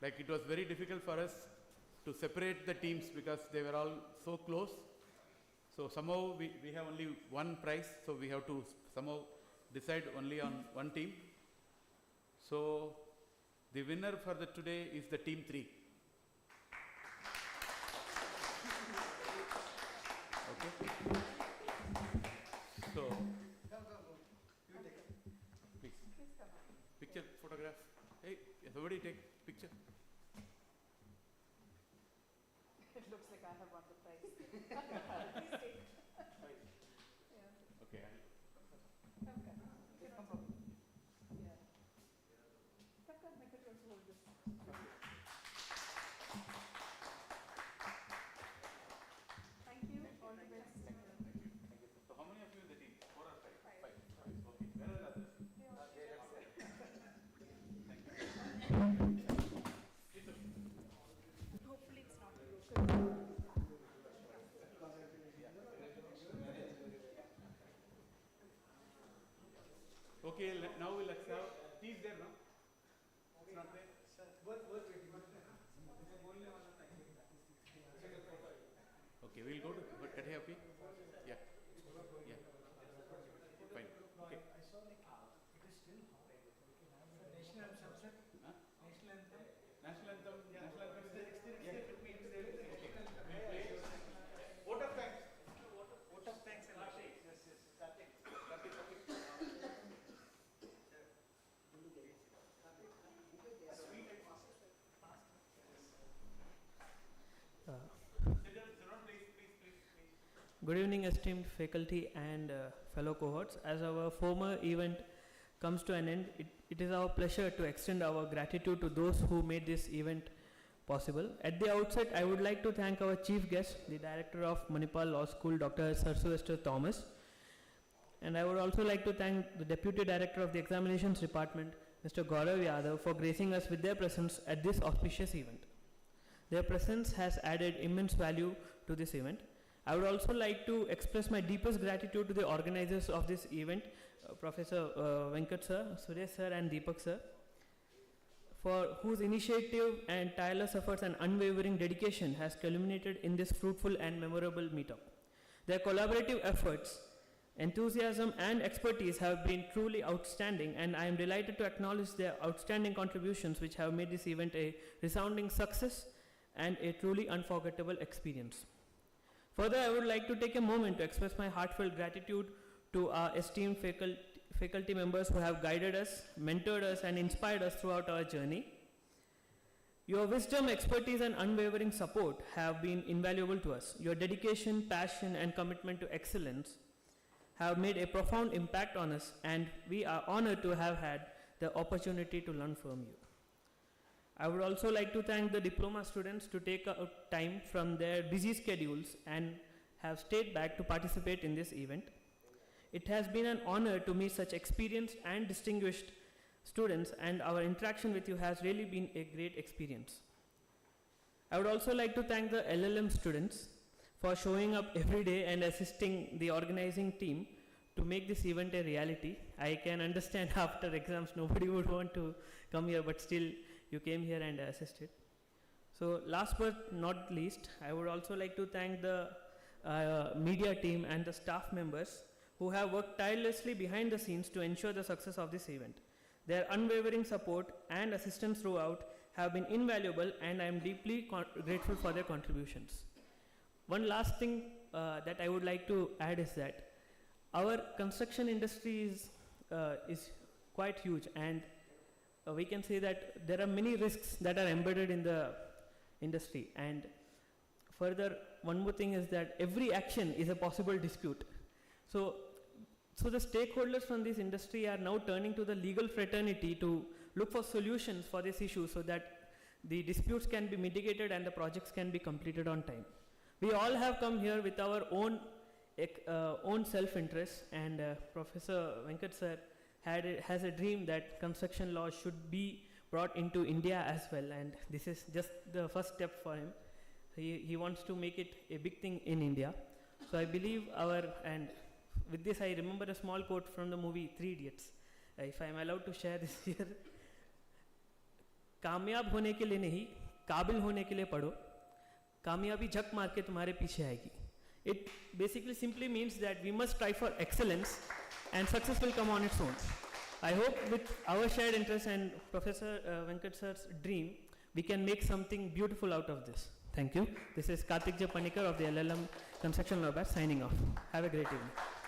Like it was very difficult for us to separate the teams because they were all so close. So somehow we have only one prize, so we have to somehow decide only on one team. So the winner for the today is the team 3. Okay. So please, picture, photograph. Hey, everybody take picture. It looks like I have won the prize. Please take. Okay. Okay. Come on. Yeah. Come, make it also hold this. Thank you. All the best. So how many of you in the team? 4 or 5? 5. Okay. Where are the others? Hopefully it's not broken. Okay, now let's have. He's there now. It's not there. Okay, we'll go to Kathayapi. Yeah. Yeah. Fine. Okay. Huh? National anthem. National anthem is there. Yeah. Okay. Vote of thanks. Vote of thanks and yes. Starting. Good evening, esteemed faculty and fellow cohorts. As our former event comes to an end, it is our pleasure to extend our gratitude to those who made this event possible. At the outset, I would like to thank our chief guest, the director of Manipal Law School, Dr. Sir Sylvester Thomas. And I would also like to thank the deputy director of the examinations department, Mr. Gaurav Yadav, for gracing us with their presence at this auspicious event. Their presence has added immense value to this event. I would also like to express my deepest gratitude to the organizers of this event, Professor Venkat sir, Suresh sir and Deepak sir, for whose initiative and tireless efforts and unwavering dedication has culminated in this fruitful and memorable meetup. Their collaborative efforts, enthusiasm and expertise have been truly outstanding, and I am delighted to acknowledge their outstanding contributions which have made this event a resounding success and a truly unforgettable experience. Further, I would like to take a moment to express my heartfelt gratitude to our esteemed faculty members who have guided us, mentored us and inspired us throughout our journey. Your wisdom, expertise and unwavering support have been invaluable to us. Your dedication, passion and commitment to excellence have made a profound impact on us, and we are honored to have had the opportunity to learn from you. I would also like to thank the diploma students to take out time from their busy schedules and have stayed back to participate in this event. It has been an honor to meet such experienced and distinguished students, and our interaction with you has really been a great experience. I would also like to thank the LLM students for showing up every day and assisting the organizing team to make this event a reality. I can understand after exams nobody would want to come here, but still you came here and assisted. So last but not least, I would also like to thank the media team and the staff members who have worked tirelessly behind the scenes to ensure the success of this event. Their unwavering support and assistance throughout have been invaluable, and I am deeply grateful for their contributions. One last thing that I would like to add is that our construction industry is quite huge, and we can say that there are many risks that are embedded in the industry. And further, one more thing is that every action is a possible dispute. So the stakeholders from this industry are now turning to the legal fraternity to look for solutions for this issue so that the disputes can be mitigated and the projects can be completed on time. We all have come here with our own self-interest, and Professor Venkat sir has a dream that construction law should be brought into India as well, and this is just the first step for him. He wants to make it a big thing in India. So I believe and with this I remember a small quote from the movie 3 Idiots. If I am allowed to share this here, कामयाब होने के लिए नहीं, काबिल होने के लिए पढ़ो. कामयाबी झक मार के तुम्हारे पीछे आएगी. It basically simply means that we must strive for excellence and success will come on its own. I hope with our shared interest and Professor Venkat sir's dream, we can make something beautiful out of this. Thank you. This is Karthik J. Panikar of the LLM Construction Law Batch signing off. Have a great evening.